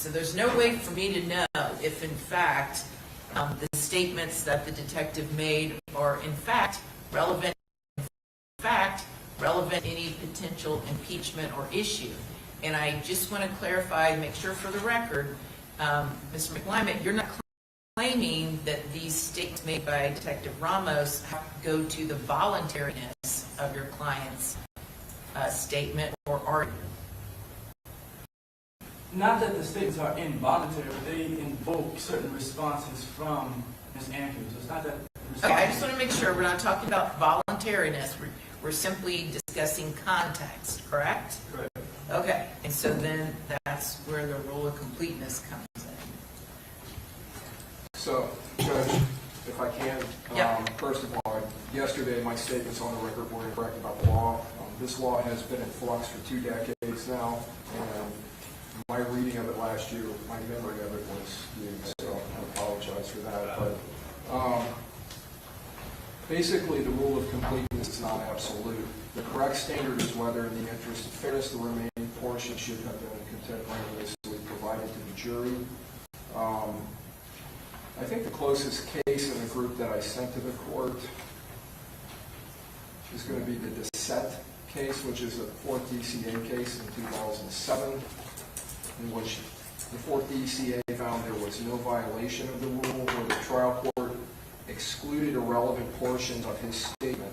So there's no way for me to know if, in fact, the statements that the detective made are, in fact, relevant any potential impeachment or issue. And I just want to clarify, make sure for the record, Mr. McClimate, you're not claiming that these statements made by Detective Ramos go to the voluntariness of your client's statement or argument. Not that the statements are involuntary, but they invoke certain responses from Ms. Andrews. It's not that. Okay, I just want to make sure we're not talking about voluntariness. We're simply discussing context, correct? Correct. Okay, and so then that's where the rule of completeness comes in. So, Judge, if I can, Yep. First of all, yesterday my statements on the record were incorrect about the law. This law has been in flux for 2 decades now, and my reading of it last year, my memory of it was skewed, so I apologize for that. But basically, the rule of completeness is not absolute. The correct standard is whether, in the interest of fairness, the remaining portion should have been contemporaneously provided to the jury. I think the closest case in the group that I sent to the court is going to be the Dissett case, which is a 4th DCA case in 2007, in which the 4th DCA found there was no violation of the rule, where the trial court excluded irrelevant portions of his statement.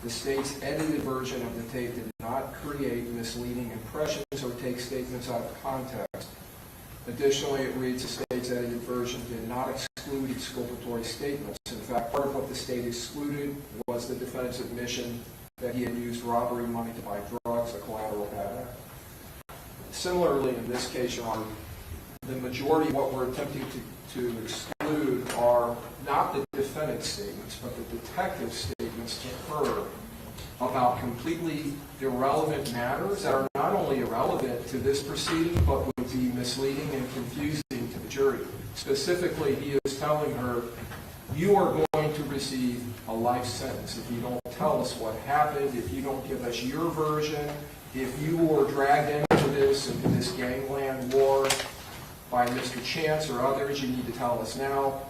The state's edited version of the tape did not create misleading impressions or take statements out of context. Additionally, it reads the state's edited version did not exclude exculpatory statements. In fact, part of what the state excluded was the defendant's admission that he had used robbery money to buy drugs, a collateral bad act. Similarly, in this case, Your Honor, the majority of what we're attempting to exclude are not the defendant's statements, but the detective's statements to her about completely irrelevant matters that are not only irrelevant to this proceeding, but would be misleading and confusing to the jury. Specifically, he is telling her, you are going to receive a life sentence if you don't tell us what happened, if you don't give us your version, if you were dragged into this gangland war by Mr. Chance or others, you need to tell us now.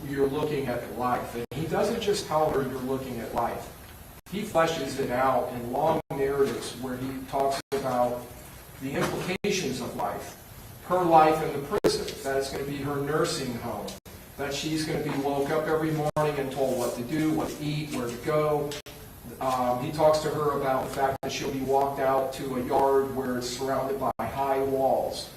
You're looking at life. And he doesn't just tell her you're looking at life. He fleshes it out in long narratives where he talks about the implications of life. Her life in the prison, that it's going to be her nursing home, that she's going to be woke up every morning and told what to do, what to eat, where to go. He talks to her about the fact that she'll be walked out to a yard where it's surrounded by high walls.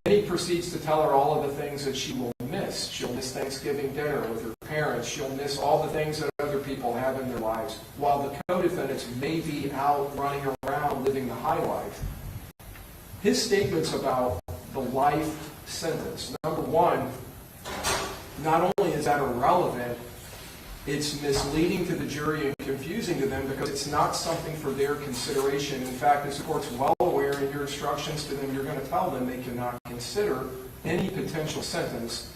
Then he proceeds to tell her all of the things that she will miss. She'll miss Thanksgiving dinner with her parents. She'll miss all the things that other people have in their lives, while the co-defendants may be out running around living the high life. His statements about the life sentence, number one, not only is that irrelevant, it's misleading to the jury and confusing to them because it's not something for their consideration. In fact, as the court's well aware in your instructions to them, you're going to tell them they cannot consider any potential sentence.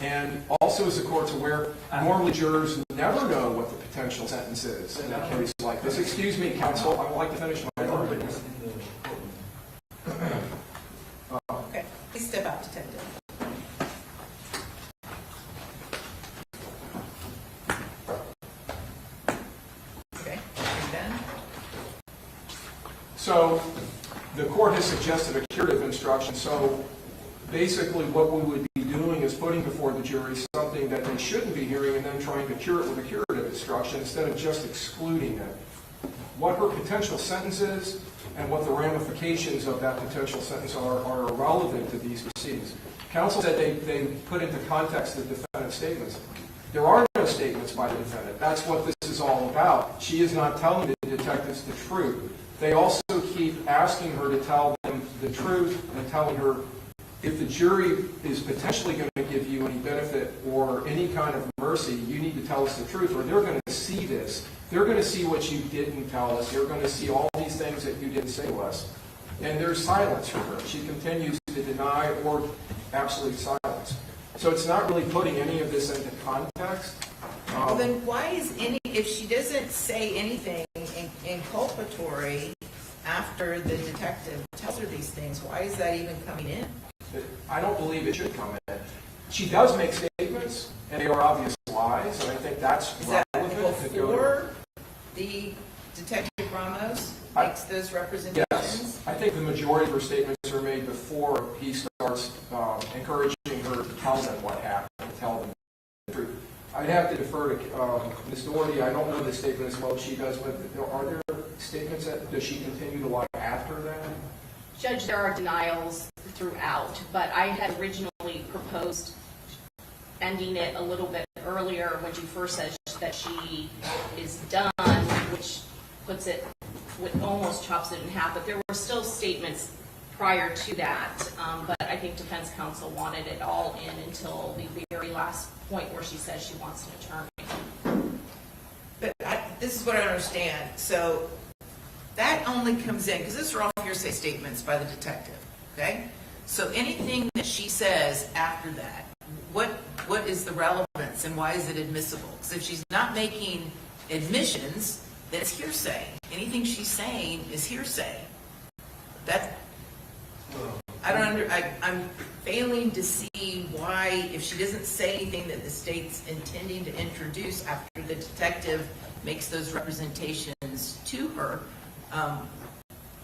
And also, as the court's aware, normally jurors never know what the potential sentence is in a case like this. Excuse me, counsel, I would like to finish my argument. Okay, please step out, detective. So the court has suggested a curative instruction. So basically what we would be doing is putting before the jury something that they shouldn't be hearing and then trying to cure it with a curative instruction instead of just excluding it. What her potential sentence is and what the ramifications of that potential sentence are irrelevant to these proceedings. Counsel said they put into context the defendant's statements. There are no statements by the defendant. That's what this is all about. She is not telling the detectives the truth. They also keep asking her to tell them the truth and telling her if the jury is potentially going to give you any benefit or any kind of mercy, you need to tell us the truth or they're going to see this. They're going to see what you didn't tell us. They're going to see all these things that you didn't say to us. And there's silence from her. She continues to deny or absolute silence. So it's not really putting any of this into context. Well, then why is if she doesn't say anything inculpatory after the detective tells her these things, why is that even coming in? I don't believe it should come in. She does make statements, and they are obvious lies, and I think that's Is that relevant to go before the Detective Ramos makes those representations? Yes, I think the majority of her statements are made before he starts encouraging her to tell them what happened, to tell them the truth. I'd have to defer to Ms. Doherty. I don't know the statement as well as she does, but are there statements that, does she continue to lie after that? Judge, there are denials throughout, but I had originally proposed ending it a little bit earlier when she first says that she is done, which puts it, almost chops it in half, but there were still statements prior to that, but I think defense counsel wanted it all in until the very last point where she says she wants an attorney. But this is what I understand. So that only comes in, because these are all hearsay statements by the detective, okay? So anything that she says after that, what is the relevance and why is it admissible? Because if she's not making admissions, then it's hearsay. Anything she's saying is hearsay. I'm failing to see why, if she doesn't say anything that the state's intending to introduce after the detective makes those representations to her,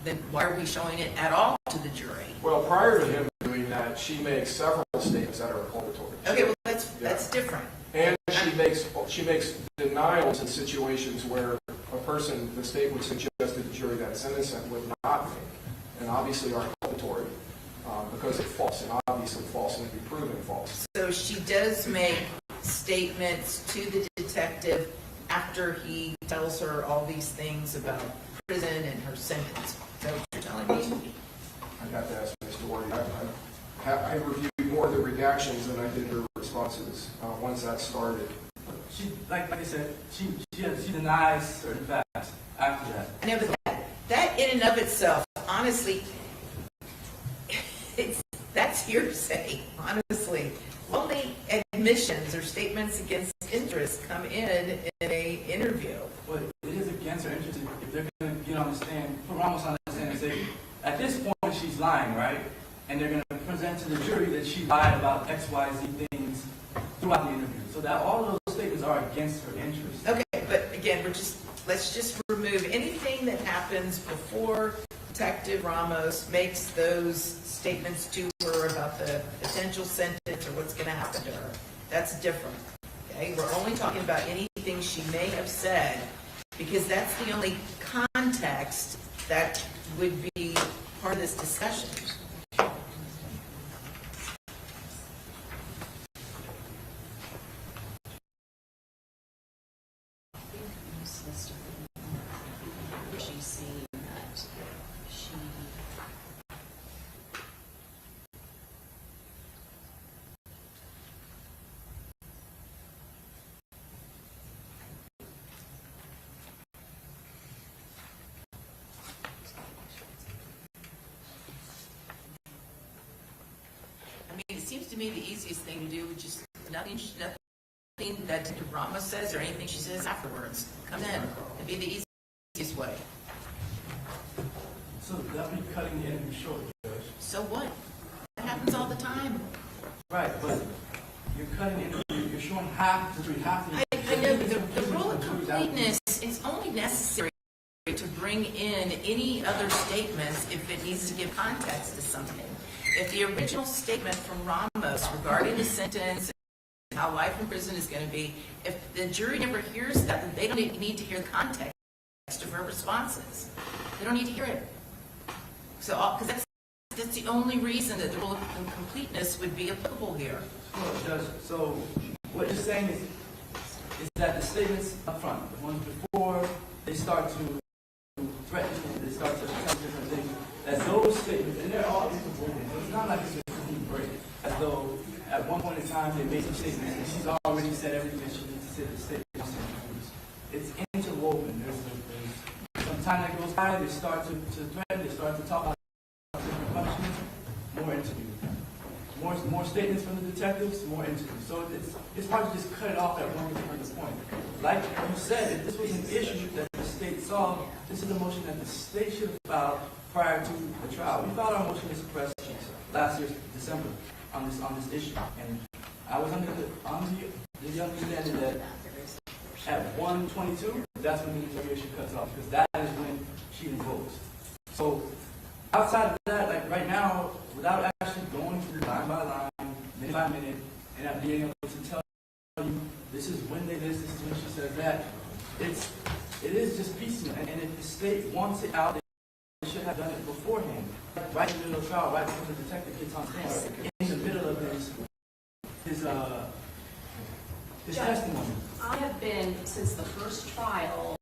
then why are we showing it at all to the jury? Well, prior to him doing that, she makes several statements that are inculpatory. Okay, well that's different. And she makes denials in situations where a person, the state would suggest to the jury that it's innocent, would not make, and obviously are inculpatory because it's false, and obviously false, and it be proven false. So she does make statements to the detective after he tells her all these things about prison and her sentence. Is that what you're telling me? I'd have to ask Ms. Doherty. I reviewed more of the redactions than I did her responses once that started. She, like I said, she denies certain facts after that. I know, but that in and of itself, honestly, that's hearsay, honestly. Only admissions or statements against interest come in a interview. Well, it is against her interest if they're going to get on the stand, put Ramos on the stand and say, at this point she's lying, right? And they're going to present to the jury that she lied about X, Y, Z things throughout the interview. So that all of those statements are against her interest. Okay, but again, let's just remove anything that happens before Detective Ramos makes those statements to her about the potential sentence or what's going to happen to her. That's different. Okay, we're only talking about anything she may have said because that's the only context that would be part of this discussion. She's saying that she I mean, it seems to me the easiest thing to do is just nothing that Detective Ramos says or anything she says afterwards. Come in. It'd be the easiest way. So that would be cutting the interview short, Judge. So what? That happens all the time. Right, but you're cutting the interview, you're showing half the truth, half the I know, but the rule of completeness is only necessary to bring in any other statements if it needs to give context to something. If the original statement from Ramos regarding the sentence and how life in prison is going to be, if the jury never hears that, then they don't need to hear the context of her responses. They don't need to hear it. So, because that's the only reason that the rule of completeness would be applicable here. Well, Judge, so what you're saying is that the statements up front, the ones before they start to threaten, they start to tell different things, that those statements, and they're all interwoven, so it's not like it's just a clean break, as though at one point in time they made some statements and she's already said everything that she needs to say to the statement. It's interwoven. There's some time that goes by, they start to threaten, they start to talk about different questions, more interviews. More statements from the detectives, more interviews. So it's hard to just cut it off at one particular point. Like you said, if this was an issue that the state saw, this is a motion that the state should have filed prior to the trial. We filed our motion to suppress last year's December on this issue, and I was under the understanding that at 1:22, that's when the interrogation cuts off, because that is when she invokes. So outside of that, like right now, without actually going through line by line, minute by minute, and not being able to tell you this is when they this is when she says that, it is just piecemeal. And if the state wants it out, they should have done it beforehand, right in the middle of trial, right before the detective gets on stand, in the middle of his testimony. I have been, since the first trial,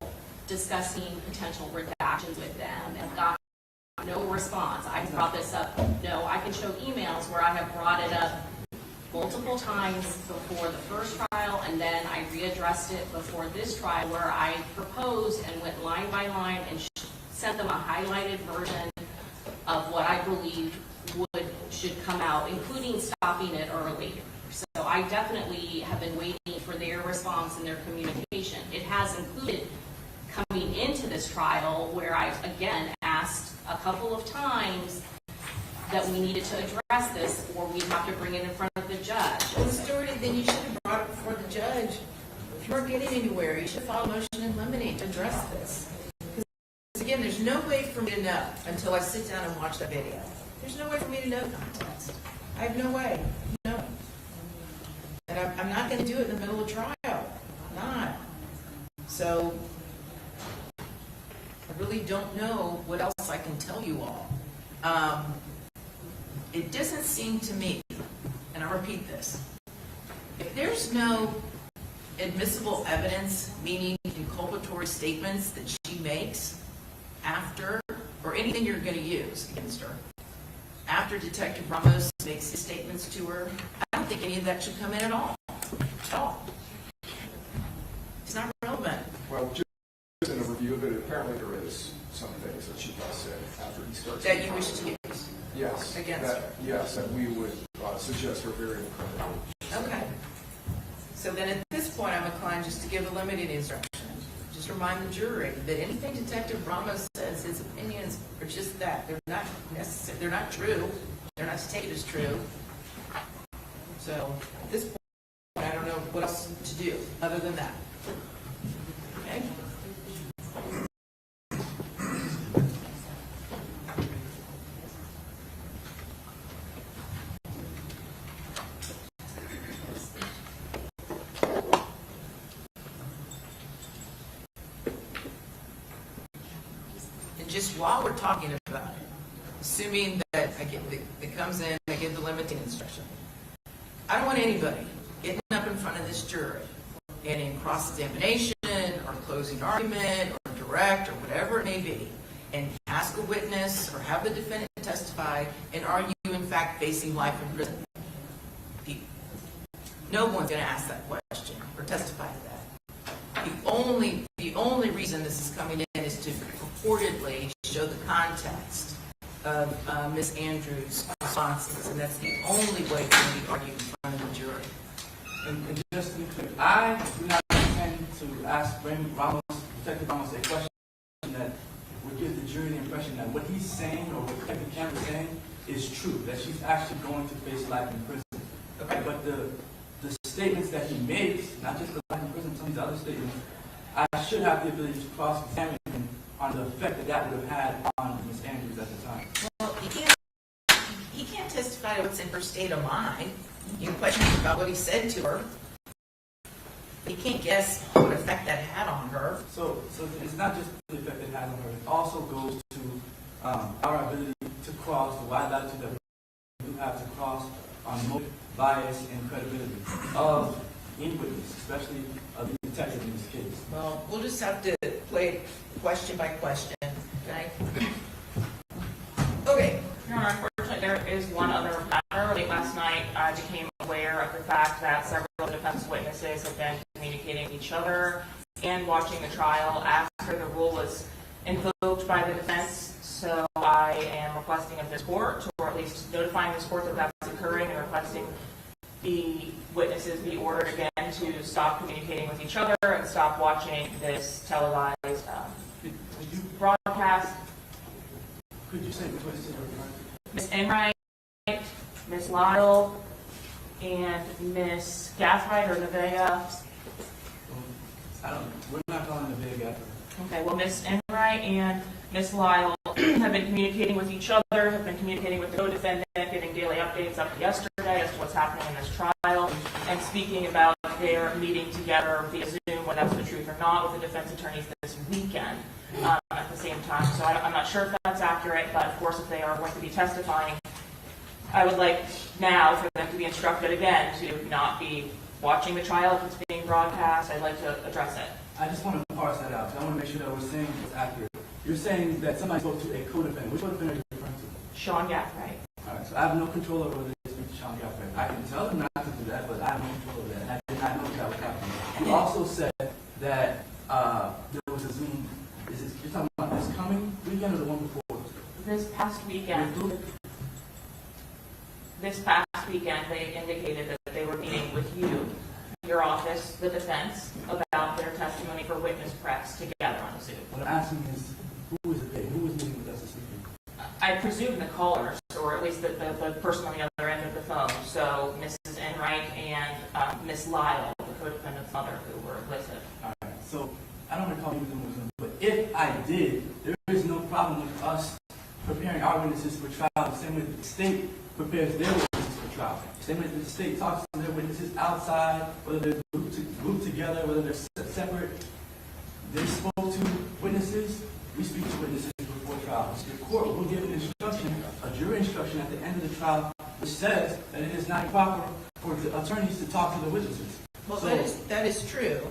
discussing potential redactions with them and got no response. I brought this up. No, I can show emails where I have brought it up multiple times before the first trial, and then I readdressed it before this trial, where I proposed and went line by line and sent them a highlighted version of what I believe should come out, including stopping it early. So I definitely have been waiting for their response and their communication. It has included coming into this trial where I, again, asked a couple of times that we needed to address this, or we'd have to bring it in front of the judge. Well, Stuart, then you should have brought it before the judge. If you weren't getting anywhere, you should file a motion in limine to address this. Because again, there's no way for me to know until I sit down and watch that video. There's no way for me to know context. I have no way. No. And I'm not going to do it in the middle of trial. I'm not. So I really don't know what else I can tell you all. It doesn't seem to me, and I'll repeat this, if there's no admissible evidence, meaning inculpatory statements that she makes after, or anything you're going to use against her, after Detective Ramos makes his statements to her, I don't think any of that should come in at all. At all. It's not relevant. Well, just in a review of it, apparently there is some things that she does say after he starts. That you wish to use? Yes. Against that, her? Yes, and we would suggest her very incriminating. Okay. So then at this point, I'm inclined just to give a limited instruction. Just remind the jury that anything Detective Ramos says, his opinions are just that. They're not necessary. They're not true. They're not stated as true. So at this point, I don't know what else to do other than that. Okay? Just while we're talking about it, assuming that it comes in, I give the limiting instruction. I don't want anybody getting up in front of this jury and in cross-examination or closing argument or direct or whatever it may be, and ask a witness or have the defendant testify, and are you in fact facing life in prison? No one's going to ask that question or testify to that. The only reason this is coming in is to purportedly show the context of Ms. Andrews' responses, and that's the only way it can be argued in front of the jury. And just to be clear, I do not intend to ask Detective Ramos a question that would give the jury the impression that what he's saying or what Detective Cameron is saying is true, that she's actually going to face life in prison. Okay. But the statements that he makes, not just the life in prison, some of these other statements, I should have the ability to cross-examine him on the effect that would have had on Ms. Andrews at the time. Well, he can't testify to what's in her state of mind. You can question him about what he said to her. He can't guess what effect that had on her. So it's not just the effect it had on her. It also goes to our ability to cross the wide latitude that we do have to cross on motive, bias, and credibility of any witness, especially of the detective in this case. Well, we'll just have to play it question by question, okay? Okay. Your Honor, unfortunately, there is one other matter. Late last night, I became aware of the fact that several defense witnesses have been communicating with each other and watching the trial after the rule was invoked by the defense. So I am requesting of this court, or at least notifying this court that that's occurring, and requesting the witnesses be ordered again to stop communicating with each other and stop watching this televised broadcast. Could you say which witnesses are referring to? Ms. Enright, Ms. Lyle and Ms. Gathright or Nevega. We're not calling the big effort. Okay, well, Ms. Enright and Ms. Lyle have been communicating with each other, have been communicating with the co-defendant, giving daily updates up to yesterday as to what's happening in this trial, and speaking about their meeting together via Zoom, whether that's the truth or not, with the defense attorneys this weekend at the same time. So I'm not sure if that's accurate, but of course, if they are going to be testifying, I would like now for them to be instructed again to not be watching the trial if it's being broadcast. I'd like to address it. I just want to parse that out, because I want to make sure that we're saying it's accurate. You're saying that somebody spoke to a co-defendant. Which co-defendant are you referring to? Sean Gathright. All right, so I have no control over whether they speak to Sean Gaffney. I can tell them not to do that, but I have no control over that. And I did not know that was happening. You also said that there was a Zoom. You're talking about this coming weekend or the one before? This past weekend, they indicated that they were meeting with you, your office, the defense, about their testimony for witness preps together on Zoom. What I'm asking is, who is it? Who was meeting with us this weekend? I presume the callers, or at least the person on the other end of the phone. So Mrs. Enright and Miss Lyle, the co-defendant's mother, who were listed. All right, so I don't recall meeting with them, but if I did, there is no problem with us preparing our witnesses for trial the same way that the state prepares their witnesses for trial. The same way that the state talks to their witnesses outside, whether they're grouped together, whether they're separate. They spoke to witnesses. We speak to witnesses before trial. The court will give an instruction, a jury instruction at the end of the trial, which says that it is not proper for the attorneys to talk to the witnesses. Well, So- that is true.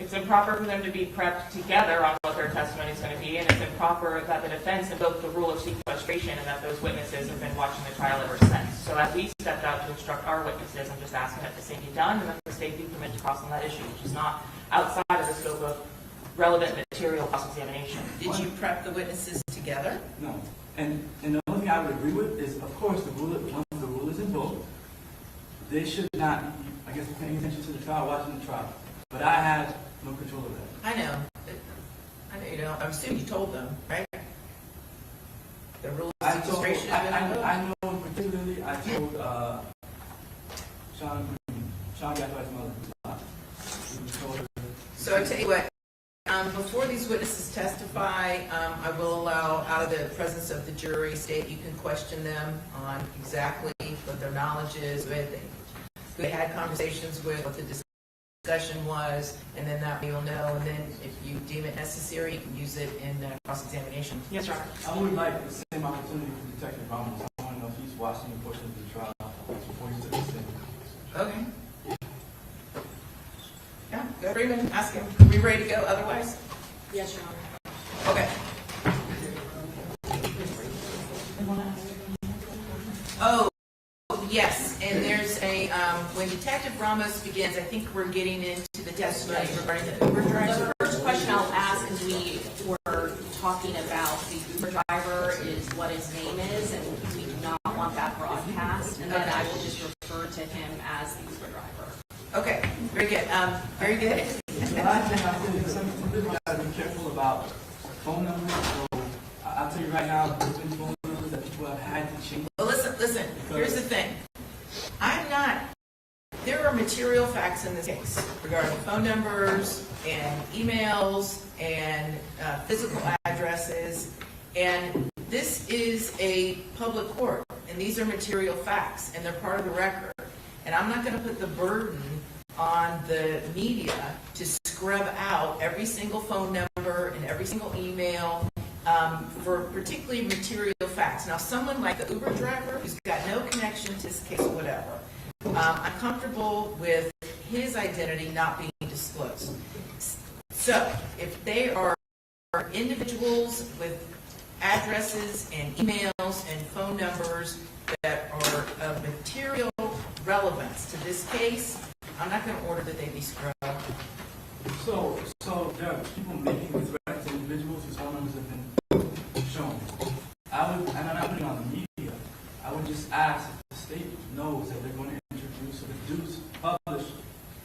It's improper for them to be prepped together on what their testimony is going to be, and it's improper that the defense invoked the rule of sequestration and that those witnesses have been watching the trial ever since. So as we stepped out to instruct our witnesses, I'm just asking that the same be done and that the state be permitted to cross on that issue, which is not outside of the scope of relevant material cross-examination. Did you prep the witnesses together? No. And the only thing I would agree with is, of course, once the rule is invoked, they should not be, I guess, paying attention to the trial, watching the trial. But I have no control of that. I know. I know you don't. I'm assuming you told them, right? The rules of sequestration have been invoked. I know particularly, I told Sean Gaffney's mother. So I tell you what, before these witnesses testify, I will allow, out of the presence of the jury, state you can question them on exactly what their knowledge is, who they had conversations with, what the discussion was, and then that we will know. And then if you deem it necessary, you can use it in cross-examination. Yes, Your Honor. I would like the same opportunity for Detective Ramos. I want to know if he's watching a portion of the trial before he took the stand. Okay. Yeah, go Freeman, ask him. Are we ready to go otherwise? Yes, Your Honor. Okay. Oh, yes, and there's a, when Detective Ramos begins, I think we're getting into the testimony regarding the Uber driver. The first question I'll ask is we were talking about the Uber driver is what his name is, and we do not want that broadcast, and then I will just refer to him as the Uber driver. Okay, very good. Very good. The last thing I say is something we gotta be careful about phone numbers. So I'll tell you right now, there's been phone numbers that people have had to change. Well, listen, here's the thing. There are material facts in this case regarding phone numbers and emails and physical addresses, and this is a public court, and these are material facts, and they're part of the record. And I'm not going to put the burden on the media to scrub out every single phone number and every single email for particularly material facts. Now, someone like the Uber driver who's got no connection to this case, whatever, I'm comfortable with his identity not being disclosed. So, if they are individuals with addresses and emails and phone numbers that are of material relevance to this case, I'm not going to order that they be scrubbed. So there are people making threats to individuals whose phone numbers have been shown. And I'm not putting on the media. I would just ask if the state knows that they're going to introduce or publish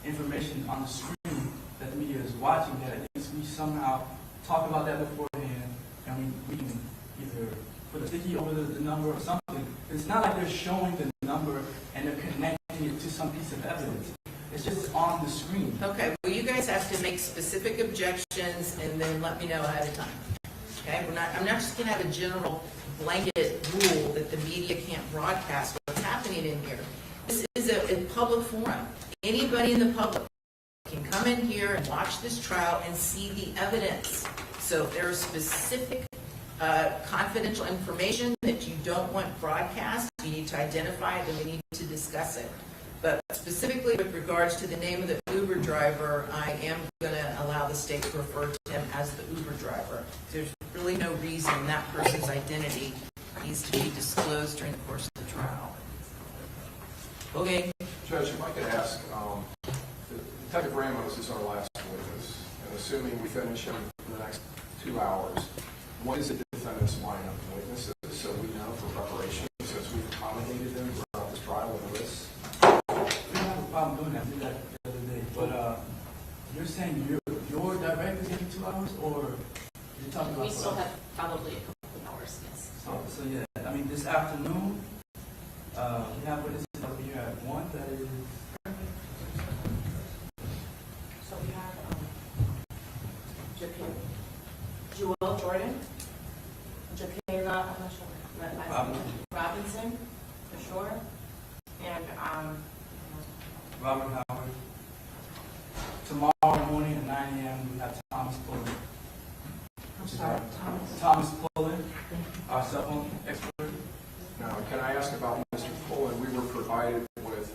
information on the screen that the media is watching, that at least we somehow talk about that beforehand, and we can either put a sticky over the number or something. It's not like they're showing the number they're connecting it to some piece of evidence. It's just on the screen. Okay, well, you guys have to make specific objections and then let me know ahead of time. Okay, I'm not just gonna have a general blanket rule that the media can't broadcast what's happening in here. This is a public forum. Anybody in the public can come in here and watch this trial and see the evidence. So if there is specific confidential information that you don't want broadcast, you need to identify it and we need to discuss it. But specifically with regards to the name of the Uber driver, I am going to allow the state to refer to him as the Uber driver. There's really no reason that person's identity needs to be disclosed during the course of the trial. Okay. Judge, if I could ask, Detective Ramos is our last witness, and assuming we finish him in the next 2 hours, what is the defendant's lineup of witnesses so we know for preparation, since we've accommodated them throughout this trial with this? We don't have a problem doing that. I did that the other day. But you're saying your direct is getting 2 hours, or you're talking about? We still have probably a couple of hours, yes. So yeah, I mean, this afternoon, we have witnesses over here at 1. That is. So we have Joel Jordan, Jakayla, I'm not sure, Robinson, for sure, and Robert Howard. Tomorrow morning at 9 a.m. we have Thomas Pullen. I'm sorry, Thomas Pullen, our cell phone expert. Now, can I ask about Mr. Pullen? We were provided with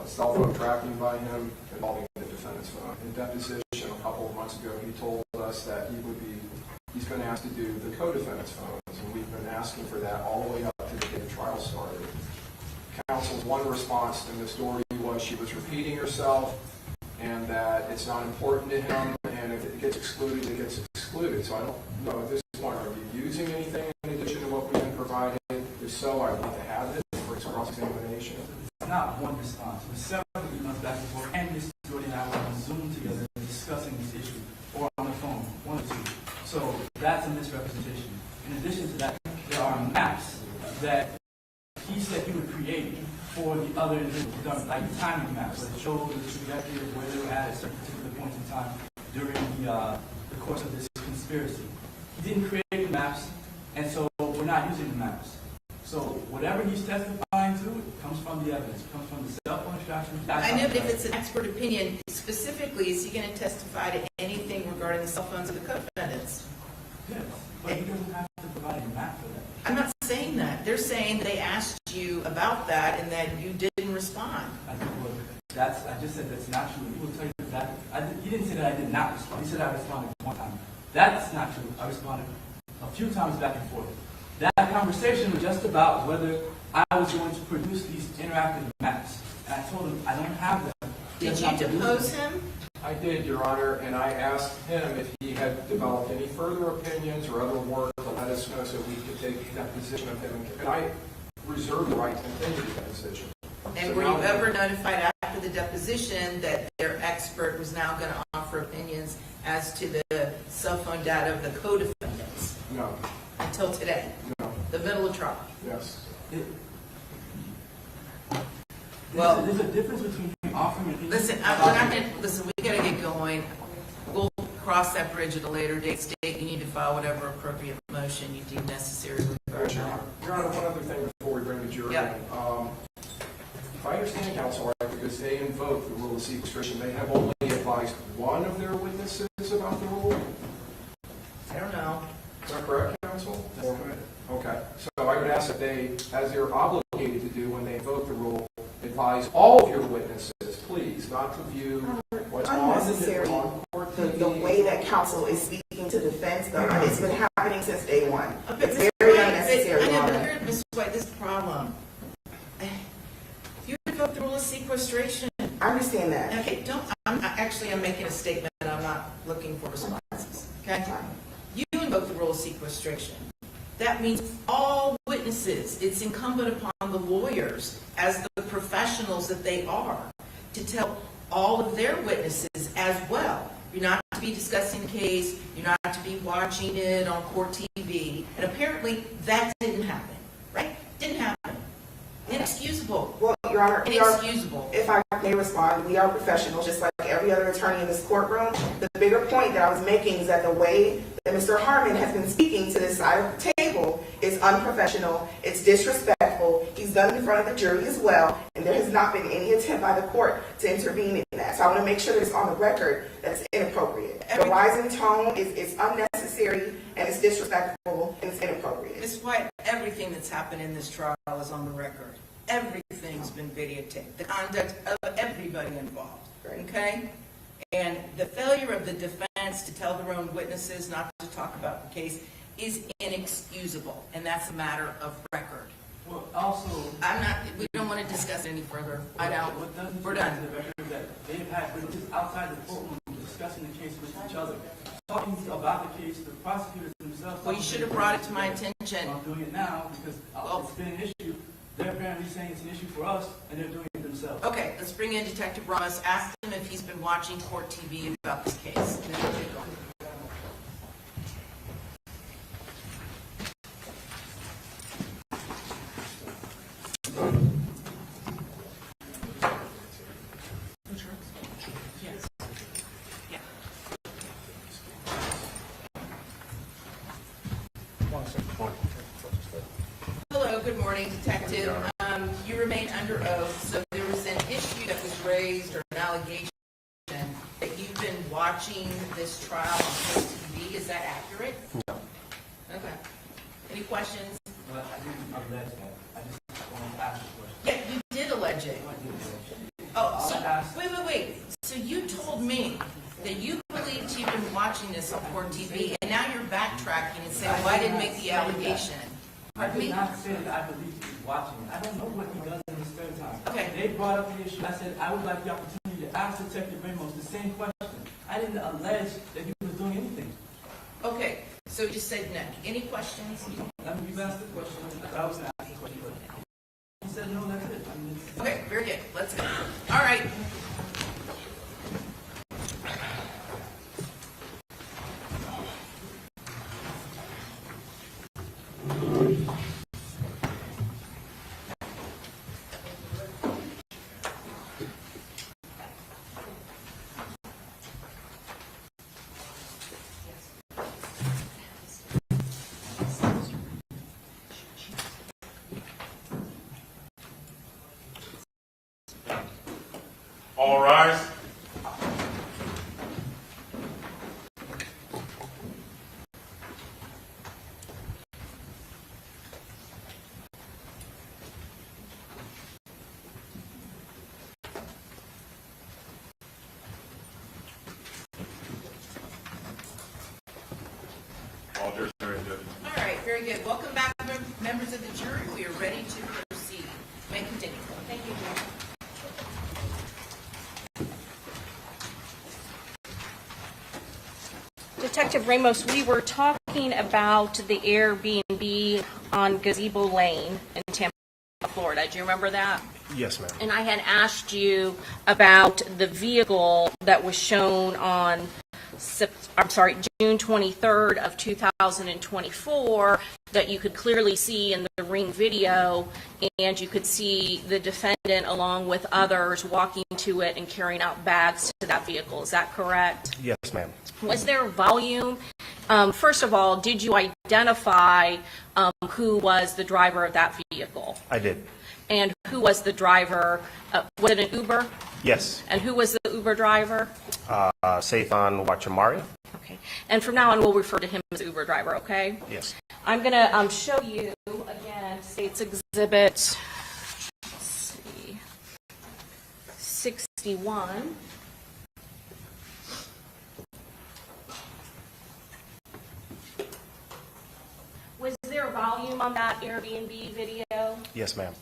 cell phone tracking by him involving the defendant's phone. In deposition a couple of months ago, he told us that he's been asked to do the co-defendant's phones, and we've been asking for that all the way up to the day the trial started. Counsel's one response to Ms. Doherty was she was repeating herself and that it's not important to him, and if it gets excluded, it gets excluded. So I don't know at this point, are you using anything in addition to what we've been provided? If so, I'd like to have it for cross-examination. It's not one response. It was several emails back and forth, and Ms. Doherty and I were on Zoom together discussing this issue, or on the phone, one or two. So that's a misrepresentation. In addition to that, there are maps that he said he would create for the other individuals, like timing maps, that show the trajectory of where they were at certain particular points in time during the course of this conspiracy. He didn't create the maps, and so we're not using the maps. So whatever he's testifying to comes from the evidence, comes from the cell phone extraction. I know, but if it's an expert opinion, specifically, is he going to testify to anything regarding the cell phones of the co-defendants? Yes, but he doesn't have to provide a map for that. I'm not saying that. They're saying they asked you about that and that you didn't respond. I just said that's not true. He will tell you that. He didn't say that I did not respond. He said I responded one time. That's not true. I responded a few times back and forth. That conversation was just about whether I was going to produce these interactive maps. And I told him I don't have them. Did you depose him? I did, Your Honor, and I asked him if he had developed any further opinions or other work to let us know so we could take that position of him. And I reserve the right to continue the deposition. And were you ever notified after the deposition that their expert was now going to offer opinions as to the cell phone data of the co-defendants? No. Until today? No. The middle of trial? Yes. Well, there's a difference between offering an listen, we got to get going. We'll cross that bridge at a later date. State, you need to file whatever appropriate motion you deem necessary. Your Honor, one other thing before we bring the jury in. If I understand counsel right, because they invoke the rule of sequestration, they have only advised one of their witnesses about the rule? I don't know. Is that correct, counsel? That's correct. Okay. So I would ask that they, as they're obligated to do when they invoke the rule, advise all of your witnesses, please, not to view what's unnecessary. on court TV. The way that counsel is speaking to defense, it's been happening since day one. It's Ms. very White, unnecessary. I know, but Laura. here, Ms. White, this is the problem. You invoke the rule of sequestration. I understand that. Okay, I'm making a statement and I'm not looking for responses. Okay? You invoke the rule of sequestration. That means all witnesses, it's incumbent upon the lawyers, as the professionals that they are, to tell all of their witnesses as well. You're not to be discussing the case, you're not to be watching it on court TV, and apparently that didn't happen, right? Didn't happen. Inexcusable. inexcusable. Well, Your Honor, Inexcusable. if I may respond, we are professionals, just like every other attorney in this courtroom. The bigger point that I was making is that the way that Mr. Harmon has been speaking to this side of the table is unprofessional, it's disrespectful, he's done it in front of the jury as well, and there has not been any attempt by the court to intervene in that. So I want to make sure that it's on the record that it's inappropriate. The rising tone is unnecessary, and it's disrespectful, and it's inappropriate. Ms. White, everything that's happened in this trial is on the record. Everything's been videotaped, the conduct of everybody involved, okay? And the failure of the defense to tell their own witnesses not to talk about the case is inexcusable, and that's a matter of record. Well, also, We don't want to discuss it any further. I know. what doesn't We're fit done. into the record is that they've had witnesses outside the courtroom discussing the case with each other, talking about the case, the prosecutors themselves. Well, you should have brought it to my attention. I'm doing it now because it's been an issue. They're apparently saying it's an issue for us, and they're doing it themselves. Okay, let's bring in Detective Ramos. Ask him if he's been watching court TV about this case. Then we'll get going. Hello, good morning, Detective. You remain under oath, so there was an issue that was raised or an allegation that you've been watching this trial on court TV. Is that accurate? No. Okay. Any questions? But I didn't allege that. I just want to ask a question. Yeah, you did allege it. Oh, so, wait. So you told me that you believed you've been watching this on court TV, and now you're backtracking and saying, well, I didn't make the allegation. I Pardon did me? not say that I believe he's watching it. I don't know what he does in his spare time. Okay. They brought up the issue. I said I would like the opportunity to ask Detective Ramos the same question. I didn't allege that he was doing anything. Okay, so you said no. Any questions? I mean, you've asked the question. I was going to ask the question, but he said no, that's it. I mean, it's, Okay, very good. Let's go. All right. All rise. All jurors are in. All right, very good. Welcome back, members of the jury. We are ready to proceed. May continue. Thank you, Judge. Detective Ramos, we were talking about the Airbnb on Gazebo Lane in Tampa, Florida. Do you remember that? Yes, ma'am. And I had asked you about the vehicle that was shown on, June 23rd of 2024 that you could clearly see in the Ring video, and you could see the defendant along with others walking to it and carrying out bags to that vehicle. Is that correct? Yes, ma'am. Was there volume? First of all, did you identify who was the driver of that vehicle? I did. And who was the driver? Was it an Uber? Yes. And who was the Uber driver? Saifan Wachamari? Okay. And from now on, we'll refer to him as Uber driver, okay? Yes. I'm going to show you, again, State's Exhibit, let's see, 61. Was there volume on that Airbnb video? Yes, ma'am.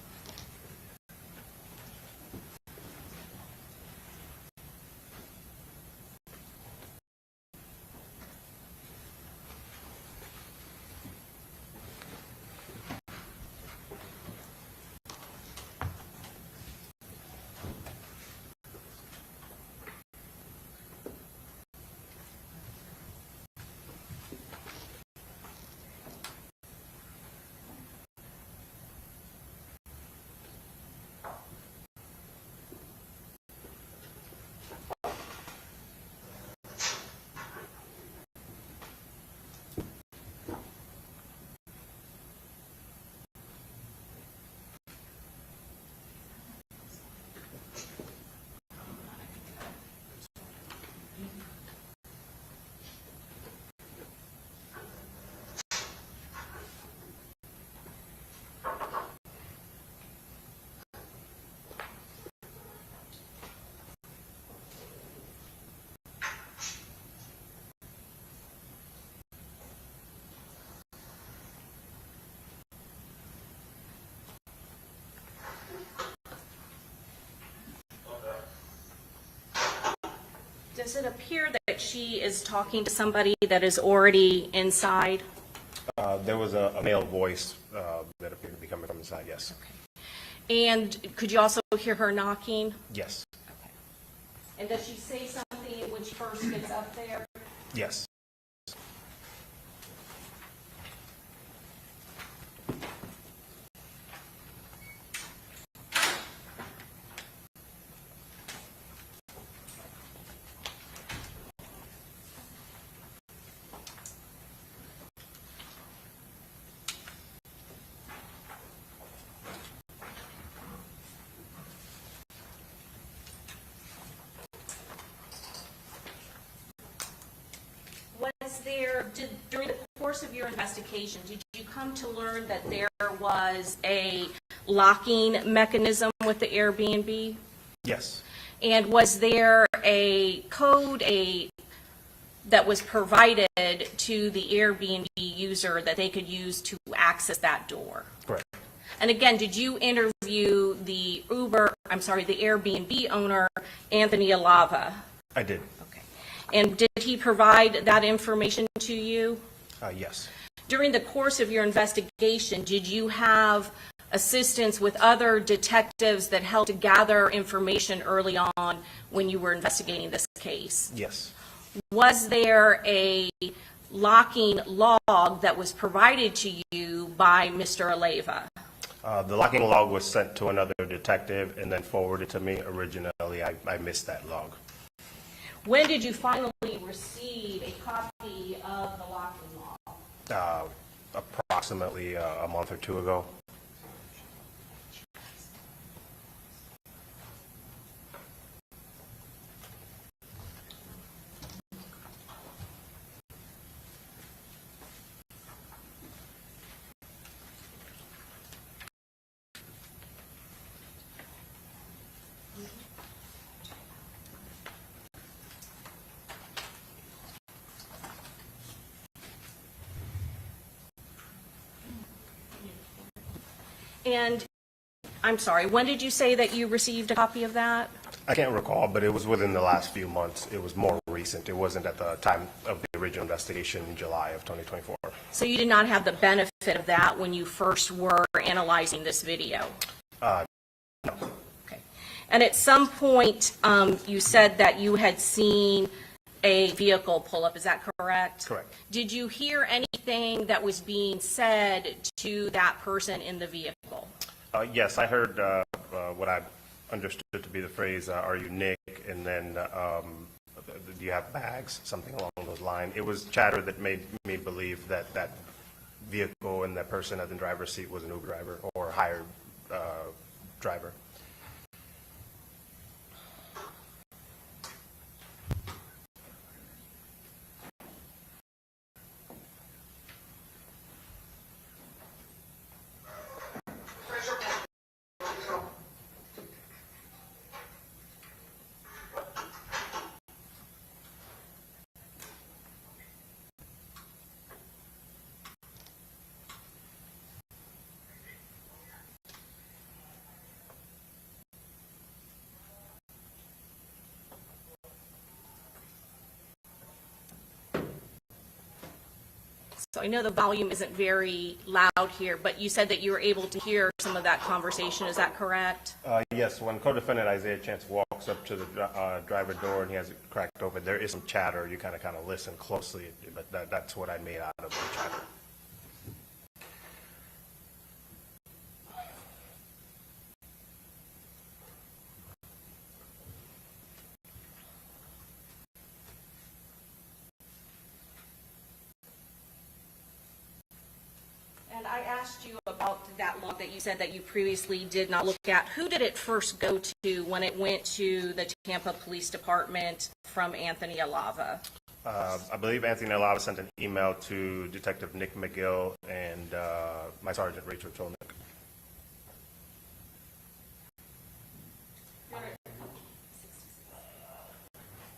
does it appear that she is talking to somebody that is already inside? There was a male voice that appeared to be coming from inside, yes. And could you also hear her knocking? Yes. And does she say something when she first gets up there? Yes. During the course of your investigation, did you come to learn that there was a locking mechanism with the Airbnb? Yes. And was there a code that was provided to the Airbnb user that they could use to access that door? Correct. And again, did you interview the Airbnb owner, Anthony Alava? I did. Okay. And did he provide that information to you? Yes. During the course of your investigation, did you have assistance with other detectives that helped to gather information early on when you were investigating this case? Yes. Was there a locking log that was provided to you by Mr. Alava? The locking log was sent to another detective and then forwarded to me. Originally, I missed that log. When did you finally receive a copy of the locking log? Approximately a month or two ago. And I'm sorry, when did you say that you received a copy of that? I can't recall, but it was within the last few months. It was more recent. It wasn't at the time of the original investigation in July of 2024. So you did not have the benefit of that when you first were analyzing this video? No. Okay. And at some point, you said that you had seen a vehicle pull up. Is that correct? Correct. Did you hear anything that was being said to that person in the vehicle? Yes, I heard what I understood to be the phrase, are you Nick? And then, do you have bags? Something along those lines. It was chatter that made me believe that that vehicle and that person at the driver's seat was an Uber driver or a hired driver. So I know the volume isn't very loud here, but you said that you were able to hear some of that conversation. Is that correct? Yes, when co-defendant Isaiah Chance walks up to the driver door and he has it cracked open, there is some chatter. You kind of listen closely, but that's what I made out of the chatter. And I asked you about that log that you said that you previously did not look at. Who did it first go to when it went to the Tampa Police Department from Anthony Alava? I believe Anthony Alava sent an email to Detective Nick McGill and my Sergeant Rachel Tolnick.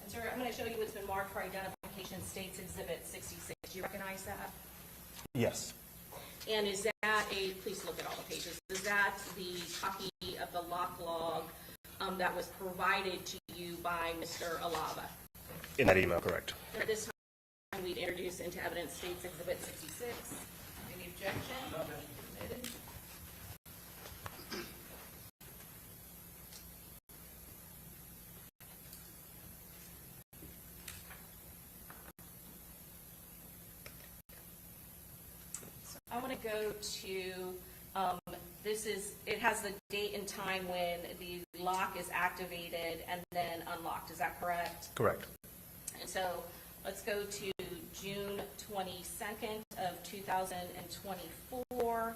And sir, I'm going to show you what's been marked for identification, States Exhibit 66. Do you recognize that? Yes. And is that please look at all the pages, is that the copy of the lock log that was provided to you by Mr. Alava? In that email, correct. At this time, we'd introduce into evidence States Exhibit 66. Any objection? Permitted. I want to go to, it has the date and time when the lock is activated and then unlocked. Is that correct? Correct. And so let's go to June 22nd of 2024.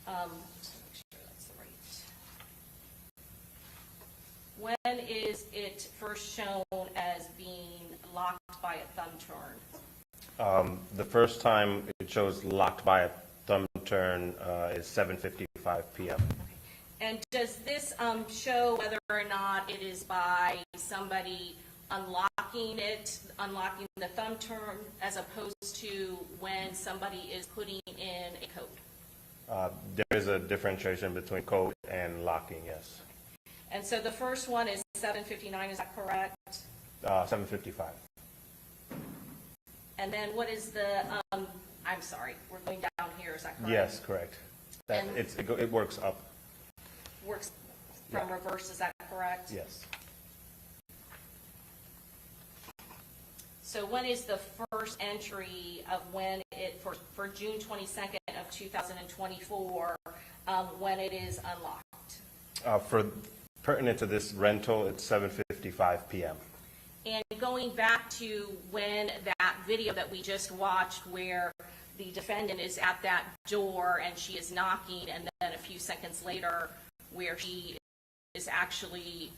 Let's make sure that's right. When is it first shown as being locked by a thumb turn? The first time it shows locked by a thumb turn is 7:55 p.m. And does this show whether or not it is by somebody unlocking the thumb turn, as opposed to when somebody is putting in a code? There is a differentiation between code and locking, yes. And so the first one is 7:59, is that correct? 7:55. And then what is the, I'm sorry, we're going down here, is that correct? Yes, correct. That, And- it works up. Works from reverse, is that correct? Yes. So when is the first entry of when it, for June 22nd of 2024, when it is unlocked? For pertinent to this rental, it's 7:55 p.m. And going back to when that video that we just watched where the defendant is at that door and she is knocking, and then a few seconds later where she is actually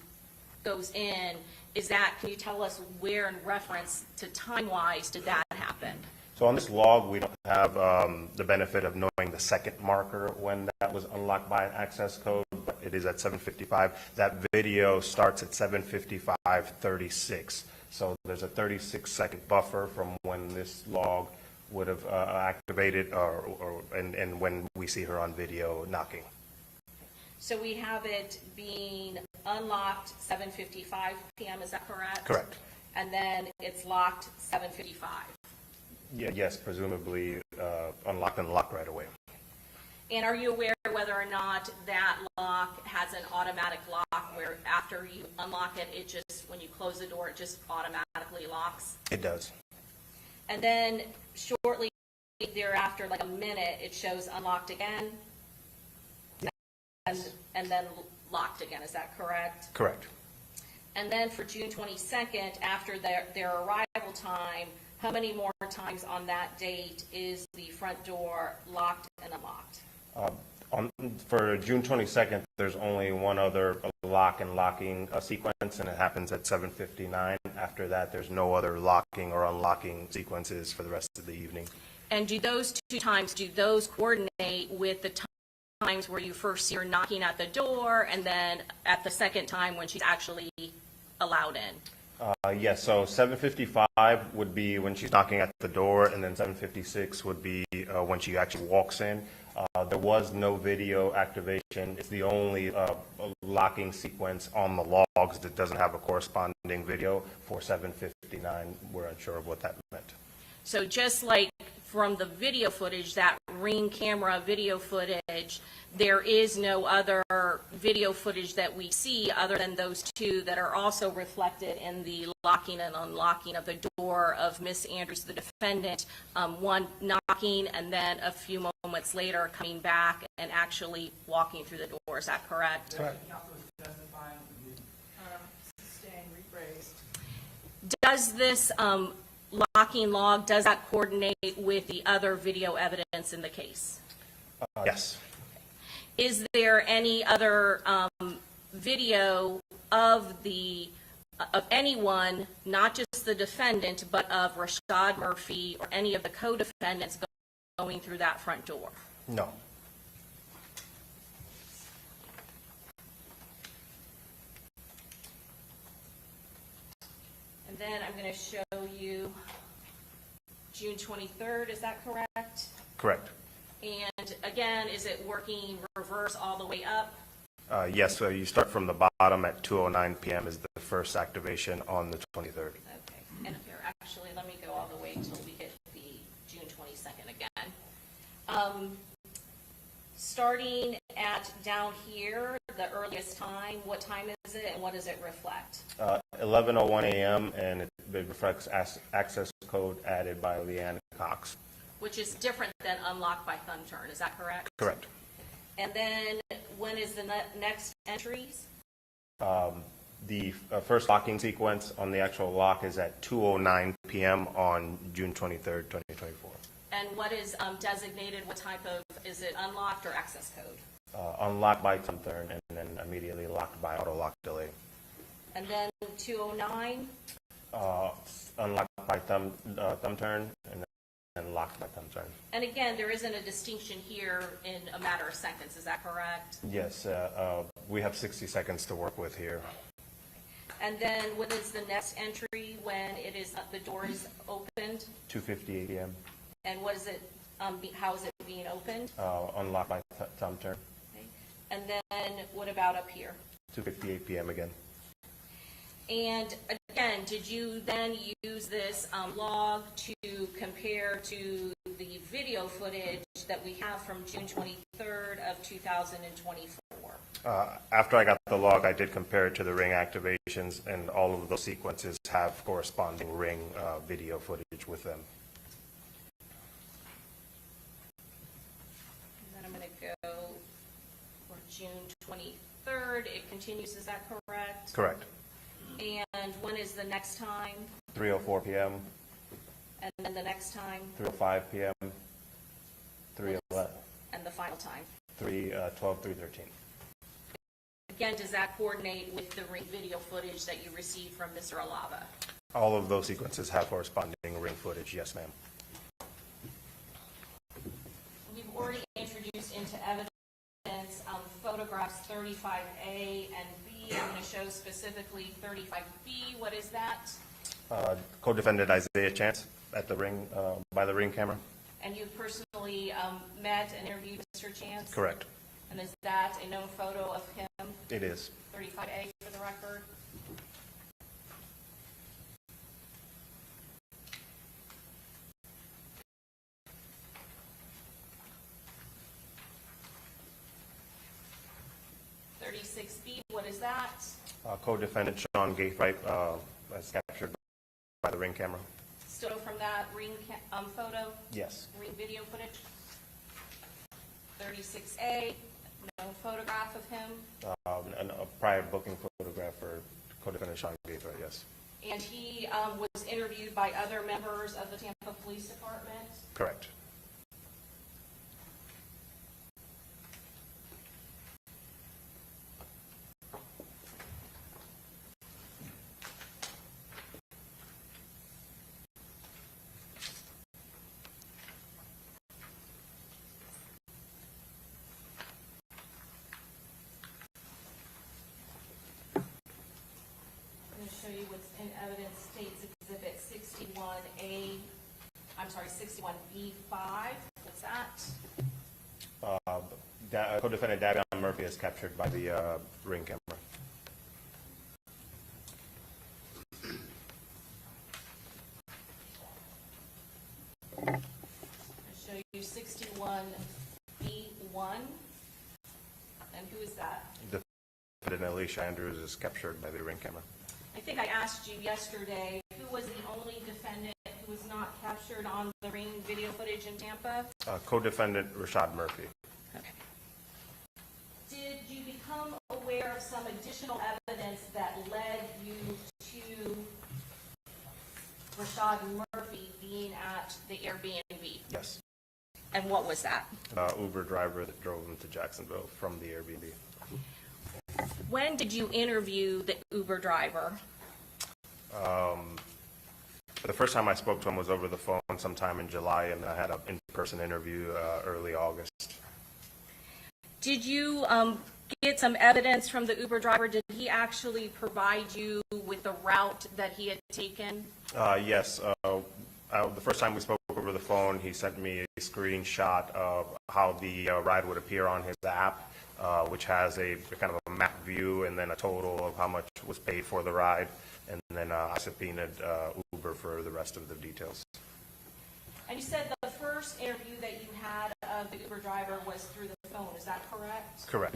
goes in, can you tell us where in reference to time-wise did that happen? So on this log, we don't have the benefit of knowing the second marker when that was unlocked by an access code, but it is at 7:55. That video starts at 7:55:36. So there's a 36-second buffer from when this log would have activated and when we see her on video knocking. So we have it being unlocked 7:55 p.m., is that correct? Correct. And then it's locked 7:55. Yeah, yes, presumably unlocked and locked right away. And are you aware whether or not that lock has an automatic lock where after you unlock it, it just, when you close the door, it just automatically locks? It does. And then shortly thereafter, like a minute, it shows unlocked again? And then locked again, is that correct? Correct. And then for June 22nd, after their arrival time, how many more times on that date is the front door locked and unlocked? For June 22nd, there's only one other lock and locking sequence, and it happens at 7:59. After that, there's no other locking or unlocking sequences for the rest of the evening. And do those two times, coordinate with the times where you first see her knocking at the door, and then at the second time when she's actually allowed in? Yes, so 7:55 would be when she's knocking at the door, and then 7:56 would be when she actually walks in. There was no video activation. It's the only locking sequence on the logs that doesn't have a corresponding video. For 7:59, we're unsure of what that meant. So just like from the video footage, that Ring camera video footage, there is no other video footage that we see other than those two that are also reflected in the locking and unlocking of the door of Miss Andrews, the defendant, one knocking and then a few moments later coming back and actually walking through the door. Is that correct? Correct. Staying rephrased. Does this locking log, does that coordinate with the other video evidence in the case? Yes. Is there any other video of anyone, not just the defendant, but of Rashad Murphy or any of the co-defendants going through that front door? No. And then I'm going to show you June 23rd, is that correct? Correct. And again, is it working reverse all the way up? Yes, so you start from the bottom at 2:09 p.m. is the first activation on the 23rd. Okay, and here actually, let me go all the way until we hit the June 22nd again. Starting at down here, the earliest time, what time is it and what does it reflect? 11:01 a.m., and it reflects access code added by Leanne Cox. Which is different than unlock by thumb turn, is that correct? Correct. And then when is the next entries? The first locking sequence on the actual lock is at 2:09 p.m. on June 23rd, 2024. And what is designated, what type of, is it unlocked or access code? Unlocked by thumb turn and then immediately locked by auto lock delay. And then 209? Unlocked by thumb turn and then locked by thumb turn. And again, there isn't a distinction here in a matter of seconds, is that correct? Yes, we have 60 seconds to work with here. And then what is the next entry when it is, the door is opened? 2:58 p.m. And what is it, how is it being opened? Unlocked by thumb turn. Okay. And then what about up here? 2:58 p.m. again. And again, did you then use this log to compare to the video footage that we have from June 23rd of 2024? After I got the log, I did compare it to the ring activations, and all of those sequences have corresponding ring video footage with them. And then I'm going to go for June 23rd. It continues, is that correct? Correct. And when is the next time? 3:04 p.m., And then the next time? 3:05 p.m., 3:11, And the final time? 3:12, 3:13. Again, does that coordinate with the ring video footage that you received from Mr. Alava? All of those sequences have corresponding ring footage, yes, ma'am. We've already introduced into evidence photographs 35A and B. I'm going to show specifically 35B. What is that? Co-defendant Isaiah Chance at the ring, by the ring camera. And you personally met and interviewed Mr. Chance? Correct. And is that a known photo of him? It is. 35A for the record? B, what is that? Co-defendant Sean Gaithright, as captured by the ring camera. Still from that ring photo? Yes. Ring video footage? 36A, no photograph of him? A prior booking photograph for co-defendant Sean Gaithright, yes. And he was interviewed by other members of the Tampa Police Department? Correct. Show you what's in evidence states exhibit 61A, I'm sorry, 61B5. What's that? Co-defendant Davion Murphy is captured by the ring camera. I'll show you 61B1. And who is that? Defendant Alicia Andrews is captured by the ring camera. I think I asked you yesterday, who was the only defendant who was not captured on the ring video footage in Tampa? Co-defendant Rashad Murphy. Okay. Did you become aware of some additional evidence that led you to Rashad Murphy being at the Airbnb? Yes. And what was that? Uber driver that drove him to Jacksonville from the Airbnb. When did you interview the Uber driver? The first time I spoke to him was over the phone sometime in July, and I had an in-person interview early August. Did you get some evidence from the Uber driver? Did he actually provide you with the route that he had taken? Yes. The first time we spoke over the phone, he sent me a screenshot of how the ride would appear on his app, which has a kind of a map view and then a total of how much was paid for the ride. And then I subpoenaed Uber Uber for the rest of the details. And you said the first interview that you had of the Uber driver was through the phone, is that correct? Correct.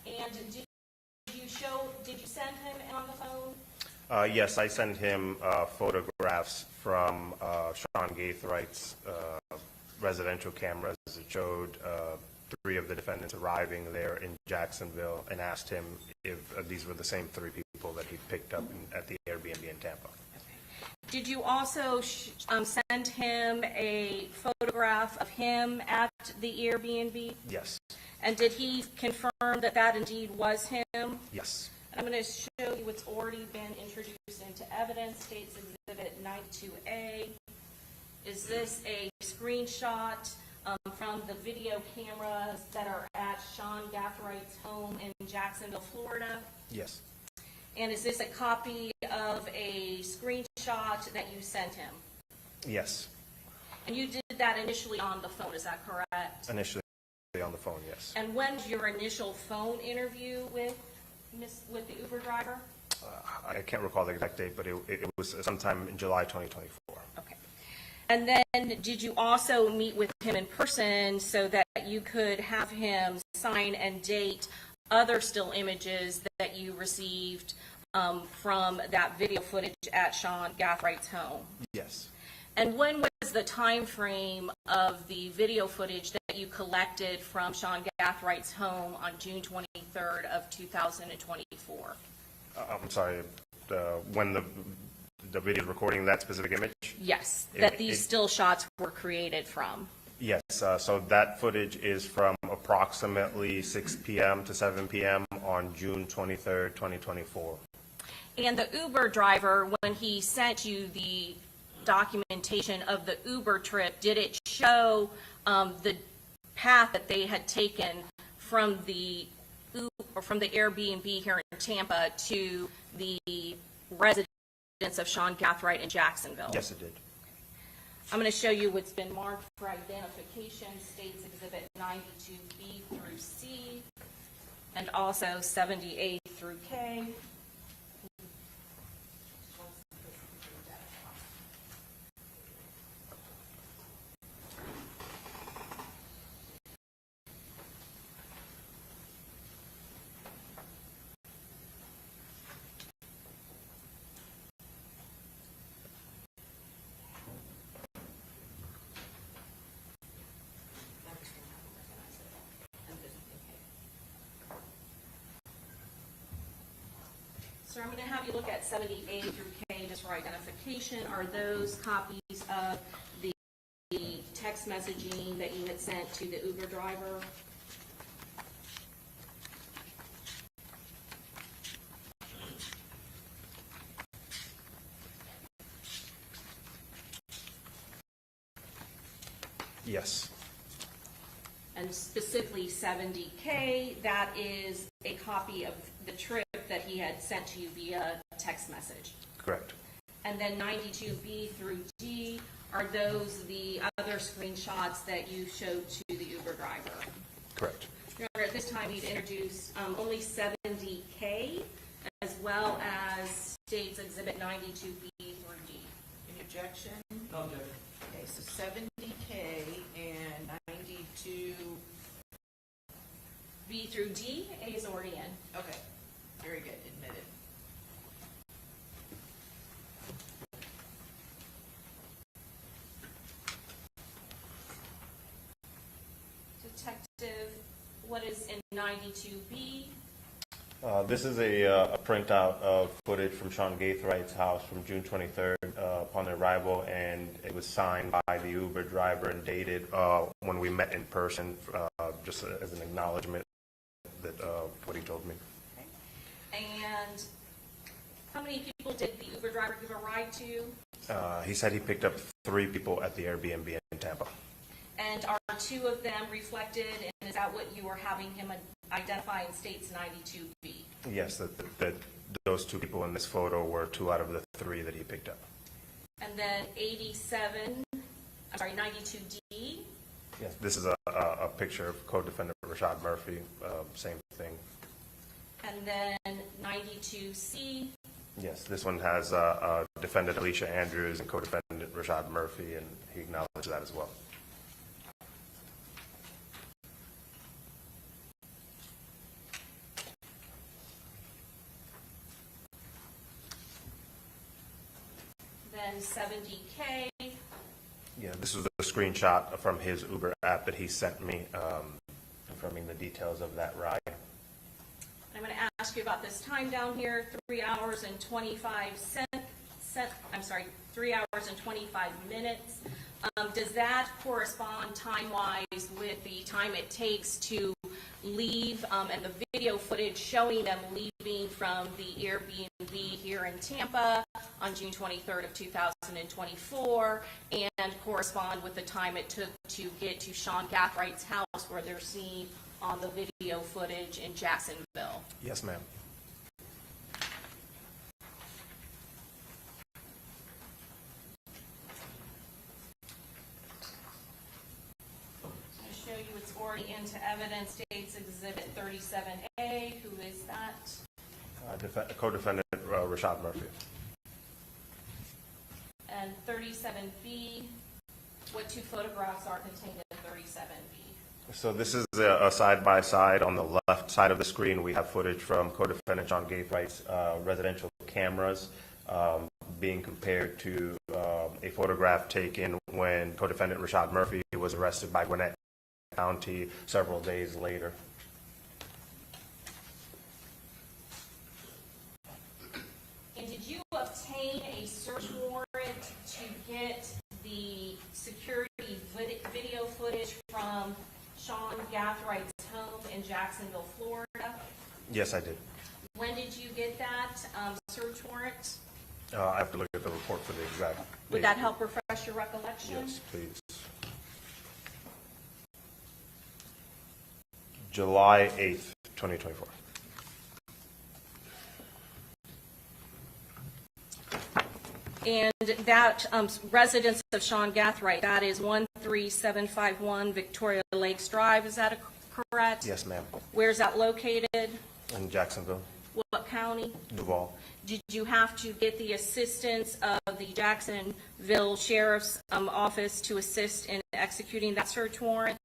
And did you send him on the phone? Yes, I sent him photographs from Sean Gaithwright's residential cameras. It showed 3 of the defendants arriving there in Jacksonville, and asked him if these were the same 3 people that he picked up at the Airbnb in Tampa. Did you also send him a photograph of him at the Airbnb? Yes. And did he confirm that that indeed was him? Yes. I'm going to show you what's already been introduced into evidence, States Exhibit 92A. Is this a screenshot from the video cameras that are at Sean Gaithwright's home in Jacksonville, Florida? Yes. And is this a copy of a screenshot that you sent him? Yes. And you did that initially on the phone, is that correct? Initially on the phone, yes. And when was your initial phone interview with the Uber driver? I can't recall the exact date, but it was sometime in July 2024. Okay. And then did you also meet with him in person so that you could have him sign and date other still images that you received from that video footage at Sean Gaithwright's home? Yes. And when was the time frame of the video footage that you collected from Sean Gaithwright's home on June 23rd of 2024? I'm sorry, when the video is recording that specific image? Yes, that these still shots were created from. Yes, so that footage is from approximately 6 p.m. to 7 p.m. on June 23rd, 2024. And the Uber driver, when he sent you the documentation of the Uber trip, did it show the path that they had taken from the Airbnb here in Tampa to the residence of Sean Gaithwright in Jacksonville? Yes, it did. I'm going to show you what's been marked for identification, States Exhibit 92B through C, and also 70A through K. So I'm going to have you look at 70A through K just for identification. Are those copies of the text messaging that you had sent to the Uber driver? Yes. And specifically 70K, that is a copy of the trip that he had sent to you via text message. Correct. And then 92B through D, are those the other screenshots that you showed to the Uber driver? Correct. Your Honor, at this time you'd introduce only 70K as well as States Exhibit 92B through D. Any objection? No objection. Okay, so 70K and 92, B through D, A is already in. okay, very good, admitted. Detective, what is in 92B? This is a printout of footage from Sean Gaithwright's house from June 23rd upon arrival, and it was signed by the Uber driver and dated when we met in person, just as an acknowledgement that what he told me. Okay. And how many people did the Uber driver give a ride to? He said he picked up 3 people at the Airbnb in Tampa. And are 2 of them reflected, and is that what you are having him identify in States 92B? Yes, that those 2 people in this photo were 2 out of the 3 that he picked up. And then 92D? Yes, this is a picture of co-defendant Rashad Murphy, same thing. And then 92C, Yes, this one has defendant Alicia Andrews and co-defendant Rashad Murphy, and he acknowledged that as well. then 70K, Yeah, this was a screenshot from his Uber app that he sent me, confirming the details of that ride. I'm going to ask you about this time down here, 3 hours and 3 hours and 25 minutes. Does that correspond time-wise with the time it takes to leave and the video footage showing them leaving from the Airbnb here in Tampa on June 23rd of 2024 and correspond with the time it took to get to Sean Gathwright's house where they're seen on the video footage in Jacksonville? Yes, ma'am. I'm going to show you it's already into evidence, States Exhibit 37A. Who is that? Co-defendant Rashad Murphy. And 37B, what two photographs are contained in 37B? So this is a side-by-side. On the left side of the screen, we have footage from co-defendant Sean Gathwright's residential cameras being compared to a photograph taken when co-defendant Rashad Murphy was arrested by Gwinnett County several days later. And did you obtain a search warrant to get the security video footage from Sean Gathwright's home in Jacksonville, Florida? Yes, I did. When did you get that search warrant? I have to look at the report for the exact Would date. that help refresh your recollection? Yes, please. July 8th, 2024. And that residence of Sean Gathwright, that is 13751 Victoria Lakes Drive, is that correct? Yes, ma'am. Where's that located? In Jacksonville, What county? Duval. Did you have to get the assistance of the Jacksonville Sheriff's Office to assist in executing that search warrant?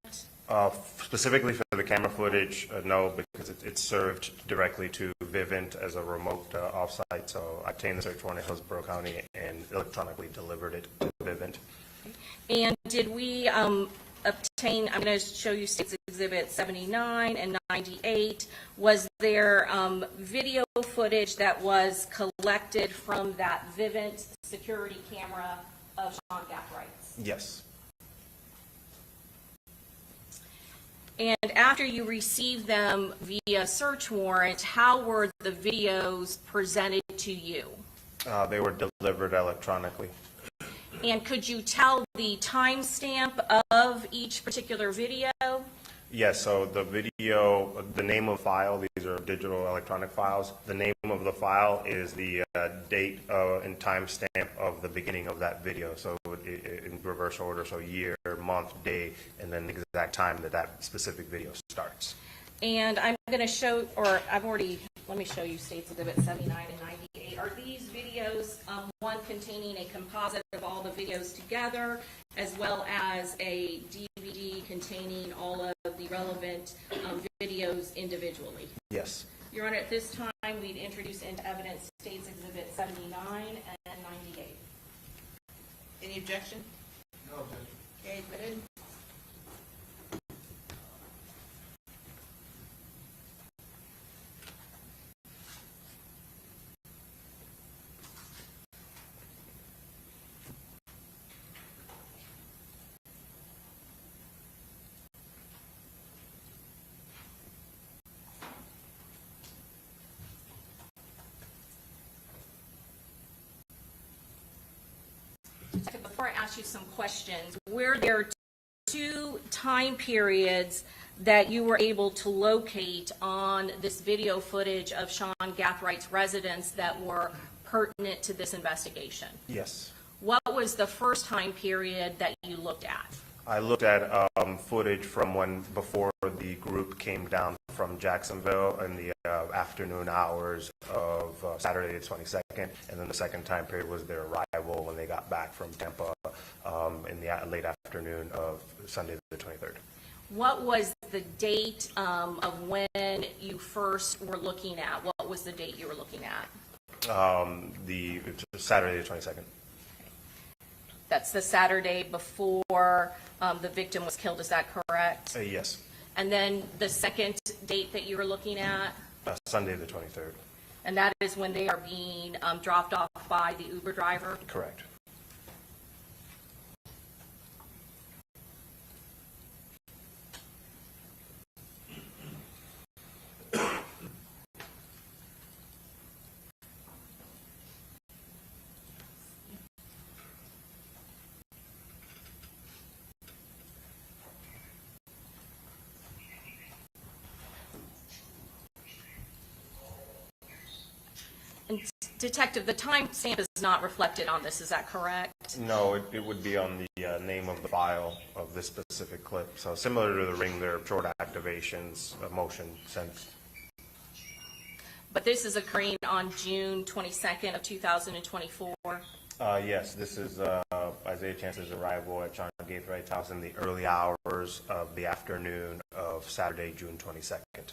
Specifically for the camera footage, no, because it's served directly to Vivint as a remote offsite. So I obtained the search warrant in Hillsborough County and electronically delivered it to Vivint. And did we obtain, I'm going to show you States Exhibit 79 and 98. Was there video footage that was collected from that Vivint security camera of Sean Gathwright's? Yes. And after you received them via search warrant, how were the videos presented to you? They were delivered electronically. And could you tell the timestamp of each particular video? Yes, so the video, the name of file, these are digital electronic files. The name of the file is the date and timestamp of the beginning of that video. So in reverse order, so year, month, day, and then the exact time that that specific video starts. And I'm going to show, or I've already, let me show you States Exhibit 79 and 98. Are these videos, one containing a composite of all the videos together, as well as a DVD containing all of the relevant videos individually? Yes. Your Honor, at this time, we'd introduce into evidence States Exhibit 79 and 98. Any objection? No objection. Okay, admitted. Before I ask you some questions, were there two time periods that you were able to locate on this video footage of Sean Gathwright's residence that were pertinent to this investigation? Yes. What was the first time period that you looked at? I looked at footage from when, before the group came down from Jacksonville in the afternoon hours of Saturday the 22nd, and then the second time period was their arrival when they got back from Tampa in the late afternoon of Sunday the 23rd. What was the date of when you first were looking at? What was the date you were looking at? It's Saturday the 22nd. That's the Saturday before the victim was killed, is that correct? Yes, And then the second date that you were looking at, Sunday the 23rd. and that is when they are being dropped off by the Uber driver? Correct. And Detective, the timestamp is not reflected on this, is that correct? No, it would be on the name of the file of this specific clip. So similar to the ring, there are short activations, motion sense. But this is occurring on June 22nd of 2024? Yes, this is Isaiah Chance's arrival at Sean Gaithwright's house in the early hours of the afternoon of Saturday, June 22nd.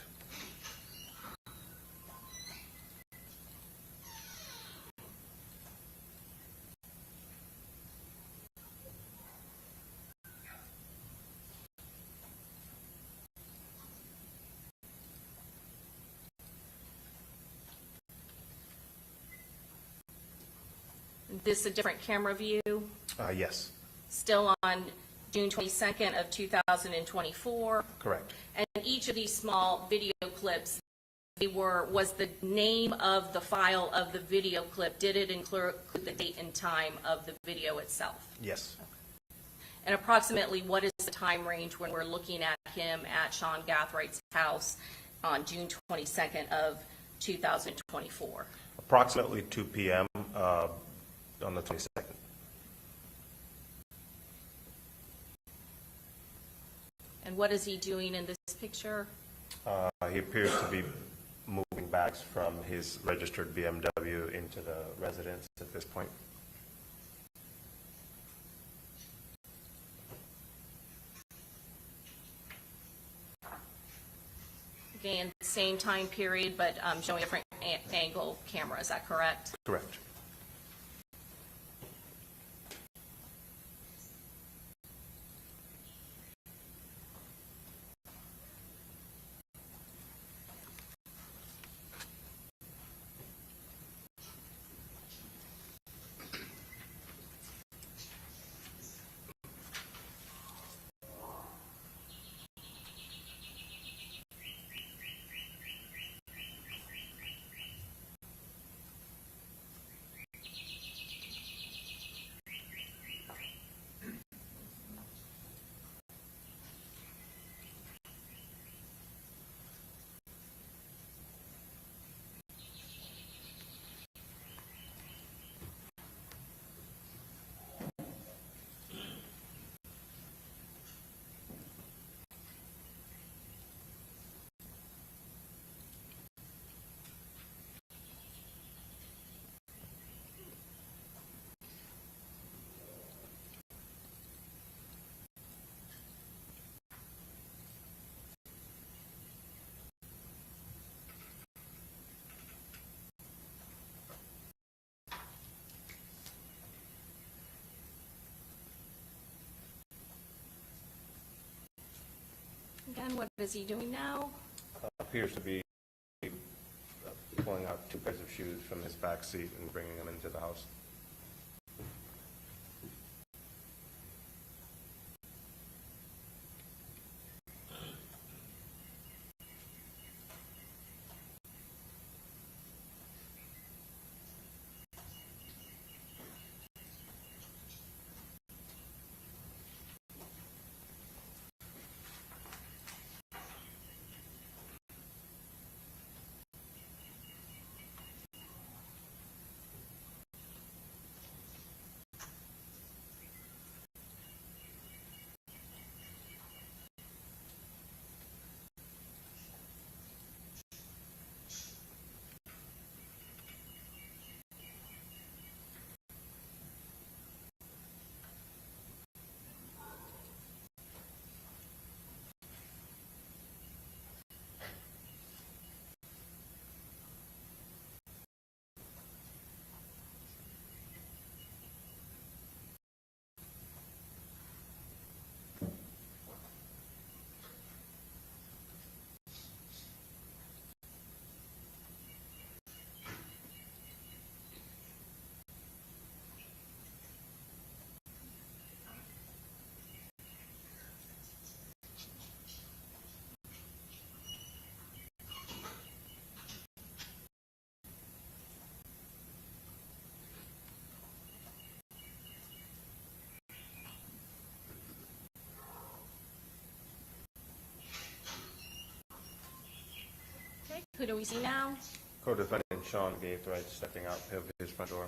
This a different camera view? Yes, Still on June 22nd of 2024? correct. And each of these small video clips, was the name of the file of the video clip, did it include the date and time of the video itself? Yes. And approximately what is the time range when we're looking at him at Sean Gaithwright's house on June 22nd of 2024? Approximately 2 p.m. On the 22nd. And what is he doing in this picture? He appears to be moving bags from his registered BMW into the residence at this point. Again, same time period, but showing a different angle camera, is that correct? Correct. Again, what is he doing now? Appears to be pulling out 2 pairs of shoes from his back seat and bringing them into the house. Who do we see now? Co-defendant Sean Gaithright stepping out of his front door.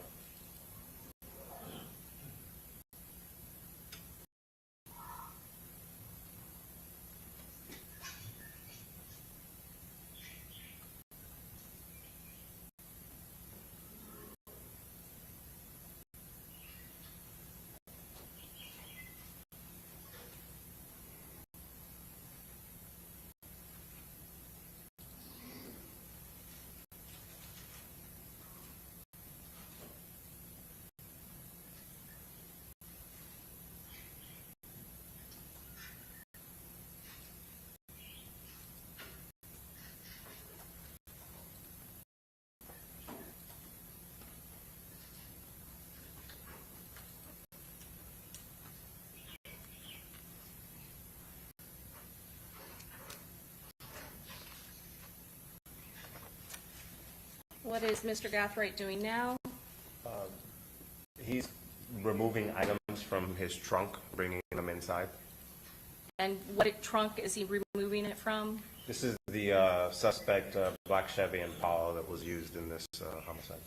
What is Mr. Gathright doing now? He's removing items from his trunk, bringing them inside. And what trunk is he removing it from? This is the suspect black Chevy Impala that was used in this homicide.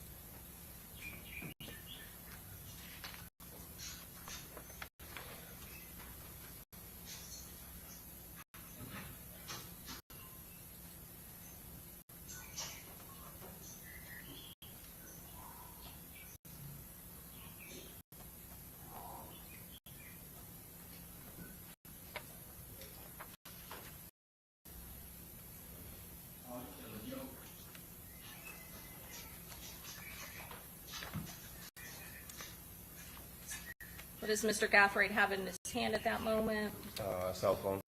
What does Mr. Gathright have in his hand at that moment? Cell phone.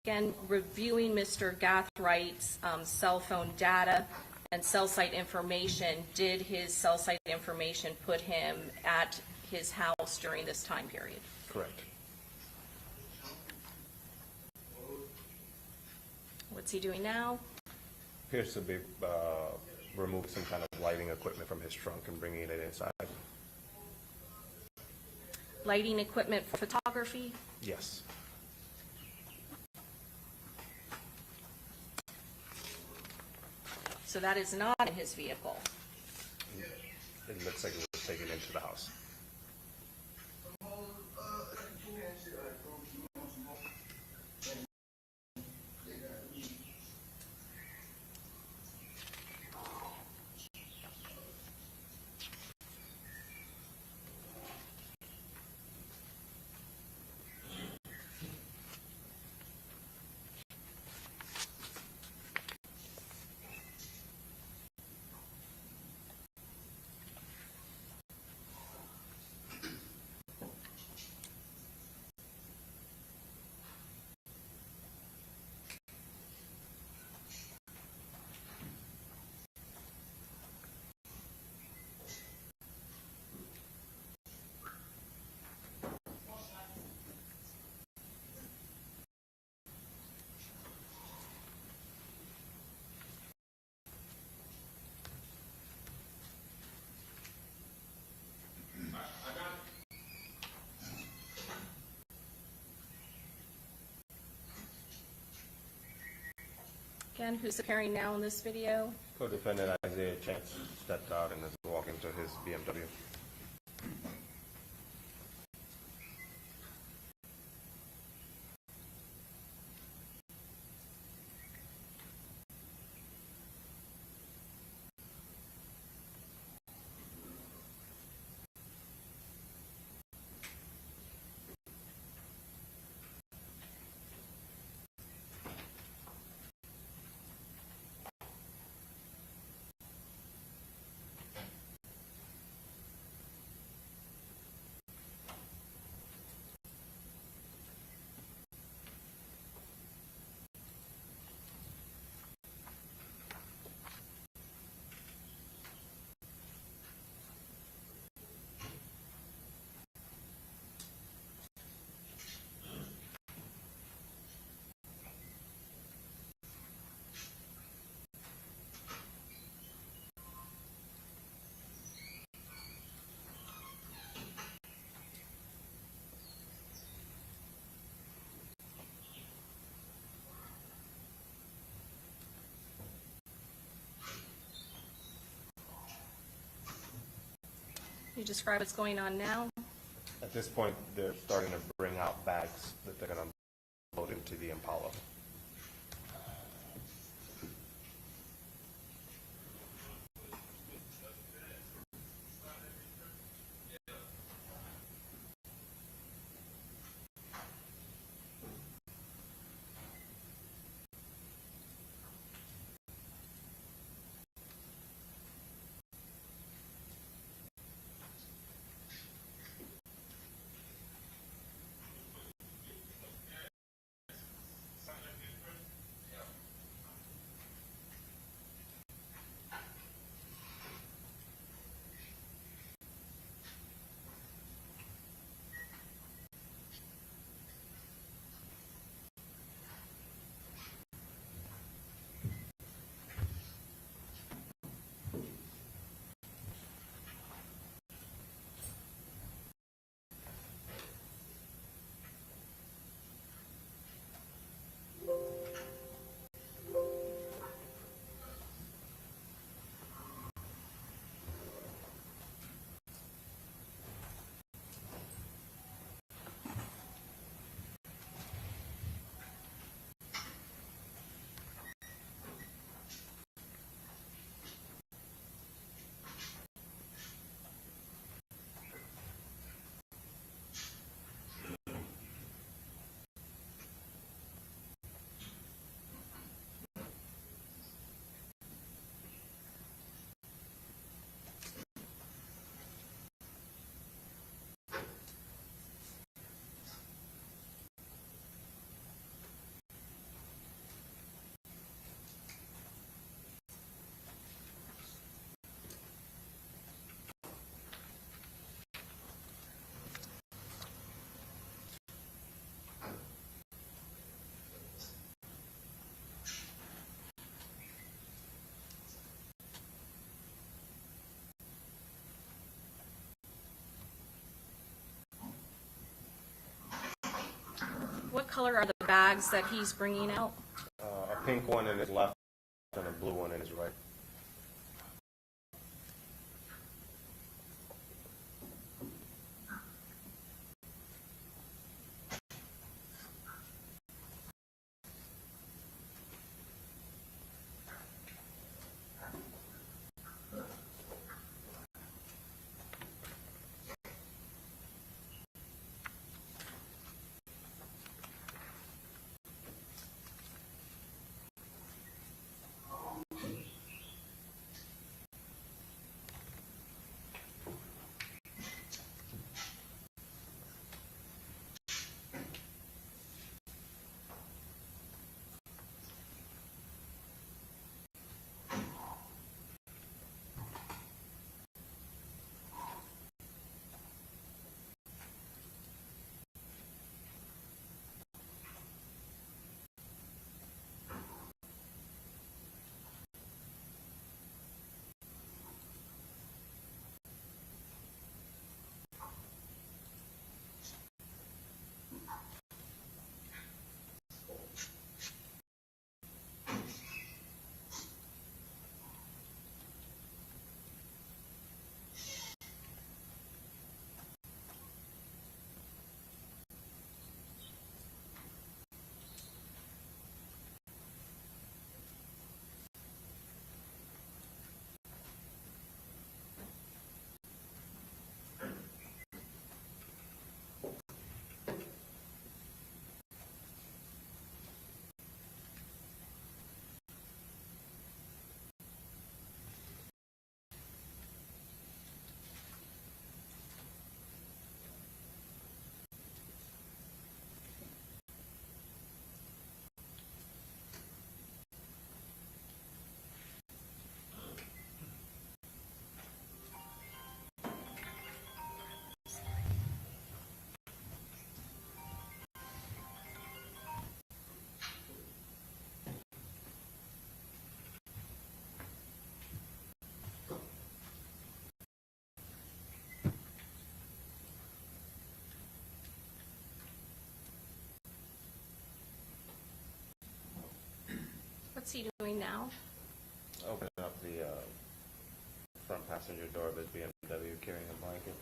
Again, reviewing Mr. Gathright's cell phone data and cell site information, did his cell site information put him at his house during this time period? Correct. What's he doing now? Appears to be removing some kind of lighting equipment from his trunk and bringing it inside. Lighting equipment for photography? Yes. So that is not in his vehicle. It looks like it was taken into the house. Again, who's appearing now in this video? Co-defendant Isaiah Chance stepped out and is walking to his BMW. you describe what's going on now? At this point, they're starting to bring out bags that they're going to load into the Impala. What color are the bags that he's bringing out? A pink one in his left and a blue one in his right. What's he doing now? Opening up the front passenger door of his BMW. BMW carrying a blanket.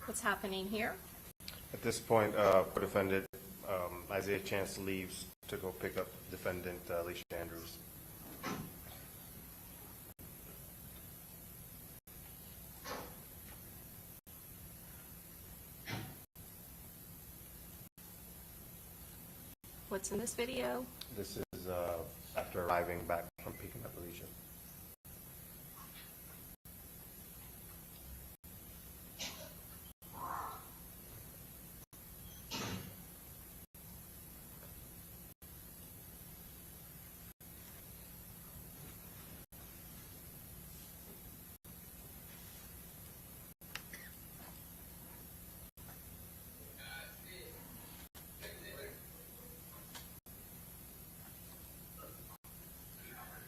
What's happening here? At this point, co-defendant Isaiah Chance leaves to go pick up defendant Alicia Andrews. What's in this video? This is after arriving back from picking up Alicia.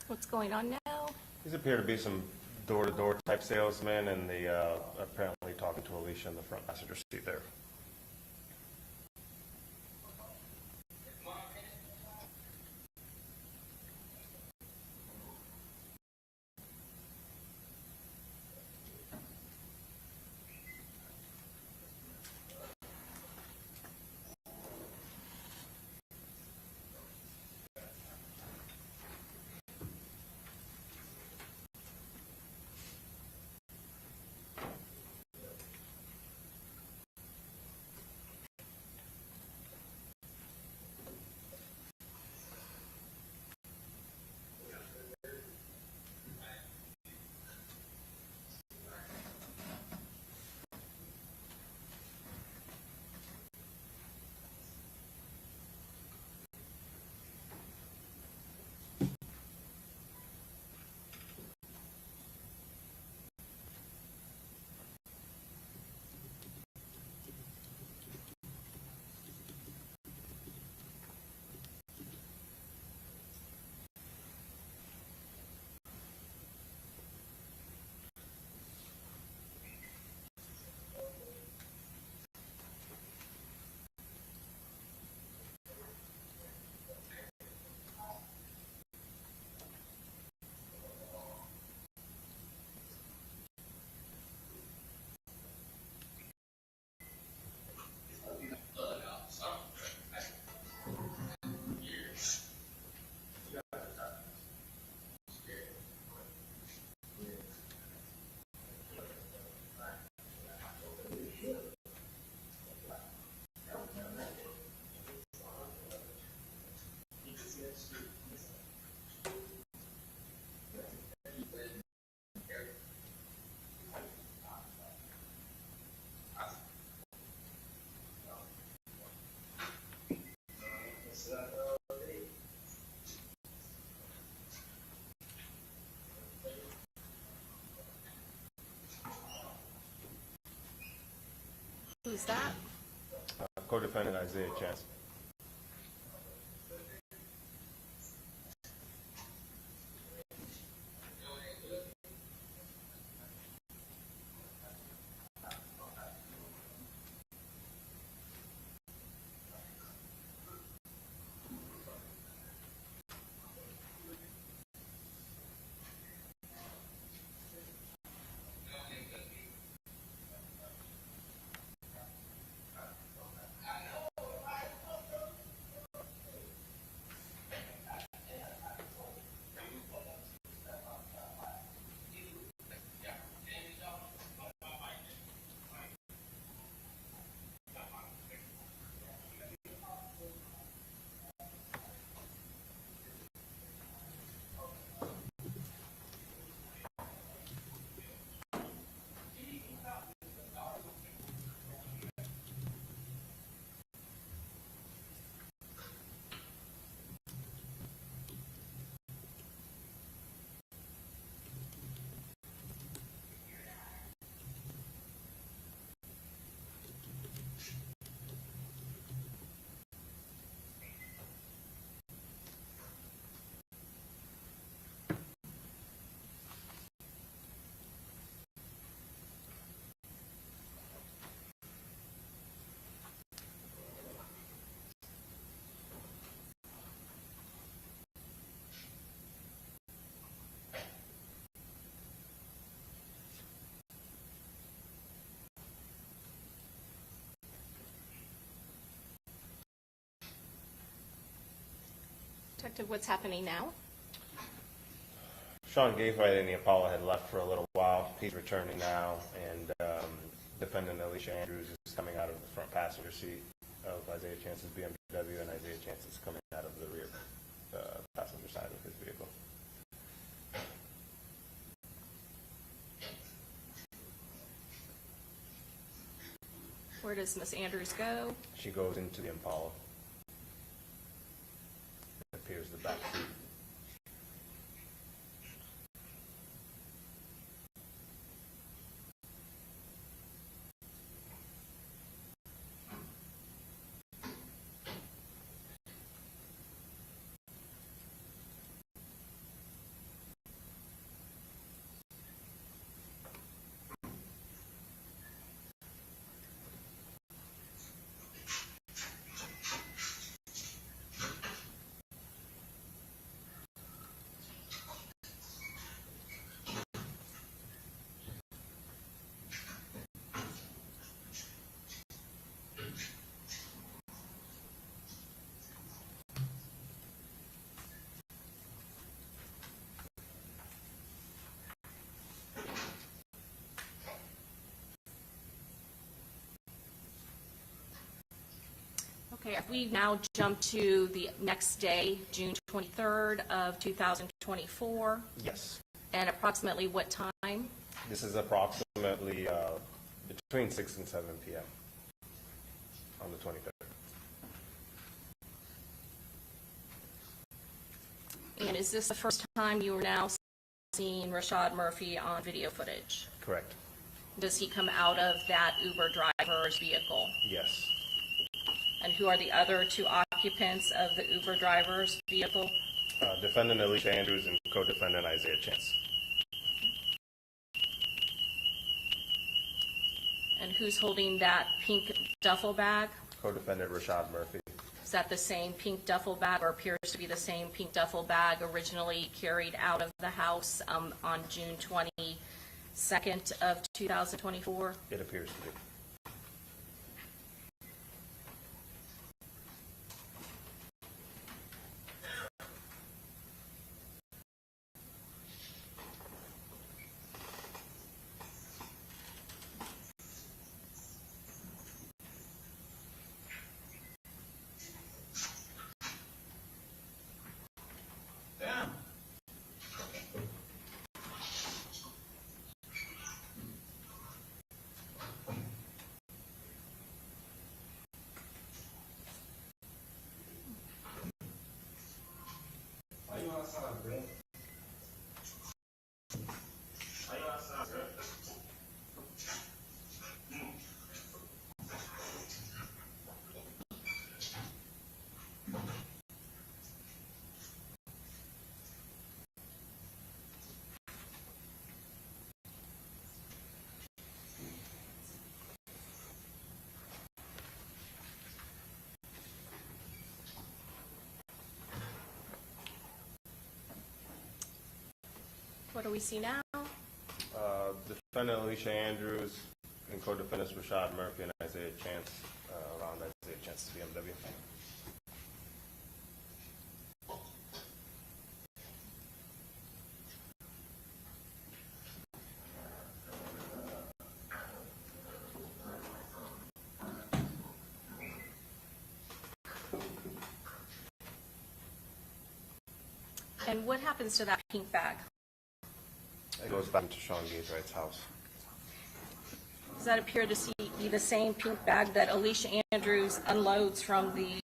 What's going on now? These appear to be some door-to-door type salesmen, and they apparently talking to Alicia in the front passenger seat there. Who's that? Co-defendant Isaiah Chance. Detective, what's happening now? Sean Gaithwaite and the Apollo had left for a little while. He's returning now, and defendant Alicia Andrews is coming out of the front passenger seat of Isaiah Chance's BMW, and Isaiah Chance is coming out of the rear passenger side of his vehicle. Where does Miss Andrews go? She goes into the Impala. It appears the back seat. Okay, if we now jump to the next day, June 23rd of 2024, Yes. and approximately what time? This is approximately between 6 and 7 p.m. on the 23rd. And is this the first time you are now seeing Rashad Murphy on video footage? Correct. Does he come out of that Uber driver's vehicle? Yes. And who are the other two occupants of the Uber driver's vehicle? Defendant Alicia Andrews and co-defendant Isaiah Chance. And who's holding that pink duffel bag? Co-defendant Rashad Murphy. Is that the same pink duffel bag, or appears to be the same pink duffel bag originally carried out of the house on June 22nd of 2024? It appears to be. What do we see now? Defendant Alicia Andrews and co-defendants Rashad Murphy and Isaiah Chance, around Isaiah Chance's BMW. And what happens to that pink bag? It goes back to Sean Gatebright's house. Does that appear to be the same pink bag that Alicia Andrews unloads from the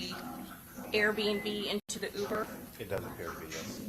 Airbnb into the Uber? It does appear to be, yes.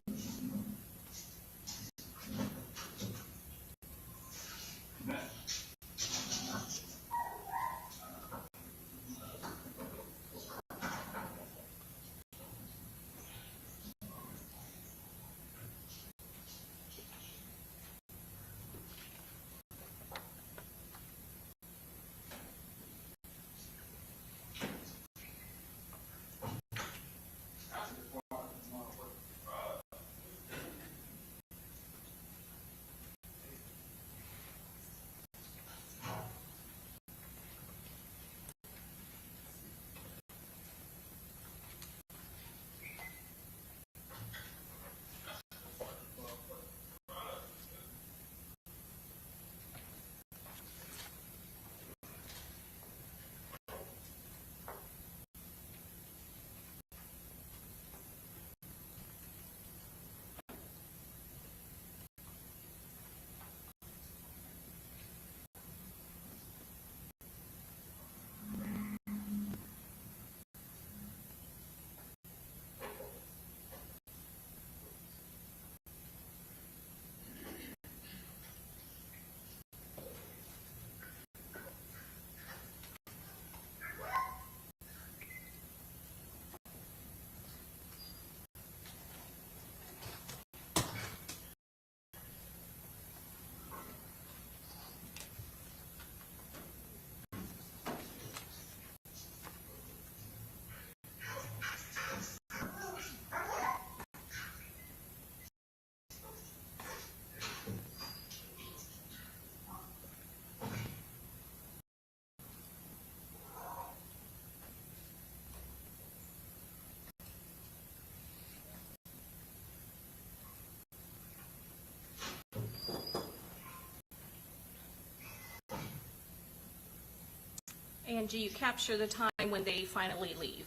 And do you capture the time when they finally leave?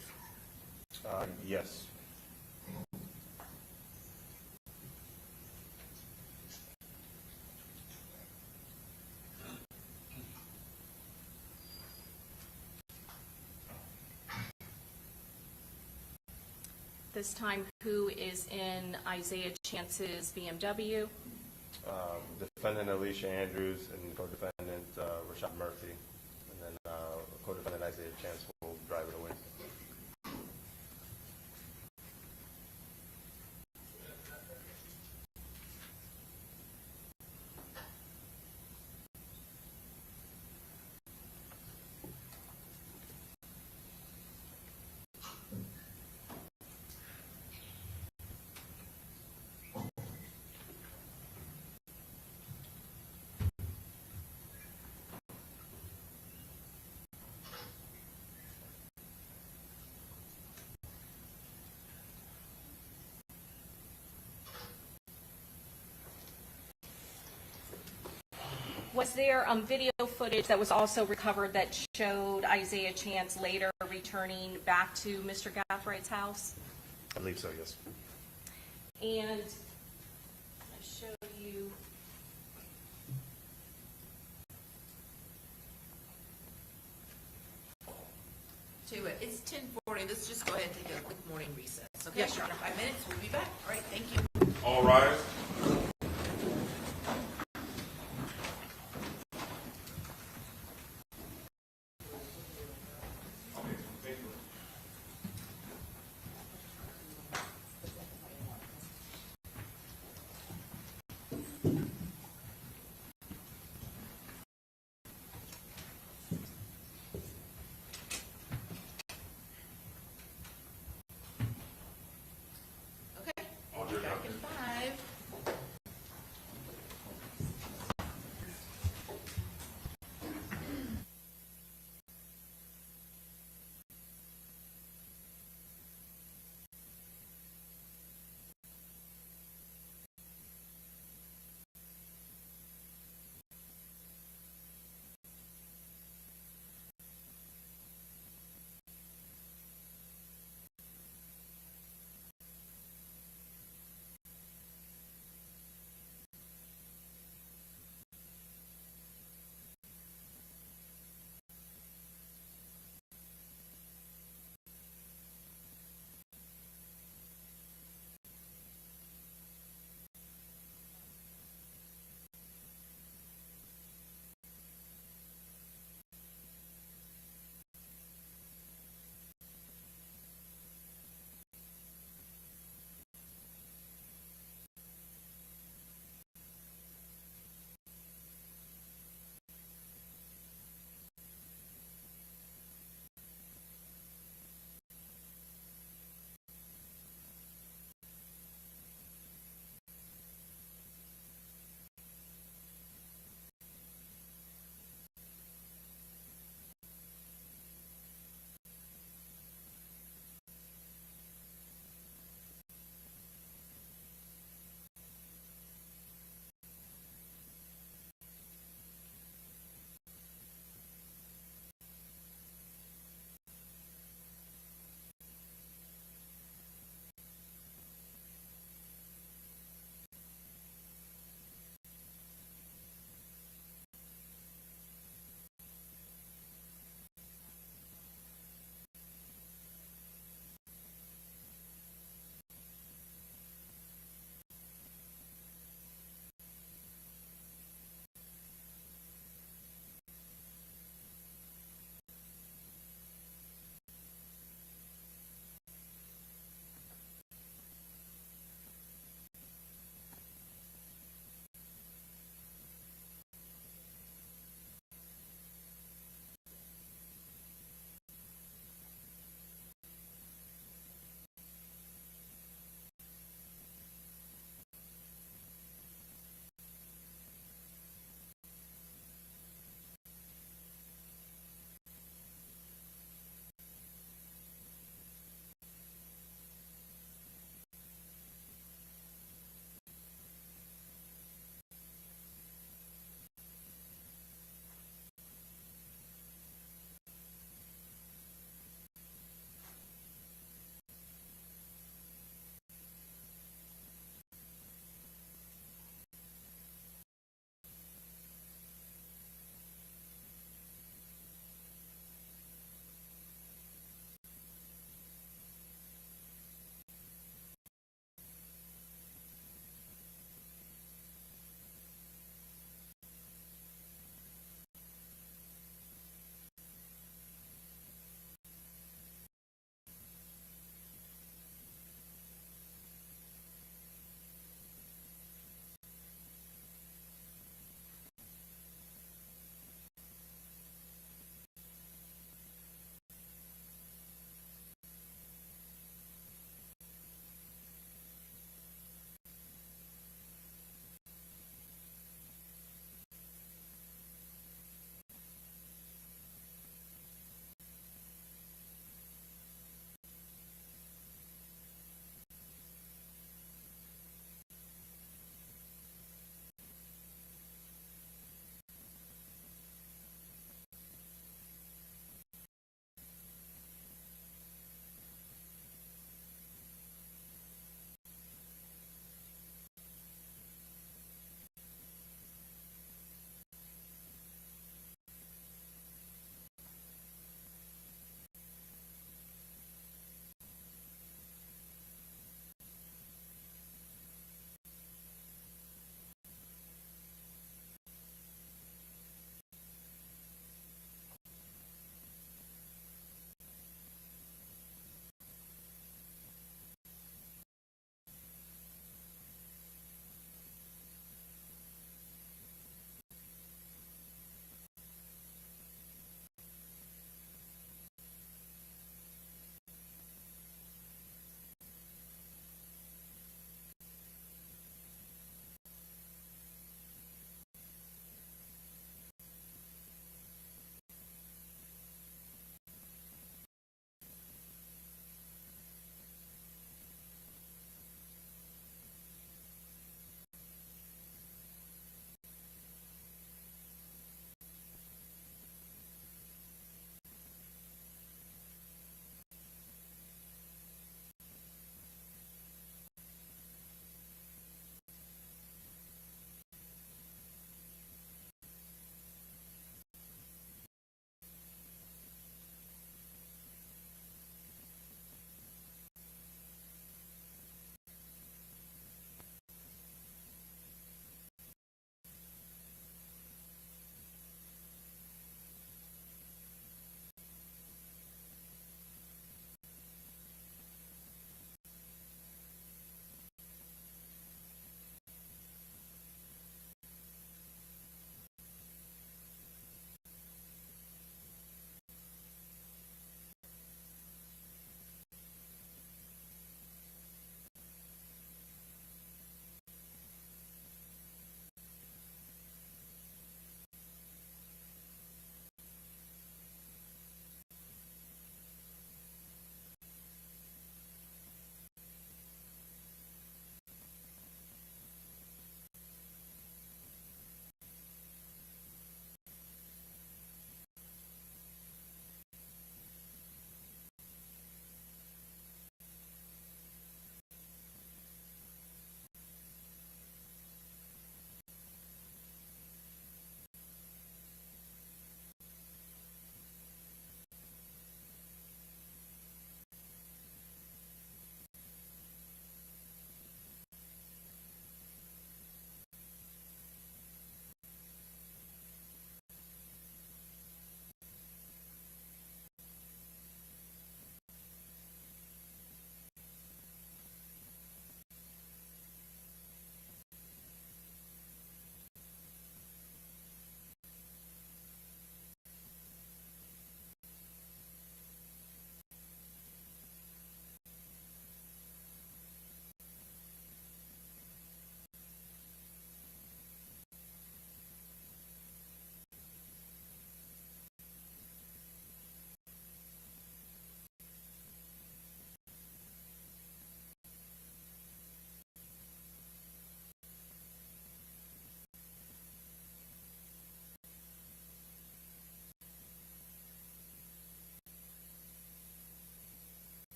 Yes. This time, who is in Isaiah Chance's BMW? Defendant Alicia Andrews and co-defendant Rashad Murphy, and then co-defendant Isaiah Chance will drive it away. Was there video footage that was also recovered that showed Isaiah Chance later returning back to Mr. Gathrights' house? I believe so, yes. And I'll show you. To it. It's 10:40. Let's just go ahead and take a quick morning recess. Okay, Yes, Your Your Honor, 5 minutes. We'll be back. All right, thank you. All rise. Okay, All we'll be good. back in 5.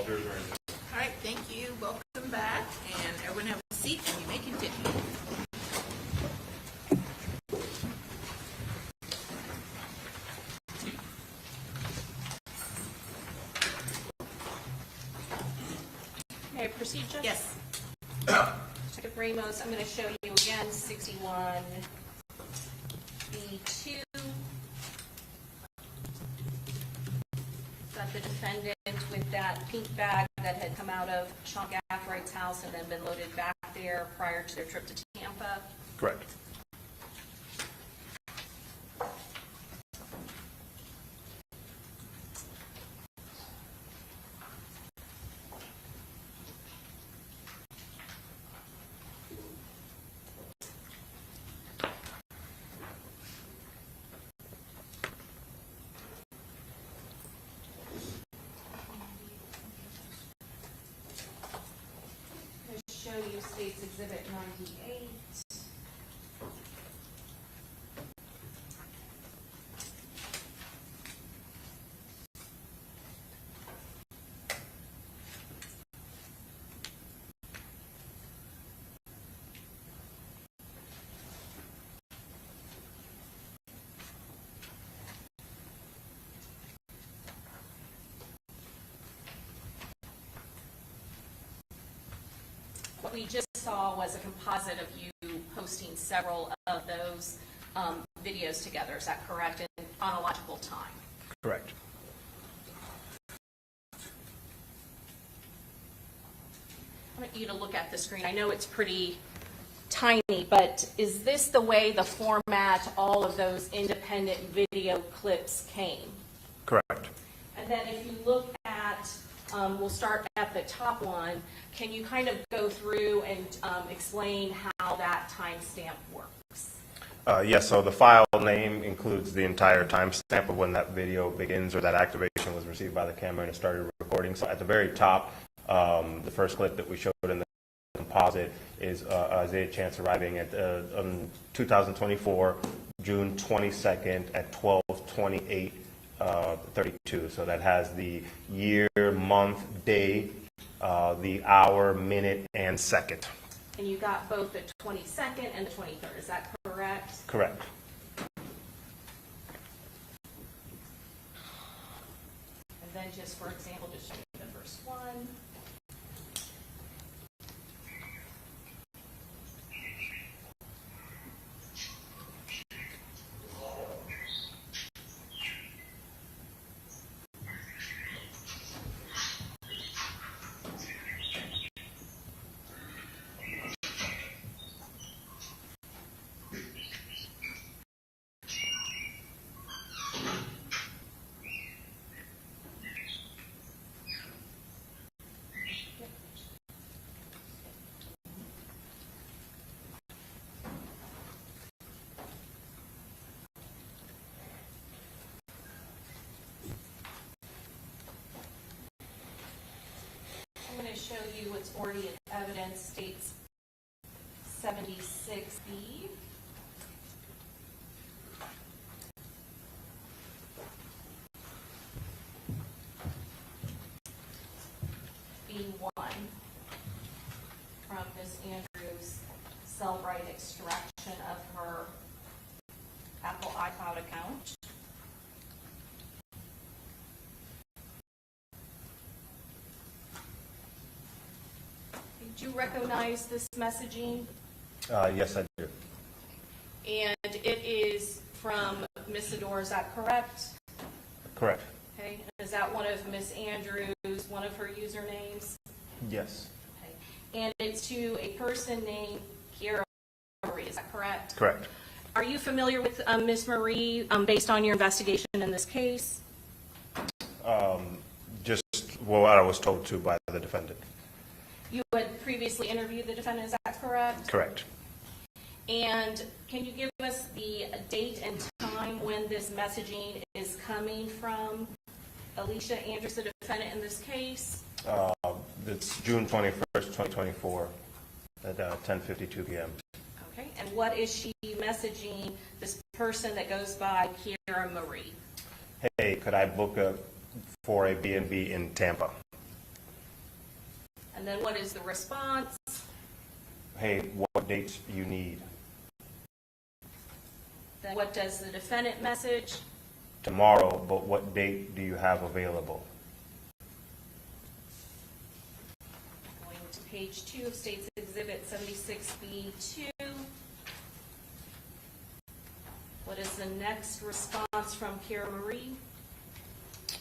jurors are in attendance. All right, thank you. Welcome back, and everyone have a seat, and you may continue. May I proceed, Judge? Yes. Detective Ramos, I'm going to show you again 61B2. Got the defendant with that pink bag that had come out of Sean Gaffright's house and then been loaded back there prior to their trip to Tampa. Correct. I'm going to show you State's Exhibit 98. What we just saw was a composite of you posting several of those videos together. Is that correct? In chronological time. Correct. I want you to look at the screen. I know it's pretty tiny, but is this the way, the format, all of those independent video clips came? Correct. And then if you look at, we'll start at the top one, can you kind of go through and explain how that timestamp works? Yes, so the file name includes the entire timestamp of when that video begins or that activation was received by the camera and it started recording. So at the very top, the first clip that we showed in the composite is Isaiah Chance arriving at 2024, June 22nd at 12:28:32. So that has the year, month, day, the hour, minute, and second. And you got both the 22nd and the 23rd, is that correct? Correct. And then just for example, just show you the first one. I'm going to show you what's already in evidence, States 76B. B1 from Ms. Andrews' Cellbrite extraction of her Apple iCloud account. Did you recognize this messaging? Yes, I do. And it is from Ms. Adore, is that correct? Correct. Okay, is that one of Ms. Andrews, one of her usernames? Yes. Okay, and it's to a person named Kiera Marie, is that correct? Correct. Are you familiar with Ms. Marie based on your investigation in this case? Just what I was told to by the defendant. You had previously interviewed the defendant, is that correct? Correct. And can you give us the date and time when this messaging is coming from Alicia Andrews, the defendant in this case? It's June 21st, 2024 at 10:52 p.m. Okay, and what is she messaging this person that goes by Kiera Marie? Hey, could I book for a B&B in Tampa? And then what is the response? Hey, what dates you need? Then what does the defendant message? Tomorrow, but what date do you have available? Going to page 2 of State's Exhibit 76B2. What is the next response from Kira Marie?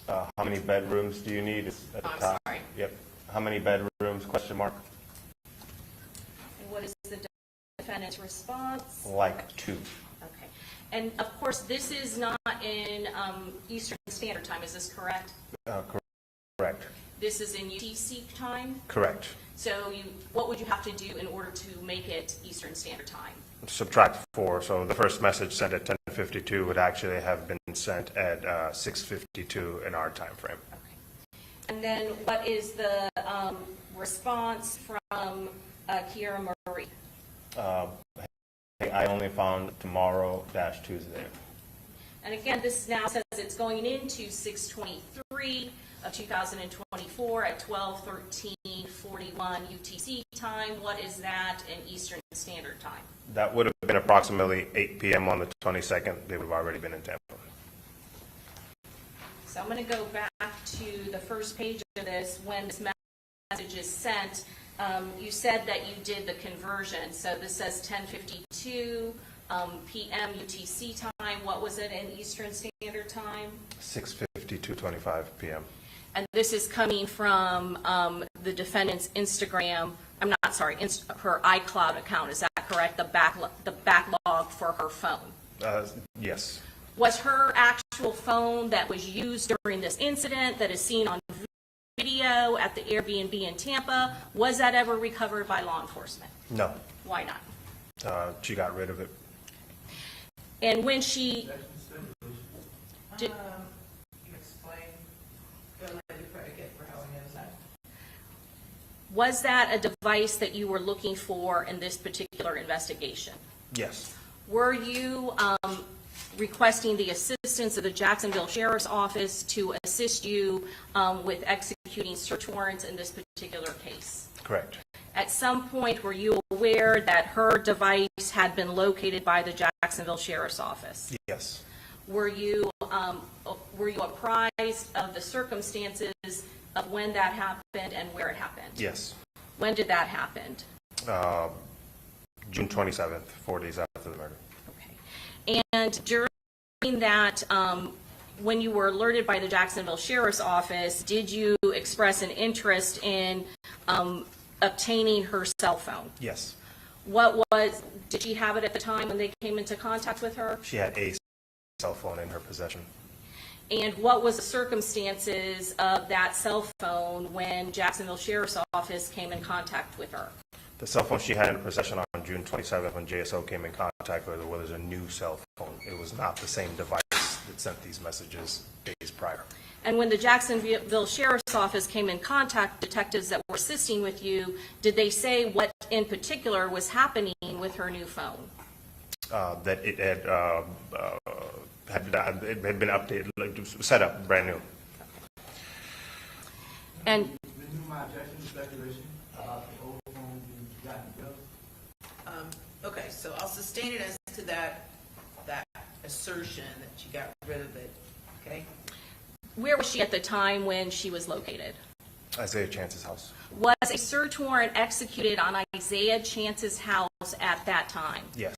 How many bedrooms do you need? It's at the I'm top. sorry. Yep. How many bedrooms, question mark? And what is the defendant's response? Like 2. Okay. And of course, this is not in Eastern Standard Time, is this correct? Correct. This is in UTC time? Correct. So what would you have to do in order to make it Eastern Standard Time? Subtract 4, so the first message sent at 10:52 would actually have been sent at 6:52 in our time frame. Okay. And then what is the response from Kiera Marie? Hey, I only found tomorrow-Tuesday. And again, this now says it's going into 6/23 of 2024 at 12:13:41 UTC time. What is that in Eastern Standard Time? That would have been approximately 8 p.m. on the 22nd. They would have already been in Tampa. So I'm going to go back to the first page of this. When this message is sent, you said that you did the conversion. So this says 10:52 p.m. UTC time. What was it in Eastern Standard Time? 6:52:25 p.m. And this is coming from the defendant's Instagram. I'm not sorry, her iCloud account. Is that correct? The backlog for her phone. Yes. Was her actual phone that was used during this incident that is seen on video at the Airbnb in Tampa, was that ever recovered by law enforcement? No. Why not? She got rid of it. And when she did, Explain, go ahead, you predicate for how he knows that. was that a device that you were looking for in this particular investigation? Yes. Were you requesting the assistance of the Jacksonville Sheriff's Office to assist you with executing search warrants in this particular case? Correct. At some point, were you aware that her device had been located by the Jacksonville Sheriff's Office? Yes. Were you apprised of the circumstances of when that happened and where it happened? Yes. When did that happen? June 27th, 4 days after the murder. Okay. And during that, when you were alerted by the Jacksonville Sheriff's Office, did you express an interest in obtaining her cell phone? Yes. Did she have it at the time when they came into contact with her? She had a cell phone in her possession. And what was the circumstances of that cell phone when Jacksonville Sheriff's Office came in contact with her? The cell phone she had in possession on June 27th when JSO came in contact with her was a new cell phone. It was not the same device that sent these messages days prior. And when the Jacksonville Sheriff's Office came in contact, detectives that were assisting with you, did they say what in particular was happening with her new phone? That it had been updated, like set up brand new. And Renew my objection to speculation about the old phone being gotten rid of. Okay, so I'll sustain it as to that assertion that she got rid of it, okay? where was she at the time when she was located? Isaiah Chance's house. Was a search warrant executed on Isaiah Chance's house at that time? Yes.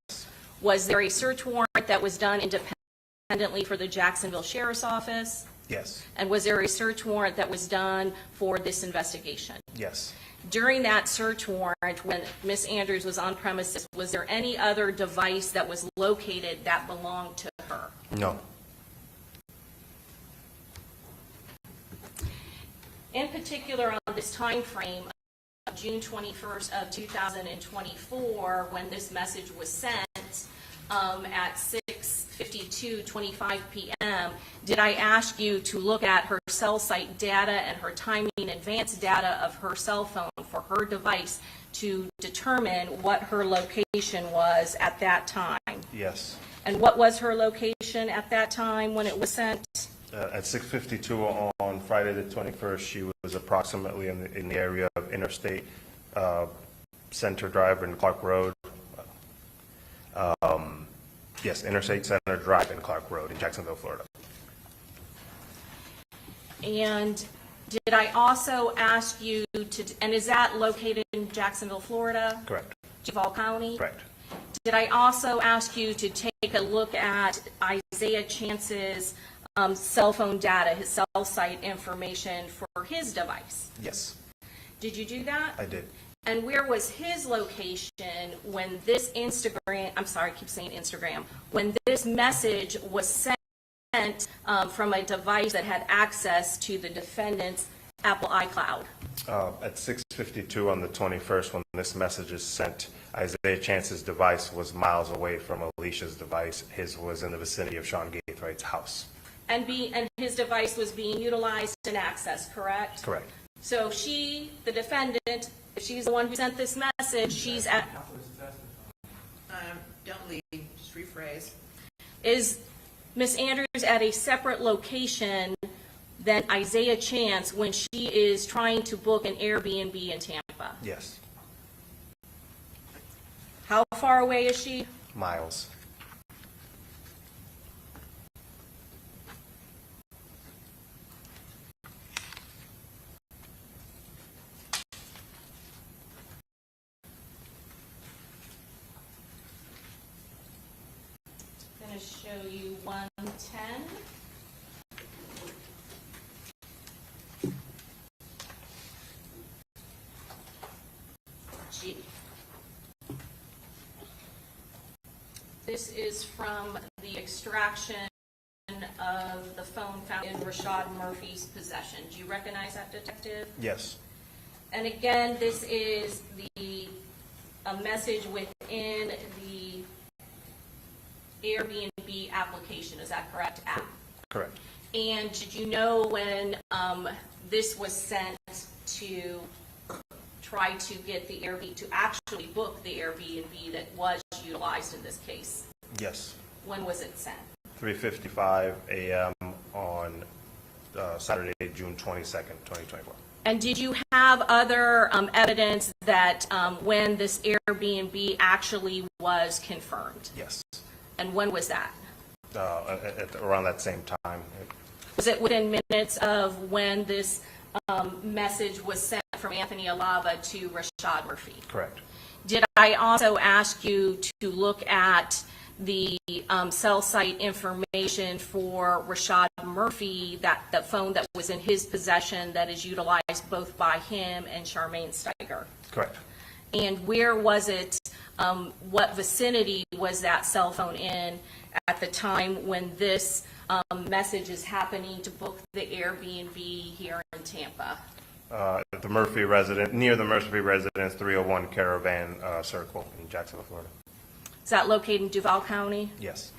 Was there a search warrant that was done independently for the Jacksonville Sheriff's Office? Yes. And was there a search warrant that was done for this investigation? Yes. During that search warrant, when Ms. Andrews was on premises, was there any other device that was located that belonged to her? No. In particular, on this time frame of June 21st of 2024, when this message was sent at 6:52:25 p.m., did I ask you to look at her cell site data and her timing advance data of her cell phone for her device to determine what her location was at that time? Yes. And what was her location at that time when it was sent? At 6:52 on Friday the 21st, she was approximately in the area of Interstate Center Drive and Clark Road. Yes, Interstate Center Drive and Clark Road in Jacksonville, Florida. And did I also ask you to, and is that located in Jacksonville, Florida? Correct. Duval County? Correct. Did I also ask you to take a look at Isaiah Chance's cell phone data, his cell site information for his device? Yes, Did you do that? I did. And where was his location when this Instagram, I'm sorry, I keep saying Instagram, when this message was sent from a device that had access to the defendant's Apple iCloud? At 6:52 on the 21st, when this message is sent, Isaiah Chance's device was miles away from Alicia's device. His was in the vicinity of Sean Gaithwaite's house. And his device was being utilized and accessed, correct? Correct. So she, the defendant, if she's the one who sent this message, she's at, Don't leave, just rephrase. is Miss Andrews at a separate location than Isaiah Chance when she is trying to book an Airbnb in Tampa? Yes, How far away is she? miles. I'm going to show you 110. G. This is from the extraction of the phone found in Rashad Murphy's possession. Do you recognize that, detective? Yes, And again, this is a message within the Airbnb application. Is that correct? App. correct. And did you know when this was sent to try to get the Airbnb, to actually book the Airbnb that was utilized in this case? Yes, When was it sent? 3:55 a.m. on Saturday, June 22nd, 2024. And did you have other evidence that when this Airbnb actually was confirmed? Yes, And when was that? around that same time. Was it within minutes of when this message was sent from Anthony Alava to Rashad Murphy? Correct. Did I also ask you to look at the cell site information for Rashad Murphy, the phone that was in his possession that is utilized both by him and Charmaine Steiger? Correct. And where was it, what vicinity was that cell phone in at the time when this message is happening to book the Airbnb here in Tampa? At the Murphy residence, near the Murphy residence, 301 Caravan Circle in Jacksonville, Florida. Is that located in Duval County? Yes.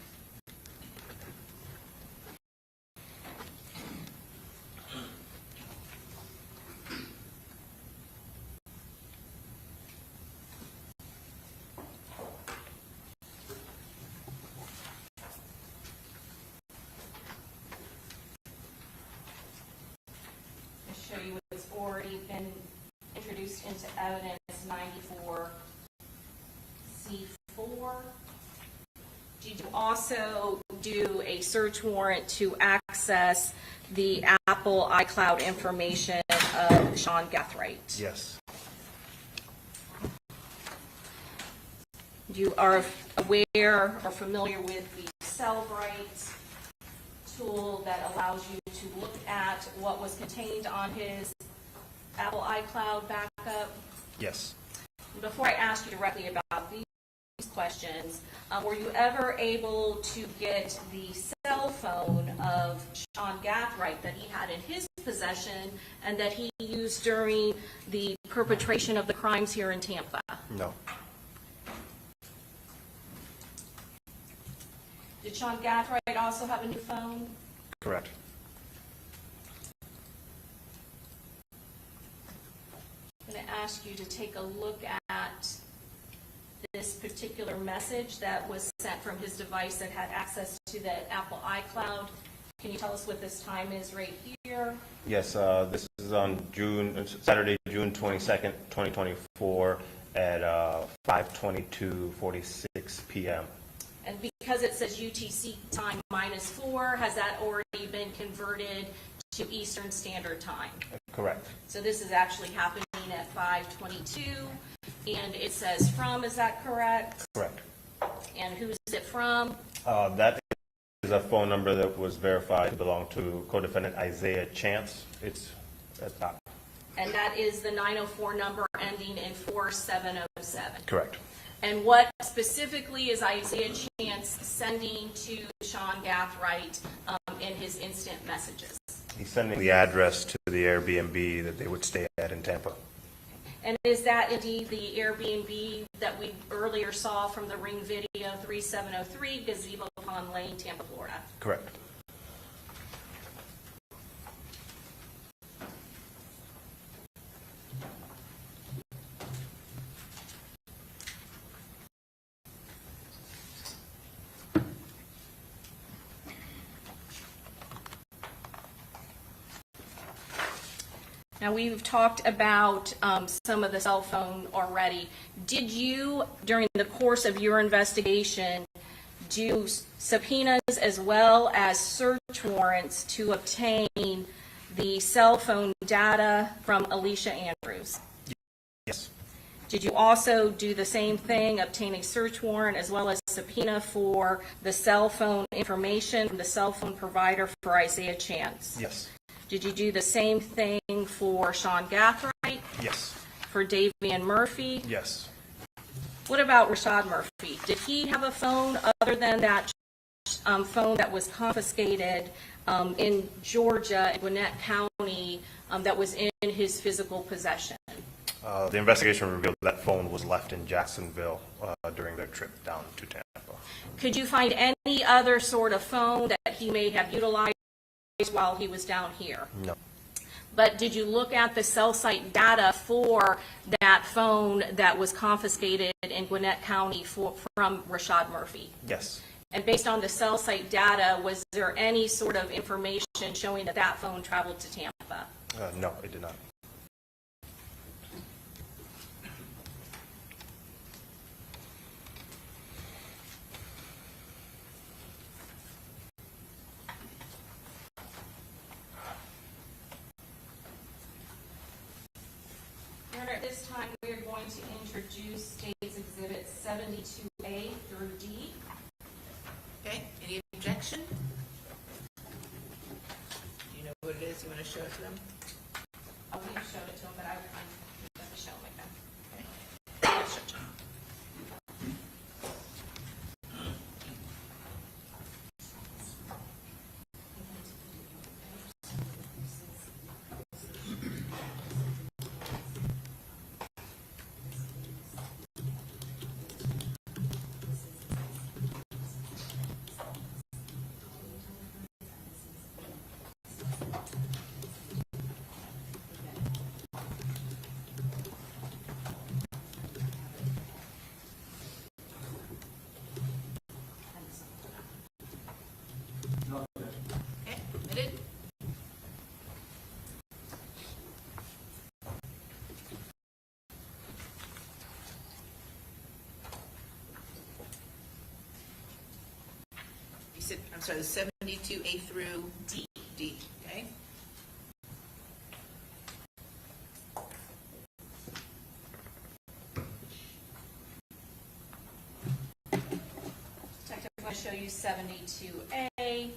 To show you what's already been introduced into evidence, 94C4. Did you also do a search warrant to access the Apple iCloud information of Sean Gathright? Yes. You are aware or familiar with the Cellbrite tool that allows you to look at what was contained on his Apple iCloud backup? Yes. Before I ask you directly about these questions, were you ever able to get the cell phone of Sean Gathright that he had in his possession and that he used during the perpetration of the crimes here in Tampa? No. Did Sean Gathright also have a new phone? Correct. I'm going to ask you to take a look at this particular message that was sent from his device that had access to the Apple iCloud Can you tell us what this time is right here? Yes, this is on Saturday, June 22nd, 2024 at 5:22:46 p.m. And because it says UTC time -4, has that already been converted to Eastern Standard Time? Correct. So this is actually happening at 5:22, and it says from, is that correct? Correct. And who is it from? That is a phone number that was verified to belong to co-defendant Isaiah Chance. It's at the top. And that is the 904 number ending in 4707. Correct. And what specifically is Isaiah Chance sending to Sean Gathright in his instant messages? He's sending the address to the Airbnb that they would stay at in Tampa. And is that indeed the Airbnb that we earlier saw from the Ring video 3703 Gazebo Pond Lane, Tampa, Florida? Correct. Now, we've talked about some of the cell phone already. Did you, during the course of your investigation, do subpoenas as well as search warrants to obtain the cell phone data from Alicia Andrews? Yes. Did you also do the same thing, obtain a search warrant as well as subpoena for the cell phone information from the cell phone provider for Isaiah Chance? Yes. Did you do the same thing for Sean Gathright? Yes. For Davian Murphy? Yes. What about Rashad Murphy? Did he have a phone other than that phone that was confiscated in Georgia, in Gwinnett County, that was in his physical possession? The investigation revealed that phone was left in Jacksonville during their trip down to Tampa. Could you find any other sort of phone that he may have utilized while he was down here? No. But did you look at the cell site data for that phone that was confiscated in Gwinnett County from Rashad Murphy? Yes. And based on the cell site data, was there any sort of information showing that that phone traveled to Tampa? No, it did not. At this time, we are going to introduce State's Exhibit 72A through D. Okay, any objection? Do you know what it is? You want to show it to them? Oh, we showed it to him, but I'm going to show him again. Yes, Judge. No, Okay, admitted. You said, I'm sorry, the 72A through D. D, okay? Detective, I'm going to show you 72A.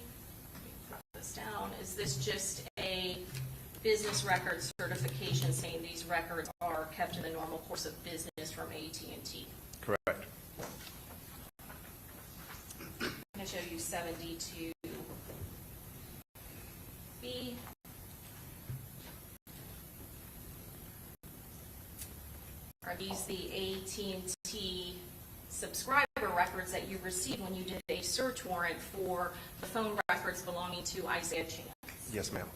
Put this down. Is this just a business record certification saying these records are kept in the normal course of business from AT&T? Correct. I'm going to show you 72B. Are these the AT&T subscriber records that you received when you did a search warrant for the phone records belonging to Isaiah Chance? Yes, ma'am.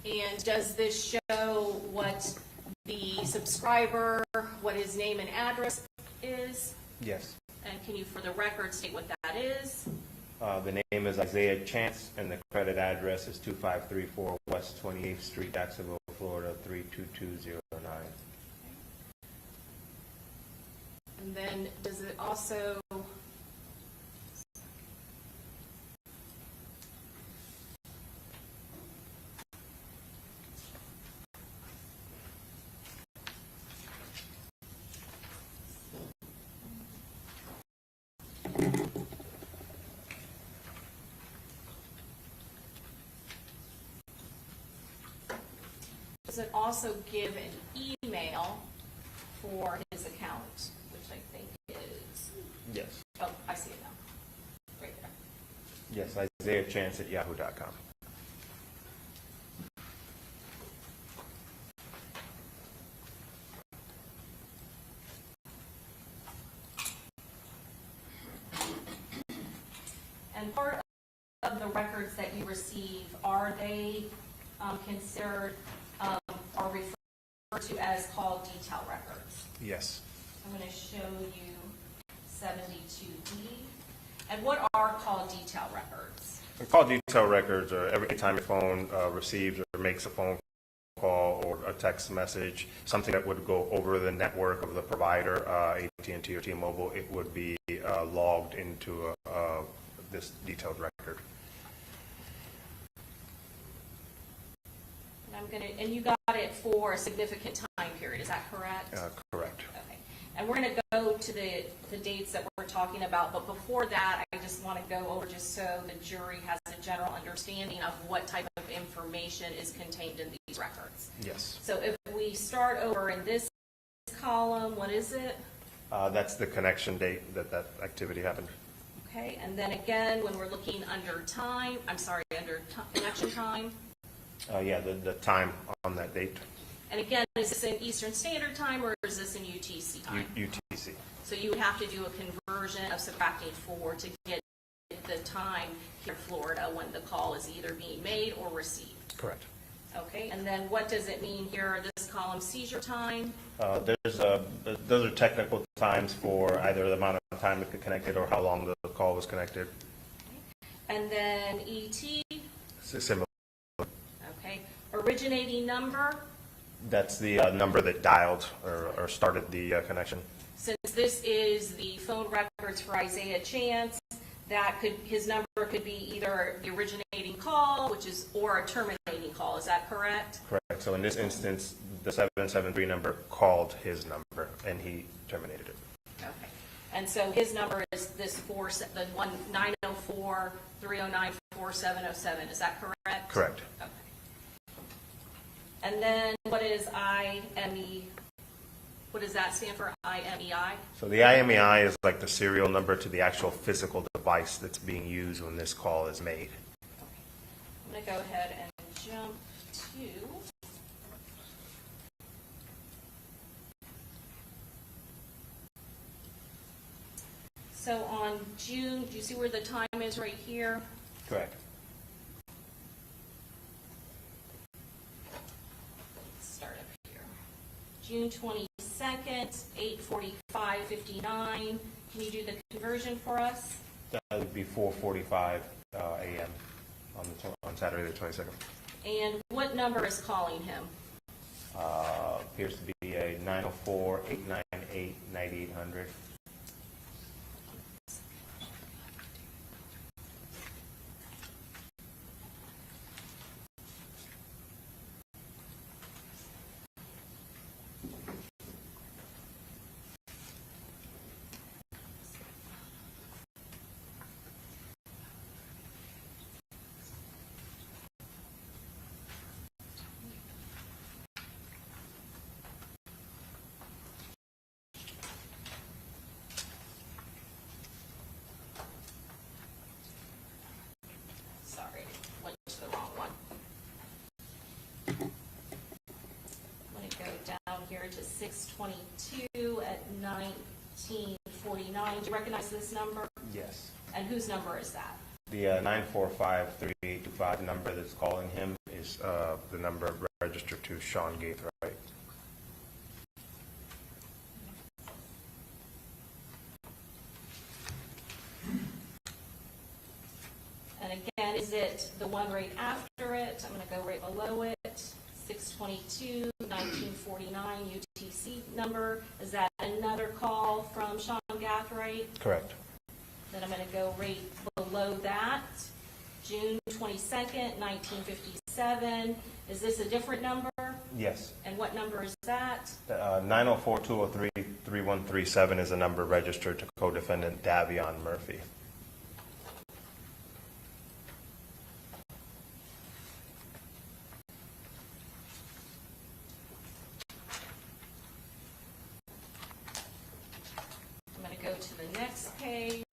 And does this show what the subscriber, what his name and address is? Yes. And can you, for the record, state what that is? The name is Isaiah Chance, and the credit address is 2534 West 28th Street, Jacksonville, Florida, 32209. And then does it also, give an email for his account, which I think is, Yes. oh, I see it now, right there. Yes, Isaiah Chance at yahoo.com. And part of the records that you receive, are they considered or referred to as call detail records? Yes. I'm going to show you 72B. And what are call detail records? Call detail records are every time your phone receives or makes a phone call or a text message, something that would go over the network of the provider, AT&T or T-Mobile, it would be logged into this detailed record. And you got it for a significant time period, is that correct? Correct. Okay. And we're going to go to the dates that we're talking about, but before that, I just want to go over just so the jury has a general understanding of what type of information is contained in these records. Yes. So if we start over in this column, what is it? That's the connection date that that activity happened. Okay, and then again, when we're looking under time, under connection time. Yeah, the time on that date. And again, is this in Eastern Standard Time or is this in UTC time? UTC. So you would have to do a conversion of subtracting 4 to get the time here in Florida when the call is either being made or received. Correct. Okay, and then what does it mean here, this column, seizure time? Those are technical times for either the amount of time it connected or how long the call was connected. And then ET? Similar. Okay, originating number? That's the number that dialed or started the connection. Since this is the phone records for Isaiah Chance, his number could be either the originating call, or a terminating call. Is that correct? Correct. So in this instance, the 773 number called his number, and he terminated it. Okay. And so his number is this 904-309-4707. Is that correct? Correct. Okay. And then what is IME? What does that stand for, IMEI? So the IMEI is like the serial number to the actual physical device that's being used when this call is made. I'm going to go ahead and jump to so on June, do you see where the time is right here? Correct. Let's start up here. June 22nd, 8:45:59. Can you do the conversion for us? That would be 4:45 a.m. on Saturday the 22nd. And what number is calling him? Appears to be a 904-898-9800. Sorry, went to the wrong one. I'm going to go down here to 622 at 1949. Do you recognize this number? Yes. And whose number is that? The 945-3825 number that's calling him is the number registered to Sean Gaithright. is it the one right after it? I'm going to go right below it. 622, 1949 UTC number. Is that another call from Sean Gathright? Correct. Then I'm going to go right below that. June 22nd, 1957. Is this a different number? Yes. And what number is that? 904-203-3137 is a number registered to co-defendant Davion Murphy. I'm going to go to the next page.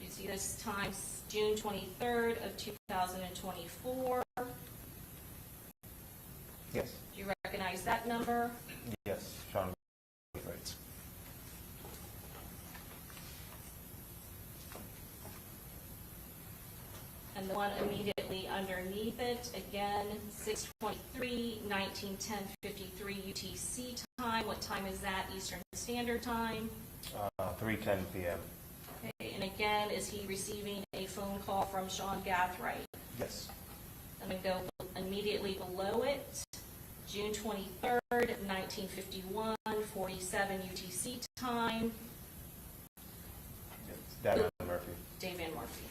You see this time, June 23rd of 2024. Yes. Do you recognize that number? Yes, Sean Gathright. And the one immediately underneath it, again, 623, 1910, 53 UTC time. What time is that? Eastern Standard Time. 3:10 p.m. Okay, and again, is he receiving a phone call from Sean Gathright? Yes. I'm going to go immediately below it. June 23rd, 1951, 47 UTC time. Davion Murphy. Davion Murphy.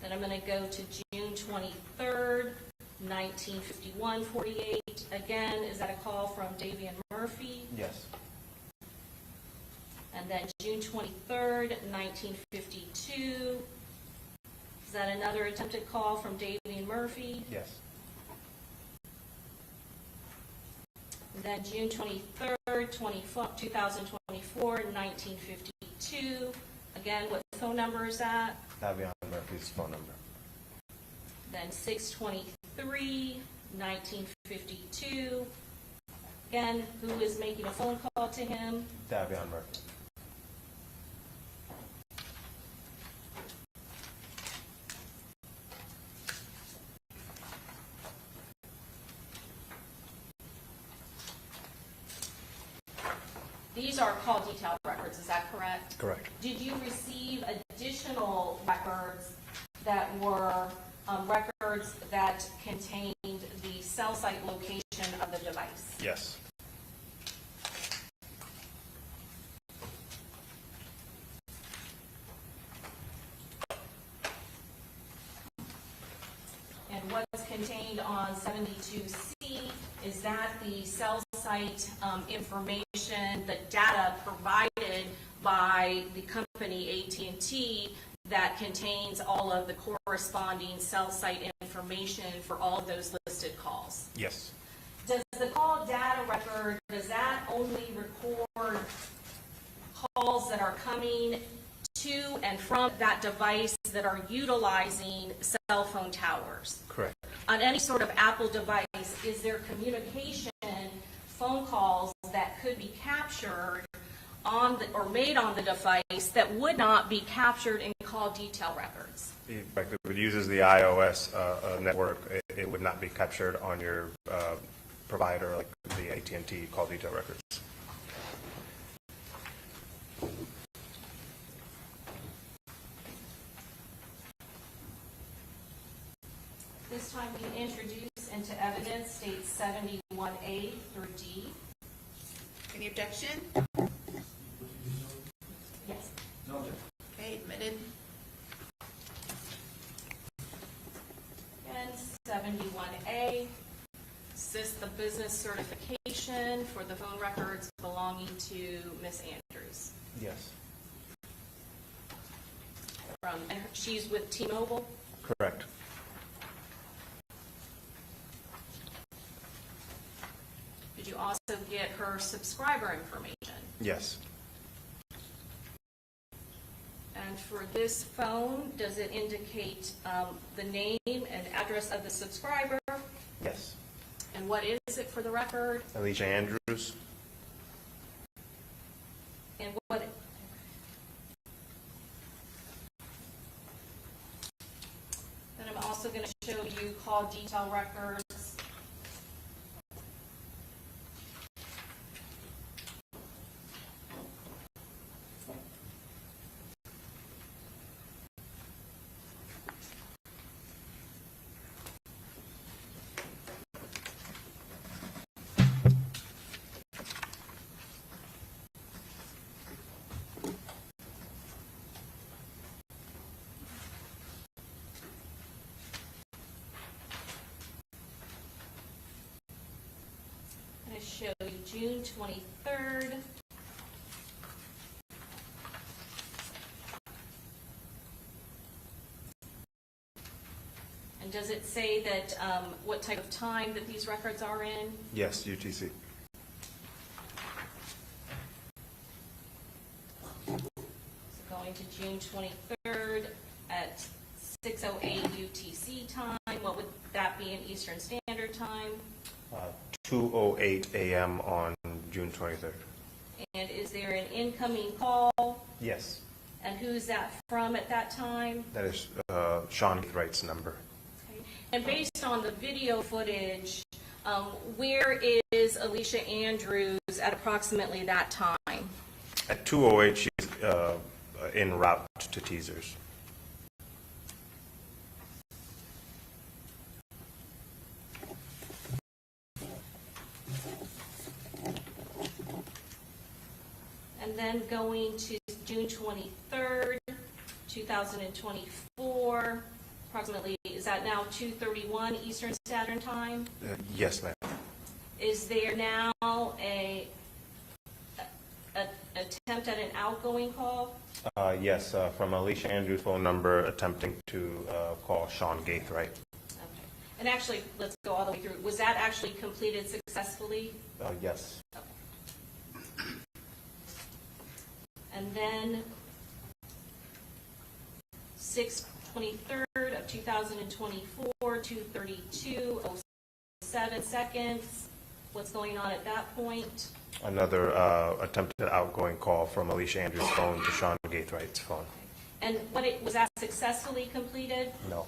Then I'm going to go to June 23rd, 1951, 48. Again, is that a call from Davion Murphy? Yes. And then June 23rd, 1952. Is that another attempted call from Davion Murphy? Yes. And then June 23rd, 2024, 1952. Again, what phone number is that? Davion Murphy's phone number. Then 623, 1952. Again, who is making a phone call to him? Davion Murphy. These are call detail records, is that correct? Correct. Did you receive additional records that were records that contained the cell site location of the device? Yes. And what's contained on 72C, is that the cell site information, the data provided by the company AT&T that contains all of the corresponding cell site information for all of those listed calls? Yes. Does the call data record, does that only record calls that are coming to and from that device that are utilizing cell phone towers? Correct. On any sort of Apple device, is there communication, phone calls that could be captured on the, or made on the device that would not be captured in call detail records? If it uses the iOS network, it would not be captured on your provider, like the AT&T call detail records. This time we introduce into evidence states 71A through D. Any objection? Yes. No objection. Okay, admitted. And 71A, assists the business certification for the phone records belonging to Miss Andrews. Yes. And she's with T-Mobile? Correct. Did you also get her subscriber information? Yes. And for this phone, does it indicate the name and address of the subscriber? Yes. And what is it for the record? Alicia Andrews. And what? Then I'm also going to show you call detail records show you June 23rd. And does it say that, what type of time that these records are in? Yes, UTC. So going to June 23rd at 6:08 UTC time, what would that be in Eastern Standard Time? 2:08 a.m. on June 23rd. And is there an incoming call? Yes. And who's that from at that time? That is Sean Wright's number. Okay. And based on the video footage, where is Alicia Andrews at approximately that time? At 2:08, she's en route to Teasers. And then going to June 23rd, 2024, approximately, is that now 2:31 Eastern Standard Time? Yes, ma'am. Is there now a attempt at an outgoing call? Yes, from Alicia Andrews' phone number attempting to call Sean Wright. Okay. And actually, let's go all the way through. Was that actually completed successfully? Yes. And then 6/23rd of 2024, 2:32:07 seconds. What's going on at that point? Another attempted outgoing call from Alicia Andrews' phone to Sean Wright's phone. And was that successfully completed? No.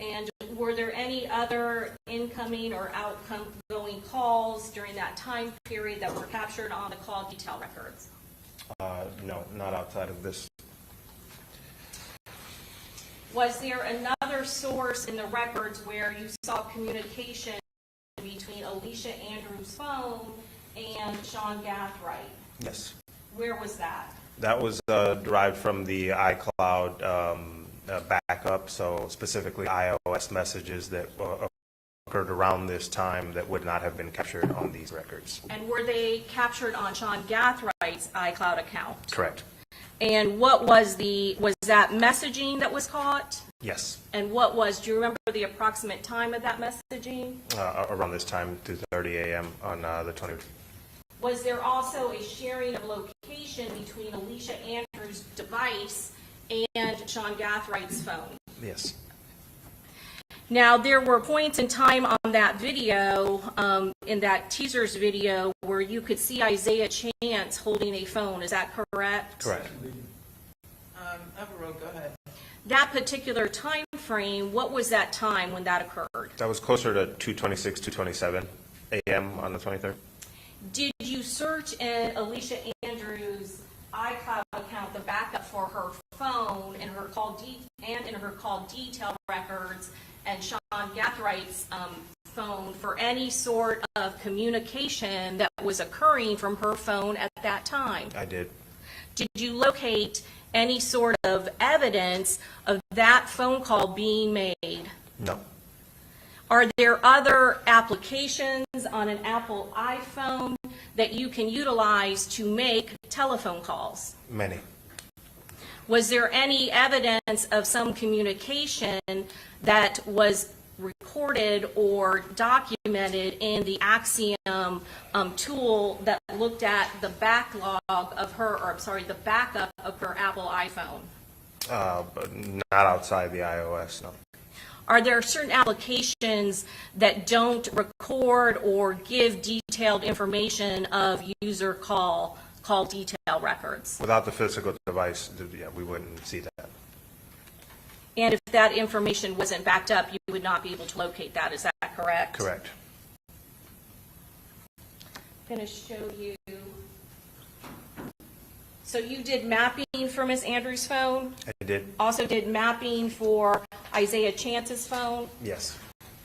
And were there any other incoming or outgoing calls during that time period that were captured on the call detail records? No, not outside of this. Was there another source in the records where you saw communication between Alicia Andrews' phone and Sean Wright? Yes. Where was that? That was derived from the iCloud backup, so specifically iOS messages that occurred around this time that would not have been captured on these records. And were they captured on Sean Wright's iCloud account? Correct. And what was that messaging that was caught? Yes. And do you remember the approximate time of that messaging? Around this time, 2:30 a.m. on the 20th. Was there also a sharing of location between Alicia Andrews' device and Sean Wright's phone? Yes. Now, there were points in time on that video, in that teaser's video, where you could see Isaiah Chance holding a phone. Is that correct? Correct. Overall, go ahead. That particular time frame, what was that time when that occurred? That was closer to 2:26, 2:27 a.m. on the 23rd. Did you search in Alicia Andrews' iCloud account, the backup for her phone and her call in her call detail records and Sean Wright's phone for any sort of communication that was occurring from her phone at that time? I did. Did you locate any sort of evidence of that phone call being made? No. Are there other applications on an Apple iPhone that you can utilize to make telephone calls? Many. Was there any evidence of some communication that was recorded or documented in the Axiom tool that looked at the backlog of the backup of her Apple iPhone? But not outside the iOS, no. Are there certain applications that don't record or give detailed information of user call detail records? Without the physical device, we wouldn't see that. And if that information wasn't backed up, you would not be able to locate that. Is that correct? Correct. I'm going to show you. So you did mapping for Ms. Andrews' phone? I did. Also did mapping for Isaiah Chance's phone? Yes.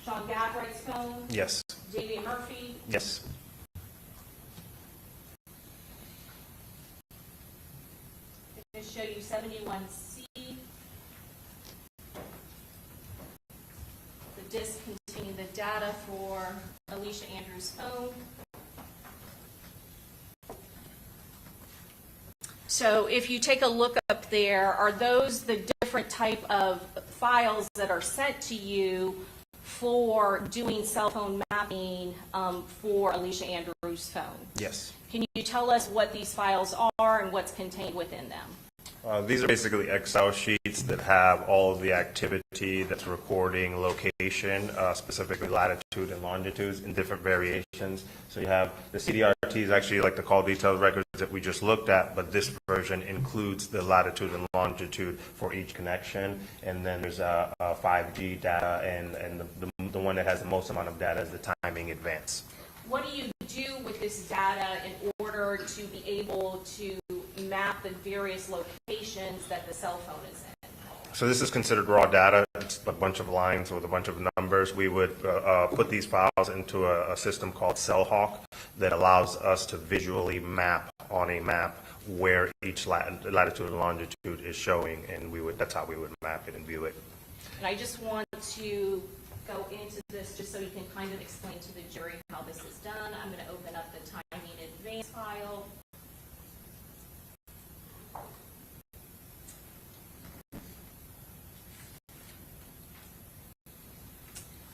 Sean Wright's phone? Yes. Davey Murphy? Yes. I'm going to show you 71C. The disk containing the data for Alicia Andrews' phone. So if you take a look up there, are those the different type of files that are sent to you for doing cell phone mapping for Alicia Andrews' phone? Yes. Can you tell us what these files are and what's contained within them? These are basically Excel sheets that have all of the activity that's recording location, specifically latitude and longitudes in different variations. So you have the CDRTs, actually like the call detailed records that we just looked at, but this version includes the latitude and longitude for each connection. And then there's 5G data, and the one that has the most amount of data is the timing advance. What do you do with this data in order to be able to map the various locations that the cell phone is in? So this is considered raw data. It's a bunch of lines with a bunch of numbers. We would put these files into a system called CellHawk that allows us to visually map on a map where each latitude and longitude is showing, and that's how we would map it and view it. And I just want to go into this just so you can kind of explain to the jury how this is done. I'm going to open up the timing advance file.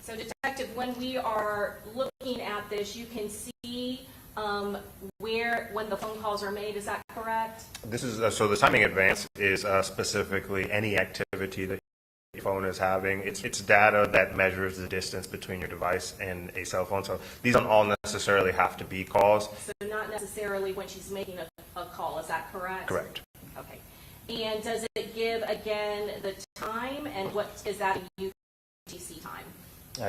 So Detective, when we are looking at this, you can see when the phone calls are made, is that correct? This is so the timing advance is specifically any activity that your phone is having. It's data that measures the distance between your device and a cell phone. So these don't all necessarily have to be calls. So not necessarily when she's making a call, is that correct? Correct. Okay. And does it give, again, the time, and what is that in UTC time?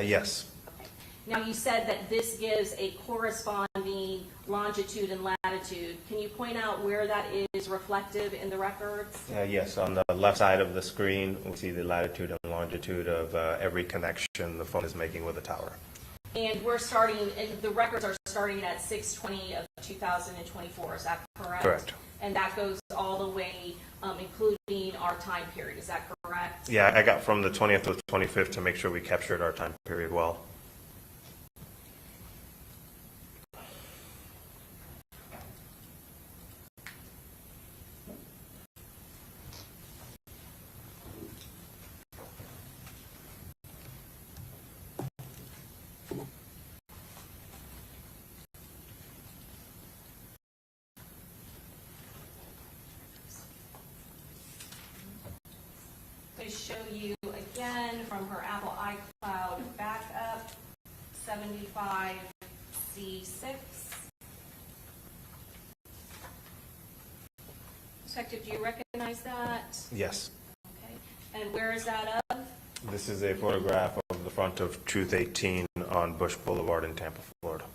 Yes. Okay. Now you said that this gives a corresponding longitude and latitude. Can you point out where that is reflective in the records? Yes, on the left side of the screen, we see the latitude and longitude of every connection the phone is making with a tower. And the records are starting at 6/20 of 2024, is that correct? Correct. And that goes all the way, including our time period, is that correct? Yeah, I got from the 20th to the 25th to make sure we captured our time period well. To show you again from her Apple iCloud backup, 75C6. Detective, do you recognize that? Yes. Okay. And where is that of? This is a photograph of the front of Truth 18 on Bush Boulevard in Tampa, Florida.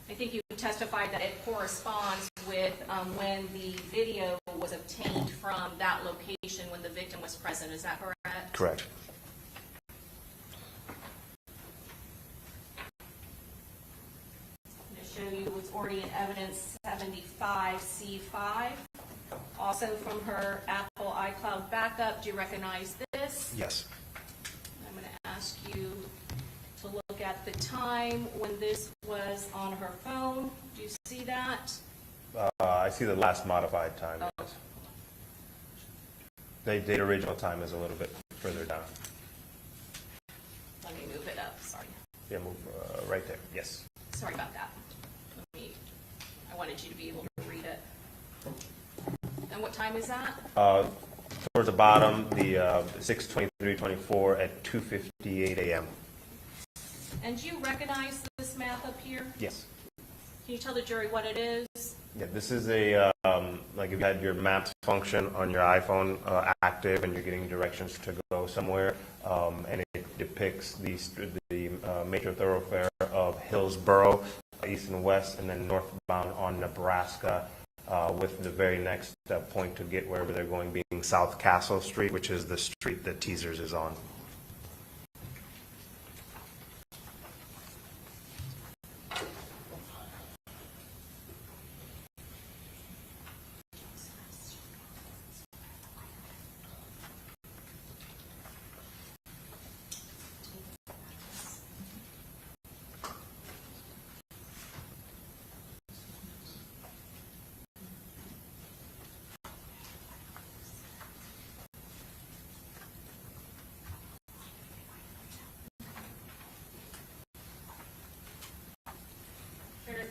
I think you testified that it corresponds with when the video was obtained from that location when the victim was present. Is that correct? Correct. I'm going to show you what's already in evidence, 75C5. Also from her Apple iCloud backup, do you recognize this? Yes. I'm going to ask you to look at the time when this was on her phone. Do you see that? I see the last modified time. Oh. Yes. The original time is a little bit further down. Let me move it up, sorry. Yeah, move right there. Yes. Sorry about that. I wanted you to be able to read it. And what time is that? Towards the bottom, the 6:23:24 at 2:58 a.m. And do you recognize this map up here? Yes. Can you tell the jury what it is? Yeah, this is a, like if you had your maps function on your iPhone active and you're getting directions to go somewhere, and it depicts the major thoroughfare of Hillsborough, east and west, and then northbound on Nebraska, with the very next point to get wherever they're going being South Castle Street, which is the street that Teasers is on.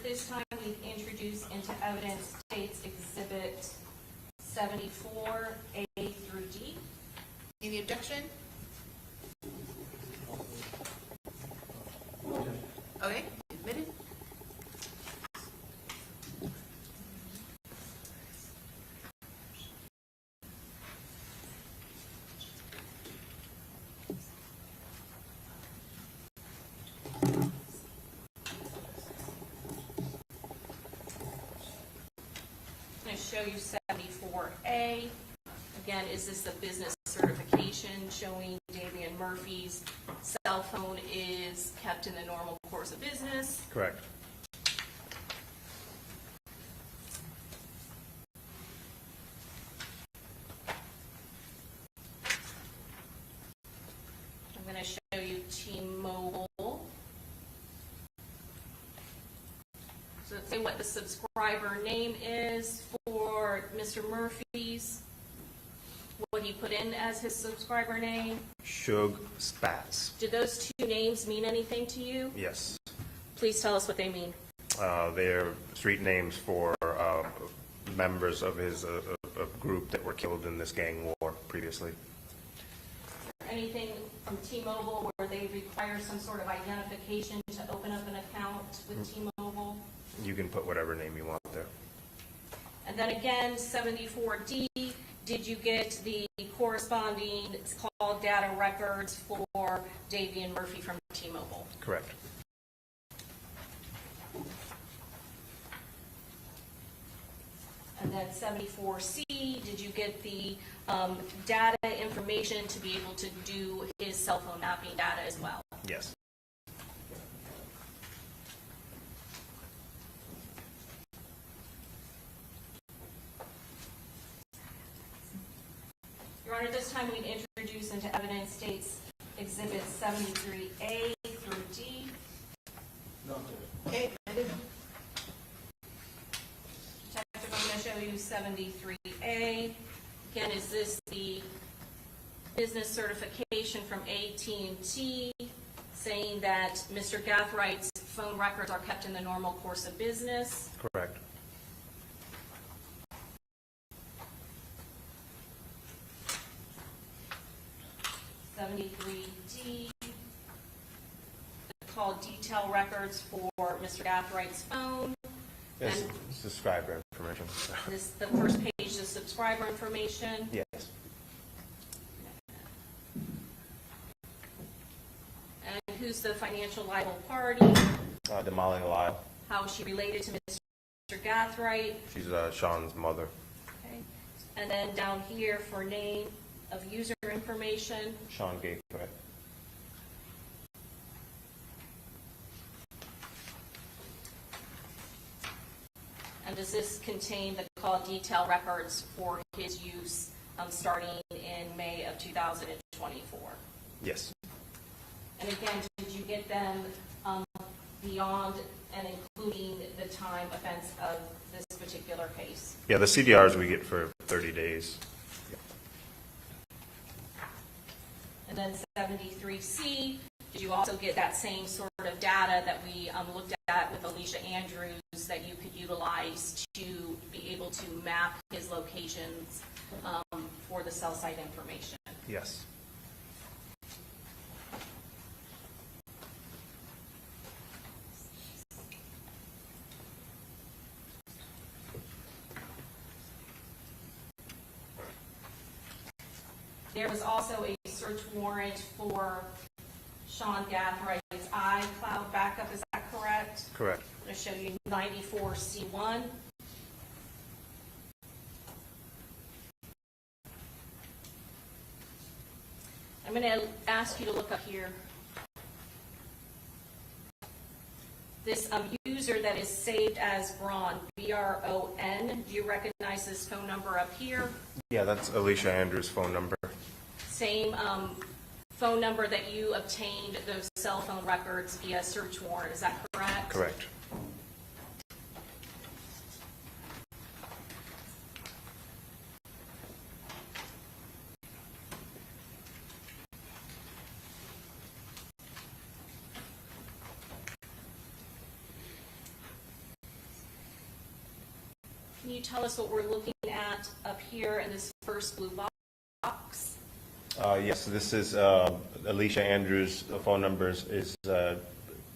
at this time, we've introduced into evidence States Exhibit 74, A through D. Any objection? Okay, admitted. I'm going to show you 74A. Again, is this a business certification showing Damian Murphy's cell phone is kept in the normal course of business? Correct. I'm going to show you T-Mobile. So let's say what the subscriber name is for Mr. Murphy's, what he put in as his subscriber name. Shug Spaz. Do those two names mean anything to you? Yes. Please tell us what they mean. They're street names for members of his a group that were killed in this gang war previously. Anything from T-Mobile where they require some sort of identification to open up an account with T-Mobile? You can put whatever name you want there. And then again, 74D, did you get the corresponding call data records for Davian Murphy from T-Mobile? Correct. And then 74C, did you get the data information to be able to do his cell phone mapping data as well? Yes. Your Honor, this time we'd introduce into evidence States Exhibit 73A through D. No, Judge. Okay, admitted. Detective, I'm going to show you 73A. Again, is this the business certification from AT&T saying that Mr. Gathwright's phone records are kept in the normal course of business? Correct. D, call detail records for Mr. Gathwright's phone. Yes, And subscriber information. this, the first page is subscriber information. Yes. And who's the financial liable party? Damali Lyle. How is she related to Mr. Gathwright? She's Sean's mother. Okay. And then down here for name of user information. Sean Gateway. And does this contain the call detail records for his use starting in May of 2024? Yes. And again, did you get them beyond and including the time offense of this particular case? Yeah, the CDRs we get for 30 days. And then 73C, did you also get that same sort of data that we looked at with Alicia Andrews that you could utilize to be able to map his locations for the cell site information? Yes. There was also a search warrant for Sean Gathwright's iCloud backup, is that correct? Correct. I'm going to show you 94C1. I'm going to ask you to look up here. This user that is saved as Braun, B-R-O-N, do you recognize this phone number up here? Yeah, that's Alicia Andrews' phone number. Same phone number that you obtained those cell phone records via search warrant, is that correct? Correct. Can you tell us what we're looking at up here in this first blue box? Yes, this is Alicia Andrews' phone numbers is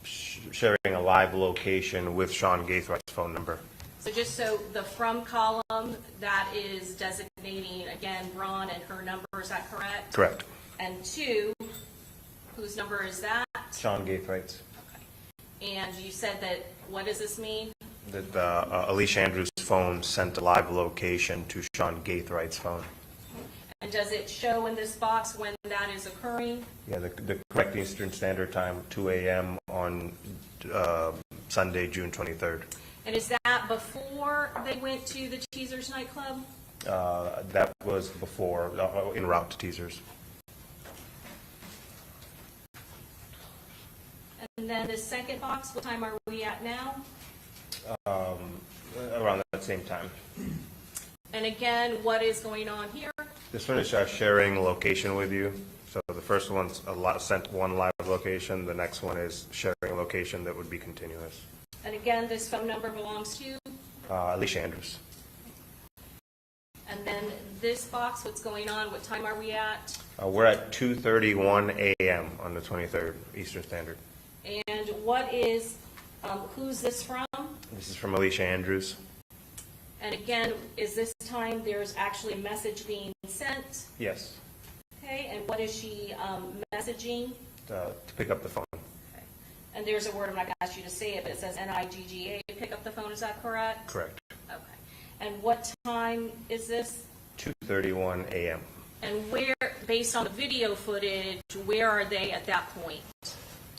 sharing a live location with Sean Gaithwight's phone number. So just so the from column, that is designating, again, Ron and her number, is that correct? Correct. And 2, whose number is that? Sean Gaithwight's. Okay. And you said that, what does this mean? That Alicia Andrews' phone sent a live location to Sean Gaithwight's phone. And does it show in this box when that is occurring? Yeah, the correct Eastern Standard Time, 2 a.m. on Sunday, June 23rd. And is that before they went to the Teasers nightclub? That was before, en route to Teasers. And then the second box, what time are we at now? Around that same time. And again, what is going on here? This one is sharing location with you. So the first one's sent one live location. The next one is sharing a location that would be continuous. And again, this phone number belongs to? Alicia Andrews. And then this box, what's going on? What time are we at? We're at 2:31 a.m. on the 23rd Eastern Standard. And what is, who's this from? This is from Alicia Andrews. And again, is this time there's actually a message being sent? Yes. Okay, and what is she messaging? To pick up the phone. Okay. And there's a word, I'm not going to ask you to say it, but it says NIGGA, pick up the phone, is that correct? Correct. Okay. And what time is this? 2:31 a.m. And where, based on the video footage, where are they at that point?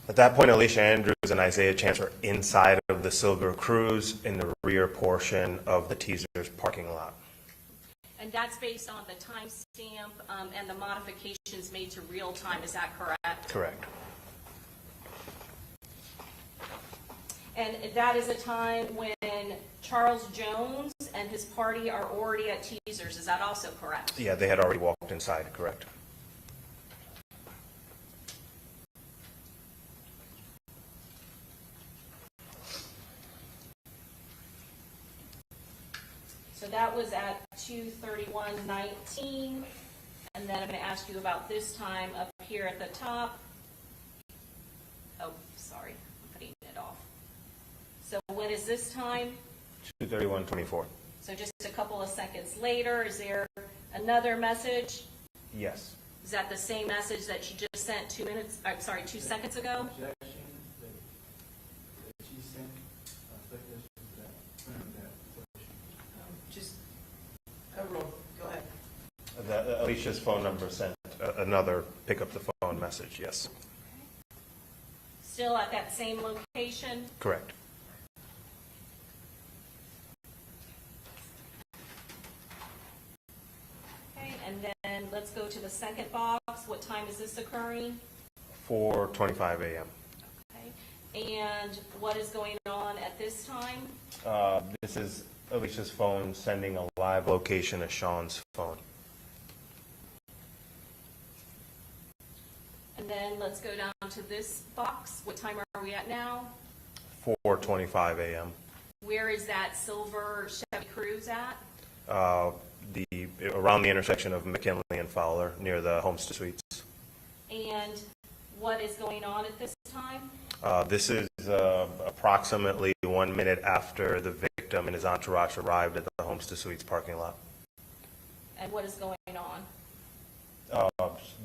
At that point, Alicia Andrews and Isaiah Chance are inside of the Silver Cruise in the rear portion of the Teasers parking lot. And that's based on the timestamp and the modifications made to real time, is that correct? Correct. And that is a time when Charles Jones and his party are already at Teasers, is that also correct? Yeah, they had already walked inside, correct. So that was at 2:31:19, and then I'm going to ask you about this time up here at the top. Oh, sorry, I'm putting it off. So when is this time? 2:31:24. So just a couple of seconds later, is there another message? Yes. Is that the same message that you just sent 2 seconds ago? Objection that she sent, speculation to that question. Just, roll, go ahead. Alicia's phone number sent another pick up the phone message, yes. Still at that same location? Correct. Okay, and then let's go to the second box. What time is this occurring? 4:25 a.m. Okay, and what is going on at this time? This is Alicia's phone sending a live location of Sean's phone. And then let's go down to this box. What time are we at now? 4:25 a.m. Where is that silver Chevy Cruze at? Around the intersection of McKinley and Fowler, near the Homestead Suites. And what is going on at this time? This is approximately 1 minute after the victim and his entourage arrived at the Homestead Suites parking lot. And what is going on?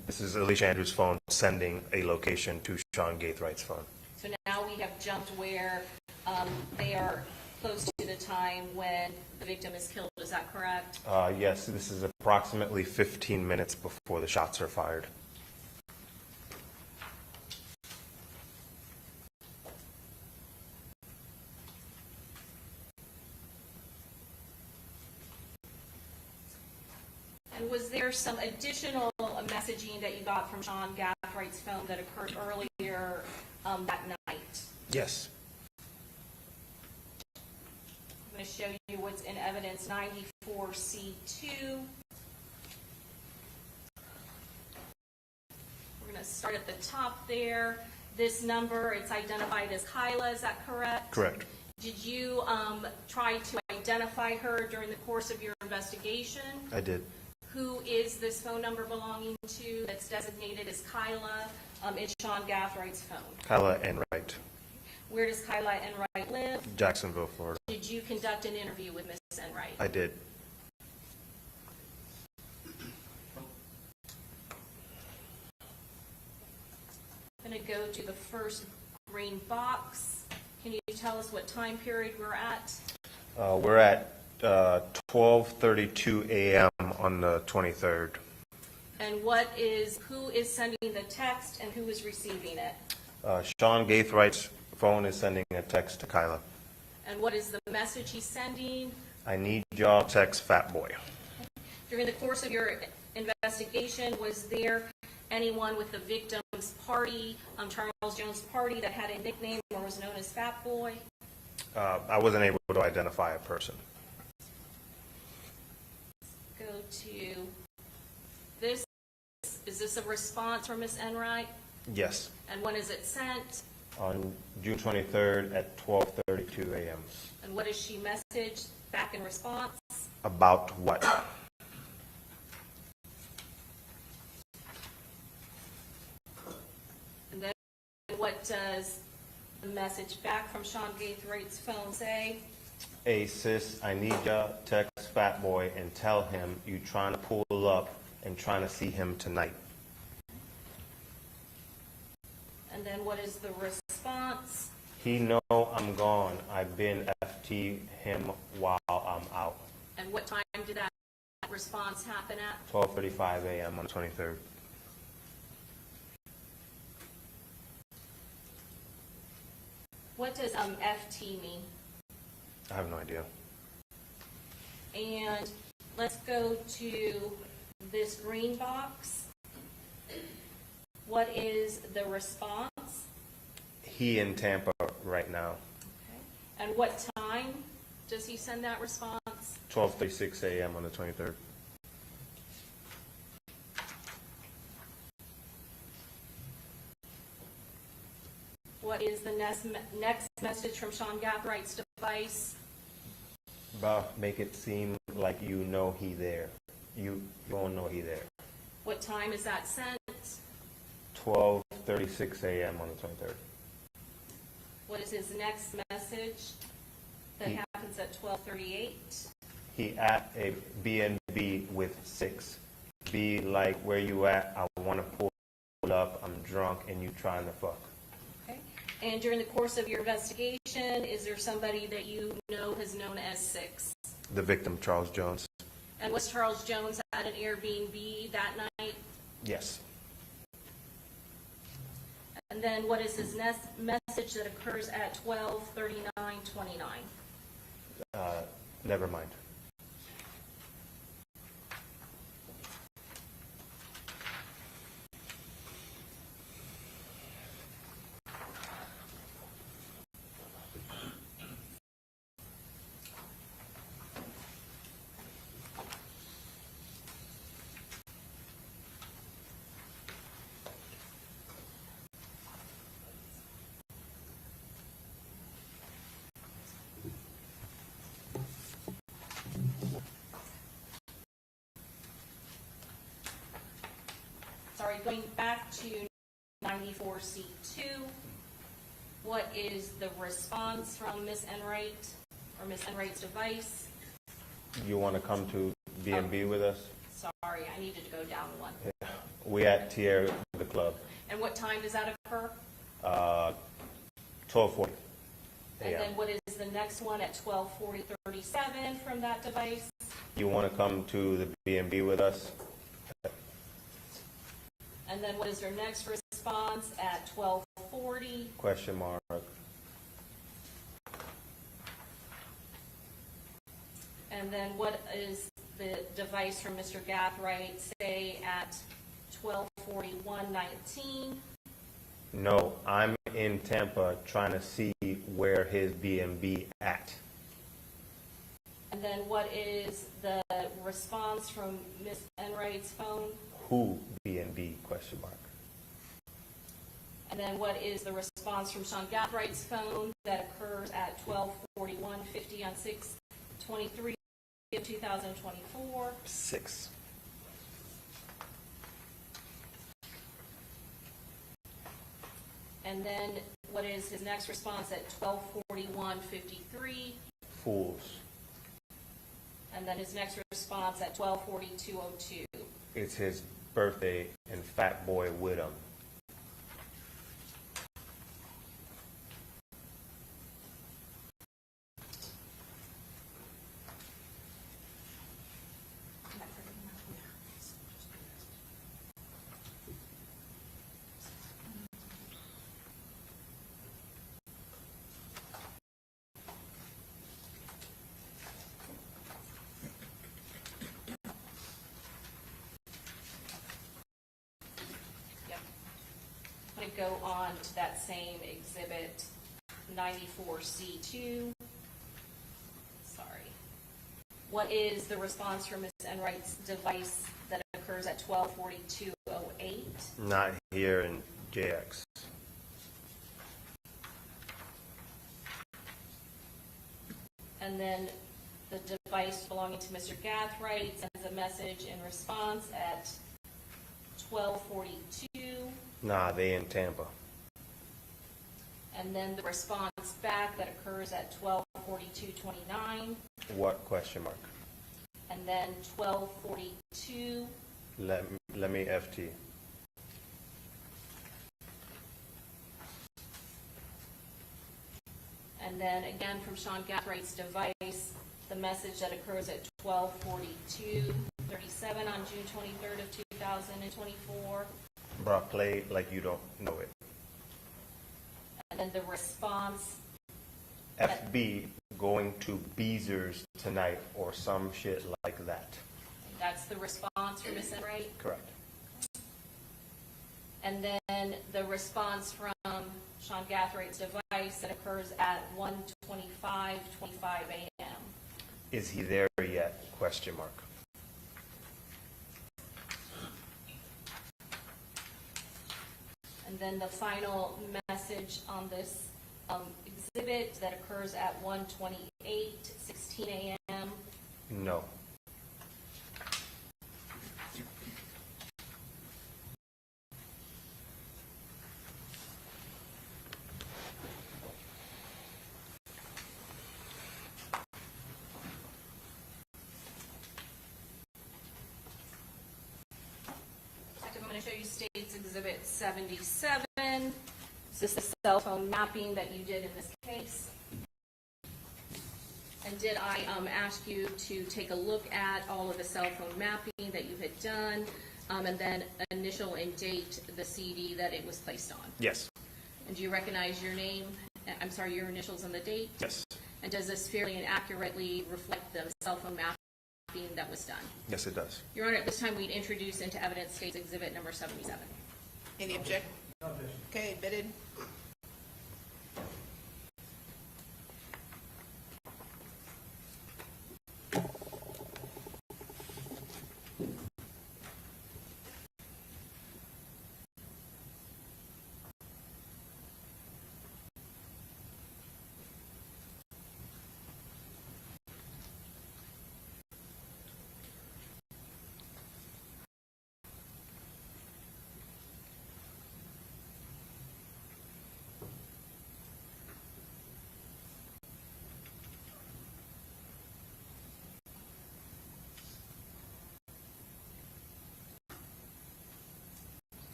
This is Alicia Andrews' phone sending a location to Sean Gaithwight's phone. So now we have jumped where they are close to the time when the victim is killed. Is that correct? Yes, this is approximately 15 minutes before the shots are fired. And was there some additional messaging that you got from Sean Gaithwight's phone that occurred earlier that night? Yes. I'm going to show you what's in evidence 94C2. We're going to start at the top there. This number, it's identified as Kyla, is that correct? Correct. Did you try to identify her during the course of your investigation? I did. Who is this phone number belonging to that's designated as Kyla in Sean Gathwright's phone? Kyla Enright, Where does Kyla Enright live? Jacksonville, Florida. Did you conduct an interview with Ms. Enright? I did. I'm going to go to the first green box. Can you tell us what time period we're at? We're at 12:32 a.m. on the 23rd. And who is sending the text and who is receiving it? Sean Gaithwright's phone is sending a text to Kyla. And what is the message he's sending? I need y'all text Fat Boy. During the course of your investigation, was there anyone with the victim's party, Charles Jones' party, that had a nickname or was known as Fat Boy? I wasn't able to identify a person. Go to this. Is this a response from Ms. Enright? Yes, And when is it sent? on June 23rd at 12:32 a.m. And what is she messaged back in response? About what? And then what does the message back from Sean Gaithwright's phone say? Hey sis, I need ya text Fat Boy and tell him you trying to pull up and trying to see him tonight. And then what is the response? He know I'm gone. I've been FT him while I'm out. And what time did that response happen at? 12:35 a.m. on the 23rd. What does FT mean? I have no idea. And let's go to this green box. What is the response? He in Tampa right now. Okay. And what time does he send that response? 12:36 a.m. on the 23rd. What is the next message from Sean Gathwright's device? About make it seem like you know he there. You don't know he there. What time is that sent? 12:36 a.m. on the 23rd. What is his next message that happens at 12:38? He at a B&B with 6. Be like, where you at? I want to pull up. I'm drunk and you trying to fuck. Okay. And during the course of your investigation, is there somebody that you know is known as 6? The victim, Charles Jones. And was Charles Jones at an Airbnb that night? Yes. And then what is his next message that occurs at 12:39:29? Never mind. Sorry, going back to 94C2, what is the response from Ms. Enright or Ms. Enright's device? You want to come to B&B with us? Sorry, I needed to go down one. We at Tierra, the club. And what time does that occur? 12:40 And a.m. then what is the next one at 12:40:37 from that device? You want to come to the B&B with us? And then what is their next response at 12:40? Question mark. And then what is the device from Mr. Gathwright say at 12:41:19? No, I'm in Tampa trying to see where his B&B at. And then what is the response from Ms. Enright's phone? Who B&B? Question mark. And then what is the response from Sean Gathwright's phone that occurs at 12:41:50 on 6 23 of 2024. 6. And then what is his next response at 12:41:53? Fools. And then his next response at 12:42:02. It's his birthday and fat boy with him. I'm going to go on to that same exhibit 94C2. Sorry. What is the response from Ms. Enright's device that occurs at 12:42:08? Not here in JX. And then the device belonging to Mr. Gathright sends a message in response at 12:42. Nah, they in Tampa. And then the response back that occurs at 12:42:29. What question mark? And then 12:42. Let me FT. And then again from Sean Gathwright's device, the message that occurs at 12:42:37 on June 23rd of 2024. Bro, play like you don't know it. And then the response, FB going to Beezer's tonight or some shit like that. that's the response from Ms. Enright. Correct. And then the response from Sean Gathwright's device that occurs at 1:25:25 a.m. Is he there yet? Question mark. And then the final message on this exhibit that occurs at 1:28:16 a.m. No. I'm going to show you State's Exhibit 77. Is this the cell phone mapping that you did in this case? And did I ask you to take a look at all of the cell phone mapping that you had done, and then initial and date the CD that it was placed on? Yes. And do you recognize your name, I'm sorry, your initials and the date? Yes. And does this fairly and accurately reflect the cell phone mapping that was done? Yes, it does. Your Honor, at this time, we'd introduce into evidence State's Exhibit number 77. Any objection? No objection. Okay, admitted.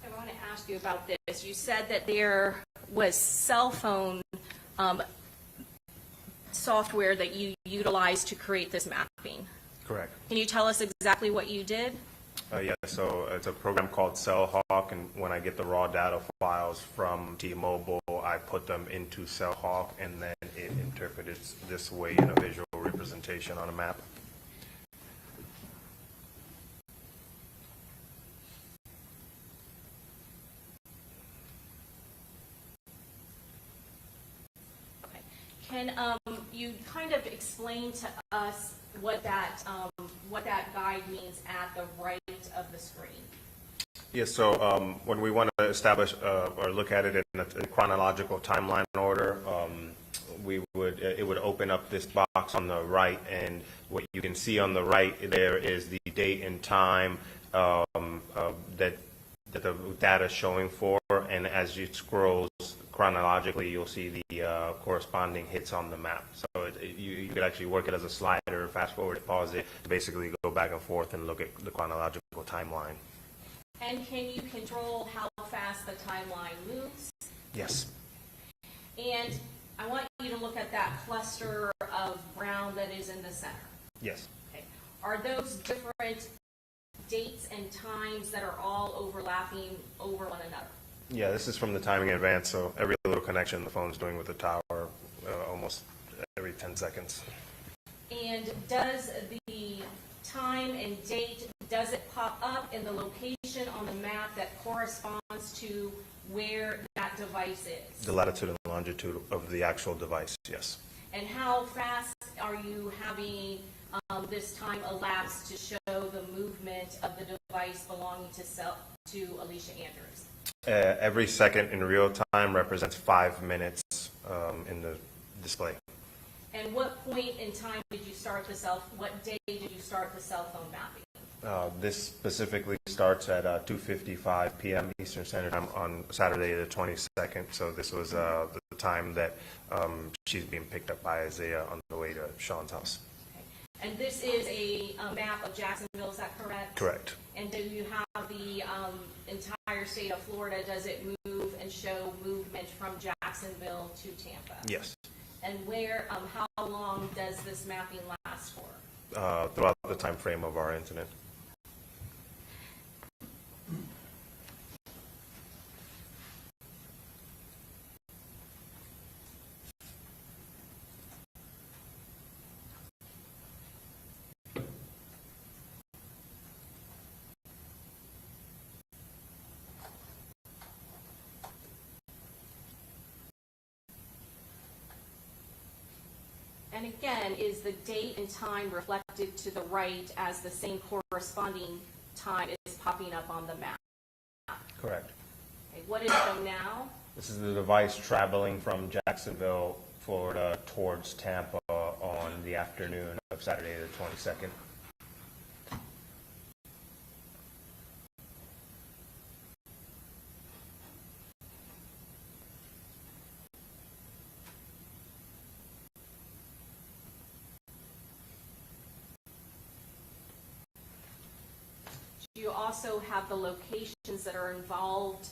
I want to ask you about this. You said that there was cell phone software that you utilized to create this mapping. Correct. Can you tell us exactly what you did? Yeah, so it's a program called CellHawk, and when I get the raw data files from T-Mobile, I put them into CellHawk, and then it interprets this way in a visual representation on a map. Okay. Can you kind of explain to us what that guide means at the right of the screen? Yes, so when we want to establish or look at it in a chronological timeline order, it would open up this box on the right, and what you can see on the right there is the date and time that the data is showing for, and as you scroll chronologically, you'll see the corresponding hits on the map. So you could actually work it as a slider, fast forward it, pause it, to basically go back and forth and look at the chronological timeline. And can you control how fast the timeline moves? Yes. And I want you to look at that cluster of brown that is in the center. Yes. Okay. Are those different dates and times that are all overlapping over one another? Yeah, this is from the timing in advance, so every little connection the phone's doing with the tower almost every 10 seconds. And does the time and date, does it pop up in the location on the map that corresponds to where that device is? The latitude and longitude of the actual device, yes. And how fast are you having this time elapse to show the movement of the device belonging to Alicia Andrews? Every second in real time represents 5 minutes in the display. And what point in time did you start what day did you start the cell phone mapping? This specifically starts at 2:55 p.m. Eastern Standard Time on Saturday the 22nd. So this was the time that she's being picked up by Isaiah on the way to Sean's house. Okay. And this is a map of Jacksonville, is that correct? Correct. And do you have the entire state of Florida? Does it move and show movement from Jacksonville to Tampa? Yes. And how long does this mapping last for? Throughout the time frame of our incident. And again, is the date and time reflected to the right as the same corresponding time is popping up on the map? Correct. Okay, what is shown now? This is the device traveling from Jacksonville, Florida, towards Tampa on the afternoon of Saturday the 22nd. Do you also have the locations that are involved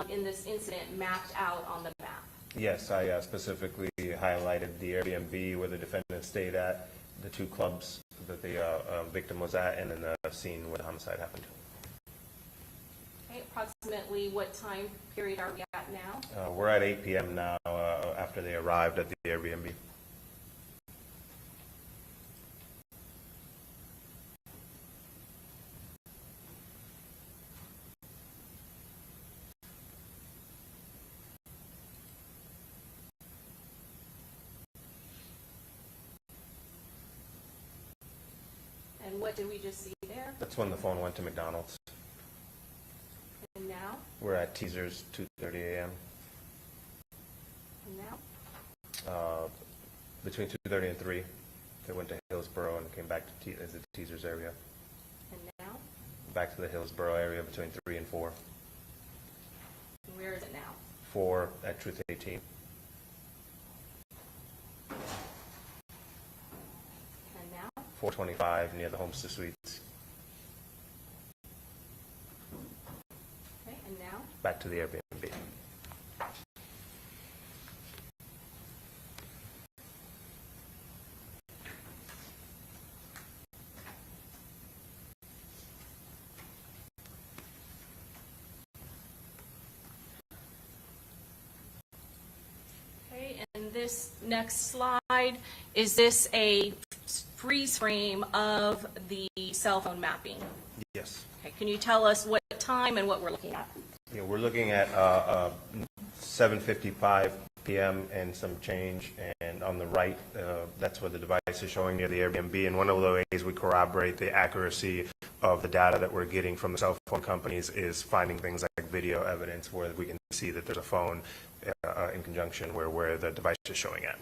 in this incident mapped out on the map? Yes, I specifically highlighted the Airbnb where the defendant stayed at, the 2 clubs that the victim was at, and then the scene where the homicide happened. Okay, approximately what time period are we at now? We're at 8 p.m. now after they arrived at the Airbnb. And what did we just see there? That's when the phone went to McDonald's. And now? We're at Teasers, 2:30 a.m. And now? Between 2:30 and 3, they went to Hillsborough and came back to the Teasers area. And now? Back to the Hillsborough area between 3 and 4. And where is it now? 4 at Truth 18. And now? 425 near the Homestead Suites. Okay, and now? Back to the Airbnb. Okay, and this next slide, is this a freeze frame of the cell phone mapping? Yes. Okay, can you tell us what time and what we're looking at? Yeah, we're looking at 7:55 p.m. and some change, and on the right, that's where the device is showing near the Airbnb. And one of the ways we corroborate the accuracy of the data that we're getting from the cell phone companies is finding things like video evidence where we can see that there's a phone in conjunction where the device is showing at.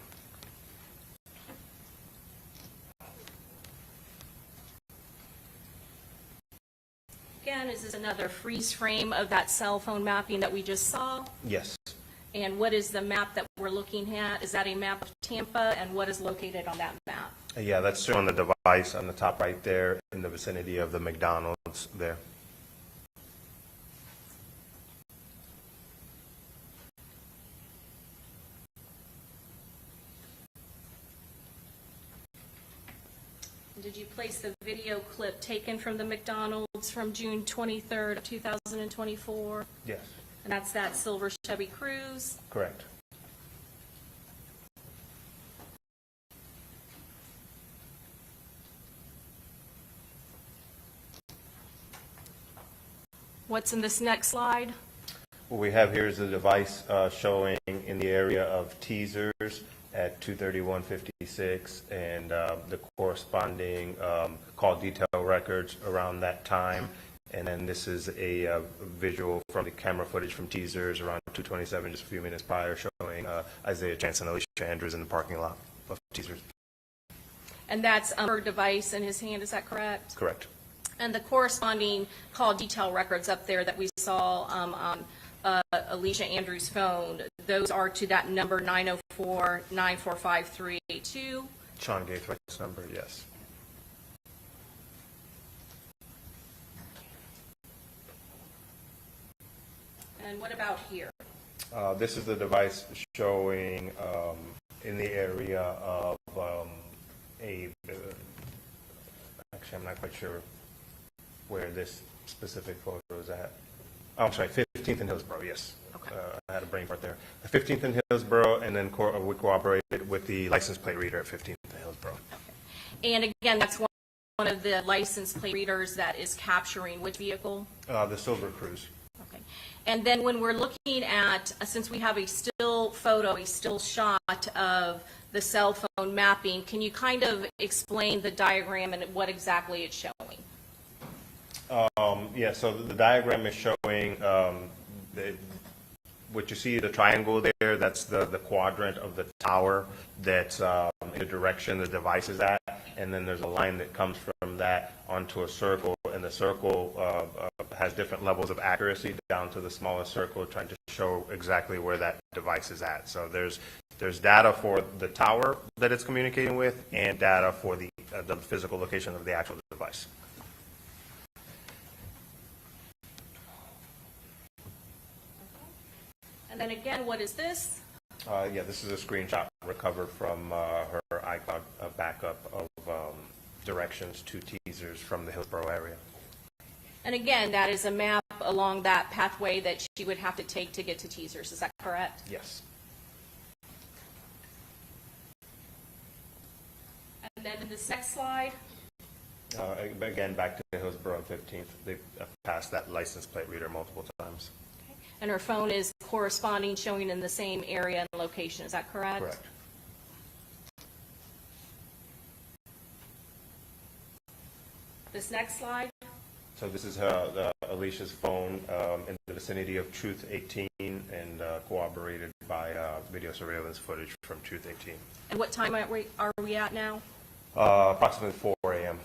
Again, is this another freeze frame of that cell phone mapping that we just saw? Yes. And what is the map that we're looking at? Is that a map of Tampa, and what is located on that map? Yeah, that's showing the device on the top right there in the vicinity of the McDonald's there. Did you place the video clip taken from the McDonald's from June 23rd of 2024? Yes. And that's that silver Chevy Cruze? Correct. What's in this next slide? What we have here is a device showing in the area of teasers at 231:56 and the corresponding call detail records around that time. And then this is a visual from the camera footage from teasers around 2:27, just a few minutes prior, showing Isaiah Chance and Alicia Andrews in the parking lot of teasers. And that's her device in his hand, is that correct? Correct. And the corresponding call detail records up there that we saw on Alicia Andrews' phone, those are to that number 904-945-382. Sean Gaithwaite's number, yes. And what about here? This is the device showing in the area of actually, I'm not quite sure where this specific photo is at. Oh, I'm sorry, 15th and Hillsborough, yes. Okay. I had a brain part there. 15th and Hillsborough, and then we cooperated with the license plate reader at 15th and Hillsborough. And again, that's one of the license plate readers that is capturing which vehicle? The Silver Cruise. Okay. And then when we're looking at, since we have a still photo, a still shot of the cell phone mapping, can you kind of explain the diagram and what exactly it's showing? Yeah, so the diagram is showing what you see, the triangle there, that's the quadrant of the tower that's in the direction the device is at, and then there's a line that comes from that onto a circle, and the circle has different levels of accuracy down to the smallest circle, trying to show exactly where that device is at. So there's data for the tower that it's communicating with, and data for the physical location of the actual device. And then again, what is this? Yeah, this is a screenshot recovered from her iCloud backup of directions to teasers from the Hillsborough area. And again, that is a map along that pathway that she would have to take to get to teasers. Is that correct? Yes. And then in this next slide, Again, back to Hillsborough and 15th. They've passed that license plate reader multiple times. and her phone is corresponding, showing in the same area and location. Is that correct? Correct. This next slide. So this is Alicia's phone in the vicinity of Truth 18 and corroborated by video surveillance footage from Truth 18. And what time are we at now? Approximately 4 a.m.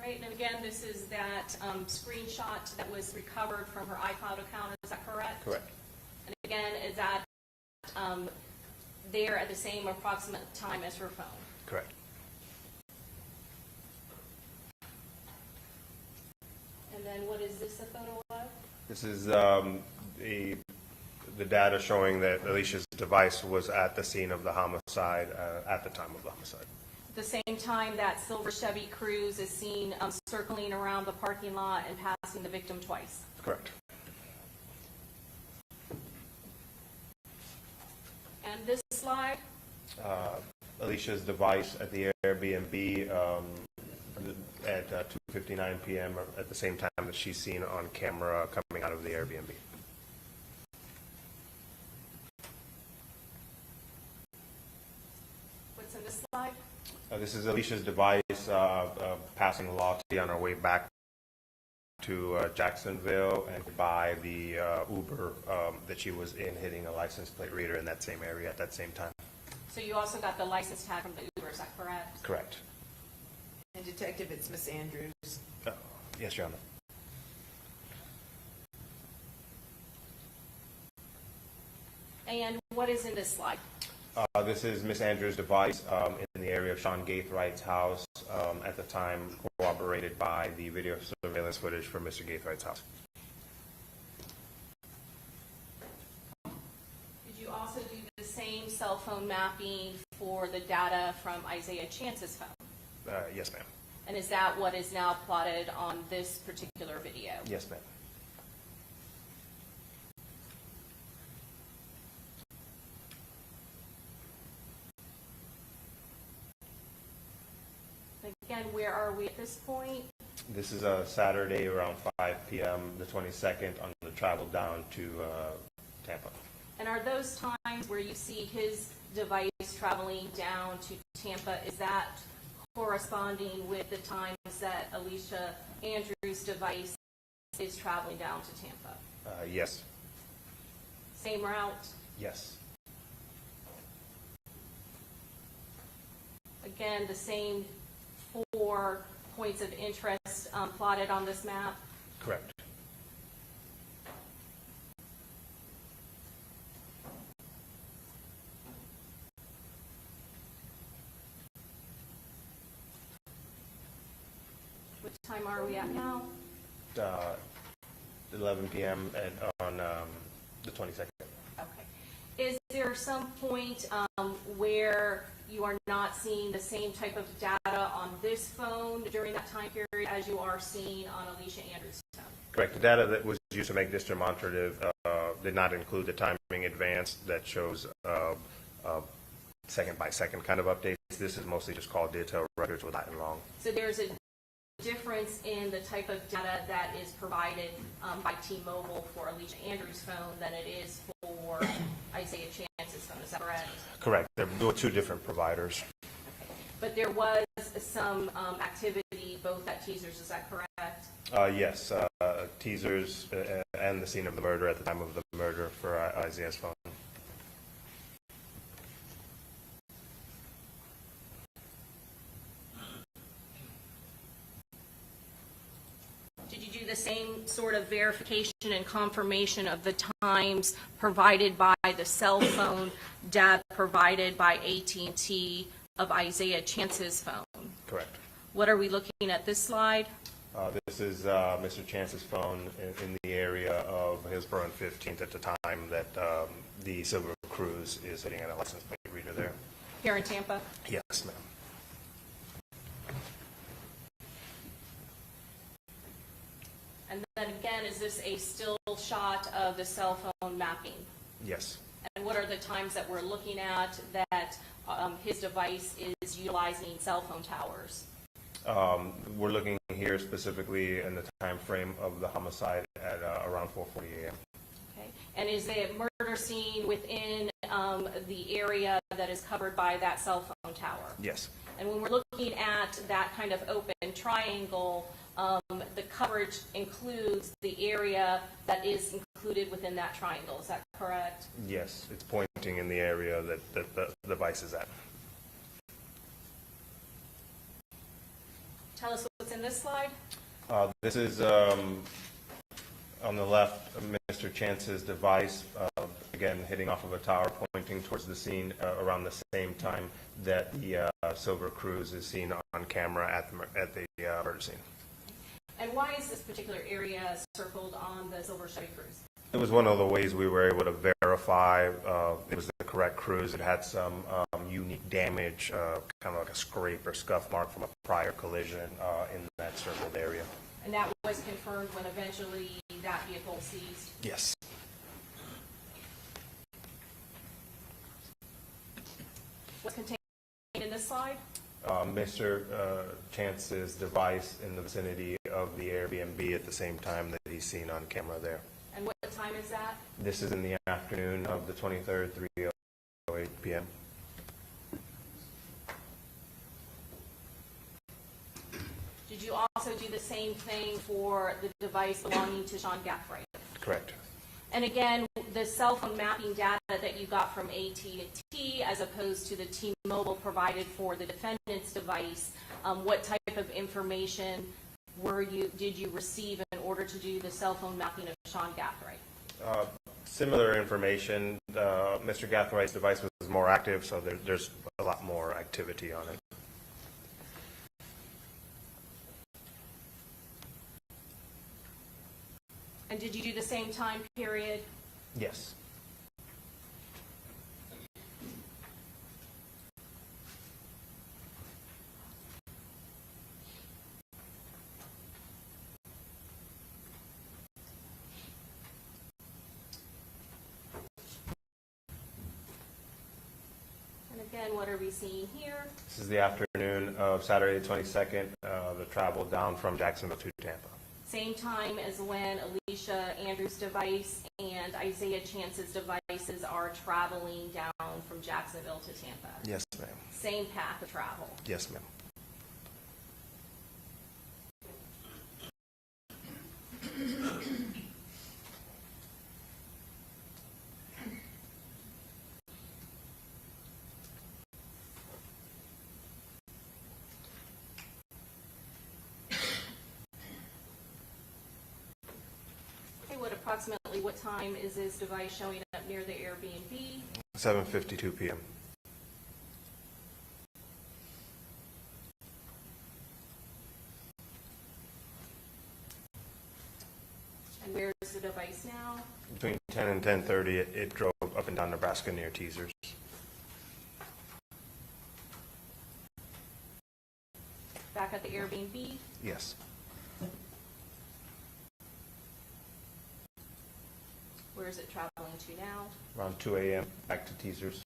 Right, and again, this is that screenshot that was recovered from her iCloud account. Is that correct? Correct. And again, is that there at the same approximate time as her phone? Correct. And then what is this a photo of? This is the data showing that Alicia's device was at the scene of the homicide at the time of the homicide. At the same time, that silver Chevy Cruze is seen circling around the parking lot and passing the victim twice. Correct. And this slide? Alicia's device at the Airbnb at 2:59 p.m. at the same time that she's seen on camera coming out of the Airbnb. What's in this slide? This is Alicia's device passing Lottie on her way back to Jacksonville and by the Uber that she was in, hitting a license plate reader in that same area at that same time. So you also got the license tag from the Uber, is that correct? Correct. And Detective, it's Miss Andrews. Yes, Your Honor. And what is in this slide? This is Miss Andrews' device in the area of Sean Gaithwright's house, at the time corroborated by the video surveillance footage from Mr. Gaithwright's house. Did you also do the same cell phone mapping for the data from Isaiah Chance's phone? Yes, ma'am. And is that what is now plotted on this particular video? Yes, ma'am. Again, where are we at this point? This is a Saturday around 5 p.m., the 22nd, on the travel down to Tampa. And are those times where you see his device traveling down to Tampa, is that corresponding with the times that Alicia Andrews' device is traveling down to Tampa? Yes. Same route? Yes. Again, the same 4 points of interest plotted on this map? Correct. Which time are we at now? 11 p.m. on the 22nd. Okay. Is there some point where you are not seeing the same type of data on this phone during that time period as you are seeing on Alicia Andrews' phone? Correct. The data that was used to make this demonstrative did not include the timing advance that shows second-by-second kind of updates. This is mostly just called detailed records with Latin long. So there's a difference in the type of data that is provided by T-Mobile for Alicia Andrews' phone than it is for Isaiah Chance's phone. Is that correct? Correct. There were 2 different providers. But there was some activity both at Teasers. Is that correct? Yes. Teasers and the scene of the murder at the time of the murder for Isaiah's phone. Did you do the same sort of verification and confirmation of the times provided by the cell phone data provided by AT&T of Isaiah Chance's phone? Correct. What are we looking at this slide? This is Mr. Chance's phone in the area of Hillsborough and 15th at the time that the Silver Cruise is sitting at a license plate reader there. Here in Tampa? Yes, ma'am. And then again, is this a still shot of the cell phone mapping? Yes. And what are the times that we're looking at that his device is utilizing cell phone towers? We're looking here specifically in the time frame of the homicide at around 4:40 a.m. Okay. And is the murder scene within the area that is covered by that cell phone tower? Yes. And when we're looking at that kind of open triangle, the coverage includes the area that is included within that triangle. Is that correct? Yes. It's pointing in the area that the device is at. Tell us what's in this slide. This is on the left, Mr. Chance's device, again hitting off of a tower, pointing towards the scene around the same time that the Silver Cruise is seen on camera at the murder scene. And why is this particular area circled on the Silver Chevy Cruise? It was one of the ways we were able to verify it was the correct cruise. It had some unique damage, kind of like a scrape or scuff mark from a prior collision in that circled area. And that was confirmed when eventually that vehicle seized? Yes. What's contained in this slide? Mr. Chance's device in the vicinity of the Airbnb at the same time that he's seen on camera there. And what time is that? This is in the afternoon of the 23rd, 3:08 p.m. Did you also do the same thing for the device belonging to Sean Gathright? Correct. And again, the cell phone mapping data that you got from AT&T as opposed to the T-Mobile provided for the defendant's device, what type of information did you receive in order to do the cell phone mapping of Sean Gathright? Similar information. Mr. Gathwright's device was more active, so there's a lot more activity on it. And did you do the same time period? Yes. And again, what are we seeing here? This is the afternoon of Saturday the 22nd, the travel down from Jacksonville to Tampa. Same time as when Alicia Andrews' device and Isaiah Chance's devices are traveling down from Jacksonville to Tampa. Yes, ma'am. Same path of travel. Yes, ma'am. Approximately what time is his device showing up near the Airbnb? 7:52 p.m. And where is the device now? Between 10 and 10:30, it drove up and down Nebraska near Teasers. Back at the Airbnb? Yes. Where is it traveling to now? Around 2 a.m. back to Teasers.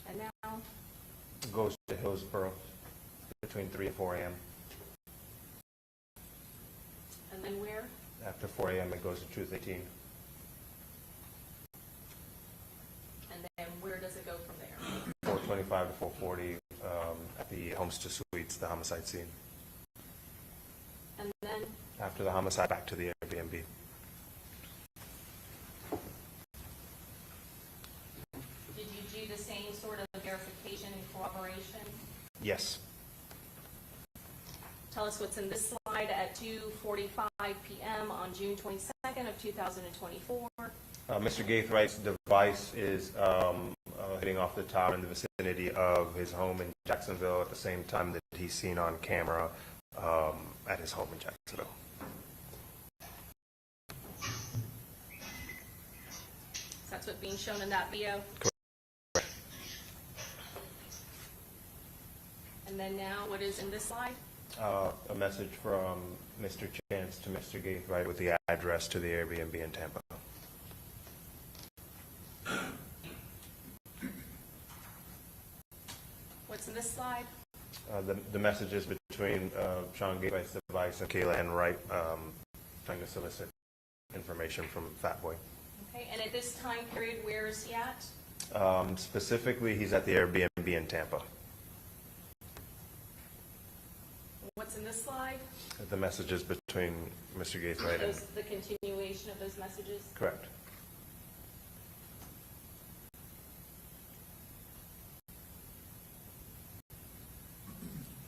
And now? It goes to Hillsborough between 3 and 4 a.m. And then where? After 4 a.m. it goes to Truth 18. And then where does it go from there? 425 to 440 at the Homestead Suites, the homicide scene. And then? After the homicide, back to the Airbnb. Did you do the same sort of verification and cooperation? Yes. Tell us what's in this slide at 2:45 p.m. on June 22nd of 2024. Mr. Gaithwright's device is hitting off the tower in the vicinity of his home in Jacksonville at the same time that he's seen on camera at his home in Jacksonville. So that's what's being shown in that video? Correct. And then now, what is in this slide? A message from Mr. Chance to Mr. Gaithwright with the address to the Airbnb in Tampa. What's in this slide? The messages between Sean Gaithwright's device and Kayla and Wright trying to solicit information from Fatboy. Okay, and at this time period, where is he at? Specifically, he's at the Airbnb in Tampa. What's in this slide? The messages between Mr. Gaithwright and... The continuation of those messages? Correct.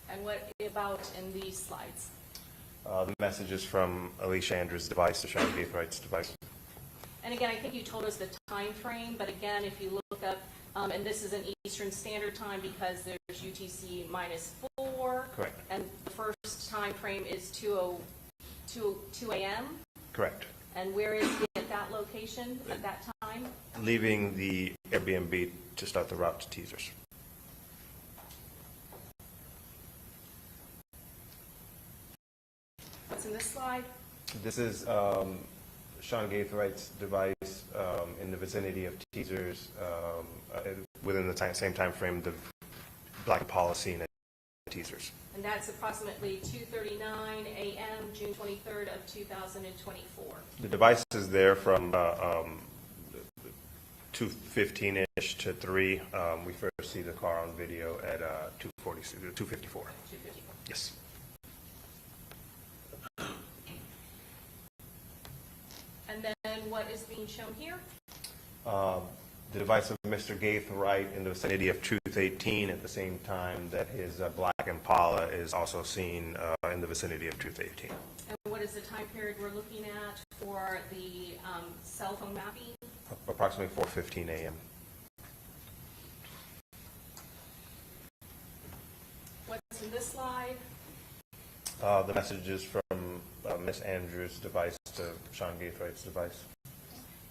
And what about in these slides? The messages from Alicia Andrews' device to Sean Gaithwright's device. And again, I think you told us the time frame, but again, if you look up, and this is an Eastern Standard Time because there's UTC -4. Correct. And the first time frame is 2 a.m.? Correct. And where is he at that location at that time? Leaving the Airbnb to start the route to Teasers. What's in this slide? This is Sean Gaithwright's device in the vicinity of Teasers within the same time frame, the Black Impala scene at Teasers. And that's approximately 2:39 a.m., June 23rd of 2024. The device is there from 2:15-ish to 3. We first see the car on video at 2:54. 254. Yes. And then what is being shown here? The device of Mr. Gaithright in the vicinity of Truth 18 at the same time that his black Impala is also seen in the vicinity of Truth 18. And what is the time period we're looking at for the cell phone mapping? Approximately 4:15 a.m. What's in this slide? The messages from Miss Andrews' device to Sean Gaithright's device.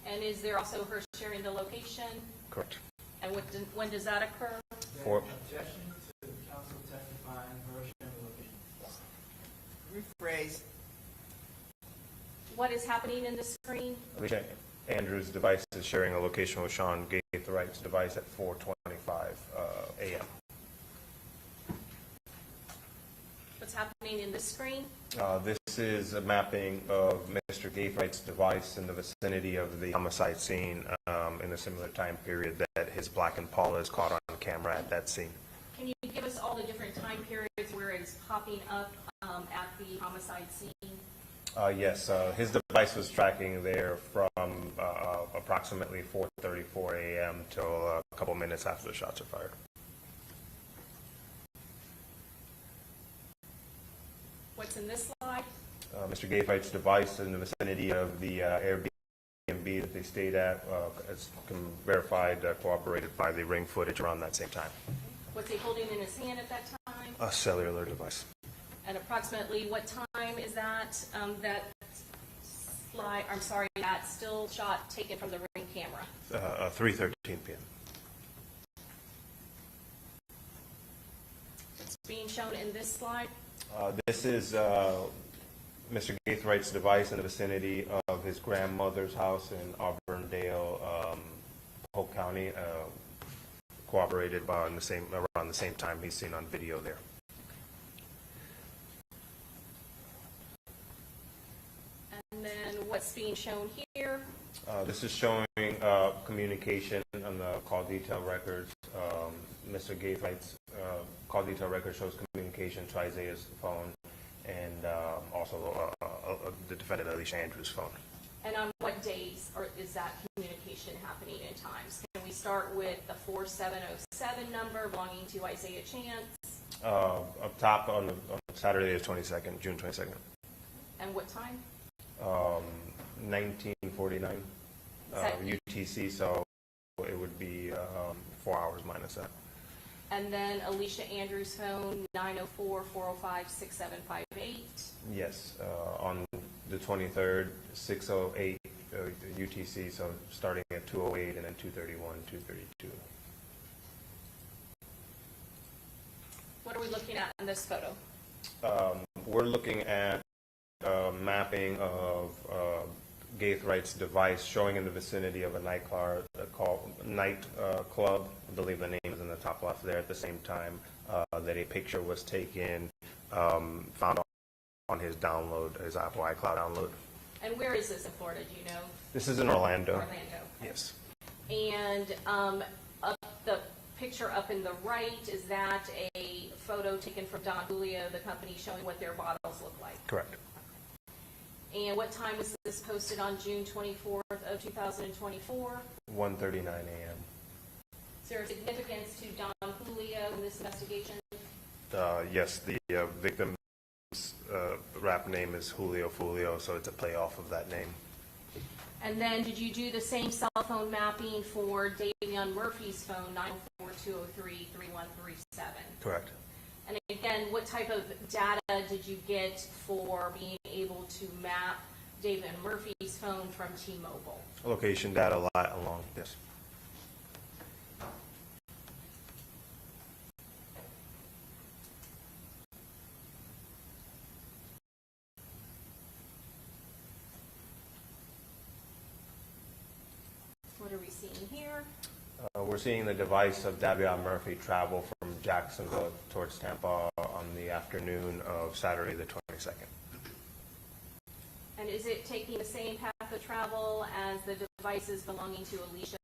And is there also her sharing the location? Correct. And when does that occur? For Objection to counsel testifying version of the location. Rephrase. What is happening in the screen? Alicia Andrews' device is sharing a location with Sean Gaithright's device at 4:25 a.m. What's happening in this screen? This is a mapping of Mr. Gaithright's device in the vicinity of the homicide scene in a similar time period that his black Impala is caught on camera at that scene. Can you give us all the different time periods where it's popping up at the homicide scene? Yes, his device was tracking there from approximately 4:34 a.m. till a couple minutes after the shots are fired. What's in this slide? Mr. Gaithright's device in the vicinity of the Airbnb that they stayed at is verified, corroborated by the ring footage around that same time. What's he holding in his hand at that time? A cellular device. And approximately what time is that, that slide, I'm sorry, that still shot taken from the ring camera? 3:13 p.m. It's being shown in this slide. This is Mr. Gaithright's device in the vicinity of his grandmother's house in Auburndale, Polk County, corroborated by around the same time he's seen on video there. And then what's being shown here? This is showing communication on the call detail records. Mr. Gaithright's call detail record shows communication to Isaiah's phone and also the defendant Alicia Andrews' phone. And on what days is that communication happening in times? Can we start with the 4707 number belonging to Isaiah Chance? Up top on Saturday the 22nd, June 22nd. And what time? 1949 UTC, so it would be 4 hours minus that. And then Alicia Andrews' phone, 904-405-6758. Yes, on the 23rd, 6:08 UTC, so starting at 2:08 and then 2:31, 2:32. What are we looking at in this photo? We're looking at mapping of Gaithright's device showing in the vicinity of a nightclub called Night Club. I believe the name is in the top left there. At the same time that a picture was taken, found on his download, his Apple iCloud download. And where is this in Florida? Do you know? This is in Orlando. Orlando. Yes. And the picture up in the right, is that a photo taken from Don Julio, the company, showing what their bottles look like? Correct. And what time was this posted on June 24th of 2024? 1:39 a.m. Is there a significance to Don Julio in this investigation? Yes, the victim's rap name is Julio Foolio, so it's a play off of that name. And then did you do the same cell phone mapping for Davion Murphy's phone, 94203-3137? Correct. And again, what type of data did you get for being able to map Davion Murphy's phone from T-Mobile? Location data along, yes. What are we seeing here? We're seeing the device of Davion Murphy travel from Jacksonville towards Tampa on the afternoon of Saturday the 22nd. And is it taking the same path the travel as the devices belonging to Alicia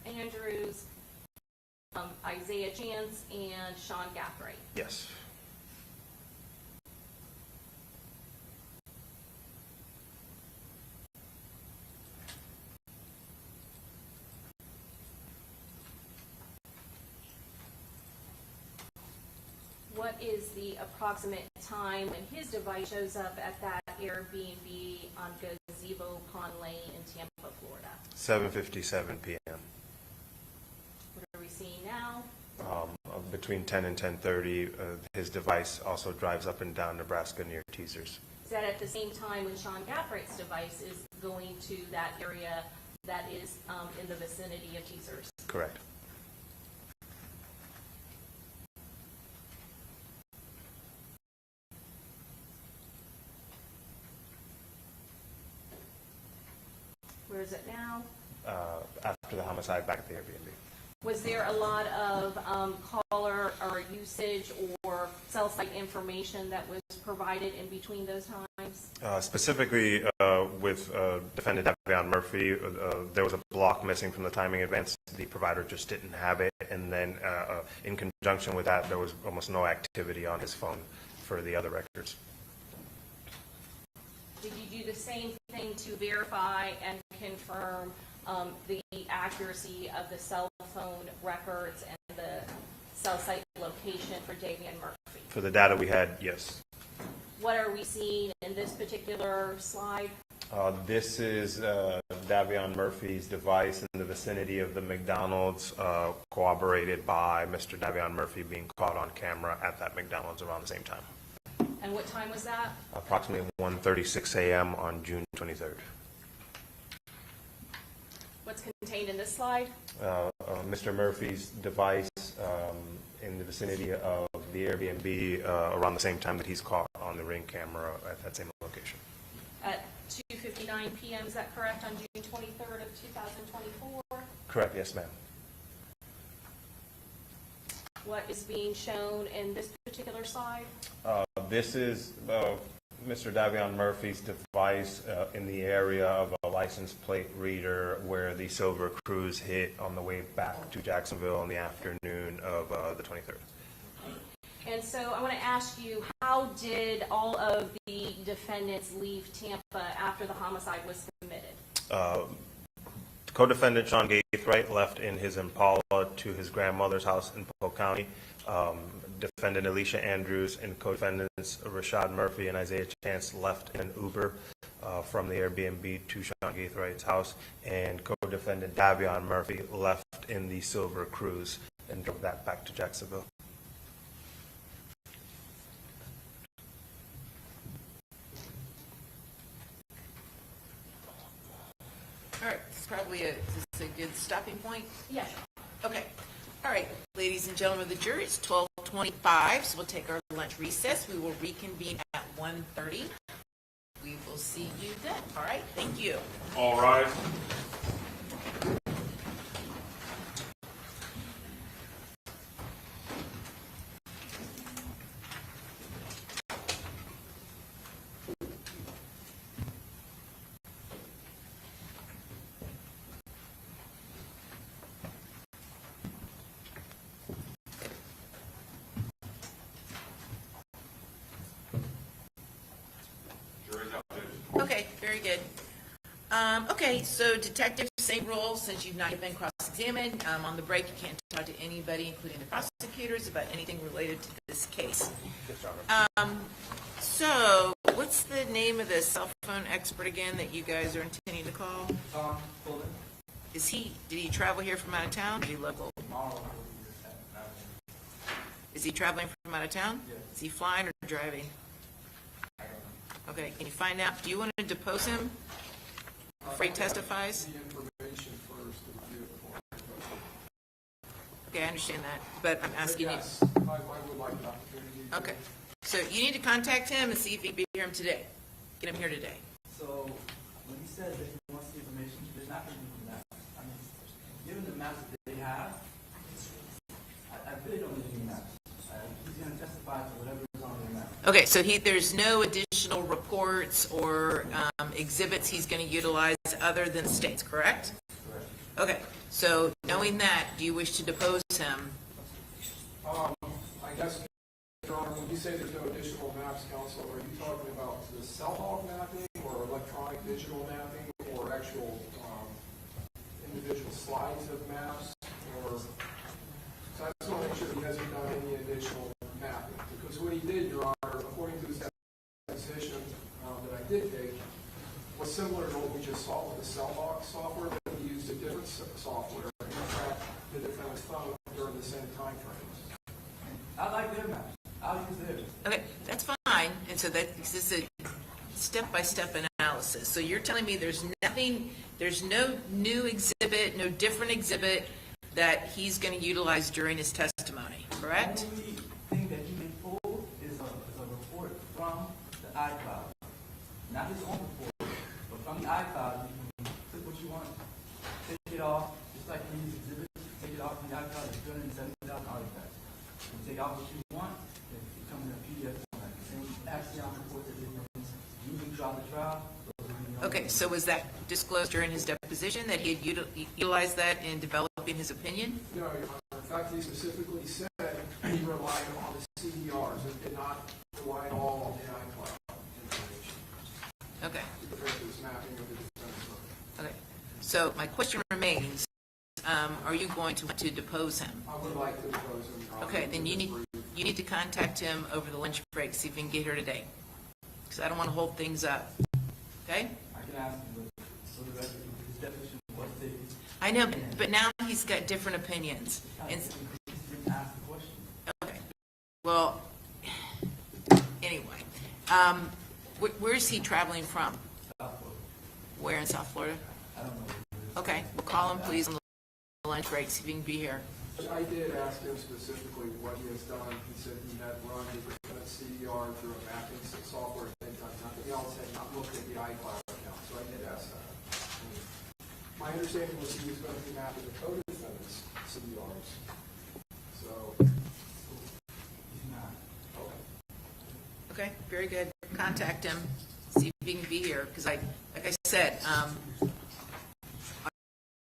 Andrews, Isaiah Chance, and Sean Gathright. Yes. What is the approximate time when his device shows up at that Airbnb on Gazebo Pond Lane in Tampa, Florida? 7:57 p.m. What are we seeing now? Between 10 and 10:30, his device also drives up and down Nebraska near Teasers. Is that at the same time when Sean Gaathright's device is going to that area that is in the vicinity of Teasers? Correct. Where is it now? After the homicide, back at the Airbnb. Was there a lot of caller or usage or cell site information that was provided in between those times? Specifically with defendant Davion Murphy, there was a block missing from the timing advance. The provider just didn't have it. And then in conjunction with that, there was almost no activity on his phone for the other records. Did you do the same thing to verify and confirm the accuracy of the cell phone records and the cell site location for Davion Murphy? For the data we had, yes. What are we seeing in this particular slide? This is Davion Murphy's device in the vicinity of the McDonald's, corroborated by Mr. Davion Murphy being caught on camera at that McDonald's around the same time. And what time was that? Approximately 1:36 a.m. on June 23rd. What's contained in this slide? Mr. Murphy's device in the vicinity of the Airbnb around the same time that he's caught on the Ring camera at that same location. At 2:59 p.m., is that correct, on June 23rd of 2024? Correct, yes, ma'am. What is being shown in this particular slide? This is Mr. Davion Murphy's device in the area of a license plate reader where the Silver Cruise hit on the way back to Jacksonville in the afternoon of the 23rd. And so I want to ask you, how did all of the defendants leave Tampa after the homicide was committed? Co-defendant Sean Gaithright left in his Impala to his grandmother's house in Polk County. Defendant Alicia Andrews and co-defendants Rashad Murphy and Isaiah Chance left in an Uber from the Airbnb to Sean Gaithright's house, and co-defendant Davion Murphy left in the Silver Cruise and drove that back to Jacksonville. All right, this is probably is this a good stopping point? Yes. Okay. All right, ladies and gentlemen of the jury, it's 12:25, so we'll take our lunch recess. We will reconvene at 1:30. We will see you then. All right, thank you. All rise. Okay, very good. Okay, so detective, same rule, since you've not been cross-examined. On the break, you can't talk to anybody, including the prosecutors, about anything related to this case. So, what's the name of the cell phone expert again that you guys are intending to call? Fulton. Did he travel here from out of town? Or is he local? Is he traveling from out of town? Yes. Is he flying or driving? Okay, can you find out, do you want to depose him before he testifies? The information first to review it before I propose it. Okay, I understand that, but I'm asking you. Yes, I would like an opportunity to. Okay, so you need to contact him and see if he can be here today. Get him here today. So when he says that he wants the information, there's not going to be the maps. I mean, given the maps that they have, I really don't need any maps. He's going to testify to whatever is on the map. Okay, so there's no additional additional reports or exhibits he's going to utilize other than states, correct? Okay, so knowing that, do you wish to depose him? I guess, Your Honor, when you say there's no additional maps, counsel, are you talking about the cell log mapping or electronic digital mapping or actual individual slides of maps? Or, so I just want to make sure he hasn't done any additional mapping. Because what he did, Your Honor, according to his deposition that I did take, was similar to what we just saw with the cell log software, but he used a different software to track the defendant's phone during the same time frame. I like their maps. I'll use theirs. Okay, that's fine, and so that this is a step-by-step analysis. So you're telling me there's nothing, there's no new exhibit, no different exhibit that he's going to utilize during his testimony, correct? The only thing that he can pull is a report from the iCloud. Not his own report, but from the iCloud, you can click what you want, take it off, just like these exhibits, take it off from the iCloud, it's 270,000 artifacts. You take out what you want, it comes in a PDF format. The same Axiom report that they're using throughout the trial. Okay, so was that disclosed during his deposition, that he had utilized that in developing his opinion? No, Your Honor. In fact, he specifically said he relied on the CDRs and did not rely at all on the iCloud information. Okay, Because it was mapping of the defendant's phone. okay. So my question remains, are you going to want to depose him? I would like to depose him, Your Honor. Okay, then you need to contact him over the lunch break, see if you can get here today. Because I don't want to hold things up. Okay? I can ask him, but so the rest of his definition was taken. I know, but now he's got different opinions. He And, didn't ask the question. okay. Well, anyway, where's he traveling from? South Florida. Where in South Florida? I don't know. Okay, well, call him, please, on the lunch break, see if he can be here. I did ask him specifically what he has done. He said he had run the defendant's CDR through a mapping software and had done nothing else, had not looked at the iCloud account, so I did ask that. My understanding was he was going to be mapping the co-defendant's CDRs. So, He's not. okay. Okay, very good. Contact him, see if he can be here, because like I said, I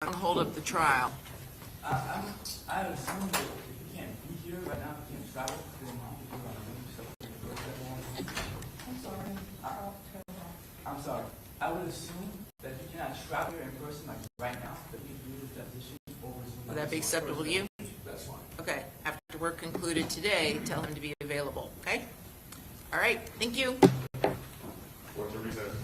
don't hold up the trial. I assume that if he can't be here right now, he can't travel, then he can do it. I'm sorry. I would assume that he cannot travel here in person like right now, but he can do his deposition over Zoom. Would that be acceptable to you? That's fine. Okay, after work concluded today, tell him to be available, okay? All right, thank you. What's the recess?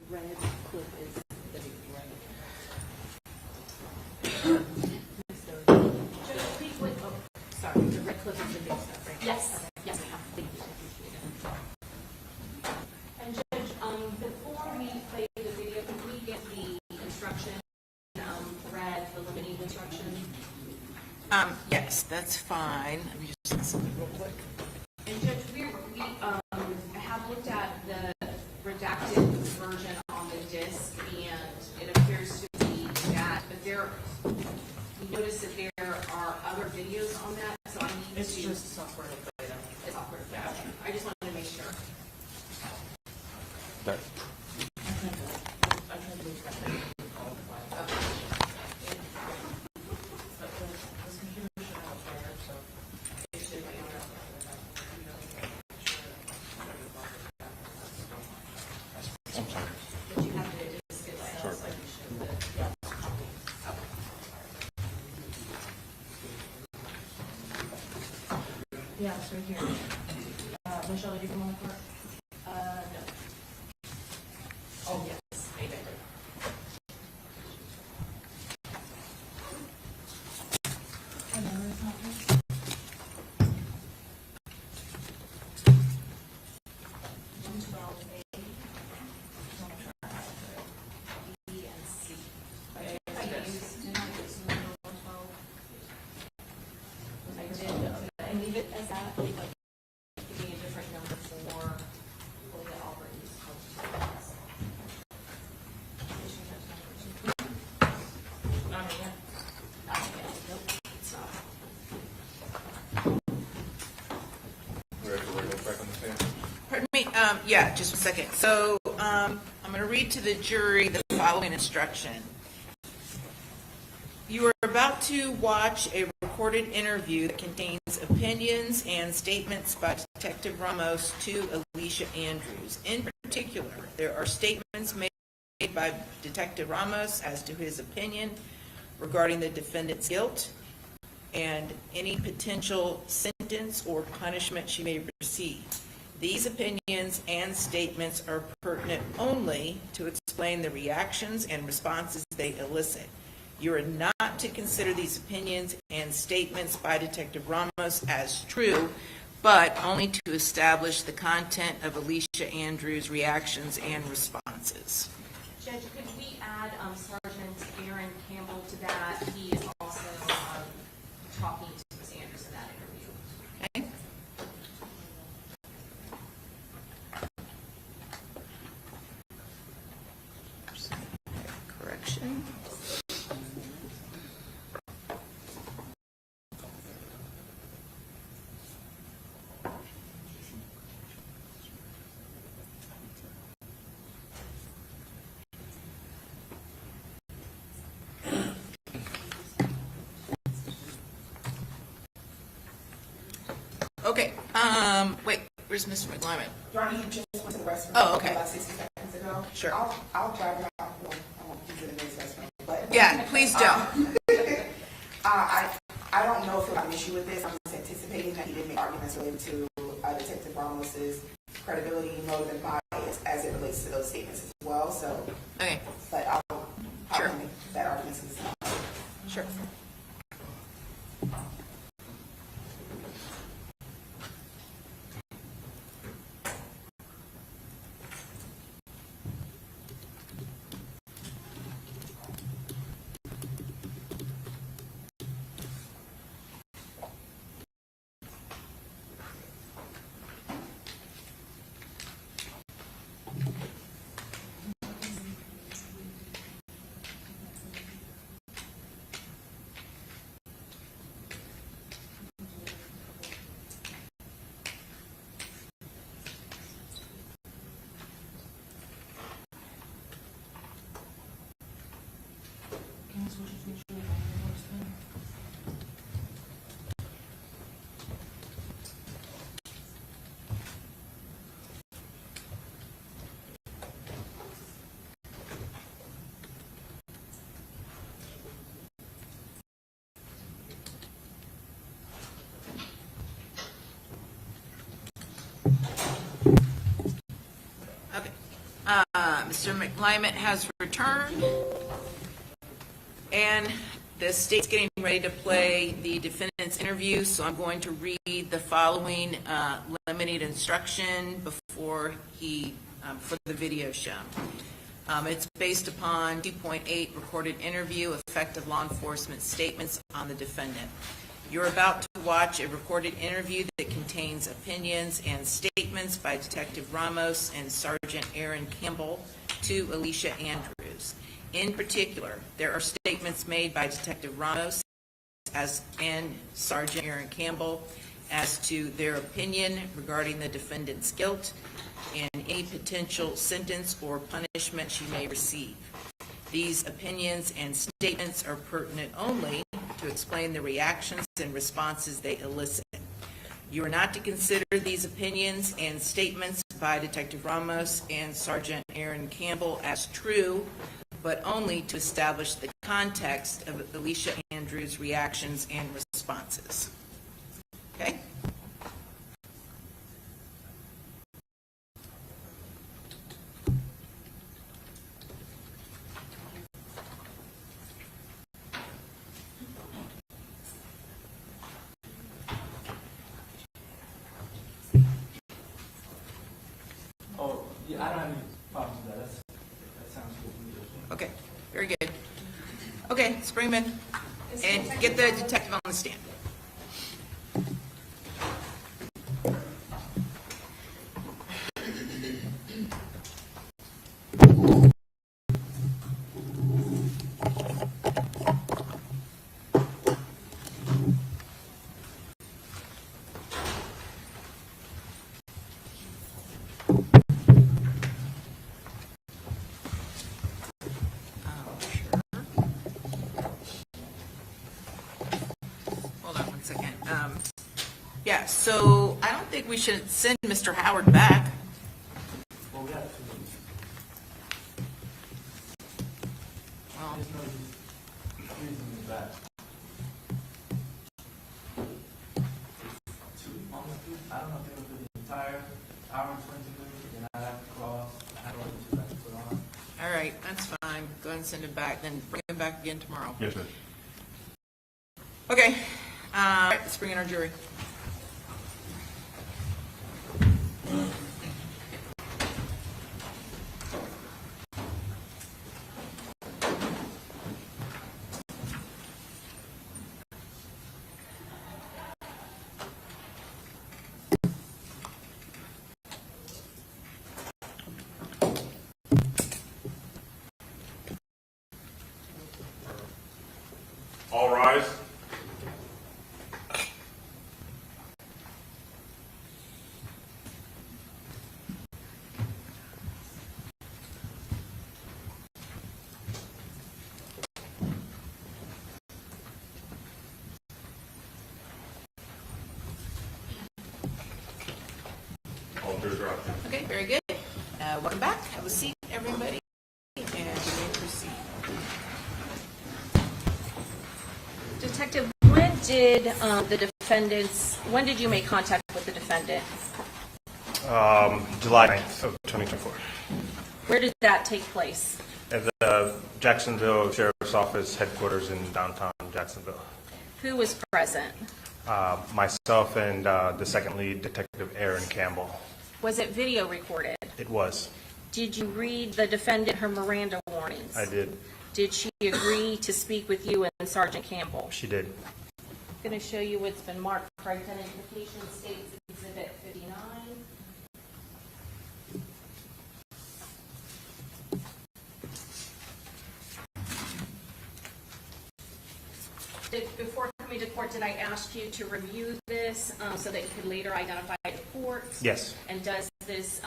red clip is the big red. Sorry, the red clip is the big stuff, right? Yes, yes, ma'am. Thank you. And Judge, before we play the video, can we get the instruction, read, the limiting instruction? Yes, that's fine. Let me just look something real quick. And Judge, we have looked at the redacted version on the disc, and it appears to be that, but we noticed that there are other videos on that, so I need to. It's just software data. It's software, yeah. Okay. I just wanted to make sure. But you have the disc itself, so you should. Yeah, it's right here. Michelle, did you come on for it? No. Oh, yes. B and C. I leave it as that, like, give me a different number for the Albert's. Not yet. Nope, it's not. Ready for regular back on the stand? Pardon me, yeah, just a second. So, I'm going to read to the jury the following instruction. You are about to watch a recorded interview that contains opinions and statements by Detective Ramos to Alicia Andrews. In particular, there are statements made by Detective Ramos as to his opinion regarding the defendant's guilt and any potential sentence or punishment she may receive. These opinions and statements are pertinent only to explain the reactions and responses they elicit. You are not to consider these opinions and statements by Detective Ramos as true, but only to establish the content of Alicia Andrews' reactions and responses. Judge, could we add Sergeant Aaron Campbell to that? He is also talking to Ms. Andrews in that interview. Okay? Correction. Okay, wait, where's Mr. McLyman? Your Honor, you just went to the restroom. Oh, okay. About 60 seconds ago. Sure. I'll drive around. Well, I won't use it in this restroom, but. Yeah, please don't. I don't know if he'll have an issue with this. I'm just anticipating that he did make arguments related to Detective Ramos's credibility, motive, and bias as it relates to those statements as well. So, Okay, but I'll Sure. make that argument to this. sure. Okay. Mr. McLyman has returned, and the state's getting ready to play the defendant's interview, so I'm going to read the following limited instruction before he, for the video show. It's based upon 2.8 recorded interview, effective law enforcement statements on the defendant. You're about to watch a recorded interview that contains opinions and statements by Detective Ramos and Sergeant Aaron Campbell to Alicia Andrews. In particular, there are statements made by Detective Ramos and Sergeant Aaron Campbell as to their opinion regarding the defendant's guilt and any potential sentence or punishment she may receive. These opinions and statements are pertinent only to explain the reactions and responses they elicit. You are not to consider these opinions and statements by Detective Ramos and Sergeant Aaron Campbell as true, but only to establish the context of Alicia Andrews' reactions and responses. Okay? Oh, yeah, I don't have any problems with that. That sounds good to me. Okay, very good. Okay, let's bring him in and get the detective on the stand. Hold on one second. Yeah, so I don't think we should send Mr. Howard back. Well, we have to. Well, There's no reason to back. Almost 2, I don't know if they were for the entire hour and 20 minutes, and I have to cross, I have to back to put on. all right, that's fine. Go ahead and send him back, then bring him back again tomorrow. Yes, sir. Okay, all right, let's bring in our jury. All rise. All jurors are out. Okay, very good. Welcome back. Have a seat, everybody, and you may proceed. Detective, when did you make contact with the defendant? July 9th of 2024. Where did that take place? At the Jacksonville Sheriff's Office headquarters in downtown Jacksonville. Who was present? Myself and the second lead, Detective Aaron Campbell. Was it video recorded? It was. Did you read the defendant her Miranda warnings? I did. Did she agree to speak with you and Sergeant Campbell? She did. I'm going to show you what's been marked for identification, states Exhibit 59. Before coming to court, did I ask you to review this so that you could later identify the court? Yes. And does this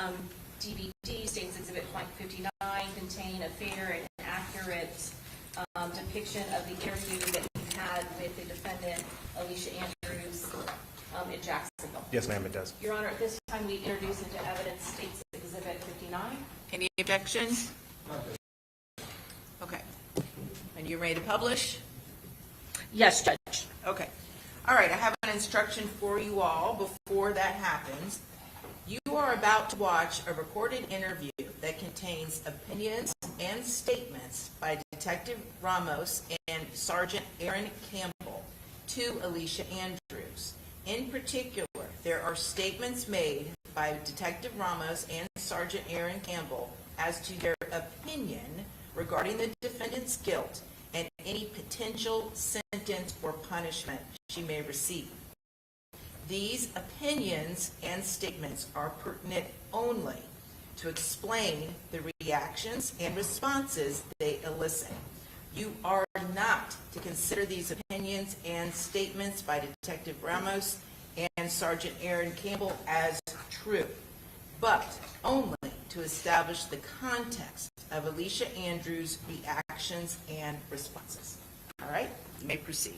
DVD, states Exhibit 59, contain a fair and accurate depiction of the interview that you had with the defendant, Alicia Andrews, in Jacksonville? Yes, ma'am, it does. Your Honor, at this time we introduce into evidence states Exhibit 59. Any objections? Okay. And you're ready to publish? Yes, Judge. Okay. All right, I have an instruction for you all before that happens. You are about to watch a recorded interview that contains opinions and statements by Detective Ramos and Sergeant Aaron Campbell to Alicia Andrews. In particular, there are statements made by Detective Ramos and Sergeant Aaron Campbell as to their opinion regarding the defendant's guilt and any potential sentence or punishment she may receive. These opinions and statements are pertinent only to explain the reactions and responses they elicit. You are not to consider these opinions and statements by Detective Ramos and Sergeant Aaron Campbell as true, but only to establish the context of Alicia Andrews' reactions and responses. All right, you may proceed.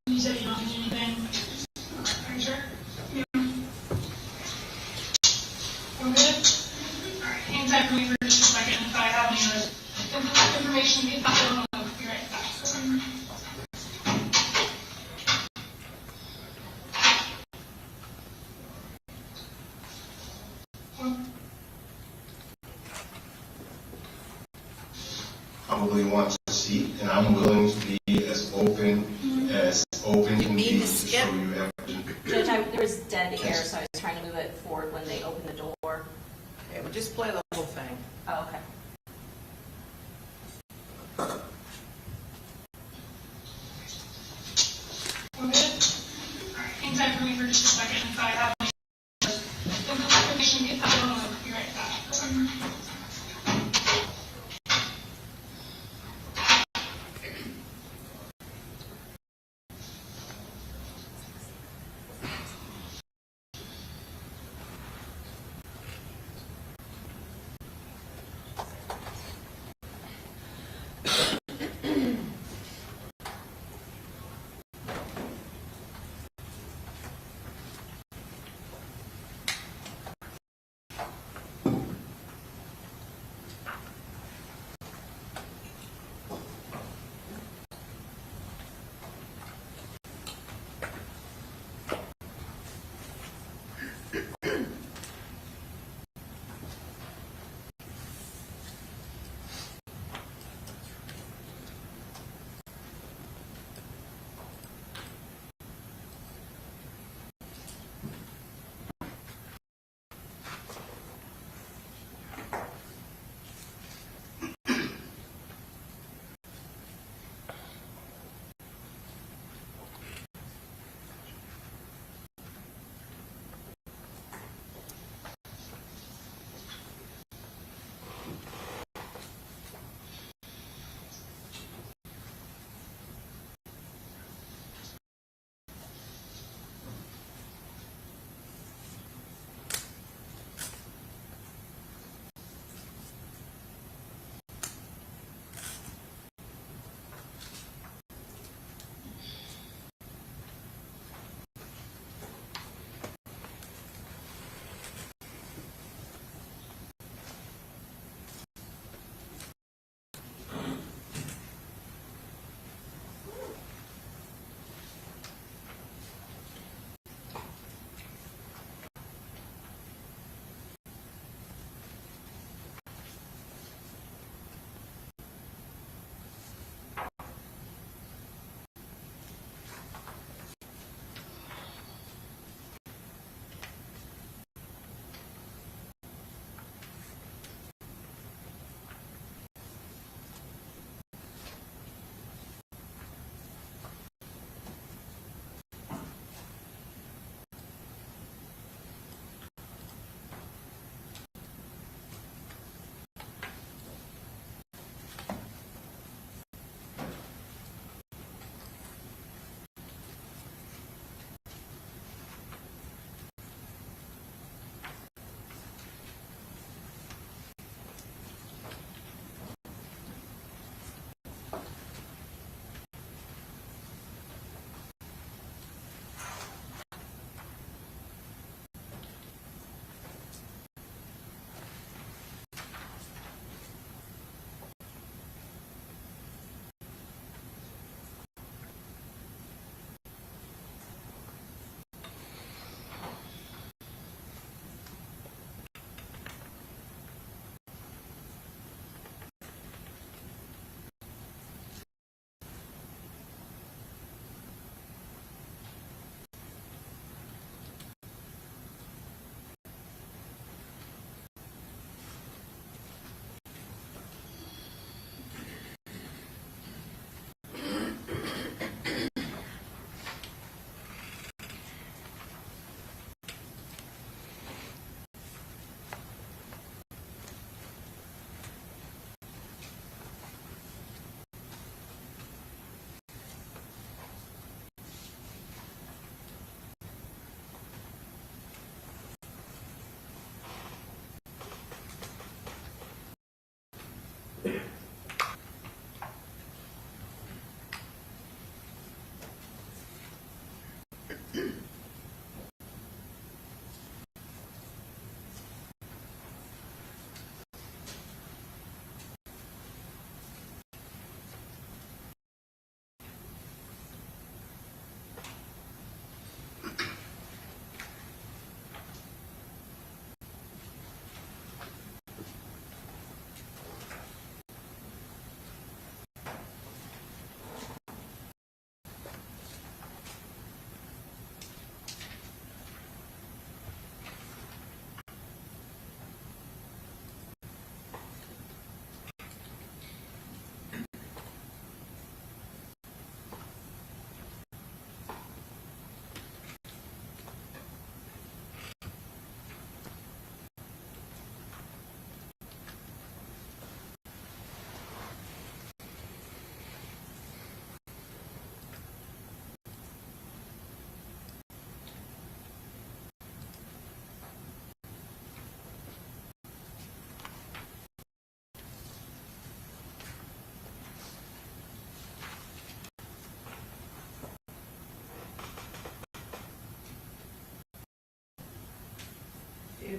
You said you don't need anything. Are you sure? Yeah. We're good? All right, hang tight for me for just a second. If I have any other information, get back on. I'll be right back. I'm willing to watch the seat, and I'm willing to be as open can need be to to skip. show you everything. Judge, there was dead air, so I was trying to move it forward when they opened the door. Okay, we'll just play the whole thing. Oh, okay. We're good? All right, hang tight for me for just a second. If I have any information, get back on. I'll be right back.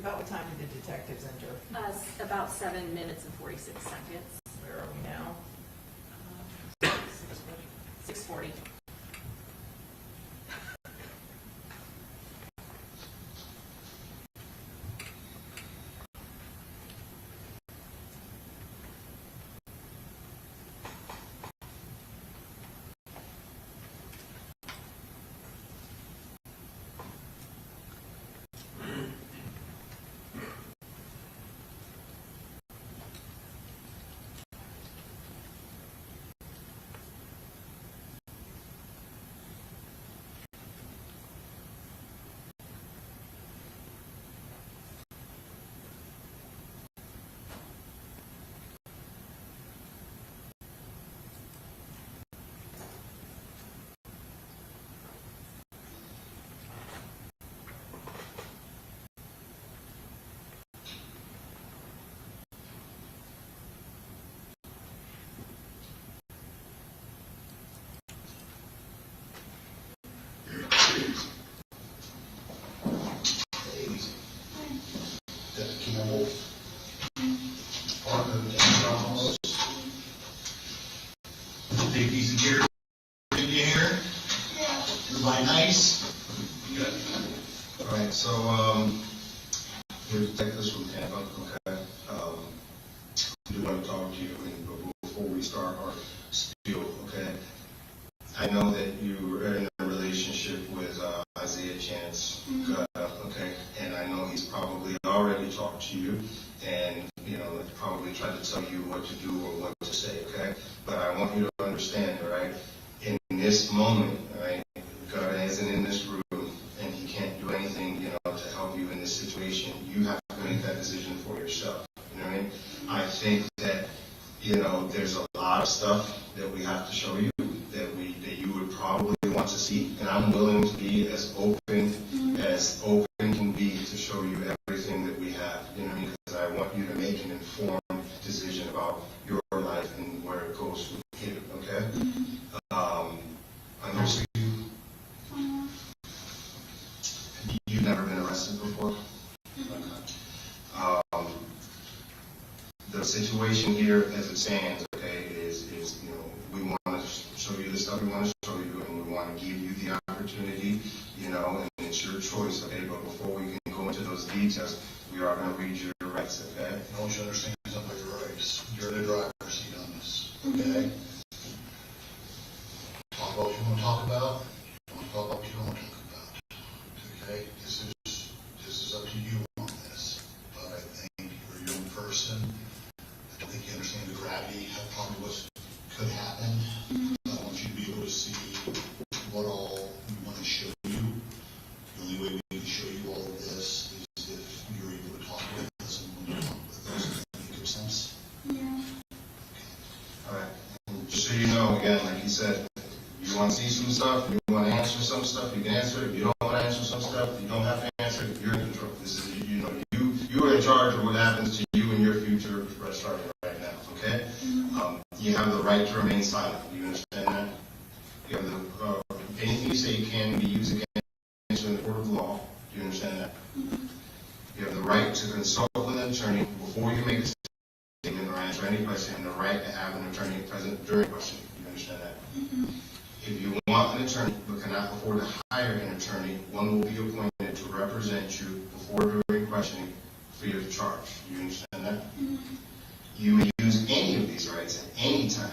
about what time did the detectives enter? About 7 minutes and 46 seconds. Where are we now? 6:40. Big piece of gear in here. Everybody nice? Good. All right, so here's Texas from Tampa. Okay. I do want to talk to you, but before we start our spiel, okay? I know that you are in a relationship with Isaiah Chance, okay? And I know he's probably already talked to you, and probably tried to tell you what to do or what to say, okay? But I want you to understand, all right? In this moment, all right, God isn't in this room, and He can't do anything, to help you in this situation. You have to make that decision for yourself. You know what I mean? I think that, there's a lot of stuff that we have to show you that you would probably want to see, and I'm willing to be as open can be to show you everything that we have. You know what I mean? Because I want you to make an informed decision about your life and where it goes from here. Okay? I know you've never been arrested before. The situation here, as it stands, okay, is we want to show you the stuff we want to show you, and we want to give you the opportunity, and it's your choice, okay. But before we can go into those details, we are going to read your rights, okay. I want you to understand something about your rights. You're in the driver's seat on this, okay? Talk about what you want to talk about. Don't talk about what you don't want to talk about. Okay? This is up to you on this. But I think you're a young person. I don't think you understand the gravity of probably what could happen. I want you to be able to see what all we want to show you. The only way we can show you all of this is if you're able to talk with us and when you talk with us. Does that make sense? Yeah. All right. And just so you know, again, like you said, you want to see some stuff, you want to answer some stuff, you can answer it. If you don't want to answer some stuff, you don't have to answer it. You're in control. This is, you are in charge of what happens to you in your future starting right now, okay? You have the right to remain silent. Do you understand that? You have the, anything you say can be used against you in the court of law. Do you understand that? You have the right to consult with an attorney before you make a statement or answer any question, and the right to have an attorney present during questioning. Do you understand that? If you want an attorney but cannot afford to hire an attorney, one will be appointed to represent you before or during questioning free of charge. Do you understand that? You may use any of these rights at any time,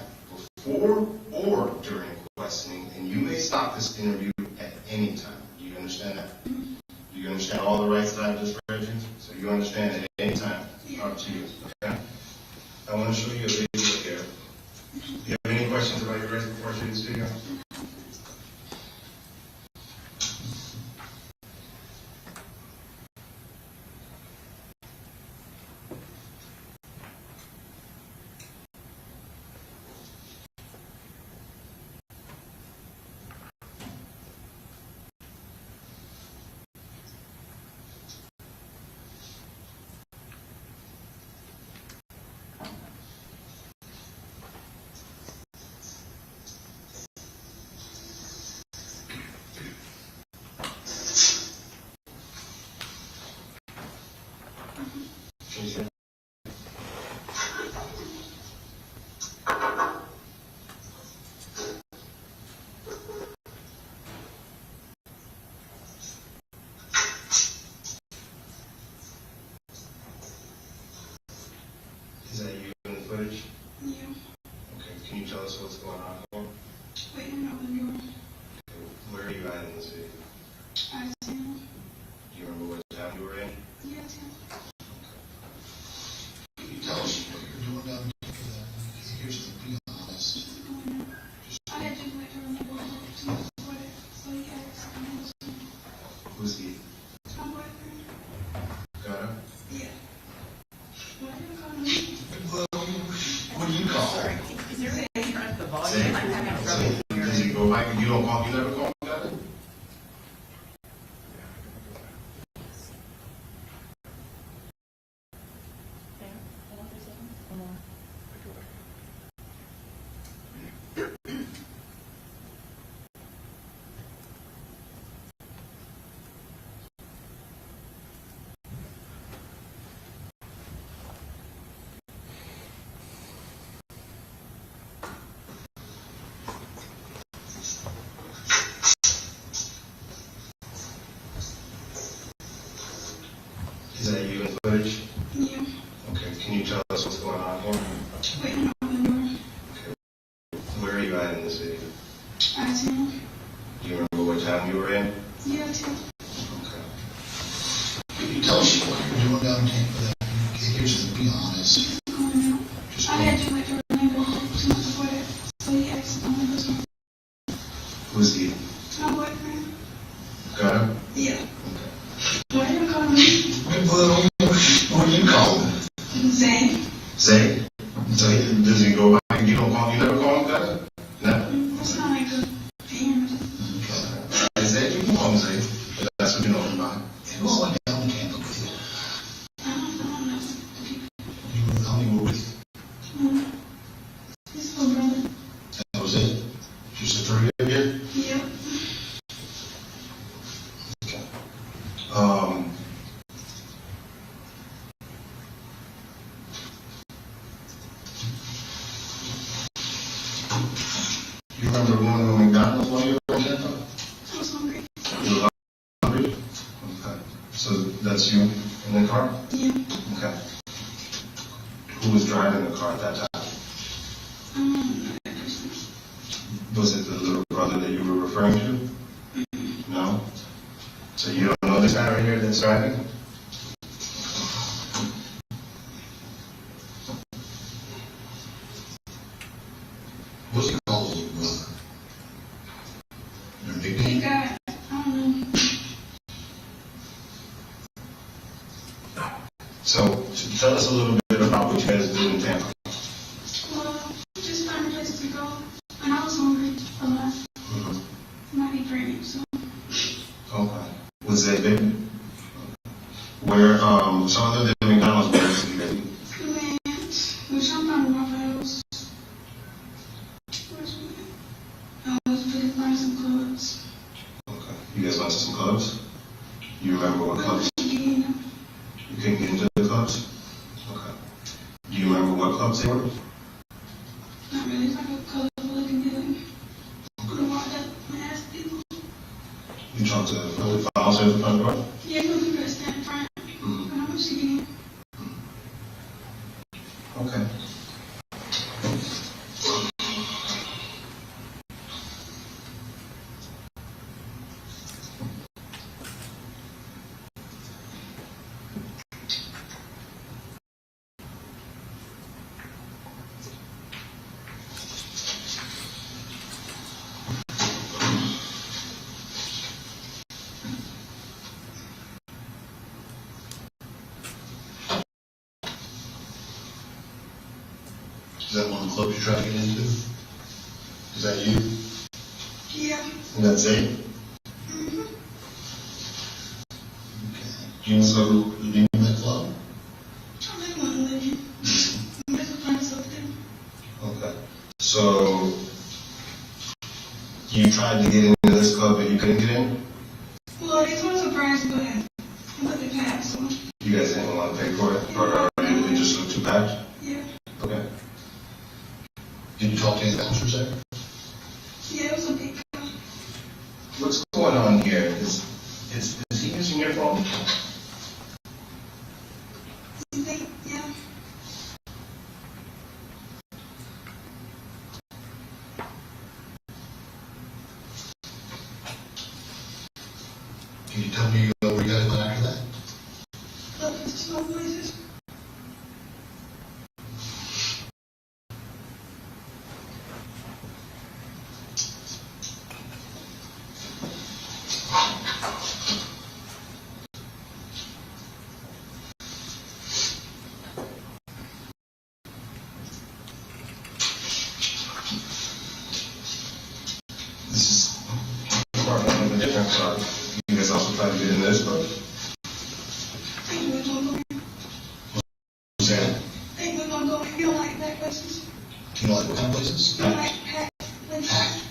before or during questioning, and you may stop this interview at any time. Do you understand that? Do you understand all the rights that I've just read you? So you understand at any time. Up to you. Okay? I want to show you a video here. Do you have any questions about your rights before I show you this video? us what's going on here? Wait, I'm not the door. Where are you at in this video? I see. Do you remember what town you were in? Yes, Can you tell us what you're doing down there for that? Here's the be honest. I had to wait to remember what it, so he asked. Who's he? My boyfriend. Got him? Yeah. Why did you call me? What do you call Sorry, him? is there a way to turn up the volume? Zay? I'm having trouble Zay? hearing. Does he go back? You don't call, you never call him that? Is that you in footage? Yeah. Okay, can you tell us what's going on here? Wait, I'm not the door. Where are you at in this video? I see. Do you remember what town you were in? Yes, Okay. Can you tell us what you're doing down there for that? Here's the be honest. going out. Just I had to wait to remember what it, so he asked. Who's he? My boyfriend. Got him? Yeah. Why did you call me? What do you call him? Zay. Zay? So does he go back? You don't call, you never call him that? No? That's not like a parent. Zay, you can call him Zay. But that's what you know him by. And who went down to Tampa with you? I don't know. You were, how many were with you? His little brother. That was it? Just the three of you? Yep. You remember going to McDonald's while you were in Tampa? I was hungry. You were hungry? Okay. So that's you in the car? Yeah. Okay. Who was driving the car at that time? That person. Was it the little brother that you were referring to? No? So you don't know this guy right here that's driving? What's he called, little brother? Your He nickname? got, I don't know. So tell us a little bit about what you guys do in Tampa. Well, just find a place to go. And I was hungry a lot. Might be pregnant, so. Okay. Was that big? Where, so other than McDonald's, where else did you guys eat? We were trying to find Waffle House. Where's we? I was looking to find some clothes. Okay. You guys went to some clubs? You remember what clubs? Yeah. You couldn't get into the clubs? Okay. Do you remember what clubs they were? Not really. It's like a colorful looking building. Could have walked up and asked people. You talked to the files at the front door? Yeah, no people that stand in front. But I'm just getting in. Okay. Is that one of the clubs you try to get into? Is that you? Yeah. And that's it? Mm-hmm. Okay. Do you know the name of that club? I really want to live here. I'm just find something. Okay. So, you tried to get into this club, but you couldn't get in? Well, these ones are surprised, but they passed. So, You guys didn't want to pay for it? Or it just looked too bad? yeah. Okay. Did you talk to any bouncers there? Yeah, it was a big car. What's going on here? Is he using your phone? Yeah. Can you tell me where you guys went after that? Look, it's small places. This is part of a different part. You guys also try to get in this, but Think we're gonna go, who's that? think we're gonna go, you don't like that places? You know, like what kind of places? You don't like packed places?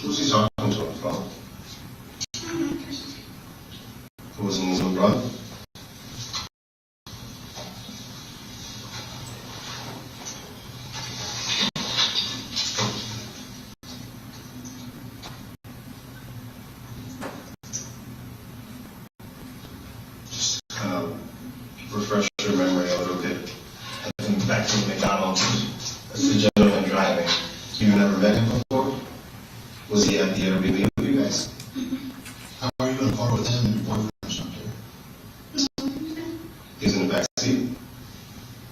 Who's he talking to on the phone? I don't know, Chris. Who was in his little brother? Just kind of refresh your memory a little bit. I think back to McDonald's, that's the gentleman driving. You never met him before? Was he at the Airbnb with you guys? How are you in a car with him and your boyfriend's not there? He's in the back seat?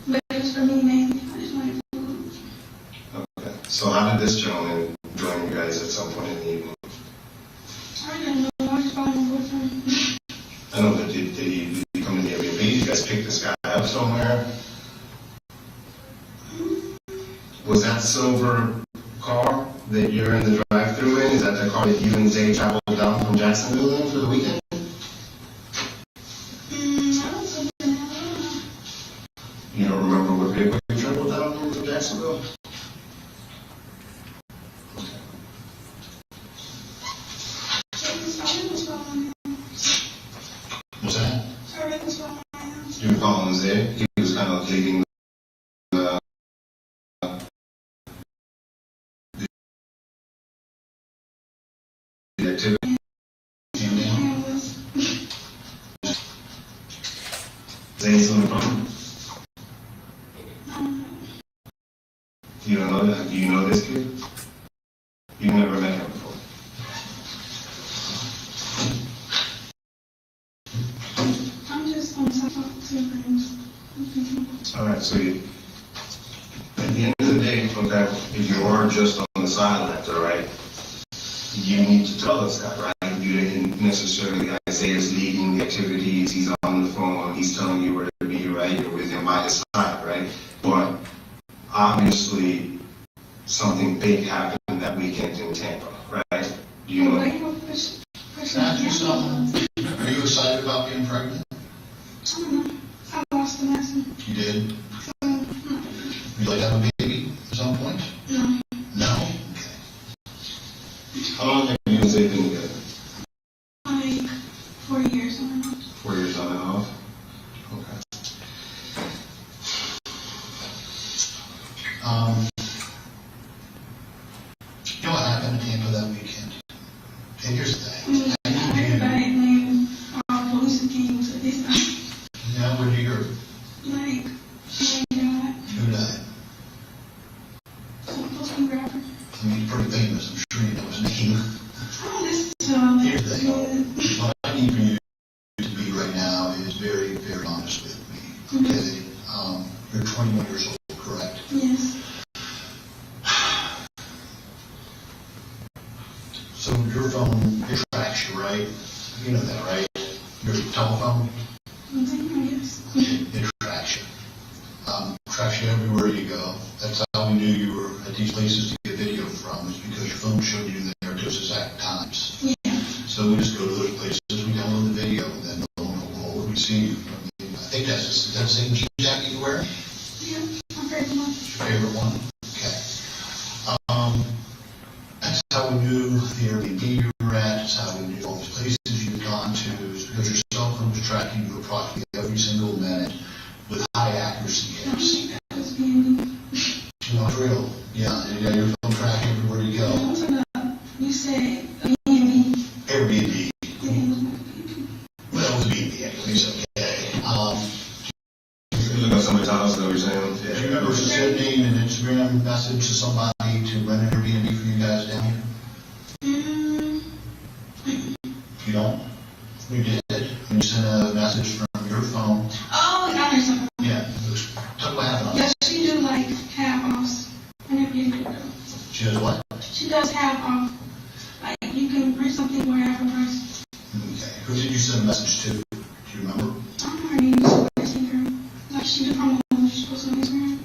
But it's for me mainly, I just wanted food. Okay. So how did this gentleman join you guys at some point in the evening? I didn't know, I just found my boyfriend. I know, but did he come to the Airbnb? Did you guys pick this guy up somewhere? Was that silver car that you're in the drive-thru in, is that the car that you and Zay traveled down from Jacksonville in for the weekend? I don't think I don't know. You don't remember what vehicle you traveled down in from Jacksonville? I really was following him. What's that? I really was following him. You were following Zay? He was kind of leading the activity. And was, Zay's on the phone? You don't know that? Do you know this kid? You've never met him before. I'm just on top of two things. Alright, so you, at the end of the day, okay, if you are just on the sidelines, alright, you need to tell us that, right? You didn't necessarily, Isaiah's leading the activities, he's on the phone, he's telling you where to be, right? You're with him by his side, right? But obviously, something big happened that weekend in Tampa, right? Do you know? Can I ask you something? Are you excited about being pregnant? I don't know. I lost the message. You did? No. Would you like to have a baby at some point? No. No? How long have you and Zay been together? Like 4 years on and off. 4 years on and off? Okay. You know what happened in Tampa that weekend? And here's the thing. I need you Everybody named police came to this time. now where do you hear Like, God, who died? some supposed to be rapper. I mean, he's pretty famous. I'm sure you know his name. I don't listen to all Here's the that. thing. What I need for you to be right now is very, very honest with me. Okay? You're 21 years old, correct? Yes. So your phone, it tracks you, right? You know that, right? Your telephone, Yes. it tracks you. Tracks you everywhere you go. That's how we knew you were at these places to get video from, is because your phone showed you there at those exact times. Yeah. So we just go to those places, we download the video, and then we see you. I mean, I think is that the same jean jacket you're wearing? Yeah. My favorite one. Your favorite one? Okay. That's how we knew the Airbnb you were at, that's how we knew all the places you'd gone to, is because your cell phone was tracking you approximately every single minute with high accuracy I don't hits. think that was being me. You know, it's real. Yeah, your phone tracking everywhere you go. I was gonna, you said B&B. Airbnb. Yeah, it was my B&B. Well, it was B&B anyways, okay. You look at somebody's house, is that what you're saying? Do you remember sending an Instagram message to somebody to rent an Airbnb for you guys down here? half Yeah, hours? she do like half-offs whenever you do them. She does what? She does half-off. Like, you can rent something for half a price. Okay. Who did you send a message to? Do you remember? I'm already used to texting her. Like, she did from home, she's supposed to be Instagram.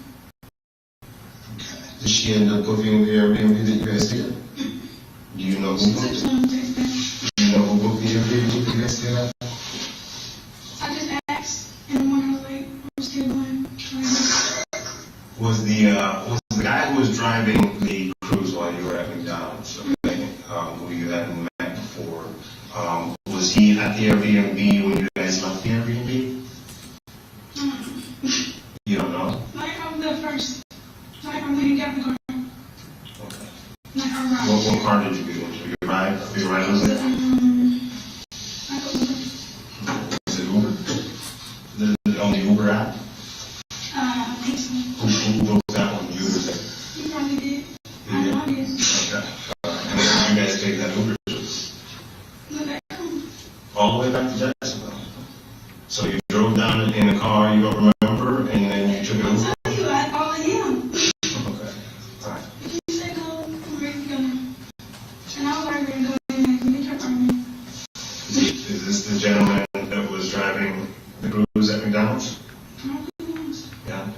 Okay. Did she end up booking the Airbnb that you guys did? Do you know who She booked said it? she wanted to text back. Do you know who booked the Airbnb that you guys did? I just asked, and the one I was like, I'm still going. Was the guy who was driving the cruise while you were at McDonald's, okay, who you hadn't met before, was he at the Airbnb when you guys left the Airbnb? You don't know? Like, I'm the first. Like, I'm when you got the car. Okay. Like, I arrived. What car did you get into? Your ride? Your ride was it? I go with Was it Uber? On the Uber app? I think so. Who booked that one? You was it? You probably did. I know I did. Okay. And then you guys take that Uber Look at him. all the way back to Jacksonville. So you drove down in a car you don't remember, and then you took it I'm Uber? telling you, I follow him. Okay. All right. He said go, I'm ready to go. And I was already ready to go anyway, and he kept arguing. Is this the gentleman that was driving the cruise at McDonald's? I don't know who it was. Yeah.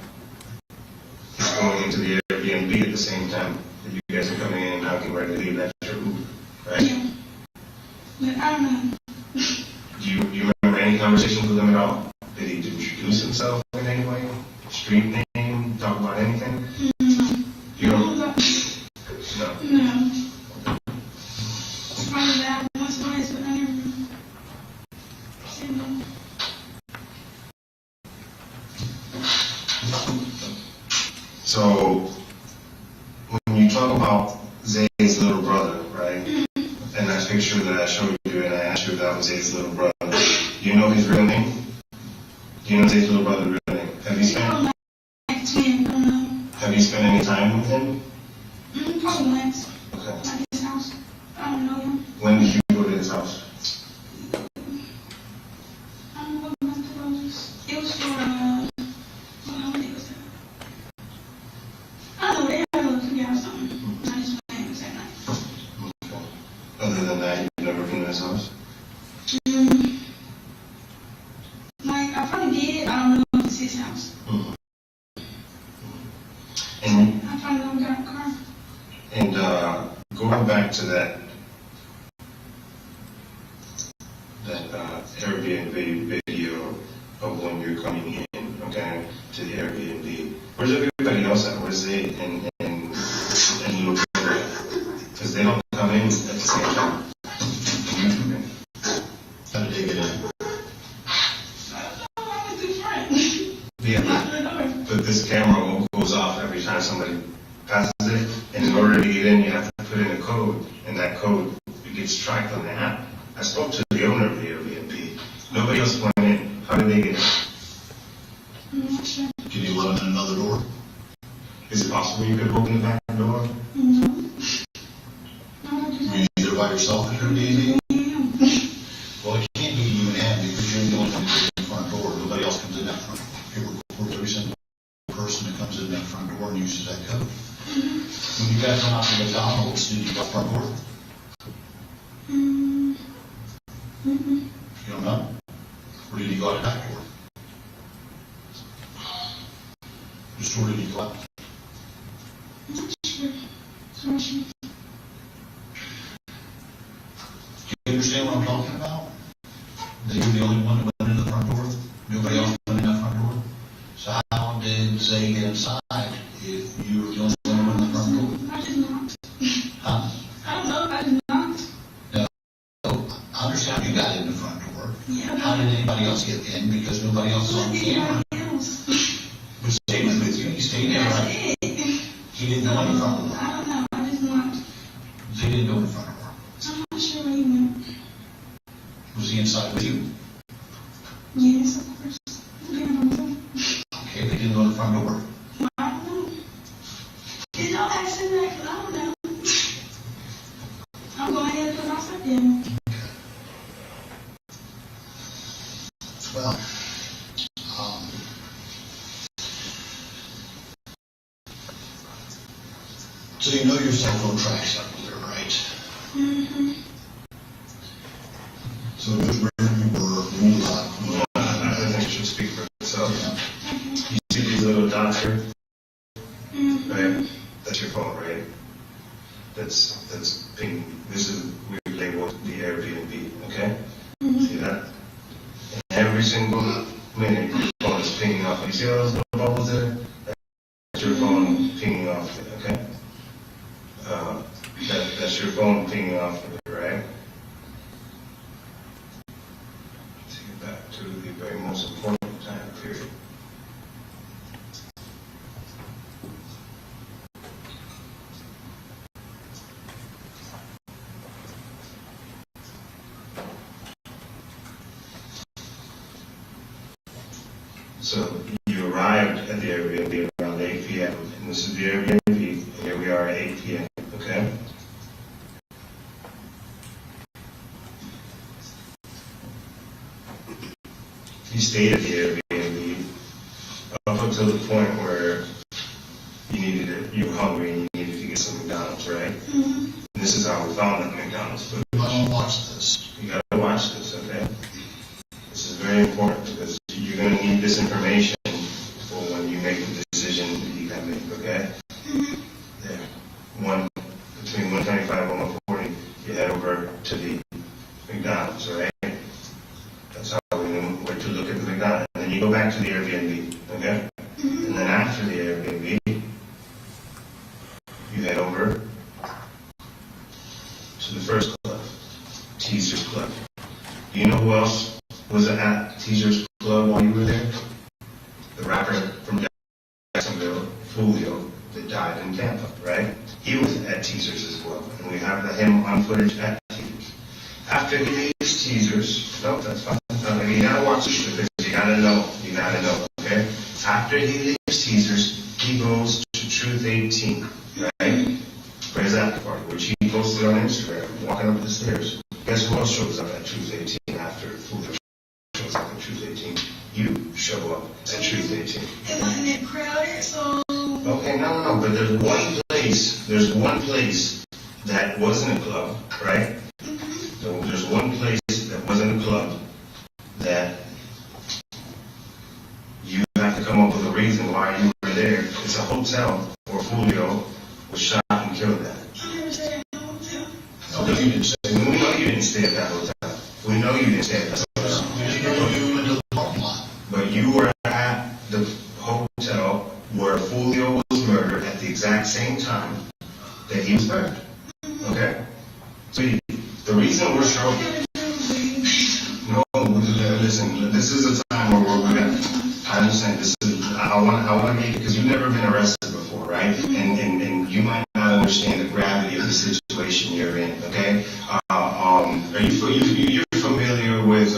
He's going into the Airbnb at the same time that you guys are coming in and knocking ready to leave that your Uber, right? Yeah. But I don't know. Do you remember any conversations with him at all? Did he introduce himself in any way? Street name? Talk about anything? You don't? No. No. Probably that once, twice, but I never said no. So, when you talk about Zay's little brother, right? And that picture that I showed you, and I asked you if that was Zay's little brother, do you know his real name? Do you know Zay's little brother's real name? Have you spent Twin, I don't know. Have you spent any time with him? Probably once. Okay. At his house. I don't know him. When did you go to his house? I don't know what month it was. It was for, what holiday was that? I don't know, they had a little cookout or something. I just went and that night. Okay. Other than that, you've never been to his house? Like, I probably did, I don't know if it's his house. And I probably never got a car. going back to that Airbnb video of when you're coming in, okay, to the Airbnb. Where's everybody else at? Where's they and little Victoria? Because they don't come in at the same time. How did they get in? I went through front. Yeah, but this camera goes off every time somebody passes it, and in order to get in, you have to put in a code, and that code gets tracked on the app. I spoke to the owner of the Airbnb. Nobody else went in. How did they get in? I'm not sure. Can you open another door? Is it possible you could open the back door? No. Were you either by yourself at your Airbnb? Well, it can't be you and Ann because you're the only one that goes in the front door. Nobody else comes in that front. We're every single person that comes in that front door and uses that code. When you guys come out to McDonald's, did you go front door? You don't know? Or did you go out the back door? Which door did you go out? I'm not sure. So I'm sure. Do you understand what I'm talking about? That you're the only one that went in the front door? Nobody else went in that front door? So how did Zay get inside if you were the only one that went in the front door? I did not. Huh? I don't know if I did not. I understand you got in the front door. Yeah. How did anybody else get in? Because nobody else is on camera. Anybody else? Was Zay with you? He stayed there, That's right? it. He didn't go in the front door. I don't know. I did not. Zay didn't go in the front door. I'm not sure where he went. Was he inside with you? Yes, of course. Yeah, I don't know. Okay, they didn't go in the front door. I don't know. Did y'all ask him that? 'Cause I don't know. I'm going ahead and put myself in. Well, So you know your cell phone tracks everywhere, right? Mm-hmm. So where you were, rule out. I think it should speak for itself. You see these little dots here? Right? That's your phone, right? That's ping. This is, we labeled the Airbnb, okay? See that? And every single minute, your phone is pinging off. You see all those little bubbles there? That's your phone pinging off, okay? That's your phone pinging off, right? Let's get back to the very most important time period. So you arrived at the Airbnb around 8 p.m. and this is the Airbnb, and here we are at 8 p.m., okay? You stayed at the Airbnb up until the point where you were hungry and you needed to get some McDonald's, right? And this is how we found that McDonald's food. You gotta watch this. You gotta watch this, okay? This is very important because you're gonna need this information for when you make the decision that you gotta make, okay? There. Between 125 and 140, you head over to the McDonald's, right? That's how we knew where to look at the McDonald's. And then you go back to the Airbnb, okay? And then after the Airbnb, you head over to the first club, Teaser's Club. Do you know who else was at Teaser's Club while you were there? The rapper from Jacksonville, Julio, that died in Tampa, right? He was at Teaser's as well, and we have him on footage at Teaser's. After he leaves Teaser's, no, that's fine. You gotta watch this because you gotta know, okay? After he leaves Teaser's, he goes to Truth 18, right? Where's that part? Which he posted on Instagram, walking up the stairs. Guess who else shows up at Truth 18 after Julio shows up at Truth 18? You show up at Truth 18. It wasn't that crowded, so. Okay, no, but there's one place that wasn't a club, right? So there's one place that wasn't a club that you have to come up with a reason why you were there. It's a hotel where Julio was shot and killed at. I never said that in the hotel. So you didn't say, we know you didn't stay at that hotel. We know you didn't stay at that hotel. You went to the parking lot. But you were at the hotel where Julio was murdered at the exact same time that he was murdered. Okay? So the reason we're showing... No, listen, this is a time where we're going to... I understand, I want to make it, because you've never been arrested before, right? And you might not understand the gravity of the situation you're in, okay? You're familiar with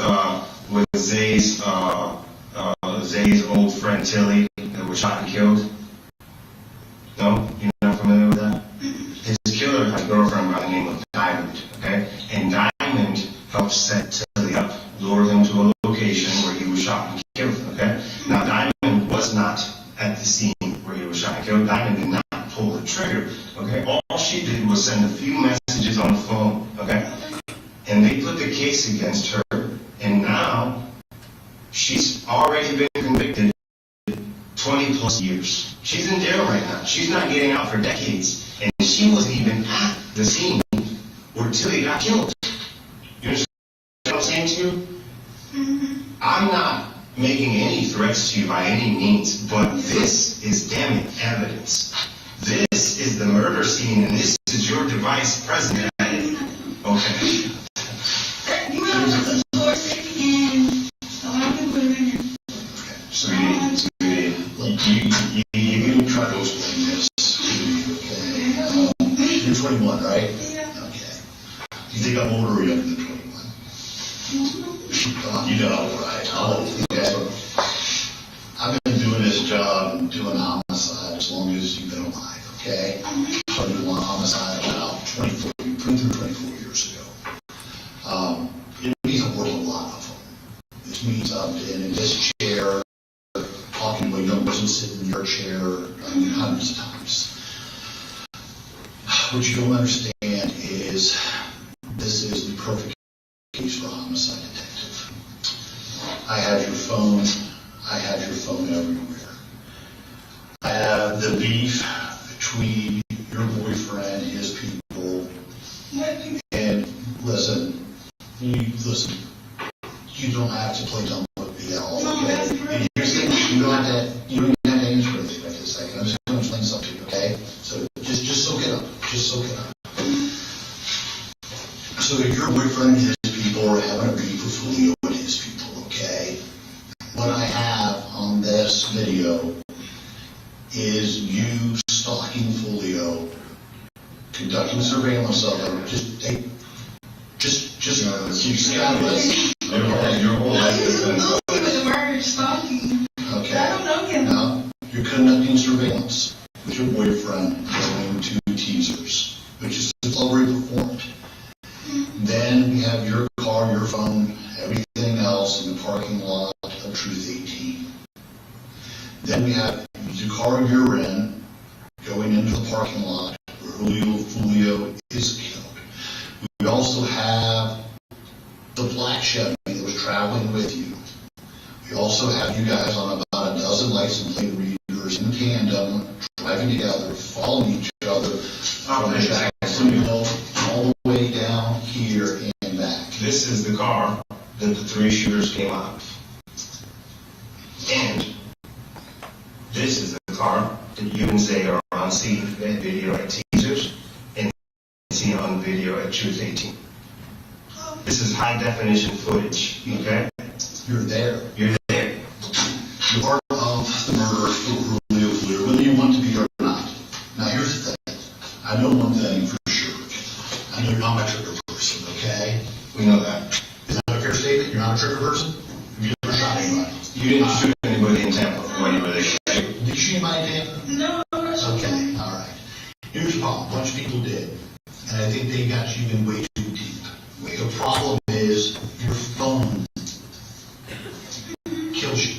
Zay's old friend Tilly that was shot and killed? No? You're not familiar with that? His killer had a girlfriend by the name of Diamond, okay? And Diamond helped set Tilly up, lured him to a location where he was shot and killed, okay? Now, Diamond was not at the scene where he was shot and killed. Diamond did not pull the trigger, okay? All she did was send a few messages on the phone, okay? And they put the case against her, and now she's already been convicted 20 plus years. She's in jail right now. She's not getting out for decades. And she wasn't even at the scene where Tilly got killed. You understand what I'm saying to you? I'm not making any threats to you by any means, but this is damning evidence. This is the murder scene, and this is your device present at it. Okay. You have to source it, and so I can put it in there. So you You try to explain this. Okay. You're 21, right? Yeah. Okay. You think I'm older or younger than 21? You know, right? Oh, okay. I've been doing this job and doing homicide as long as you've been alive, okay? I did one homicide about 24 years ago. It means I've worked a lot of them. This means I've been in this chair, talking to a young person sitting in your chair, hundreds of times. what you don't understand is this is the perfect case for a homicide detective. I have your phone. I have your phone everywhere. I have the beef between your boyfriend, his people, and listen, you don't have to play dumb with me at all. Okay? And here's the thing, you don't have to answer anything right this second. I'm just going to explain something to you, okay? So just soak it up. Just soak it up. So your boyfriend and his people are having a beef with Julio and his people, okay? What I have on this video is you stalking Julio, conducting surveillance of him. Just scandalous. Your whole life is okay. I don't know him. Now, you're conducting surveillance with your boyfriend going to teasers, which is already performed. Then we have your car, your phone, everything else in the parking lot of Truth 18. Then we have the car you're in going into the parking lot where Julio Foolio is killed. We also have the black Chevy that was traveling with you. We also have you guys on about a dozen license plate readers in tandem, driving together, following each other from Jacksonville all the way down here and back. This is the car that the three shooters came out of. And this is the car that you can say are on scene and video at teasers and seen on video at Truth 18. This is high definition footage, okay? You're there. You're there. You're part of the murder for Julio Foolio, whether you want to be or not. Now here's the thing. I know one thing for sure. I know you're not a trigger person, okay? We know that. Is that a fair statement? You're not a trigger person? Have you ever shot anybody? You didn't shoot anybody in Tampa when you were there. Did you shoot anybody in Tampa? No. Okay, all right. Here's the problem. A bunch of people did. And I think they got you in way too deep. The problem is your phone kills you.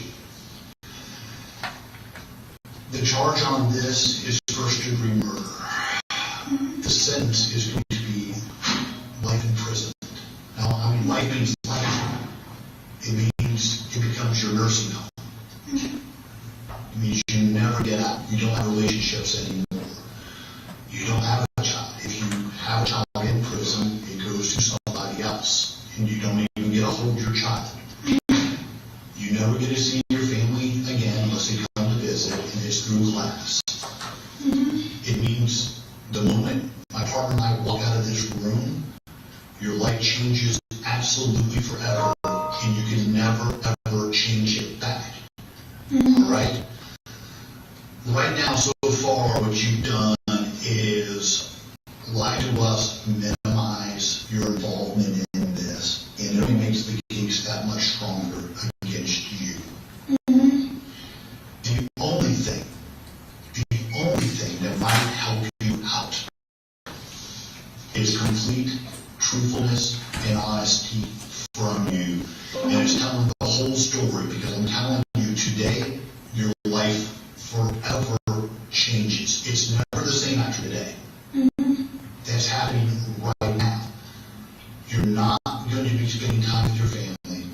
The charge on this is first-degree murder. The sentence is going to be life in prison. Now, I mean, life means life. It means it becomes your nursing home. It means you never get out. You don't have relationships anymore. You don't have a child. If you have a child in prison, it goes to somebody else, and you don't even get to hold your child. You never get to see your family again unless they come to visit, and it's through class. It means the moment my partner and I walk out of this room, your life changes absolutely forever, and you can never, ever change it back. All right? Right now, so far, what you've done is lie to us, minimize your involvement in this, and it only makes the case that much stronger against you. The only thing that might help you out is complete truthfulness and honesty from you, and it's telling the whole story, because I'm telling you today, your life forever changes. It's never the same after today. That's happening right now. You're not going to be spending time with your family.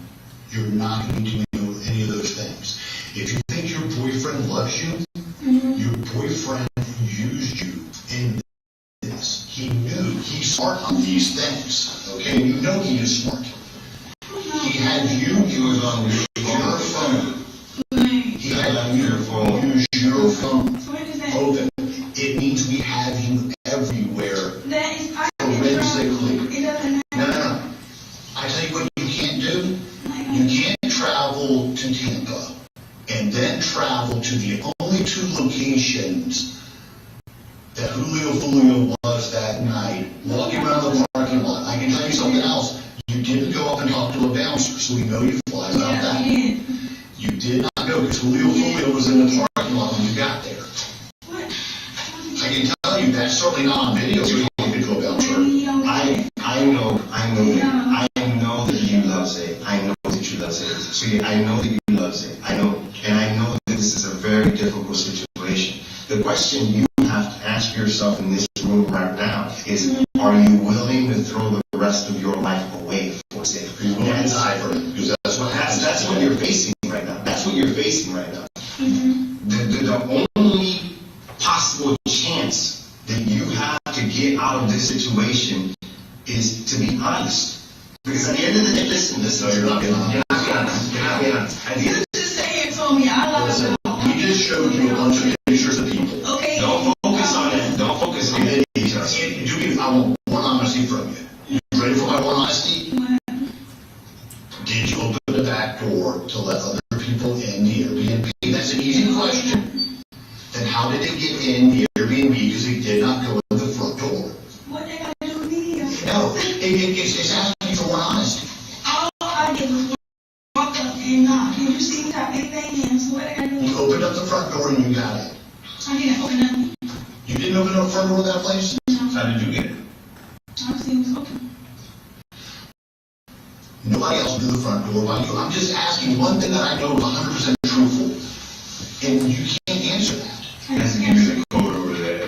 You're not going to be doing any of those things. If you think your boyfriend loves you, your boyfriend used you in this. He knew. He's smart on these things. Okay? You know he is smart. He had you. He was on your phone. He had your phone. Use your phone. Open. It means we have you everywhere. That is Forensically. No. I tell you what you can't do. You can't travel to Tampa and then travel to the only two locations that Julio Foolio was that night, walking around the parking lot. I can tell you something else. You didn't go up and talk to a bouncer, so we know you fly about that. You did not go, because Julio Foolio was in the parking lot when you got there. I can tell you that's certainly not on video, so you can't get to a bouncer. I know that you love Zay. I know that you love Zay. See, I know that you love Zay. I know, and I know that this is a very difficult situation. The question you have to ask yourself in this room right now is, are you willing to throw the rest of your life away for sake? Because that's what you're facing right now. That's what you're facing right now. The only possible chance that you have to get out of this situation is to be honest. Because at the end of the day, listen, you're not being honest. You're not being honest. At the end of the Just say it told me I love He just showed you a bunch of pictures of people. Okay. Don't focus on that. Don't focus on that. I want one honesty from you. You ready for my one honesty? Did you open the back door to let other people in the Airbnb? That's an easy question. Then how did they get in the Airbnb? Because they did not go in the front door. What they gotta do with me? No, it's asking you for one honesty. All I did was walk up and knock. And you see how big they is. So what they gotta do? You opened up the front door and you got in. I didn't open up. You didn't open up the front door of that place? How did you get it? Obviously it was open. Nobody else knew the front door but you. I'm just asking one thing that I know is 100% truthful. And you can't answer that. Has to give you the code over the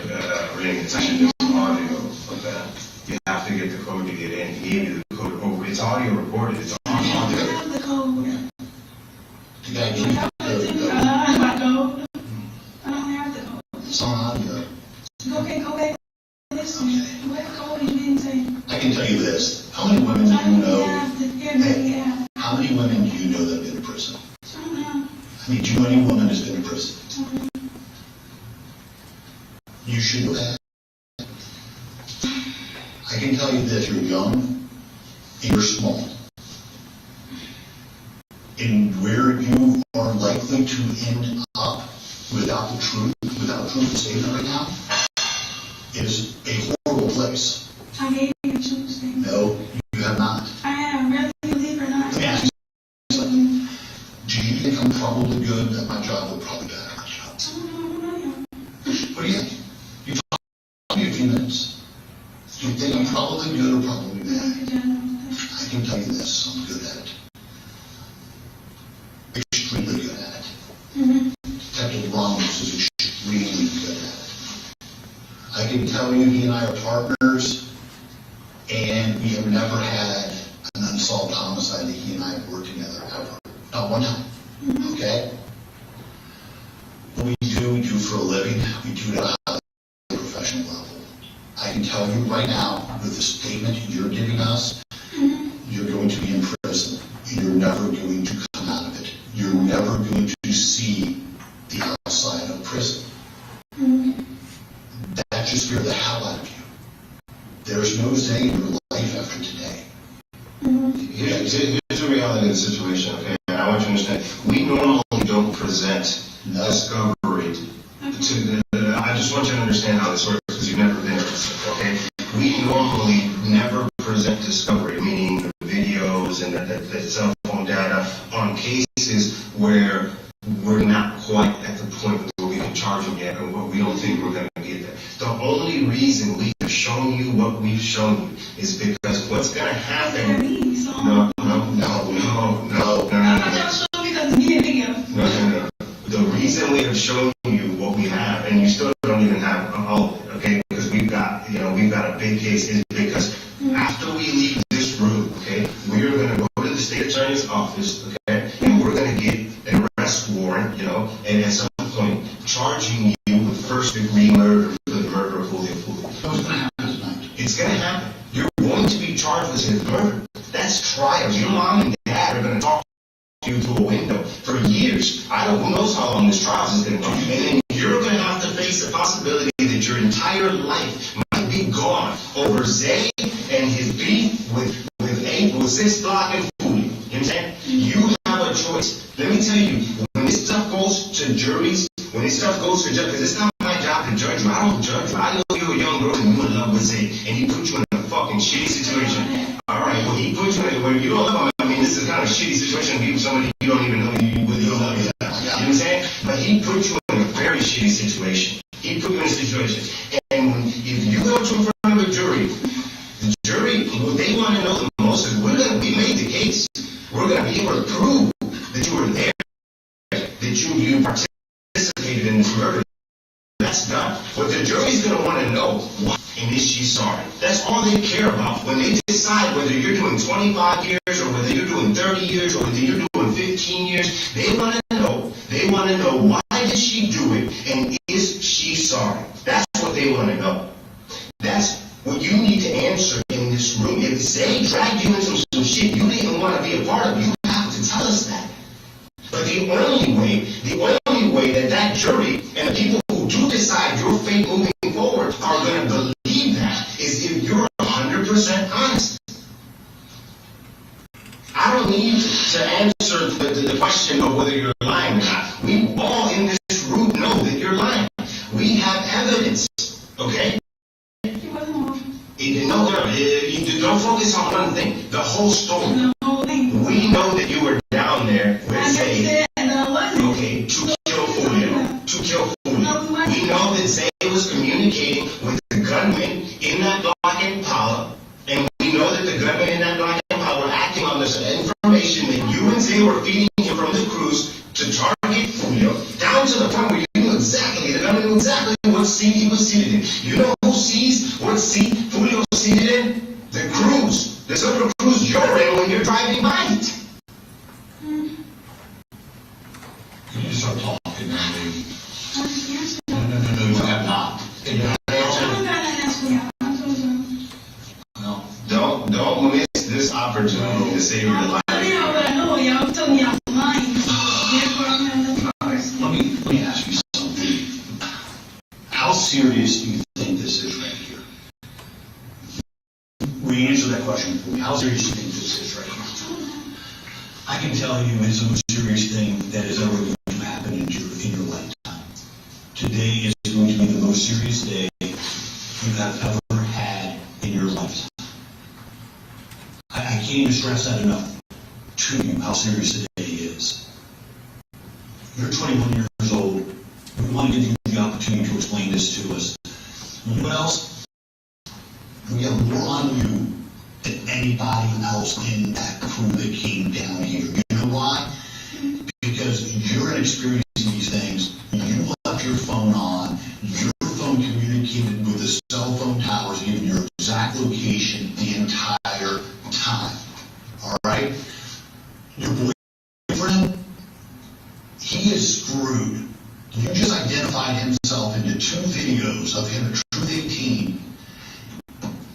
ring. It's actually just audio of that. You have to get the code to get in. He gave you the code over. It's audio recorded. It's on I audio. have the code. The guy gave you I don't have my code. I don't have the code. it's on audio. Go back. Listen. What code did you didn't say? I can tell you this. How many women do I you don't know? have the Airbnb app. How many women do you know that have been in prison? I don't know. I mean, do you know any woman that's been in prison? You should know that. I can tell you this, you're young and you're small. And where you are likely to end up without the truth statement right now is a horrible place. I gave you a truth statement. No, you have not. I have, whether you believe or not. Let me ask you something. Do you think I'm probably good at my job or probably bad at my job? I don't know. What do you think? You talked to me a few minutes. Do you think I'm probably good or probably bad? I can tell you this, I'm good at it. Extremely good at it. Detective Ramos is extremely good at it. I can tell you he and I are partners, and we have never had an unsolved homicide that he and I have worked together ever. Not one time. Okay? What we do for a living, we do it at a highly professional level. I can tell you right now, with the statement you're giving us, you're going to be in prison, and you're never going to come out of it. You're never going to see the outside of prison. That should scare the hell out of you. There's no day in your life after today. Here's the reality of the situation, okay? I want you to understand. We normally don't present discovery to I just want you to understand how this works because you've never been in this, okay? We normally never present discovery, meaning the videos and the cell phone data on cases where we're not quite at the point where we can charge them yet, or what we don't think we're going to get there. The only reason we have shown you what we've shown you is because what's going to happen. No. The reason we have shown you what we have, and you still don't even have all of it, okay? Because we've got a big case, is because after we leave this room, okay, we're going to go to the state attorney's office, okay, and we're going to get an arrest warrant, and at some point charging you with first-degree murder for the murder of Julio Foolio. What's going to happen tonight? It's going to happen. You're going to be charged with his murder. That's trials. Your mom and dad are going to talk you through a window for years. Who knows how long this trial is going to go. And then you're going to have to face the possibility that your entire life might be gone over Zay and his beef with Sis Block and Foolio. You know what I'm saying? You have a choice. Let me tell you, when this stuff goes to juries, because it's not my job to judge you. I don't judge you. I know you're a young girl and you in love with Zay, and he put you in a fucking shitty situation. All right, well, he put you in where you don't love him. I mean, this is kind of a shitty situation to be with somebody you don't even know you really don't love. You know what I'm saying? But he put you in a very shitty situation. He put you in a situation. And if you go to in front of a jury, the jury, what they want to know the most is we made the case. We're going to be able to prove that you were there, that you participated in this murder. That's done. What the jury's going to want to know, why and is she sorry? That's all they care about. When they decide whether you're doing 25 years or whether you're doing 30 years or whether you're doing 15 years, they want to know why did she do it and is she sorry? That's what they want to know. That's what you need to answer in this room. If Zay dragged you into some shit you didn't want to be a part of, you have to tell us that. But the only way that jury and the people who do decide your fate moving forward are going to believe that is if you're 100% honest. I don't need to answer the question of whether you're lying or not. We all in this room know that you're lying. We have evidence, okay? Don't focus on one thing, the whole story. We know that you were down there with Zay, okay, to kill Julio. We know that Zay was communicating with the gunman in that black Impala, and we know that the gunman in that black Impala were acting on this information that you and Zay were feeding him from the cruise to target Julio, down to the point where you knew exactly, the gunman knew exactly what seat he was seated in. You know who sees what seat Julio was seated in? The cruise. The silver cruise you're in when you're driving by it. Can you start talking now, baby? No, you have not. Can you answer? No. Don't miss this opportunity to save your life. Let me ask you something. How serious do you think this is right here? Re-answer that question for me. How serious do you think this is right here? I can tell you it's the most serious thing that is ever going to happen in your lifetime. Today is going to be the most serious day you have ever had in your lifetime. I can't even stress that enough to you, how serious the day is. You're 21 years old. We want to give you the opportunity to explain this to us. You know what else? We have more on you than anybody else in that crew that came down here. You know why? Because you're inexperienced in these things. You left your phone on. Your phone communicated with the cell phone towers, giving your exact location the entire time. All right? Your boyfriend, he is screwed. You just identified himself into 2 videos of him at Truth 18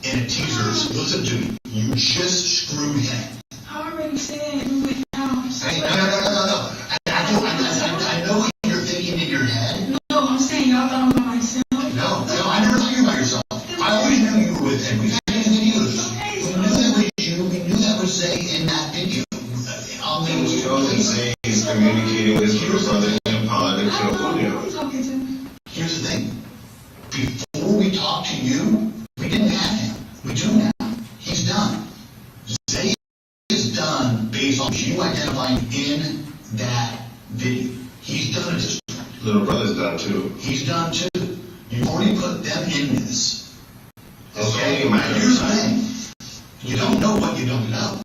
and a teasers. Listen to me. You just screwed him. I already said do it now. Hey, no. I know what you're thinking in your head. No, I'm saying y'all thought about myself. No, I never thought you about yourself. I always knew you were with him. We've had videos. We knew that was you. We knew that was Zay in that video. We know that Zay is communicating with your brother Impala to kill Julio. Here's the thing. Before we talked to you, we didn't have him. We do now. He's done. Zay is done based on you identifying in that video. He's done at this point. Little brother's done too. He's done too. You've already put them in this. Okay, Here's the thing. You don't know what you don't know.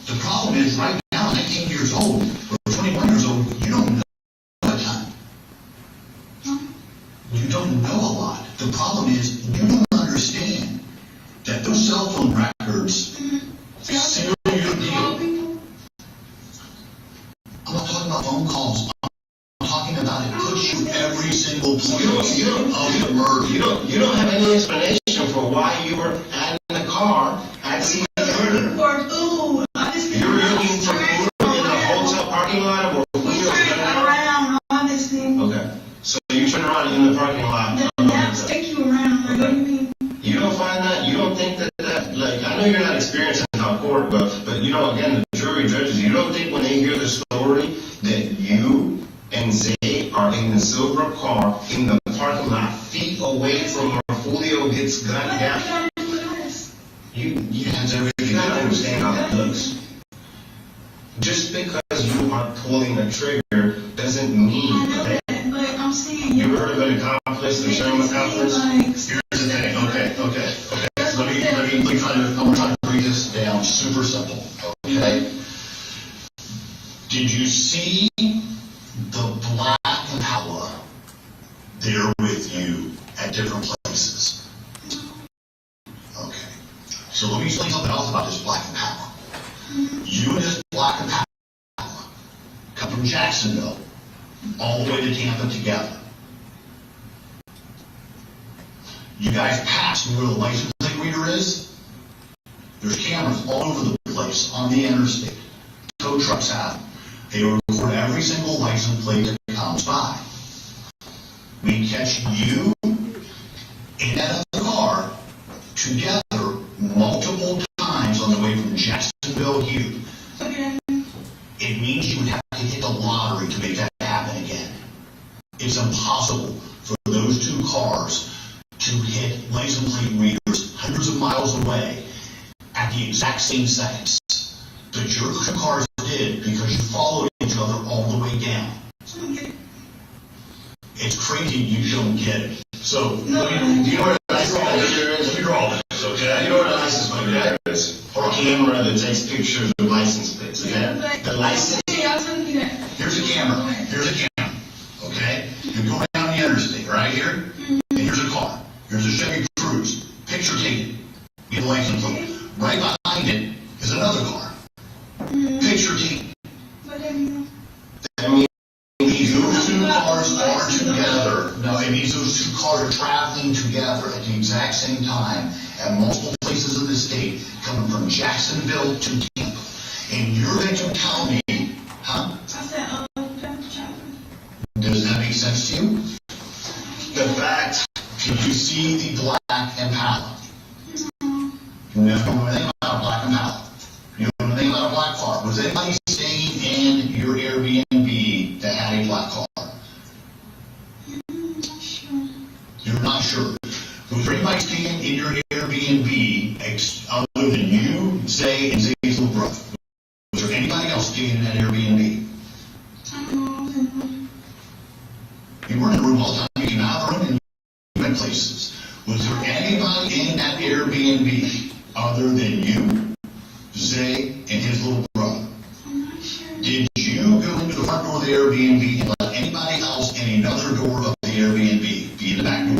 The problem is right now, 19 years old, or 21 years old, you don't know a ton. You don't know a lot. The problem is you don't understand that those cell phone records seal your deal. I'm not talking about phone calls. I'm talking about it puts you every single place of the murder. You don't have any explanation for why you were at the car at scene of the murder. For food. You were looking for food in a hotel parking lot or We turned around, honestly. Okay. So you turn around in the parking lot. The maps take you around. Like, what do you mean? You don't find that, you don't think that, like, I know you're not experienced in our court, but you know, again, the jury judges, you don't think when they hear the story that you and Zay are in the silver car in the parking lot, feet away from where Julio gets gunned down? You gotta understand how that looks. Just because you are pulling a trigger doesn't mean I know that. that, but I'm saying You heard of an accomplice, the term accomplice? Here's the thing. Okay. Let me try to. I'm gonna try to break this down super simple. Okay. Did you see the black Impala there with you at different places. Okay. So let me explain something else about this Black and Power. You and this Black and Power come from Jacksonville all the way to Tampa together. You guys pass where the license plate reader is. There's cameras all over the place on the interstate. Tow trucks have them. They record every single license plate that comes by. We catch you in that other car together multiple times on the way from Jacksonville here. Okay. It means you would have to hit the lottery to make that happen again. It's impossible for those two cars to hit license plate readers hundreds of miles away at the exact same seconds. But your two cars did because you followed each other all the way down. It's crazy you don't get it. So, do you know what a license plate reader is? Let me draw this, okay? You know what a license plate reader is? Or a camera that takes pictures of license plates, okay? The license. Here's a camera. Here's a camera, okay? You go down the interstate right here, and here's a car. Here's a Chevy Cruze. Picture taken. Get the license plate. Right behind it is another car. Picture taken. That means those two cars are together. No, it means those two cars are traveling together at the exact same time at multiple places of the state, coming from Jacksonville to Tampa. And you're going to tell me, huh? Does that make sense to you? The fact, did you see the Black and Power? You know anything about Black and Power? You know anything about a black car? Was anybody staying in your Airbnb that had a black car? You're not sure. Was there anybody staying in your Airbnb other than you, Zay, and Zay's little brother? Was there anybody else staying in that Airbnb? You weren't in the room all the time. You came out of the room and you went places. Was there anybody in that Airbnb other than you, Zay, and his little brother? Did you go into the front door of the Airbnb and let anybody else in another door of the Airbnb be in the back door?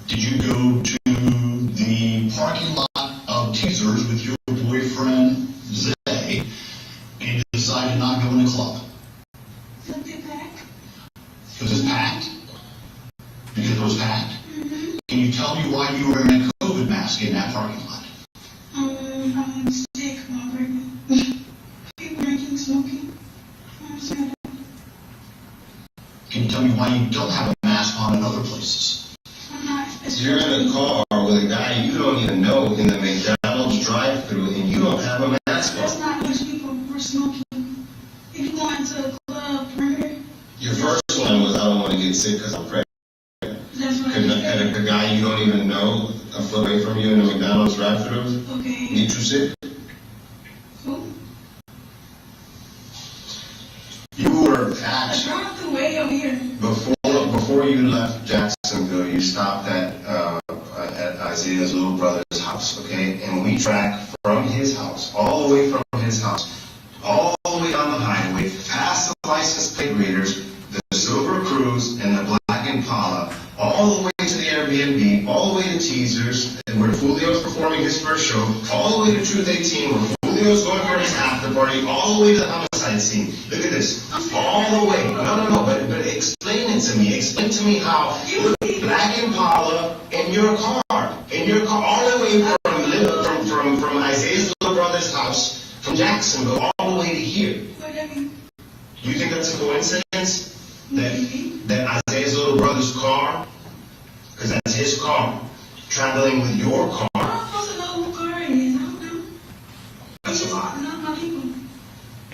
Did you go to the parking lot of Teasers with your boyfriend, Zay, and you decided not to go in the club? Because it's packed? Because it was packed? Can you tell me why you were wearing a COVID mask in that parking lot? I'm sick, I'm pregnant. People drinking, smoking. Can you tell me why you don't have a mask on in other places? I'm not. You're in a car with a guy you don't even know in the McDonald's drive-thru and you don't have a mask That's on. not which people were smoking. If you go into a club, perimeter. Your first one was I don't want to get sick because I'm pregnant. That's what Could I a guy you don't even know a foot away from you in the McDonald's drive-thru Okay. get you sick? Cool. You were I actually, dropped the way over here. before you left Jacksonville, you stopped at Isaiah's little brother's house, okay? And we tracked from his house, all the way from his house, all the way on the highway, past the license plate readers, the Silver Cruze, and the Black Impala, all the way to the Airbnb, all the way to Teasers, and where Julio's performing his first show, all the way to Truth 18, where Julio's going for his after party, all the way to the homicide scene. Look at this. All the way. No, but explain it to me. Explain to me how Black Impala in your car, all the way from Isaiah's little brother's house, from Jacksonville, all the way to here. You think that's a coincidence? That Isaiah's little brother's car, because that's his car, traveling with your car. I'm supposed to know who car it is. I don't know. That's a lot. Not my people.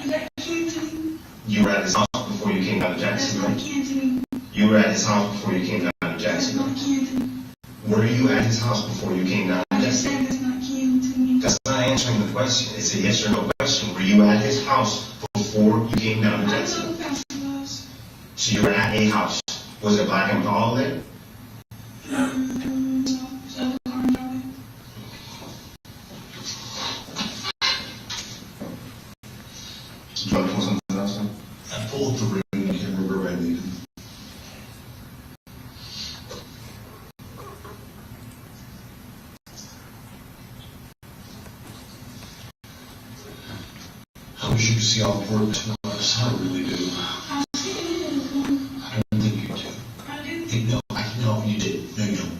You got a kid to me. You were at his house before you came down to That's Jacksonville. not kin to me. You were at his house before you came down to That's Jacksonville. not kin to me. Were you at his house before you came down to I just Jacksonville? said that's not kin to me. That's not answering the question. It's a yes or no question. Were you at his house before you came down to I know Jacksonville? who Pastor was. So you were at a house. Was it Black Impala there? No. It's other car driving. Do you want to pull something else in? I pulled the ring, I can't remember where I needed. see how important this was. I really do. I see it is. I don't think you do. I do. No, you didn't. No, you don't.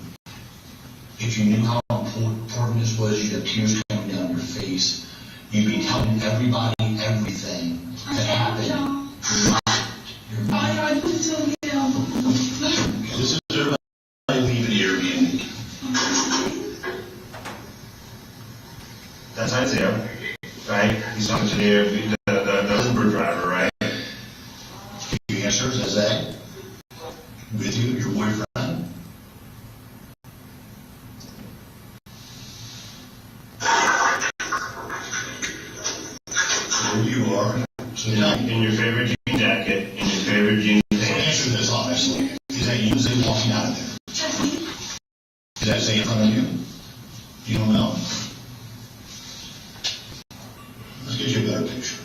If you knew how important this was, you'd have tears coming down your face. You'd be telling everybody everything that happened. You're not. All y'all do is tell me This is everybody leaving Airbnb. That's Isaiah, right? He's talking to the Uber driver, right? You answer, is that with you, your boyfriend? There you are. So now, in your favorite jean jacket, in your favorite jean pants. Answer this honestly. Is that you Zay walking out of there? Is that Zay in front of you? You don't know? Let's get you a better picture.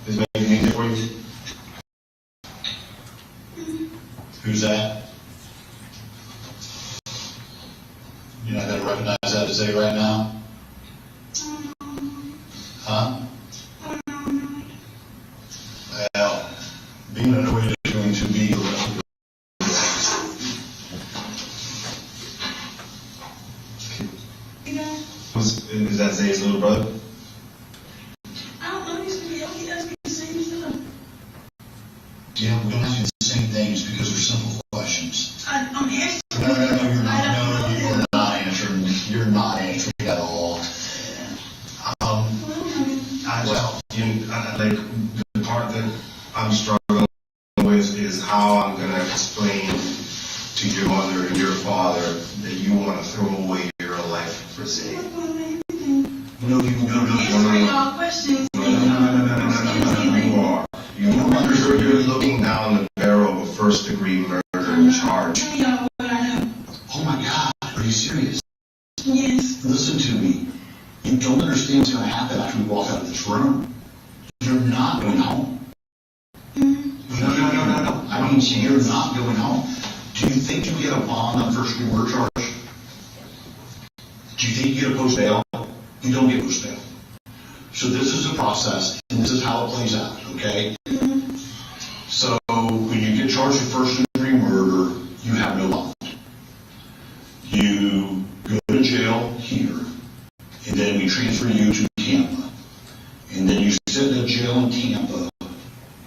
Is it making it easier for you? Who's that? You're not going to recognize that as Zay right now? Huh? Well, being annoyed is going to be the rest of Is that Zay's little brother? I don't know. He asked me the same stuff. Yeah, we don't ask you the same things because they're simple questions. I'm answering. No, you're not. No, you're not answering. You're not answering at all. Like the part that I'm struggling with is how I'm going to explain to your mother and your father that you want to throw away your life for Zay. No. Answering all questions. No. You are. You're looking down the barrel of a first-degree murder charge. Tell y'all what I know. Oh my God, are you serious? Yes. Listen to me. You don't understand what's going to happen after we walk out of this room. You're not going home. No. I mean, you're not going home. Do you think you get a bond on first-degree murder charge? Do you think you get a post bail? You don't get post bail. So this is the process, and this is how it plays out, okay? So when you get charged with first-degree murder, you have no bond. You go to jail here, and then we transfer you to Tampa. And then you sit in a jail in Tampa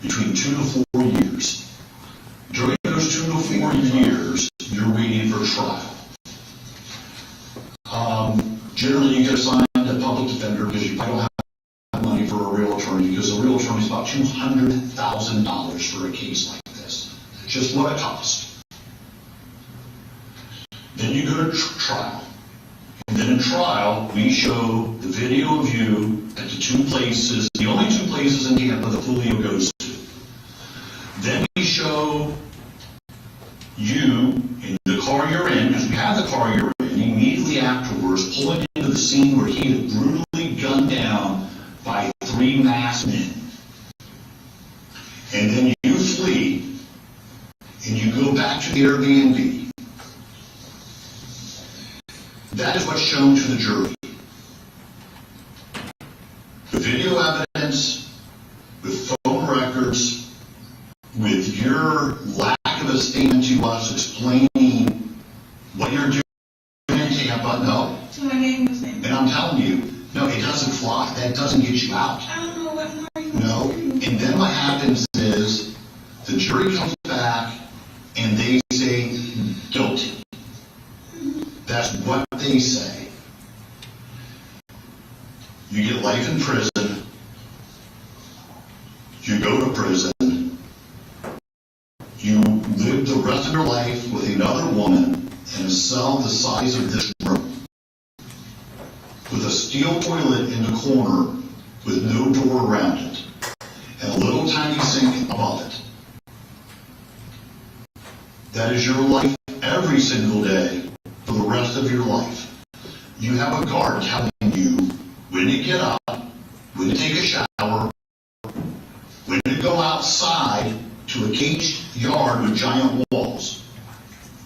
between 2 to 4 years. During those 2 to 4 years, you're waiting for trial. Generally, you get assigned a public defender because you probably don't have money for a real attorney, because a real attorney is about $200,000 for a case like this. Just what it costs. Then you go to trial. And then in trial, we show the video of you at the two places, the only two places in Tampa that Julio goes to. Then we show you in the car you're in, because we have the car you're in, immediately afterwards, pulling into the scene where he is brutally gunned down by 3 masked men. And then you flee, and you go back to the Airbnb. That is what's shown to the jury. The video evidence, with phone records, with your lack of a statement to us explaining what you're doing in Tampa, no. So my name was named. And I'm telling you, no, it doesn't fly. That doesn't get you out. I don't know what more you No. And then what happens is the jury comes back and they say guilty. That's what they say. You get life in prison. You go to prison. You live the rest of your life with another woman in a cell the size of this room, with a steel toilet in the corner with no door around it, and a little tiny sink above it. That is your life every single day for the rest of your life. You have a guard telling you when to get up, when to take a shower, when to go outside to a caged yard with giant walls,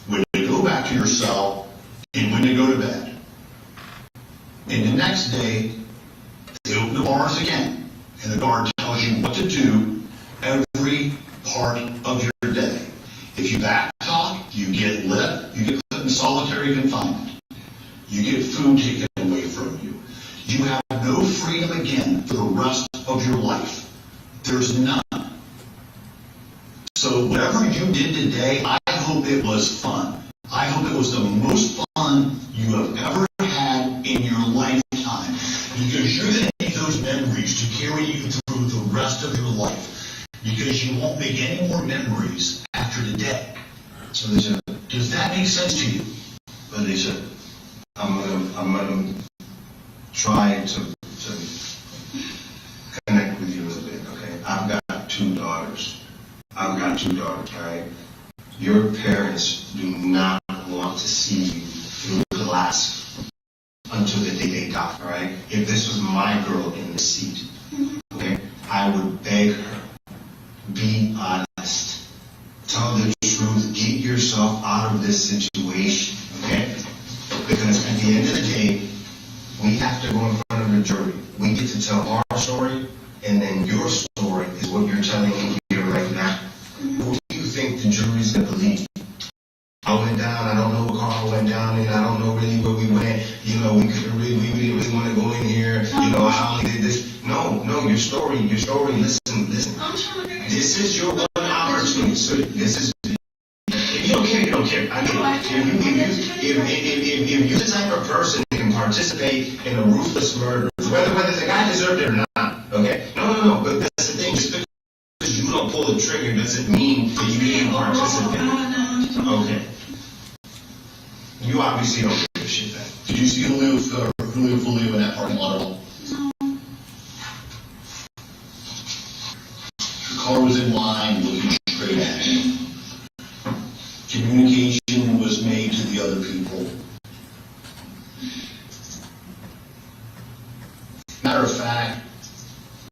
when to go to your cell and when to go to bed. And the next day, they open the bars again, and the guard tells you what to do every part of your day. If you backtalk, you get lit, you get put in solitary confinement. You get food taken away from you. You have no freedom again for the rest of your life. There's none. So whatever you did today, I hope it was fun. I hope it was the most fun you have ever had in your lifetime. Because you're going to need those memories to carry you through the rest of your life. Because you won't make any more memories after today. So they said, does that make sense to you? But they said, I'm gonna try to connect with you a little bit, okay? I've got two daughters, all right? Your parents do not want to see you through glass until the day they die, all right? If this was my girl in the seat, okay, I would beg her, be honest, tell the truth, get yourself out of this situation, okay? Because at the end of the day, we have to go in front of a jury. We get to tell our story, and then your story is what you're telling me here right now. Who do you think the jury's going to believe? I went down, I don't know what car I went down in, I don't know really where we went, you know, we didn't really want to go in here, you know, I only did this. No, your story, listen. This is your one opportunity. So this is, if you don't care, I mean, if you're the type of person that can participate in a ruthless murder, whether the guy deserved it or not, okay? No, but that's the thing, just because you don't pull the trigger doesn't mean that you didn't participate. Okay. You obviously don't give a shit then. Did you see Julio Foolio in that parking lot at all? The car was in line looking straight at him. Communication was made to the other people. Matter of fact,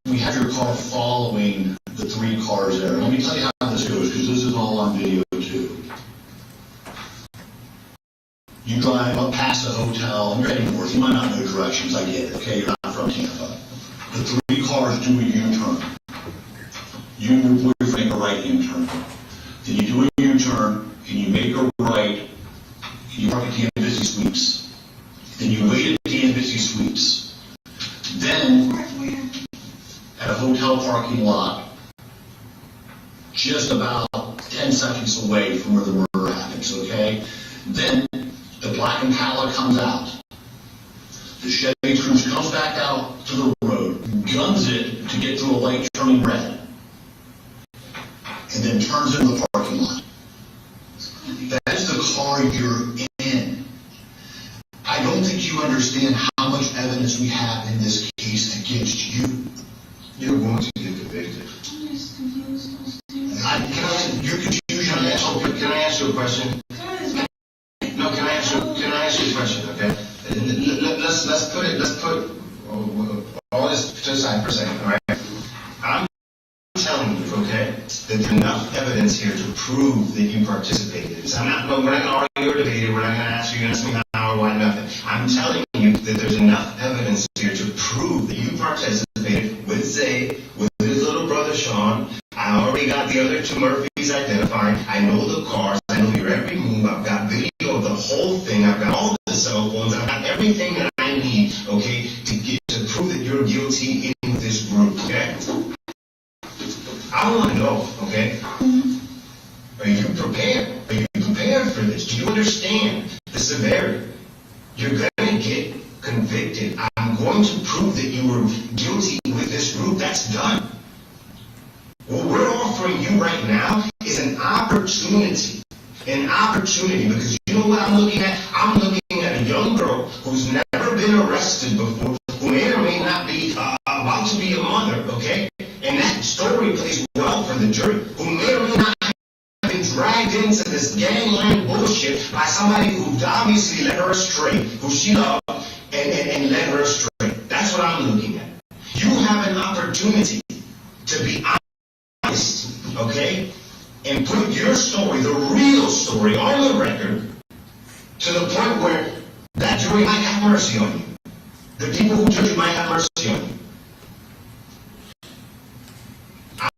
we have your car following the three cars there. Let me tell you how this goes, because this is all on video too. You drive up past the hotel, and you're heading north. You might not know directions, I get it, okay? You're not from Tampa. The three cars do a U-turn. You and your boyfriend make a right-hand turn. Then you do a U-turn, and you make a right, and you park at the Embassy Suites. Then you wait at the Embassy Suites. Then, at a hotel parking lot, just about 10 seconds away from where the murder happens, okay? Then, the black Impala comes out. The Chevy Cruze comes back out to the road, guns it to get through a light turning red, and then turns into the parking lot. That is the car you're in. I don't think you understand how much evidence we have in this case against you. You're going to get convicted. Your confusion, can I ask you a question? No, can I ask you a question, okay? Let's put all this to the side for a second, all right? I'm telling you, okay, that there's enough evidence here to prove that you participated. So we're not going to argue or debate it. We're not going to ask me how or why, nothing. I'm telling you that there's enough evidence here to prove that you participated with Zay, with his little brother Sean. I already got the other two Murphys identified. I know the cars. I know your every move. I've got video of the whole thing. I've got all the cell phones. I've got everything that I need, okay, to prove that you're guilty in this group, okay? I want to know, okay? Are you prepared? Are you prepared for this? Do you understand the severity? You're going to get convicted. I'm going to prove that you were guilty with this group. That's done. What we're offering you right now is an opportunity. An opportunity, because you know what I'm looking at? I'm looking at a young girl who's never been arrested before, who may or may not be about to be a mother, okay? And that story plays well for the jury, who may or may not have been dragged into this gangland bullshit by somebody who obviously led her astray, who she loved and led her astray. That's what I'm looking at. You have an opportunity to be honest, okay? And put your story, the real story, on the record to the point where that jury might have mercy on you. The people who judge you might have mercy on you.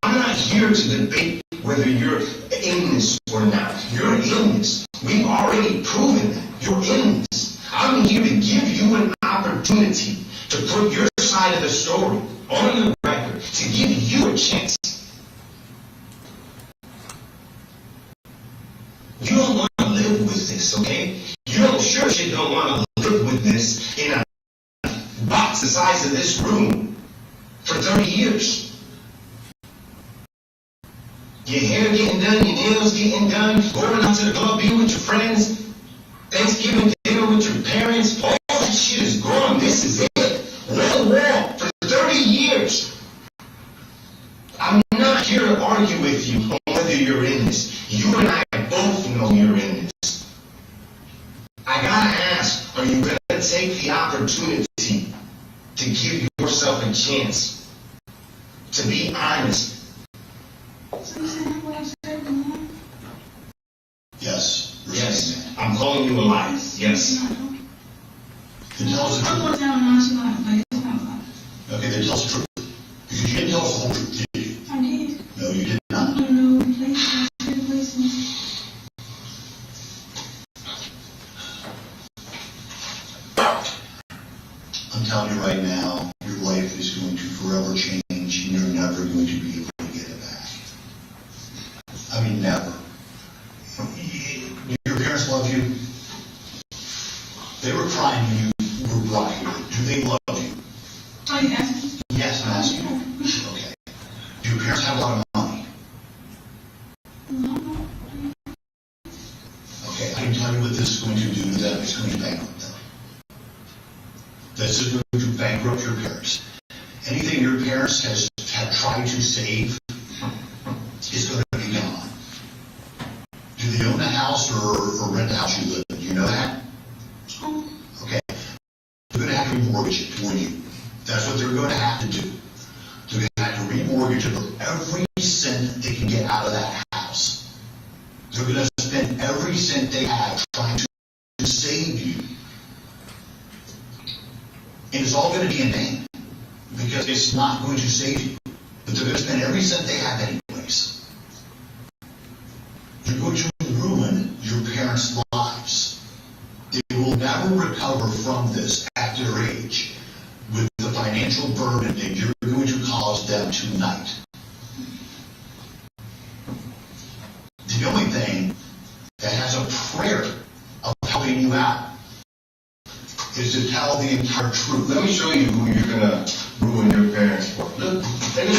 I'm not here to debate whether you're in this or not. You're in this. We've already proven that. You're in this. I'm here to give you an opportunity to put your side of the story on the record, to give you a chance. You don't want to live with this, okay? You don't sure shit don't want to live with this in a box the size of this room for 30 years. Your hair getting done, your nails getting done, going out to the club, being with your friends, Thanksgiving dinner with your parents, all that shit is gone. This is it. Wall for 30 years. I'm not here to argue with you on whether you're in this. You and I both know you're in this. I gotta ask, are you gonna take the opportunity to give yourself a chance to be honest? So you saying what I said was wrong? Yes. Yes. I'm calling you a liar. Yes. Then tell us the I'm truth. going down nonchalant, but it's not a lie. Okay, then tell us the truth. Because you didn't tell us the whole truth, did you? I did. No, you did I not. want to know the place, I said the place was. I'm telling you right now, your life is going to forever change and you're never going to be able to get it back. I mean, never. Your parents love you. They were crying when you were brought here. Do they love you? Are you asking? Yes, I'm asking you. Okay. Do your parents have a lot of money? No. Okay, I can tell you what this is going to do to them. It's going to bankrupt them. This is going to bankrupt your parents. Anything your parents have tried to save is going to be gone. Do they own a house or rent a house you live in? Do you know that? Okay. They're going to have to remortgage it for you. That's what they're going to have to do. They're going to have to remortgage it for every cent they can get out of that house. They're going to spend every cent they have trying to save you. And it's all going to be in vain because it's not going to save you. But they're going to spend every cent they have anyways. You're going to ruin your parents' lives. They will never recover from this at their age with the financial burden that you're going to cause them tonight. The only thing that has a prayer of helping you out is to tell the entire truth. Let me show you who you're gonna ruin your parents for. Look, take a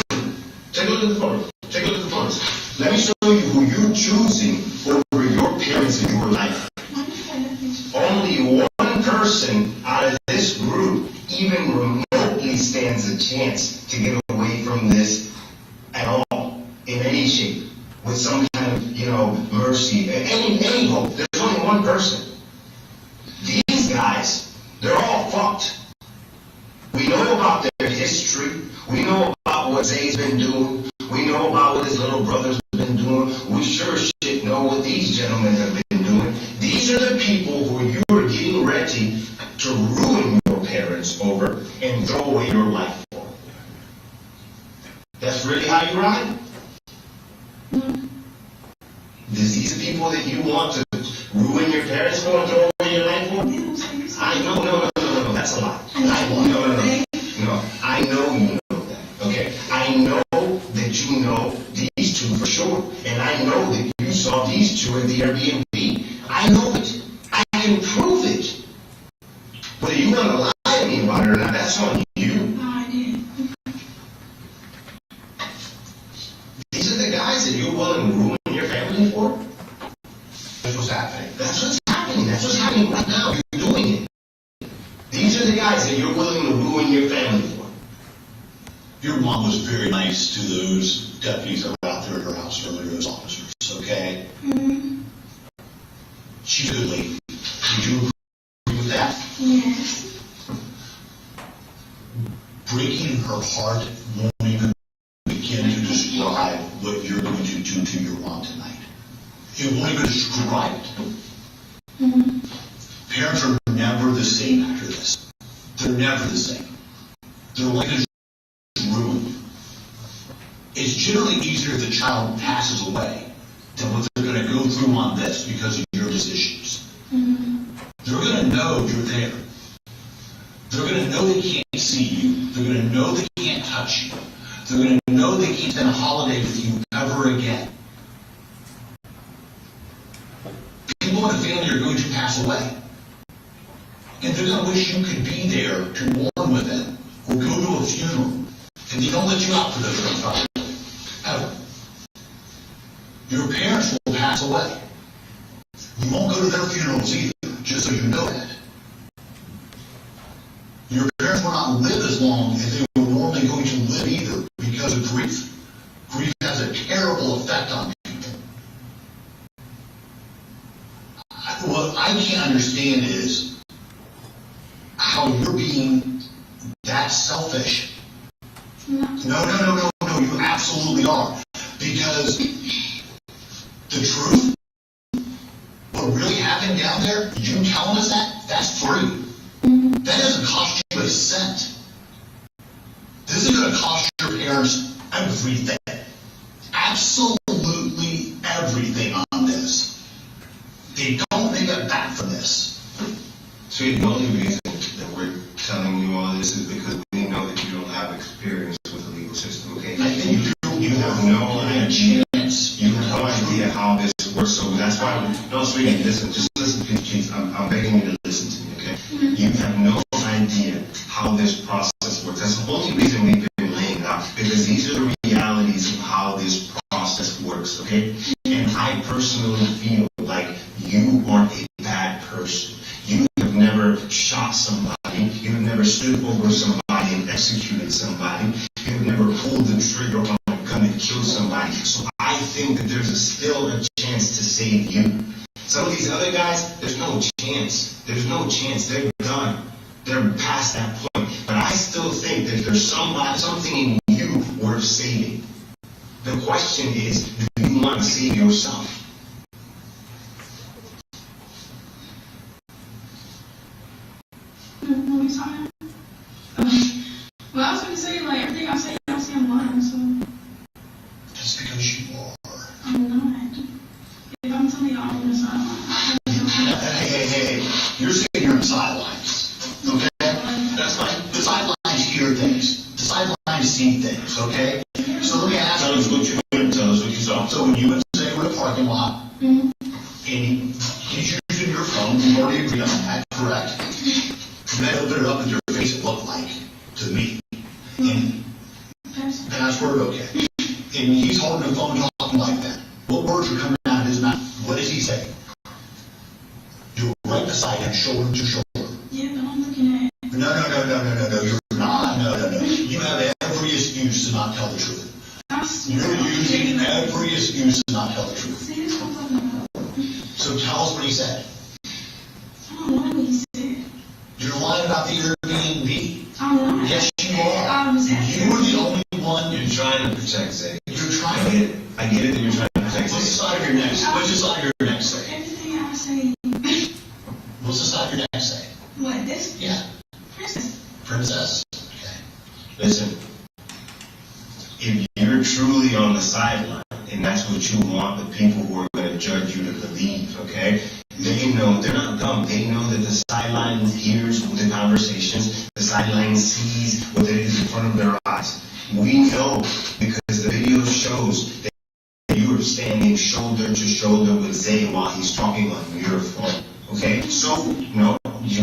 look at the photos. Take a look at the photos. Let me show you who you're choosing over your parents in your life. Only one person out of this group even remotely stands a chance to get away from this at all, in any shape, with some kind of, mercy, any hope. There's only one person. These guys, they're all fucked. We know about their history. We know about what Zay's been doing. We know about what his little brother's been doing. We sure shit know what these gentlemen have been doing. These are the people who you are getting ready to ruin your parents over and throw away your life for. That's really how you ride? These are people that you want to ruin your parents for and throw away your life for? I know, no, that's a lie. No, I know you know that, okay? I know that you know these two for sure, and I know that you saw these two at the Airbnb. I know it. I can prove it. Whether you want to lie to me about it or not, that's on you. These are the guys that you're willing to ruin your family for? That's what's happening. That's what's happening. That's what's happening right now. You're doing it. These are the guys that you're willing to ruin your family for. Your mom was very nice to those deputies that were out there at her house earlier, those officers, okay? Mm-hmm. She's a good lady. Would you agree with that? Yes. Breaking her heart won't even begin to describe what you're going to do to your mom tonight. It won't even describe it. Mm-hmm. never the same. Their life is ruined. It's generally easier if the child passes away than what they're going to go through on this because of your decisions. They're going to know you're there. They're going to know they can't see you. They're going to know they can't touch you. They're going to know they can't spend a holiday with you ever again. People in a family are going to pass away. And they're going to wish you could be there to mourn with them or go to a funeral. And they don't let you out for the funeral. Ever. Your parents will pass away. You won't go to their funerals either, just so you know that. Your parents will not live as long as they were normally going to live either because of grief. Grief has a terrible effect on people. What I can't understand is how you're being that selfish. No, you absolutely are. Because the truth, what really happened down there, you telling us that, that's free. That doesn't cost you a cent. This is going to cost your parents everything. Absolutely everything on this. They don't make it back from this. So the only reason that we're telling you all this is because we know that you don't have experience with the legal system, okay? I think You have no idea. You have no idea how this works, so that's why, no, sweetie, listen, just listen, please, I'm begging you to listen to me, okay? You have no idea how this process works. That's the only reason we've been laying it out, because these are the realities of how this process works, okay? And I personally feel like you are a bad person. You have never shot somebody. You have never stood over somebody and executed somebody. You have never pulled the trigger on a gun and killed somebody. So I think that there's still a chance to save you. Some of these other guys, there's no chance. There's no chance. They're done. They're past that point. But I still think that there's something in you worth saving. The question is, do you want to save yourself? Well, I was going to say, like, everything I say online, so Just because you are. I'm not. If I'm telling you all on the sideline, Hey. You're saying you're on sidelines. Okay? That's fine. The sidelines hear things. The sidelines see things, okay? So let me ask you. Tell us what you saw. So when you went to say we're in a parking lot, and he's using your phone, we've already agreed on that, correct? And then open it up in your face, it looked like to me. And password, okay. And he's holding the phone talking like that. What words are coming out of his mouth? What does he say? You're right beside him, shoulder to shoulder. yeah, but I'm looking at No, you're not. No. You have every excuse to not tell the truth. You're using every excuse to not tell the truth. See, this is what I'm talking about. So tell us what he said. I don't know what he said. You're lying about the Airbnb. I'm lying. Yes, you are. I was asking. You were the only one. You're trying to protect Zay. You're trying I to. get it. I get it that you're trying to protect What's the Zay. side of your neck? What's the side of your neck say? Everything I say. What's the side of your neck say? What, this? Yeah. Princess. Okay. Listen, if you're truly on the sideline, and that's what you want the people who are going to judge you to believe, okay? They know, they're not dumb. They know that the sideline hears the conversations. The sideline sees what it is in front of their eyes. We know because the video shows that you are standing shoulder to shoulder with Zay while he's talking on your phone. Okay? So, no,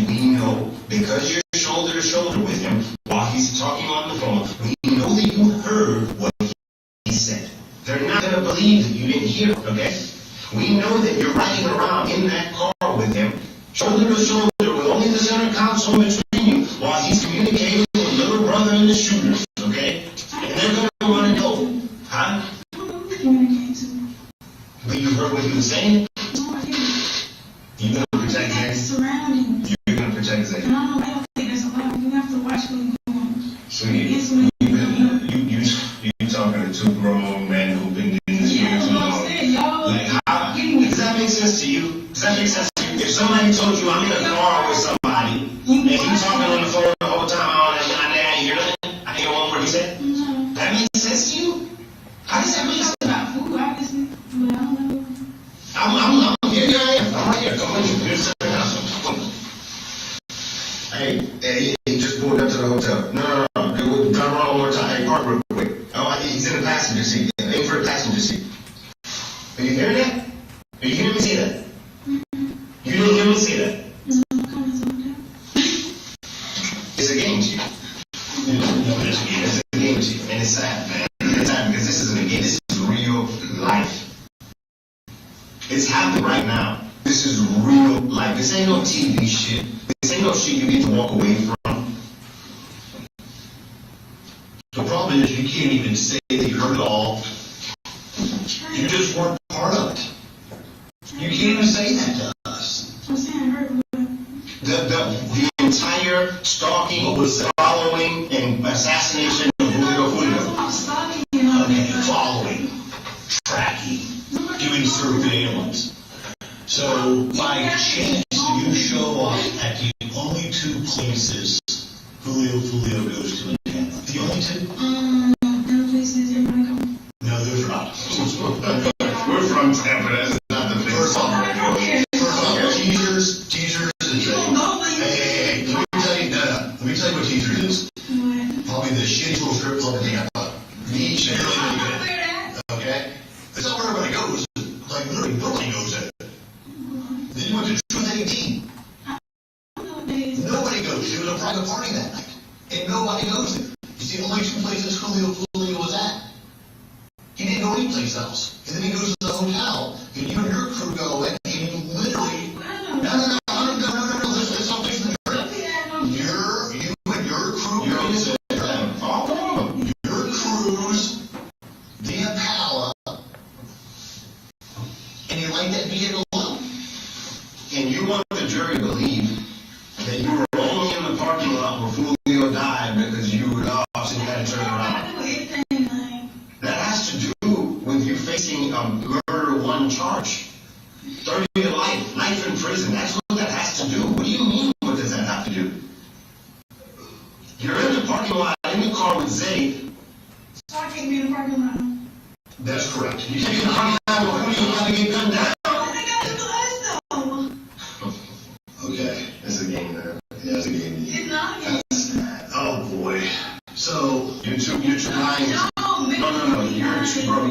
we know because you're shoulder to shoulder with him while he's talking on the phone, we know that you heard what he said. They're not going to believe that you didn't hear, okay? We know that you're riding around in that car with him, shoulder to shoulder with only the center console between you while he's communicating with little brother and the shooters, okay? And they're going to want to know, huh? But you heard what he was saying? You're going to protect Zay? Surrounding. You're going to protect Zay? And I don't think that's allowed. You have to watch what you're doing. Sweetie, you talking to two grown men who've been in this Yeah, too what I'm long. saying, y'all. Like, how, does that make sense to you? Does that make sense to you? If somebody told you I'm in a car with somebody, and he's talking on the phone the whole time, hotel. No. Drive around one more time. Hey, park real quick. Oh, he's in the passenger seat. Yeah, aim for the passenger seat. Are you hearing that? Are you hearing me see that? You didn't hear me see that? It's a game to you. It's a game to you. And it's sad, man. It's sad because this isn't a game. This is real life. It's happening right now. This is real life. This ain't no TV shit. This ain't no shit you get to walk away from. The problem is you can't even say that you heard it all. You just weren't part of it. You can't even say that to us. I'm saying I heard The entire stalking, following, and assassination of Julio Foolio. I'm stalking. Okay, following, tracking, doing surveillance. So by chance you show up at the only two places Julio Foolio goes to in Tampa. The only two? No places everybody come. No, those are not. We're from Tampa. That's not the First thing. off, teasers is hey, let me tell you what teasers is. Probably the shittiest little strip club in Tampa. Beach and everything good. Okay? That's not where everybody goes. Like literally nobody goes there. Then you went to Truth 18. Nobody goes. It was a private party that night. And nobody goes there. You see, only two places Julio Foolio was at. He didn't go anyplace else. And then he goes to the hotel, and you and your crew go away, and you literally... No. Let's not fix the trip. You and your crew go to your cruise via Pala, and you like that vehicle alone. And you want the jury to believe that you were only in the parking lot where Julio died because you were off and you had to turn around. That has to do with you facing a murder one charge. 30 to life in prison. That's what that has to do. What do you mean, what does that have to do? You're in the parking lot in the car with Zay. So I can't be in the parking lot. That's correct. You take the parking lot where Julio got to get gunned down. They got the bus though. Okay, it's a game there. Yeah, it's a game. It's not a game. Oh boy. So you're too blind. No.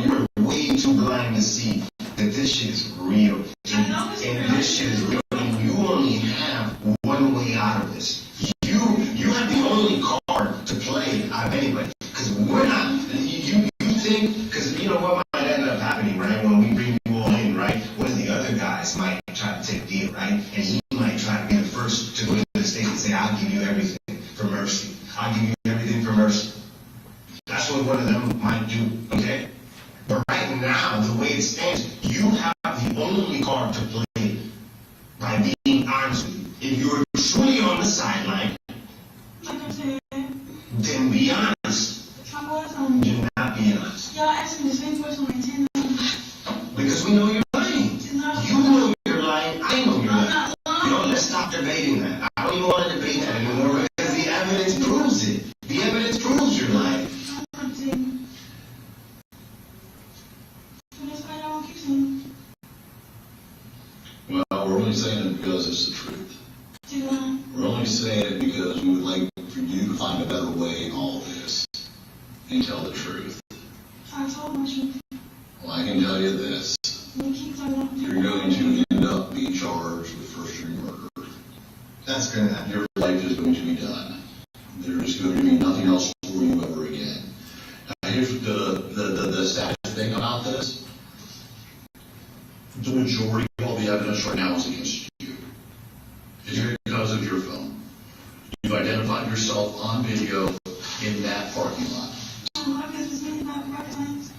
You're way too blind to see that this shit is real. And this shit is real. And you only have one way out of this. You have the only card to play out of anybody. Because we're not. You think, because you know what might end up happening, right? When we bring you all in, right? One of the other guys might try to take a deal, right? And he might try to be the first to go to the state and say, I'll give you everything for mercy. I'll give you everything for mercy. That's what one of them might do, okay? But right now, the way it stands, you have the only card to play by being honest with you. If you're truly on the sideline, Like I said, then be honest. I was You're not being honest. y'all asked me the same question like 10 times. Because we know you're lying. It's not You know you're lying. I know you're I'm lying. not lying. You know, let's stop debating that. I don't even want to debate that anymore because the evidence proves it. The evidence proves you're lying. I'm saying. So that's why y'all keep saying. Well, we're only saying it because it's the truth. Too long. We're only saying it because we would like for you to find a better way in all of this and tell the truth. I told my truth. Well, I can tell you this. You keep talking about You're going to end up being charged with first-degree murder. That's going to happen. Your life is going to be done. There is going to be nothing else for you ever again. Now, here's the sad thing about this. The majority of all the evidence right now is against you. It's because of your phone. You've identified yourself on video in that parking lot. my business is not rocket science.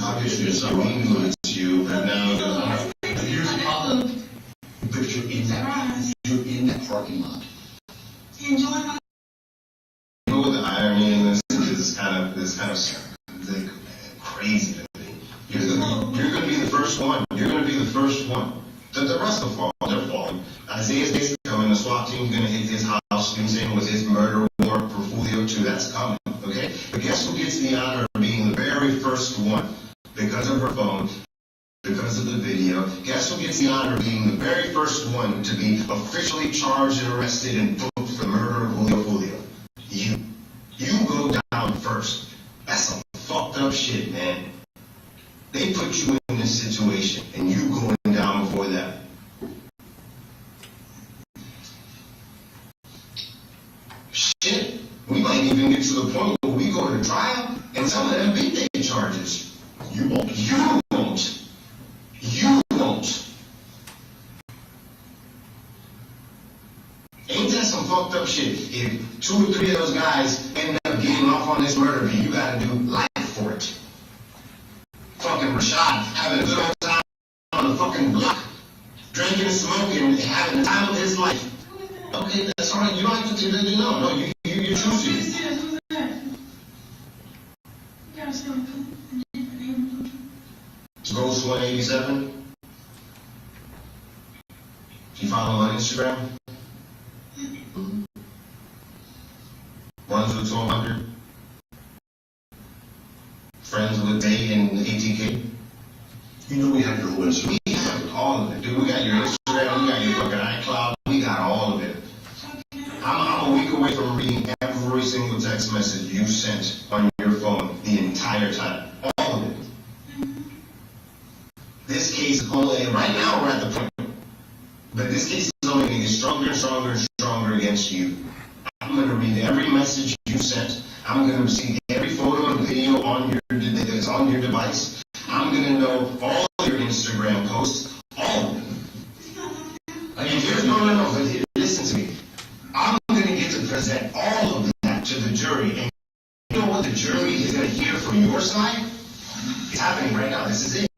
Obviously, it's not wrong it's you, but now Here's the problem. But you're in that parking lot. Enjoy my you know what the irony in this is kind of like crazy to me. You're going to be the first one. You're going to be the first one. The rest will fall. They're falling. Isaiah's basically coming. The SWAT team's going to hit his house. Using with his murder warrant for Julio too. That's coming. Okay. But guess who gets the honor of being the very first one? Because of her phone, because of the video. Guess who gets the honor of being the very first one to be officially charged and arrested and booked for the murder of Julio Foolio? get to the point where we go to trial and some of them beat their charges. You won't. You won't. You won't. Ain't that some fucked up shit? If 2 or 3 of those guys end up getting off on this murder beat, you gotta do life for it. Fucking Rashad having a good old time on the fucking block, drinking and smoking, having the time of his life. Okay, that's all right. You don't have to know. No, you choose it. Ghost 187. You follow him on Instagram? 1 to 200. Friends with Day and ATK. You know we have your whole Instagram. We have all of it, dude. We got your Instagram, we got your fucking iCloud, we got all of it. I'm a week away from reading every single text message you sent on your phone the entire time. All of it. This case is only, right now we're at the point, but this case is only going to get stronger and stronger and stronger against you. I'm going to read every message you sent. I'm going to see every photo and video that's on your device. I'm going to know all your Instagram posts, all of them. I mean, no, but here, listen to me. I'm going to get to present all of that to the jury, and you know what the jury is going to hear from your side? It's happening right now. This is it.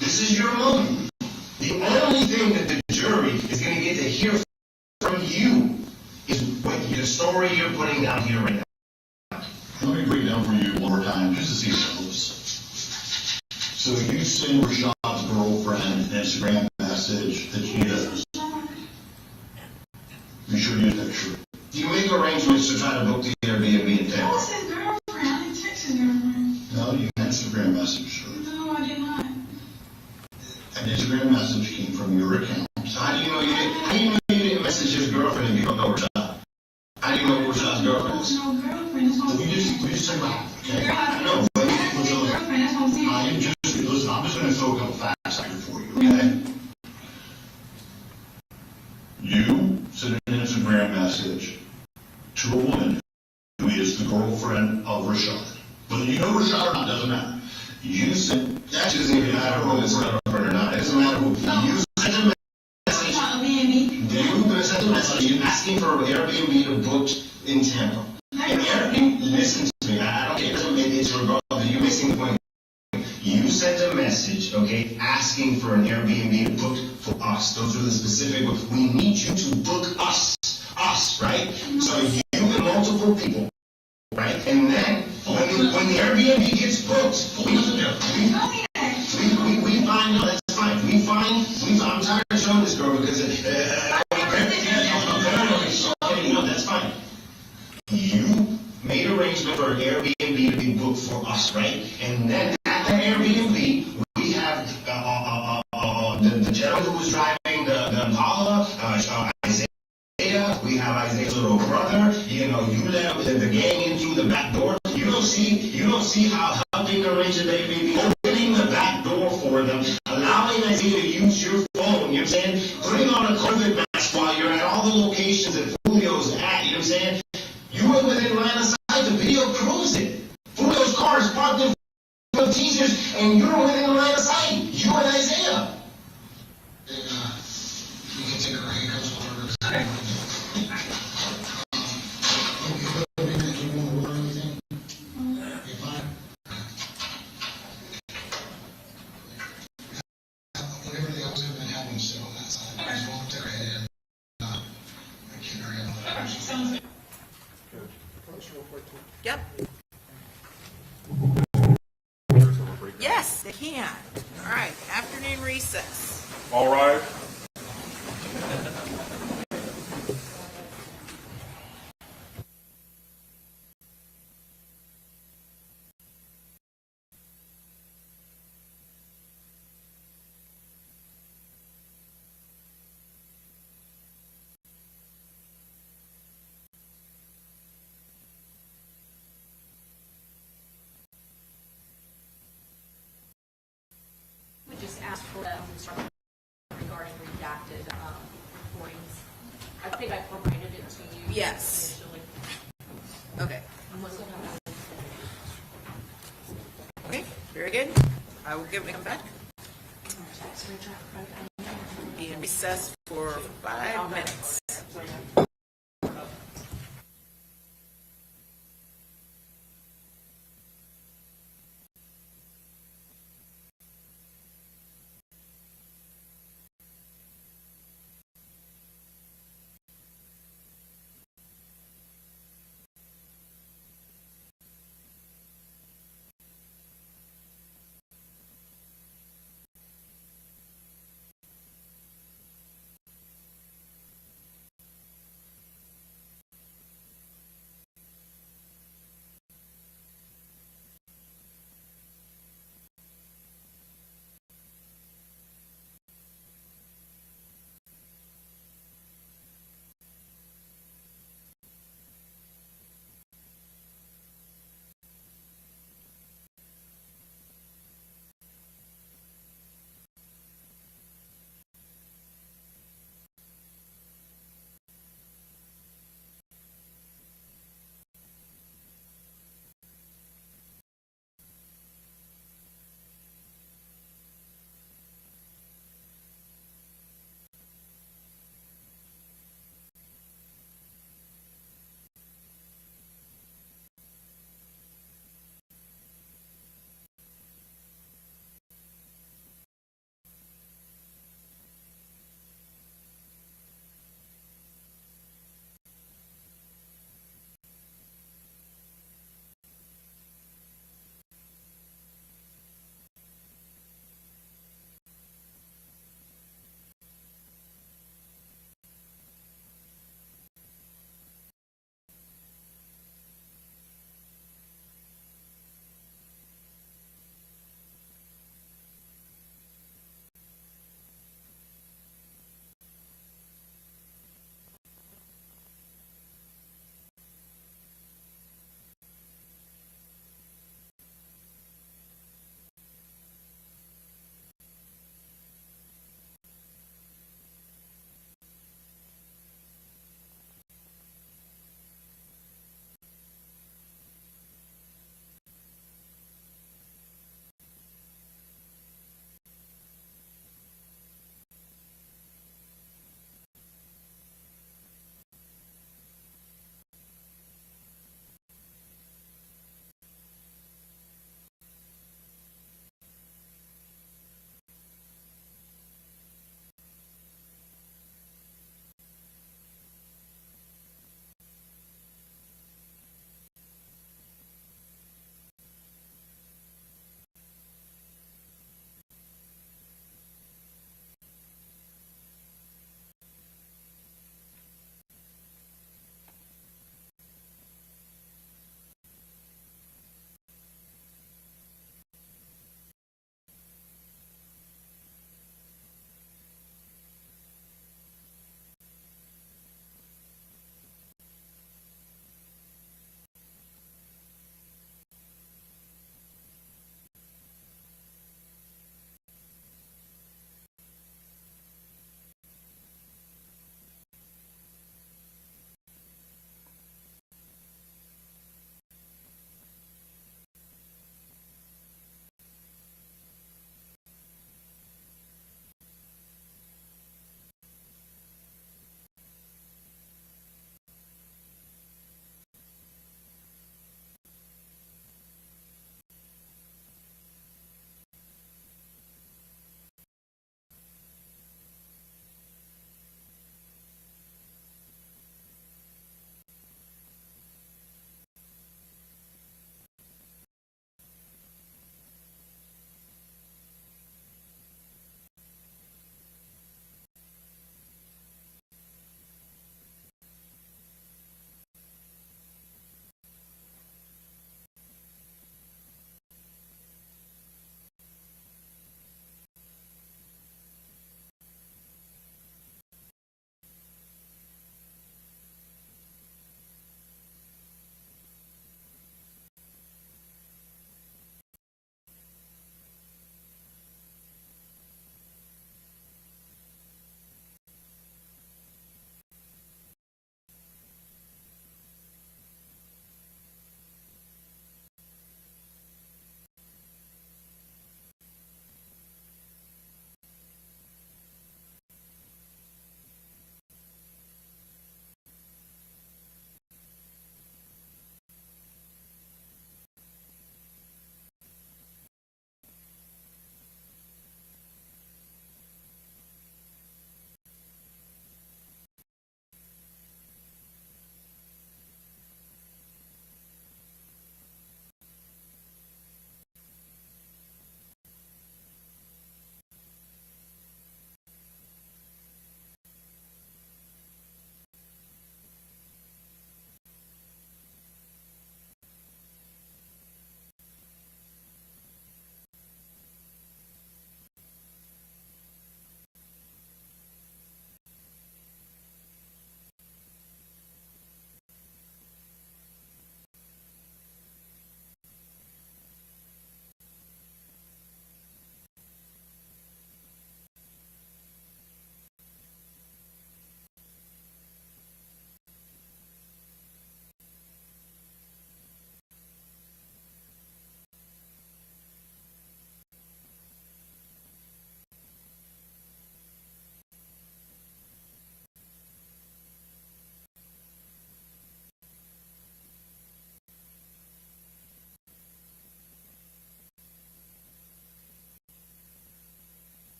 This is your moment. The only thing that the jury is going to get to hear from you is what the story you're putting down here right now. Let me break it down for you one more time, just to see if it goes. So you send Rashad's girlfriend an Instagram message that she does. You sure you did that true? Do you make arrangements to try to book the Airbnb in Tampa? What's his girlfriend? I didn't text his girlfriend. No, you Instagram message her. No, I did not. An Instagram message came from your account. So how do you know you didn't message his girlfriend if you don't know Rashad? How do you know Rashad's girlfriend is? No girlfriend. That's what I'm We saying. just say that, okay? I know, but His girlfriend. That's what I'm saying. I am just, listen, I'm just going to throw a couple facts out here for you, okay? You sent an Instagram message to a woman who is the girlfriend of Rashad. Whether you know Rashad or not, doesn't matter. You sent, that doesn't even matter who is girlfriend or not. It doesn't matter who. You sent a message. You sent a message asking for an Airbnb to book in Tampa. And Airbnb, listen to me. I don't care. It's regardless. You're missing the point. You sent a message, okay, asking for an Airbnb to book for us. Those are the specific ones. We need you to book us, right? So you and multiple people, right? And then when the Airbnb gets booked, we find, no, that's fine. I'm tired of showing this girl because no, that's fine. You made arrangement for an Airbnb to be booked for us, right? And then at the Airbnb, we have the gentleman who was driving the Impala, Isaiah. We have Isaiah's little brother. You know, you let the gang in through the back door. You don't see how helping arrange an Airbnb, opening the back door for them, allowing Isaiah to use your phone. You know what I'm saying? Putting on a COVID mask while you're at all the locations that Julio's at. You know what I'm saying? You were within line of sight. The video proves it. Julio's car is parked in front of teasers, and you're within line of sight. You and Isaiah. you can take her handcuffs off her. Everything else has been happening still on that side. I just want to take her head and keep her head on. Yep. Yes, they can. All right, afternoon recess. All rise. We just asked for the instruction regarding Okay, very good. I will give it come back. Be in recess for 5 minutes.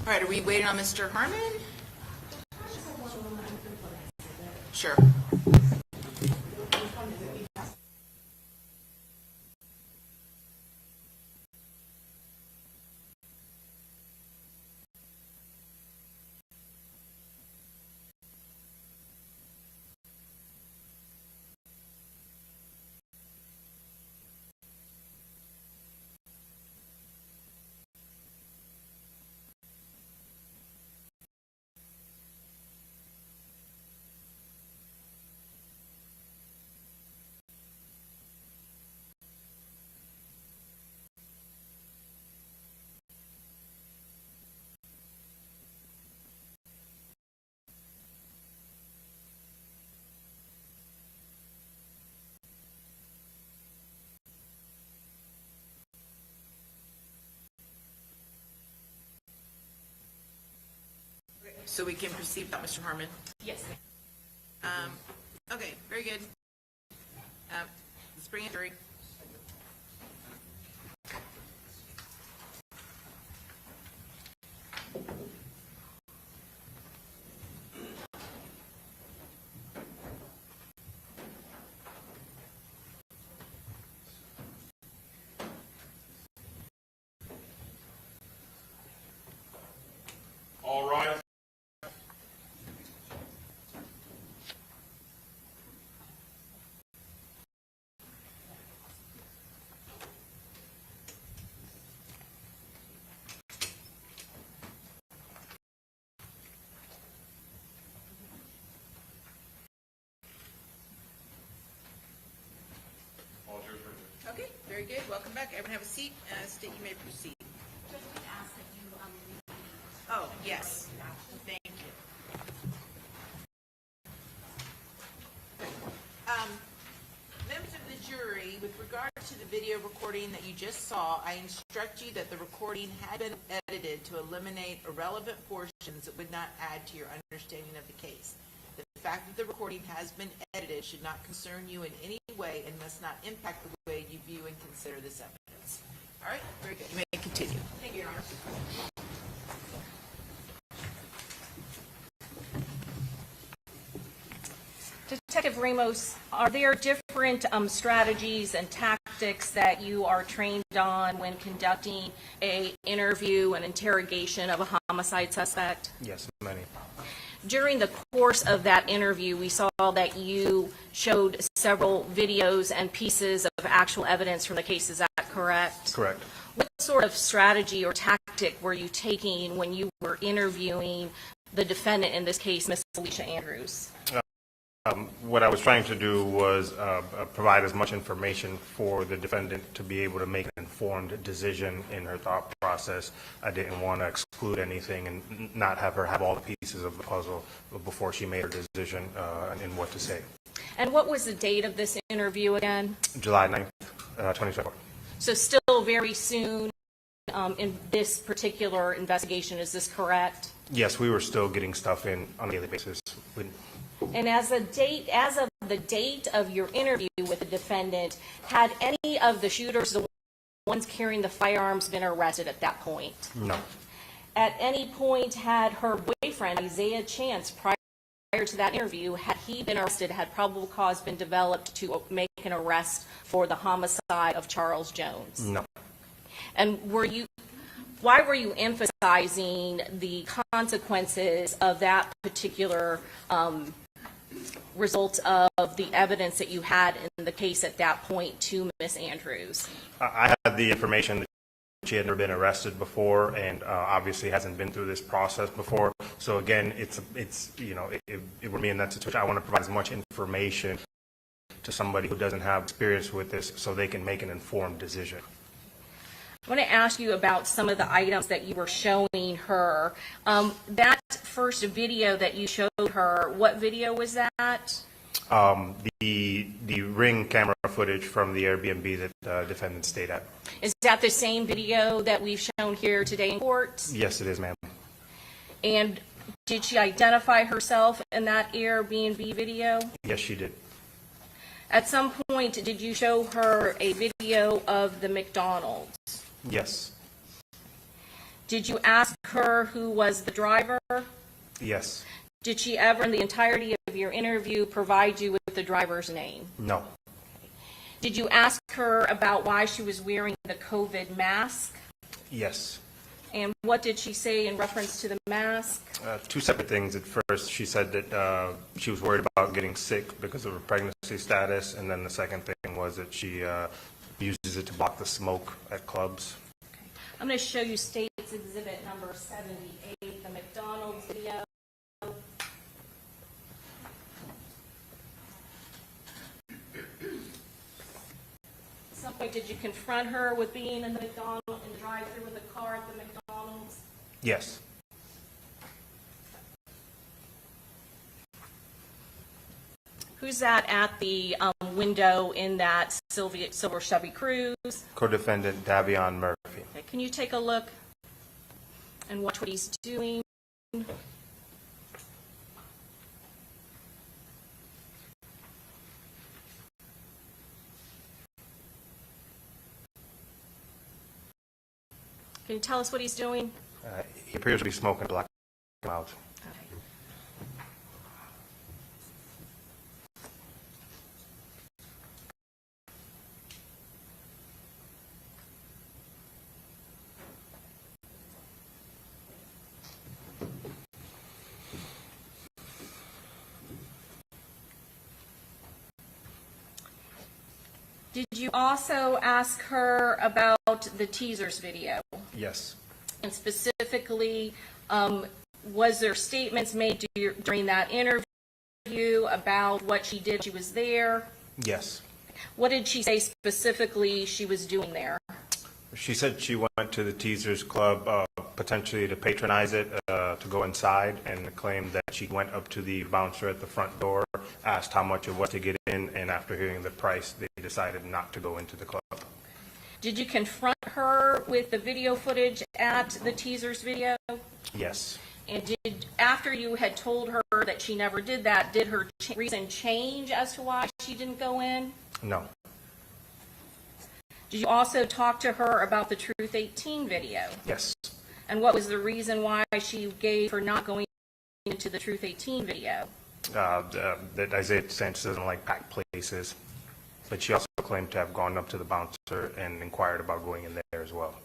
right, are we waiting on Mr. Harmon? Sure. So we can proceed without Mr. Harmon? Yes. Okay, very good. Let's bring in jury. All rise. All yours for Okay, very good. Welcome back. Everyone have a seat. State you may proceed. Oh, yes. Thank you. Members of the jury, with regard to the video recording that you just saw, I instruct you that the recording had been edited to eliminate irrelevant portions that would not add to your understanding of the case. The fact that the recording has been edited should not concern you in any way and must not impact the way you view and consider this evidence. All right, very good. You may continue. Thank you, Your Honor. Detective Ramos, are there different strategies and tactics that you are trained on when conducting an interview and interrogation of a homicide suspect? Yes, many. During the course of that interview, we saw that you showed several videos and pieces of actual evidence from the case. Is that correct? Correct. What sort of strategy or tactic were you taking when you were interviewing the defendant, in this case, Miss Alicia Andrews? What I was trying to do was provide as much information for the defendant to be able to make an informed decision in her thought process. I didn't want to exclude anything and not have her have all the pieces of the puzzle before she made her decision in what to say. And what was the date of this interview again? July 9th, 2024. So still very soon in this particular investigation, is this correct? Yes, we were still getting stuff in on a daily basis. And as of the date of your interview with the defendant, had any of the shooters, the ones carrying the firearms, been arrested at that point? No. At any point, had her boyfriend, Isaiah Chance, prior to that interview, had he been arrested, had probable cause been developed to make an arrest for the homicide of Charles Jones? No. And why were you emphasizing the consequences of that particular result of the evidence that you had in the case at that point to Miss Andrews? I had the information that she had never been arrested before, and obviously hasn't been through this process before. So again, it's it would be in that situation. I want to provide as much information to somebody who doesn't have experience with this, so they can make an informed decision. I want to ask you about some of the items that you were showing her. That first video that you showed her, what video was that? The Ring camera footage from the Airbnb that the defendant stayed at. Is that the same video that we've shown here today in court? Yes, it is, ma'am. And did she identify herself in that Airbnb video? Yes, she did. At some point, did you show her a video of the McDonald's? Yes. Did you ask her who was the driver? Yes. Did she ever, in the entirety of your interview, provide you with the driver's name? No. Did you ask her about why she was wearing the COVID mask? Yes. And what did she say in reference to the mask? Two separate things. At first, she said that she was worried about getting sick because of her pregnancy status, and then the second thing was that she uses it to block the smoke at clubs. Okay. I'm going to show you State's Exhibit number 78, the McDonald's video. At some point, did you confront her with being in the McDonald's, in the drive-thru with a car at the McDonald's? Yes. Who's that at the window in that silver Chevy Cruze? Co-defendant Davion Murphy. Okay, can you take a look and watch what he's doing? Can you tell us what he's doing? He appears to be smoking black clouds. Okay. Did you also ask her about the teasers video? Yes. And specifically, was there statements made during that interview about what she did? She was there. Yes. What did she say specifically she was doing there? She said she went to the Teasers Club potentially to patronize it, to go inside, and claimed that she went up to the bouncer at the front door, asked how much it was to get in, and after hearing the price, they decided not to go into the club. Did you confront her with the video footage at the teasers video? Yes. And after you had told her that she never did that, did her reason change as to why she didn't go in? No. Did you also talk to her about the Truth 18 video? Yes. And what was the reason why she gave for not going into the Truth 18 video? That Isaiah Sanchez doesn't like packed places, but she also claimed to have gone up to the bouncer and inquired about going in there as well.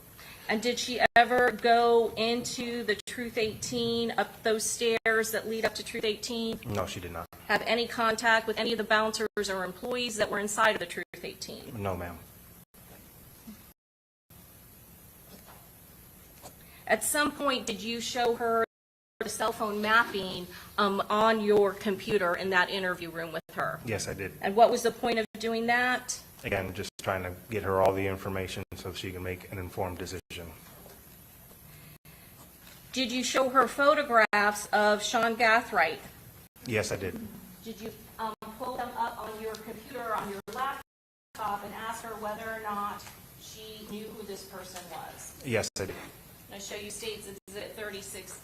And did she ever go into the Truth 18, up those stairs that lead up to Truth 18? No, she did not. Have any contact with any of the bouncers or employees that were inside of the Truth 18? No, ma'am. At some point, did you show her the cell phone mapping on your computer in that interview room with her? Yes, I did. And what was the point of doing that? Again, just trying to get her all the information so she can make an informed decision. Did you show her photographs of Sean Gathright? Yes, I did. Did you pull them up on your computer, on your laptop, and ask her whether or not she knew who this person was? Yes, I did. I'll show you States Exhibit 36A.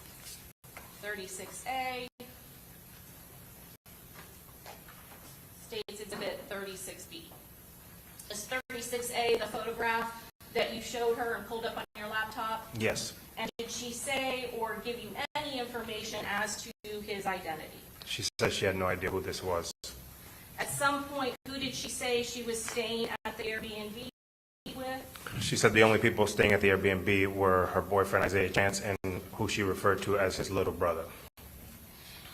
States Exhibit 36B. Is 36A the photograph that you showed her and pulled up on your laptop? Yes. And did she say or give you any information as to his identity? She said she had no idea who this was. At some point, who did she say she was staying at the Airbnb with? She said the only people staying at the Airbnb were her boyfriend, Isaiah Chance, and who she referred to as his little brother.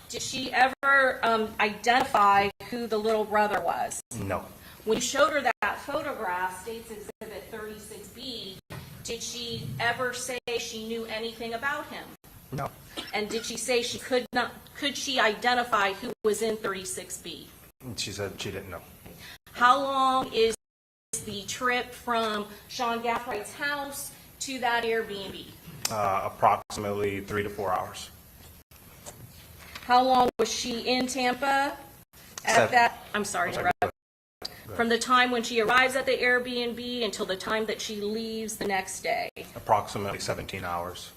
Did she ever identify who the little brother was? No. When you showed her that photograph, States Exhibit 36B, did she ever say she knew anything about him? No. And did she say she could she identify who was in 36B? She said she didn't know. How long is the trip from Sean Gathwright's house to that Airbnb? Approximately 3 to 4 hours. How long was she in Tampa at that? I'm sorry to interrupt. From the time when she arrives at the Airbnb until the time that she leaves the next day? Approximately 17 hours.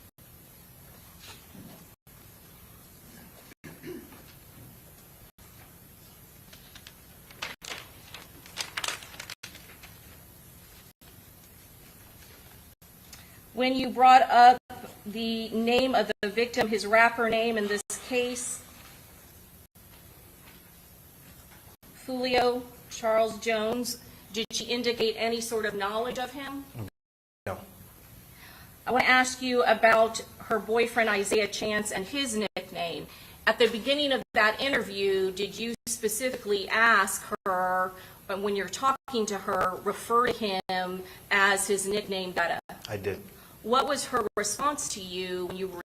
When you brought up the name of the victim, his rapper name in this case, Julio Charles Jones, did she indicate any sort of knowledge of him? No. I want to ask you about her boyfriend Isaiah Chance and his nickname. At the beginning of that interview, did you specifically ask her, when you're talking to her, refer to him as his nickname, Gutta? I did. What was her response to you when you were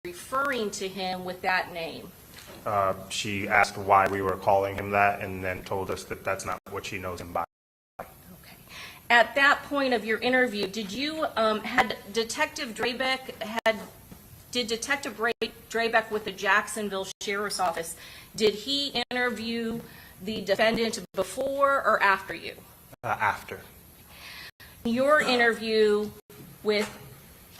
referring to him with that name? She asked why we were calling him that, and then told us that that's not what she knows him by. Okay. At that point of your interview, did you, did Detective Drabeck with the Jacksonville Sheriff's Office, did he interview the defendant before or after you? After. Your interview with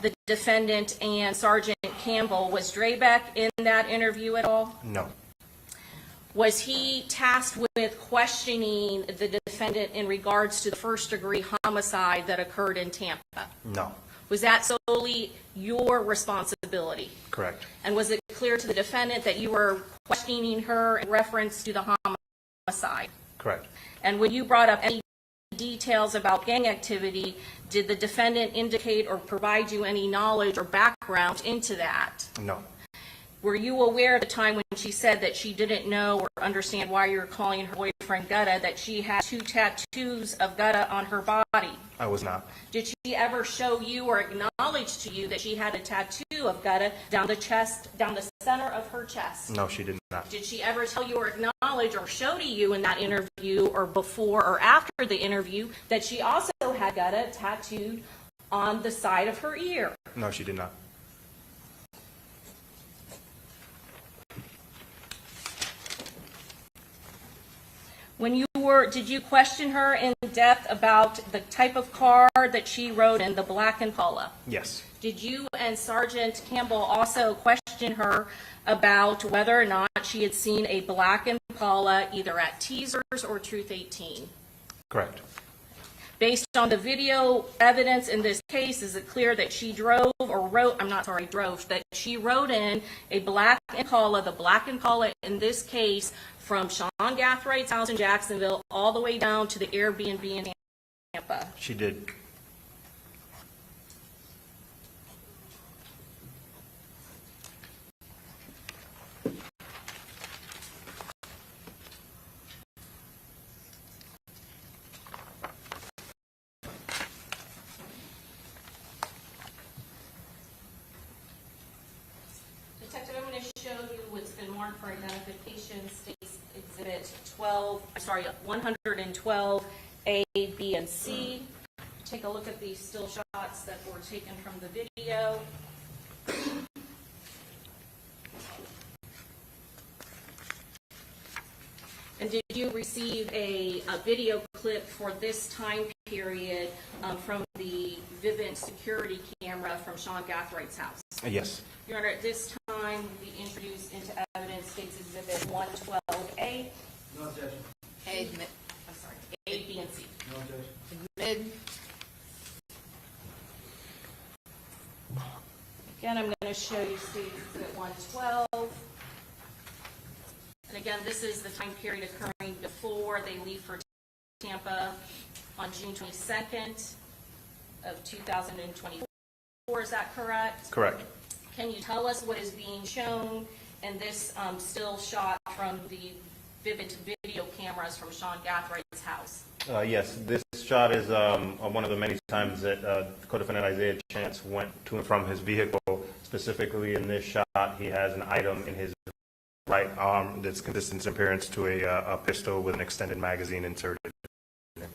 the defendant and Sergeant Campbell, was Drabeck in that interview at all? No. Was he tasked with questioning the defendant in regards to the first-degree homicide that occurred in Tampa? No. Was that solely your responsibility? Correct. And was it clear to the defendant that you were questioning her in reference to the homicide? Correct. And when you brought up any details about gang activity, did the defendant indicate or provide you any knowledge or background into that? No. Were you aware at the time when she said that she didn't know or understand why you were calling her boyfriend Gutta, that she had 2 tattoos of Gutta on her body? I was not. Did she ever show you or acknowledge to you that she had a tattoo of Gutta down the chest, down the center of her chest? No, she did not. Did she ever tell you or acknowledge or show to you in that interview or before or after the interview that she also had Gutta tattooed on the side of her ear? No, she did not. Did you question her in depth about the type of car that she rode in, the black Impala? Yes. Did you and Sergeant Campbell also question her about whether or not she had seen a black Impala either at Teasers or Truth 18? Correct. Based on the video evidence in this case, is it clear that she that she rode in a black Impala, the black Impala in this case, from Sean Gathrigh's house in Jacksonville all the way down to the Airbnb in Tampa? She did. Detective, I'm going to show you what's been marked for identification, State's Exhibit 112, A, B, and C. Take a look at these still shots that were taken from the video. And did you receive a video clip for this time period from the Vivint security camera from Sean Gathrigh's house? Yes. Your Honor, at this time, will be introduced into evidence State's Exhibit 112A. No objection. A, B, and C. No objection. Mid. Again, I'm going to show you State's Exhibit 112. And again, this is the time period occurring before they leave for Tampa on June 22nd of 2024. Is that correct? Correct. Can you tell us what is being shown in this still shot from the Vivint video cameras from Sean Gathrigh's house? Yes, this shot is one of the many times that co-defendant Isaiah Chance went to and from his vehicle. Specifically in this shot, he has an item in his right arm that's consistent in appearance to a pistol with an extended magazine inserted. Okay.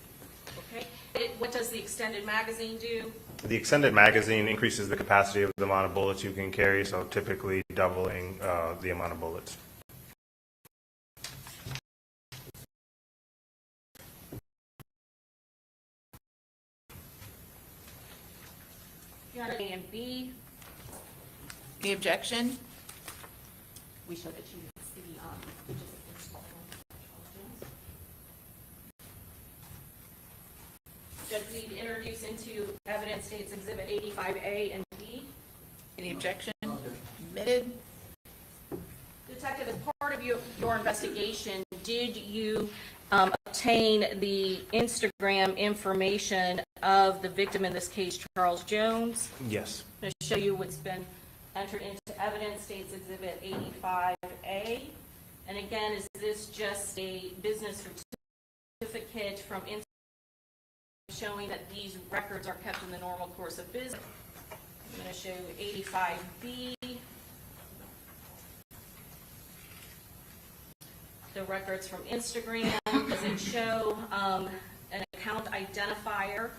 What does the extended magazine do? The extended magazine increases the capacity of the amount of bullets you can carry, so typically doubling the amount of bullets. Your Honor, A and B. Any objection? We showed that you see Judge, we introduce into evidence State's Exhibit 85A and B. Any objection? Admitted. Detective, as part of your investigation, did you obtain the Instagram information of the victim, in this case, Charles Jones? Yes. I'm going to show you what's been entered into evidence, States Exhibit 85A. And again, is this just a business certificate from Instagram showing that these records are kept in the normal course of business? I'm going to show you 85B. The records from Instagram. Does it show an account identifier?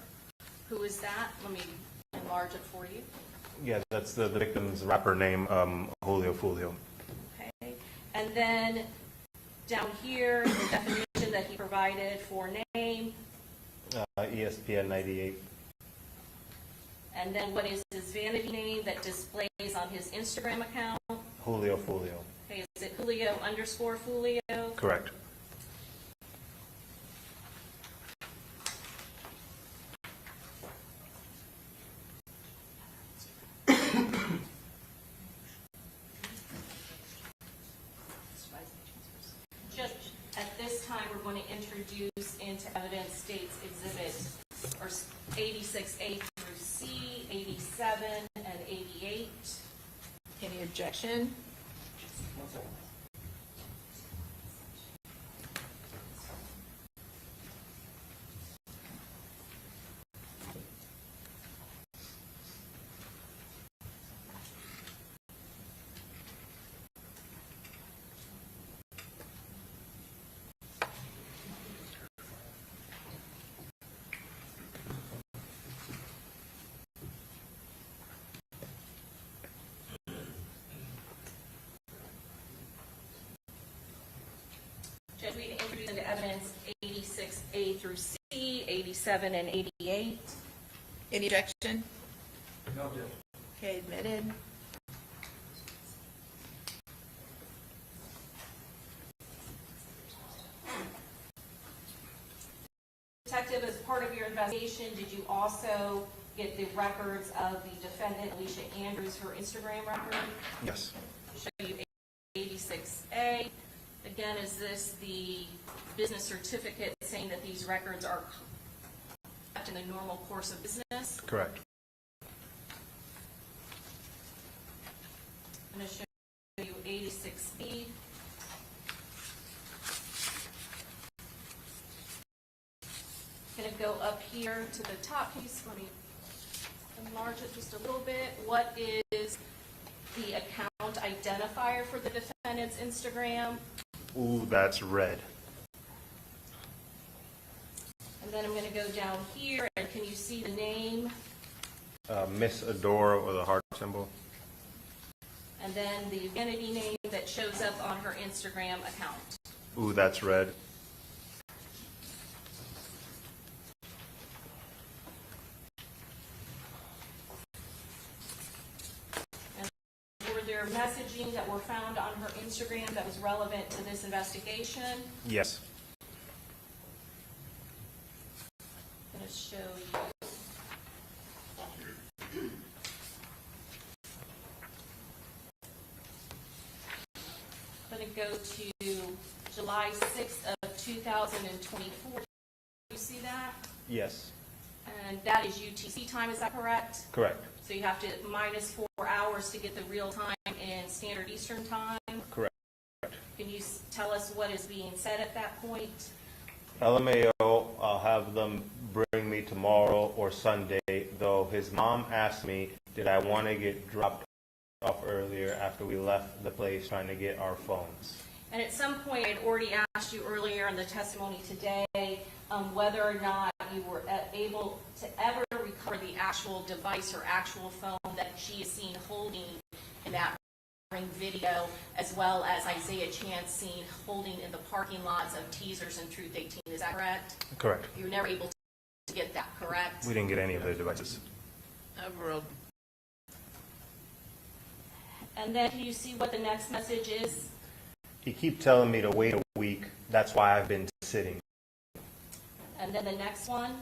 Who is that? Let me enlarge it for you. Yeah, that's the victim's rapper name, Julio Foolio. Okay. And then down here, the definition that he provided for name. ESPN 98. And then what is his vanity name that displays on his Instagram account? Julio Foolio. Okay, is it Julio_Foolio? Correct. Just at this time, we're going to introduce into evidence States Exhibit or 86A through C, 87, and 88. Any objection? One second. Judge, we introduce into evidence 86A through C, 87, and 88. Any objection? No objection. Okay, admitted. Detective, as part of your investigation, did you also get the records of the defendant, Alicia Andrews, her Instagram record? Yes. Show you 86A. Again, is this the business certificate saying that these records are kept in the normal course of business? Correct. I'm going to show you 86B. Going to go up here to the top piece. Let me enlarge it just a little bit. What is the account identifier for the defendant's Instagram? Ooh, that's red. And then I'm going to go down here, and can you see the name? Miss Adora with a heart symbol. And then the vanity name that shows up on her Instagram account. Ooh, that's red. And were there messaging that were found on her Instagram that was relevant to this investigation? Yes. I'm going to show you. I'm going to go to July 6th of 2024. Do you see that? Yes. And that is UTC time, is that correct? Correct. So you have to minus 4 hours to get the real time in Standard Eastern Time. Correct. Can you tell us what is being said at that point? LMAO, I'll have them bring me tomorrow or Sunday, though his mom asked me, did I want to get dropped off earlier after we left the place trying to get our phones. And at some point, I'd already asked you earlier in the testimony today whether or not you were able to ever recover the actual device or actual phone that she is seen holding in that ring video, as well as Isaiah Chance seen holding in the parking lots of Teasers and Truth 18. Is that correct? Correct. You were never able to get that, correct? We didn't get any of the devices. Overruled. And then can you see what the next message is? He keep telling me to wait a week. That's why I've been sitting. And then the next one?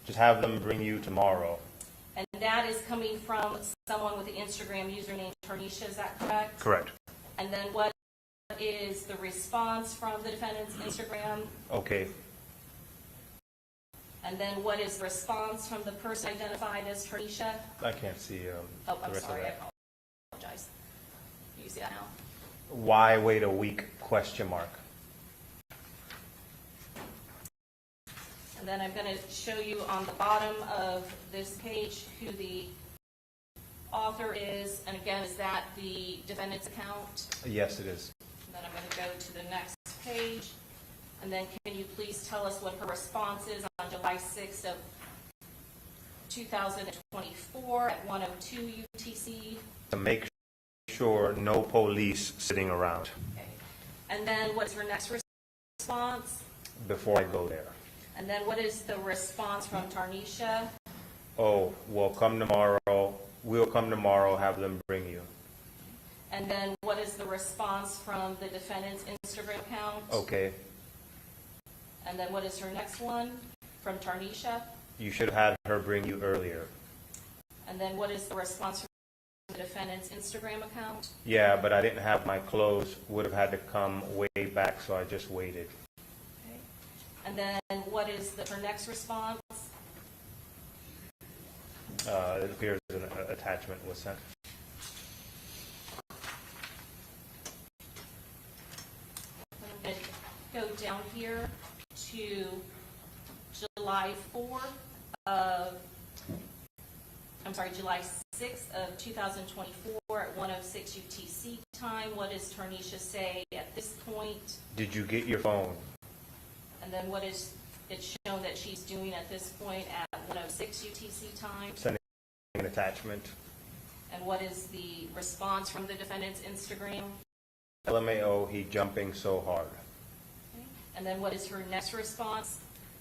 Just have them bring you tomorrow. And that is coming from someone with the Instagram username Tarnisha, is that correct? Correct. And then what is the response from the defendant's Instagram? Okay. And then what is the response from the person identified as Tarnisha? I can't see Oh, the I'm rest sorry, I of that. apologize. You see that now? Why wait a week? Question mark. And then I'm going to show you on the bottom of this page who the author is. And again, is that the defendant's account? Yes, it is. And then I'm going to go to the next page. And then can you please tell us what her response is on July 6th of 2024 at 1:02 UTC? To make sure no police sitting around Okay. And then what's her next response? before I go there. And then what is the response from Tarnisha? Oh, well, come tomorrow. We'll come tomorrow, have them bring you. And then what is the response from the defendant's Instagram account? Okay. And then what is her next one from Tarnisha? You should have had her bring you earlier. And then what is the response from the defendant's Instagram account? Yeah, but I didn't have my clothes. Would have had to come way back, so I just waited. Okay. And then what is her next response? It appears an attachment was sent. I'm going to go down here to July 6th of 2024 at 1:06 UTC time. What does Tarnisha say at this point? Did you get your phone? And then what is it shown that she's doing at this point at 1:06 UTC time? Sending an attachment. And what is the response from the defendant's Instagram? LMAO, he jumping so hard. Okay. And then what is her next response?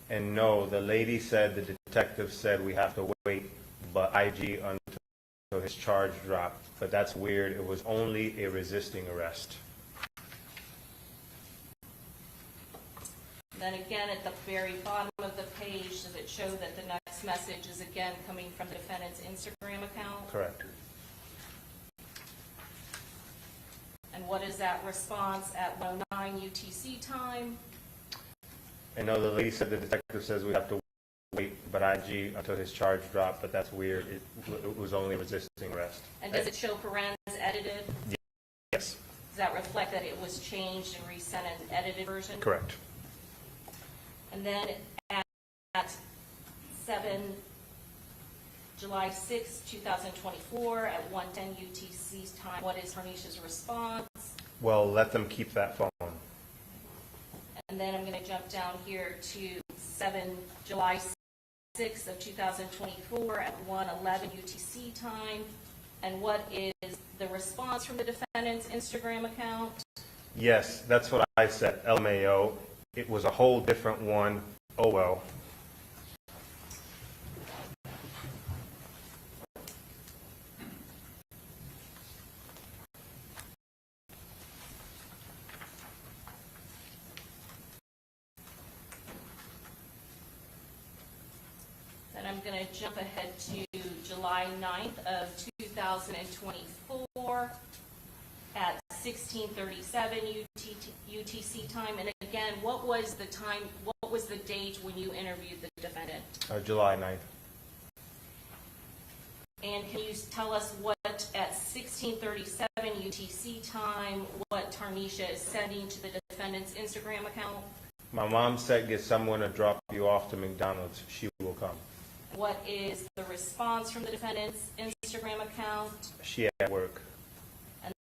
And no, the lady said, the detective said we have to wait, but IG until his charge dropped. But that's weird. It was only a resisting arrest. Then again, at the very bottom of the page, does it show that the next message is again coming from the defendant's Instagram account? Correct. And what is that response at 1:09 UTC time? I know the lady said the detective says we have to wait, but IG until his charge dropped, but that's weird. It was only a resisting arrest. And does it show parens edited? Yes. Does that reflect that it was changed and resent an edited version? Correct. And then at July 6, 2024, at 1:10 UTC's time, what is Tarnisha's response? Well, let them keep that phone. And then I'm going to jump down here to July 6 of 2024 at 1:11 UTC time. And what is the response from the defendant's Instagram account? Yes, that's what I said, LMAO. It was a whole different one. Oh, well. Then I'm going to jump ahead to July 9th of 2024 at 16:37 UTC time. And again, what was the date when you interviewed the defendant? July 9th. And can you tell us what, at 16:37 UTC time, what Tarnisha is sending to the defendant's Instagram account? My mom said get someone to drop you off to McDonald's. She will come. What is the response from the defendant's Instagram account? She at work. And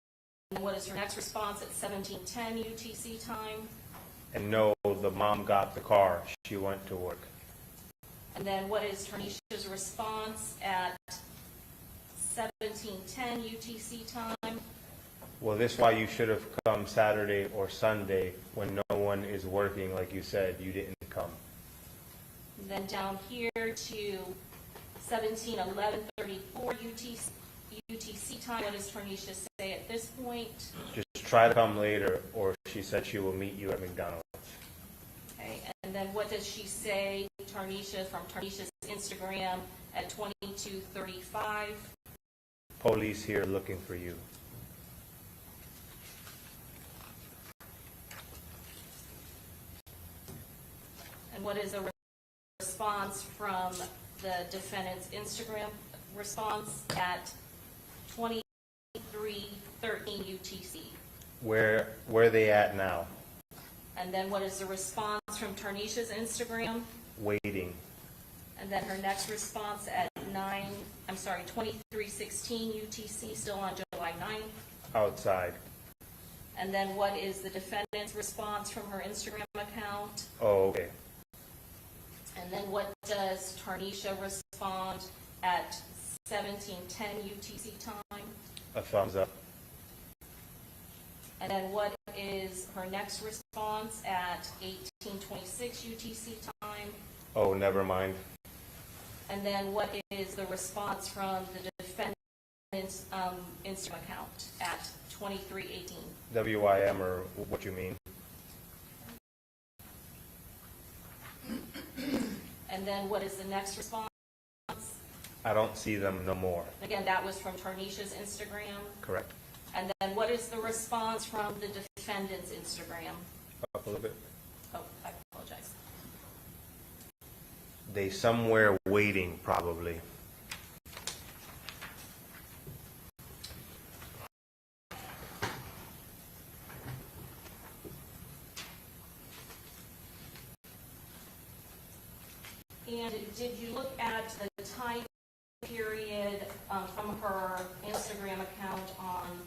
what is her next response at 17:10 UTC time? And no, the mom got the car. She went to work. And then what is Tarnisha's response at 17:10 UTC time? Well, this is why you should have come Saturday or Sunday when no one is working, like you said. You didn't come. And then down here to 17:11:34 UTC time, what does Tarnisha say at this point? Just try to come later, or she said she will meet you at McDonald's. Okay, And then what does she say, Tarnisha, from Tarnisha's Instagram at 22:35? Police here looking for you. And what is a response from the defendant's Instagram response at 23:13 UTC? Where are they at now? And then what is the response from Tarnisha's Instagram? Waiting. And then her next response at 23:16 UTC, still on July 9th. Outside. And then what is the defendant's response from her Instagram account? Oh, okay. And then what does Tarnisha respond at 17:10 UTC time? A thumbs up. And then what is her next response at 18:26 UTC time? Oh, never mind. And then what is the response from the defendant's Instagram account at 23:18? WIM or what you mean? And then what is the next response? I don't see them no more. Again, that was from Tarnisha's Instagram. Correct. And then what is the response from the defendant's Instagram? Up a little bit. Oh, I apologize. They somewhere waiting, probably. And did you look at the time period from her Instagram account on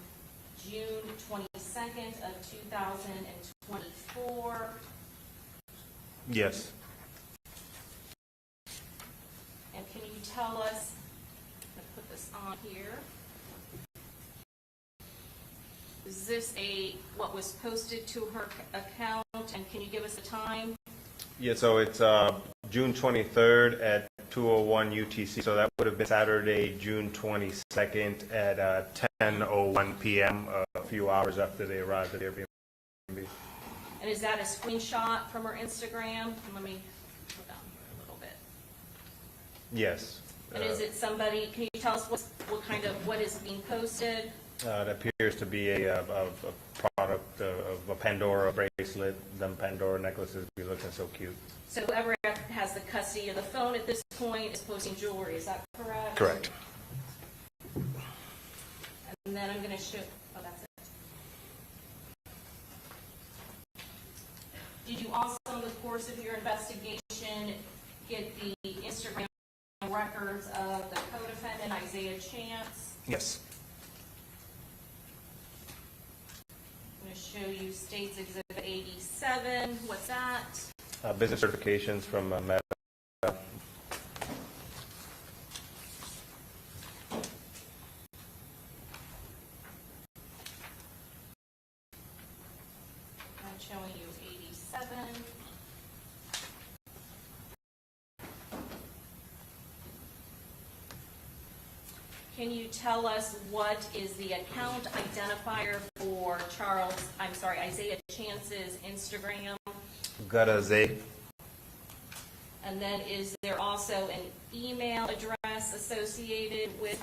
June 22nd of 2024? Yes. And can you tell us, I'm going to put this on here. Is this what was posted to her account, and can you give us a time? Yeah, so it's June 23rd at 2:01 UTC, so that would have been Saturday, June 22nd at 10:01 p.m., a few hours after they arrived at Airbnb. And is that a screenshot from her Instagram? Let me go down here a little bit. Yes. And is it somebody, can you tell us what is being posted? It appears to be a product of a Pandora bracelet. Them Pandora necklaces be looking so cute. So whoever has the custody of the phone at this point is posting jewelry, is that correct? Correct. And then I'm going to show, oh, that's it. Did you also, in the course of your investigation, get the Instagram records of the co-defendant, Isaiah Chance? Yes. I'm going to show you State's Exhibit 87. What's that? Business certifications from Meta. I'm showing you 87. Can you tell us what is the account identifier for Isaiah Chance's Instagram? Gutta Z. And then is there also an email address associated with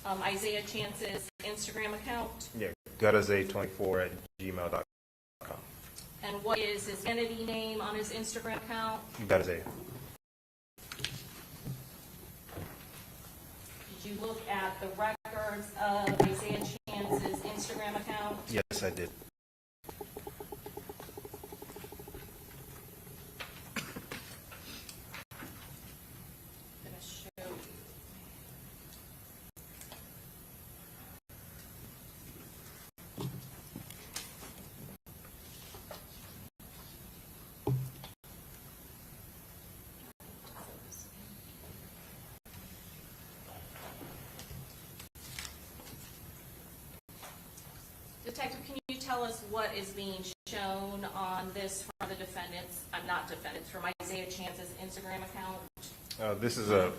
Isaiah Chance's Instagram account? Yeah, guttaz24@gmail.com. And what is his entity name on his Instagram account? Guttaz. Did you look at the records of Isaiah Chance's Instagram account? Yes, I did. I'm going to show you. Detective, can you tell us what is being shown on this from the defendants, from Isaiah Chance's Instagram account? This is a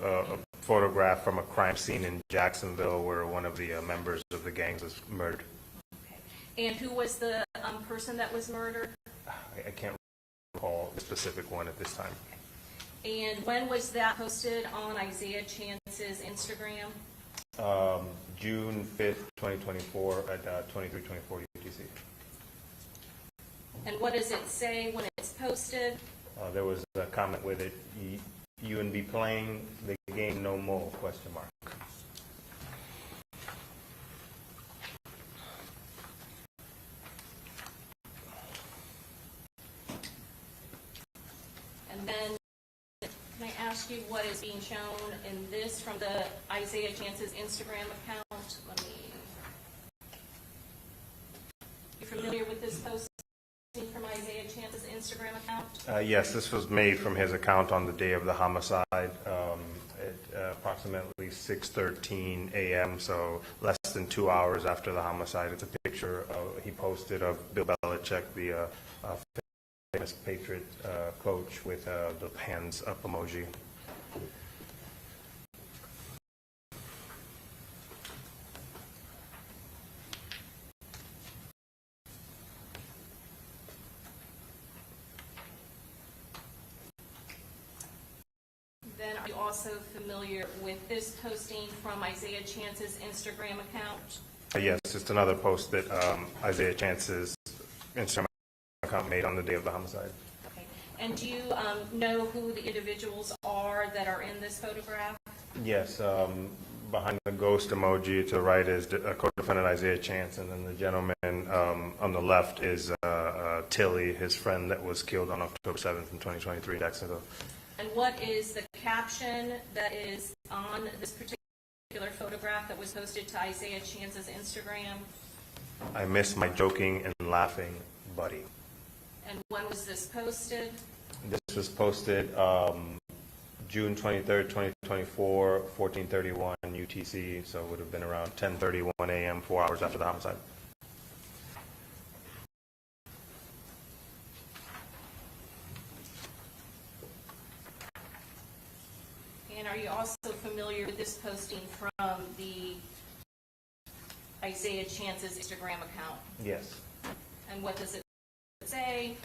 photograph from a crime scene in Jacksonville where one of the members of the gangs was murdered. Okay. And who was the person that was murdered? I can't recall the specific one at this time. And when was that posted on Isaiah Chance's Instagram? June 5th, 2024 at 2324 UTC. And what does it say when it's posted? There was a comment with it, you and be playing the game no more, question mark. And then, can I ask you what is being shown in this from the Isaiah Chance's Instagram account? Let me. You familiar with this posting from Isaiah Chance's Instagram account? Yes, this was made from his account on the day of the homicide at approximately 6:13 a.m., so less than 2 hours after the homicide. It's a picture he posted of Bill Belichick, the famous Patriot coach, with the hands up emoji. Then are you also familiar with this posting from Isaiah Chance's Instagram account? Yes, it's another post that Isaiah Chance's Instagram account made on the day of the homicide. Okay. And do you know who the individuals are that are in this photograph? Yes, behind the ghost emoji to the right is co-defendant Isaiah Chance, and then the gentleman on the left is Tilly, his friend that was killed on October 7th in 2023 in Jacksonville. And what is the caption that is on this particular photograph that was posted to Isaiah Chance's Instagram? I miss my joking and laughing buddy. And when was this posted? This was posted June 23rd, 2024, 14:31 UTC, so it would have been around 10:31 a.m., 4 hours after the homicide. And are you also familiar with this posting from the Isaiah Chance's Instagram account? Yes. And what does it say?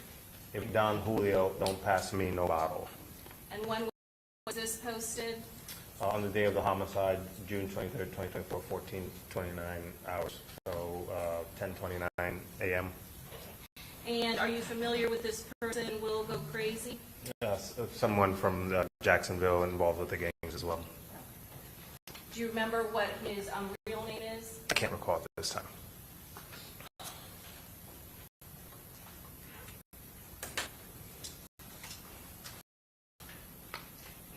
If Don Julio don't pass me no bottle. And when was this posted? On the day of the homicide, June 23rd, 2024, 14:29 hours, so 10:29 a.m. And are you familiar with this person, Will Go Crazy? Yes, someone from Jacksonville involved with the gangs as well. Do you remember what his real name is? I can't recall at this time.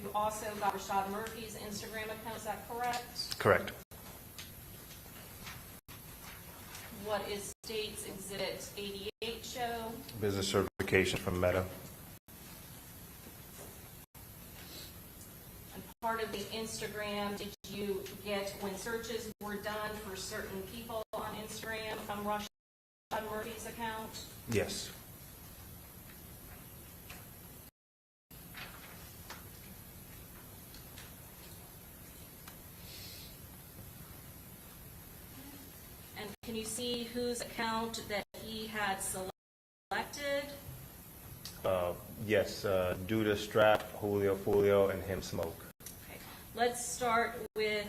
You also got Rashad Murphy's Instagram account, is that correct? Correct. What is State's Exhibit 88 show? Business certification from Meta. And part of the Instagram, did you get when searches were done for certain people on Instagram from Rashad Murphy's account? Yes. And can you see whose account that he had selected? Yes, Duda Strap, Julio Foolio, and him Smoke. Okay. Let's start with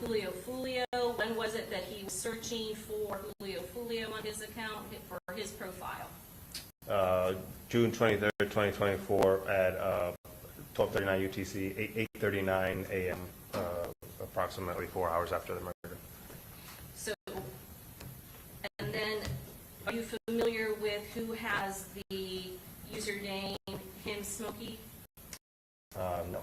Julio Foolio. When was it that he was searching for Julio Foolio on his account for his profile? June 23rd, 2024 at 12:39 UTC, 8:39 a.m., approximately 4 hours after the murder. So, and then, are you familiar with who has the username him Smokey? No.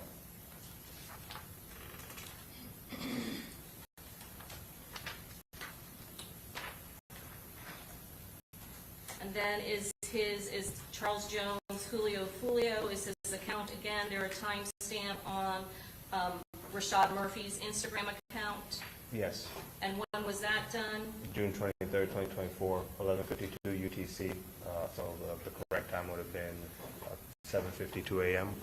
And then is Charles Jones Julio Foolio, is his account again? There a timestamp on Rashad Murphy's Instagram account? Yes. And when was that done? June 23rd, 2024, 11:52 UTC. So the correct time would have been 7:52 a.m.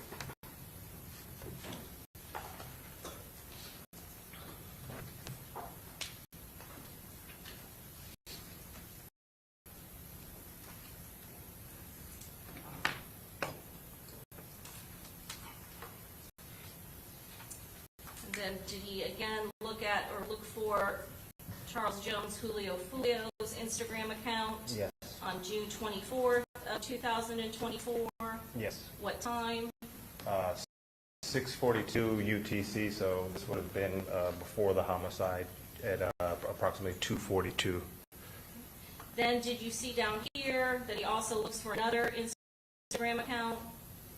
then did he again look for Charles Jones Julio Foolio's Instagram account? Yes. On June 24th of 2024? Yes. What time? 6:42 UTC, so this would have been before the homicide at approximately 2:42. Then did you see down here that he also looks for another Instagram account?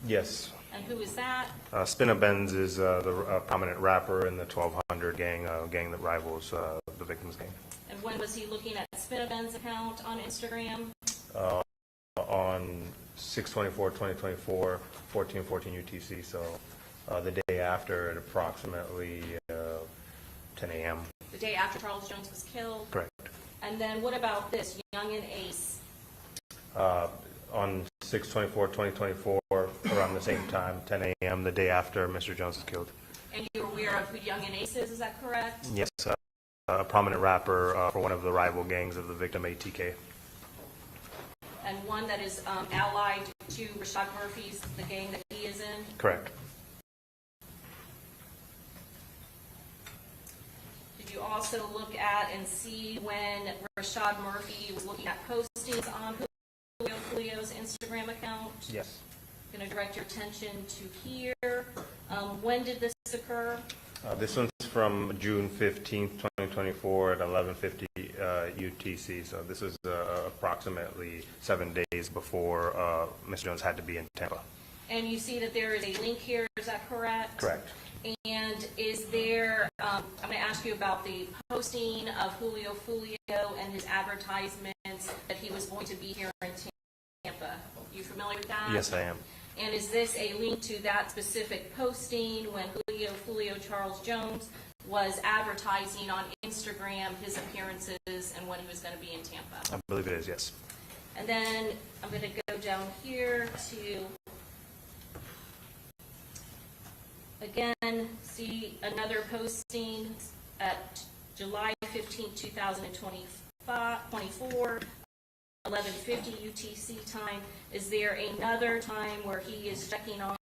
Yes. And who is that? Spinna Benz is the prominent rapper in the 1200 gang, gang that rivals the victim's gang. And when was he looking at Spinna Ben's account on Instagram? On 6/24/2024, 14:14 UTC, so the day after at approximately 10 a.m. The day after Charles Jones was killed? Correct. And then what about this, Young and Ace? On 6/24/2024, around the same time, 10 a.m., the day after Mr. Jones was killed. And you're aware of who Young and Ace is that correct? Yes, a prominent rapper for one of the rival gangs of the victim, ATK. And one that is allied to Rashad Murphy's, the gang that he is in? Correct. Did you also look at and see when Rashad Murphy was looking at postings on Julio Foolio's Instagram account? Yes. I'm going to direct your attention to here. When did this occur? This one's from June 15th, 2024 at 11:50 UTC, so this was approximately 7 days before Mr. Jones had to be in Tampa. And you see that there is a link here, is that correct? Correct. And is there, I'm going to ask you about the posting of Julio Foolio and his advertisements that he was going to be here in Tampa. Are you familiar with that? Yes, I am. And is this a link to that specific posting when Julio Foolio Charles Jones was advertising on Instagram his appearances and when he was going to be in Tampa? I believe it is, yes. And then I'm going to go down here to, again, see another posting at July 15, 2024, 11:50 UTC time. Is there another time where he is checking on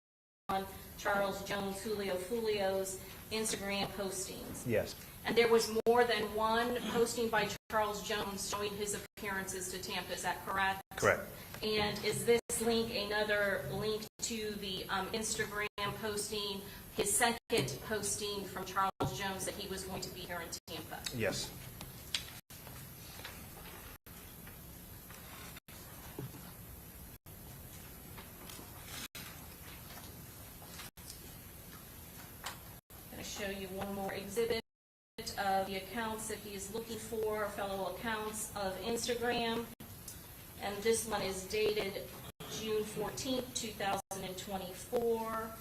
Charles Jones Julio Foolio's Instagram postings? Yes. And there was more than one posting by Charles Jones showing his appearances to Tampa, is that correct? Correct. And is this link another link to the Instagram posting, his second posting from Charles Jones that he was going to be here in Tampa? Yes. I'm going to show you one more exhibit of the accounts that he is looking for, fellow accounts of Instagram. And this one is dated June 14th, 2024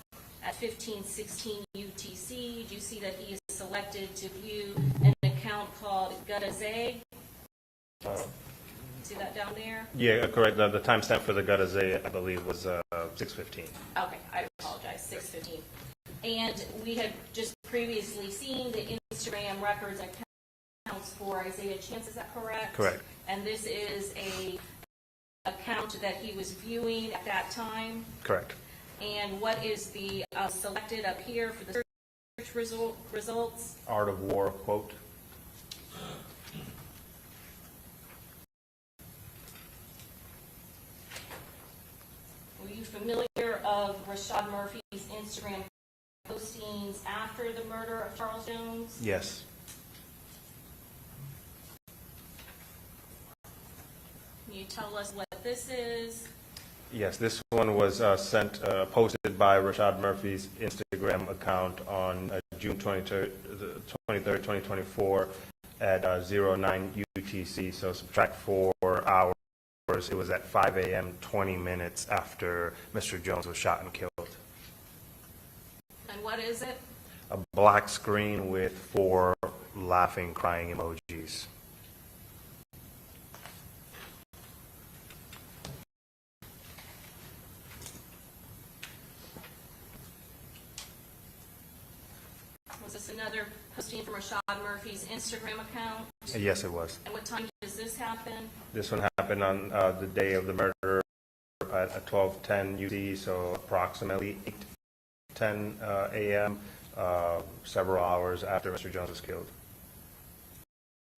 at 15:16 UTC. You see that he is selected to view an account called Gutazay. See that down there? Yeah, correct. The timestamp for the Gutazay, I believe, was 6:15. Okay, I apologize, 6:15. And we had just previously seen the Instagram records accounts for Isaiah Chance, is that correct? Correct. And this is a account that he was viewing at that time? Correct. And what is the selected up here for the search results? Art of War quote. Were you familiar of Rashad Murphy's Instagram postings after the murder of Charles Jones? Yes. Can you tell us what this is? Yes, this one was posted by Rashad Murphy's Instagram account on June 23rd, 2024 at 09 UTC, so subtract 4 hours. It was at 5 a.m., 20 minutes after Mr. Jones was shot and killed. And what is it? A black screen with 4 laughing, crying emojis. Was this another posting from Rashad Murphy's Instagram account? Yes, it was. And what time does this happen? This one happened on the day of the murder at 12:10 UTC, so approximately 8:10 a.m. several hours after Mr. Jones was killed.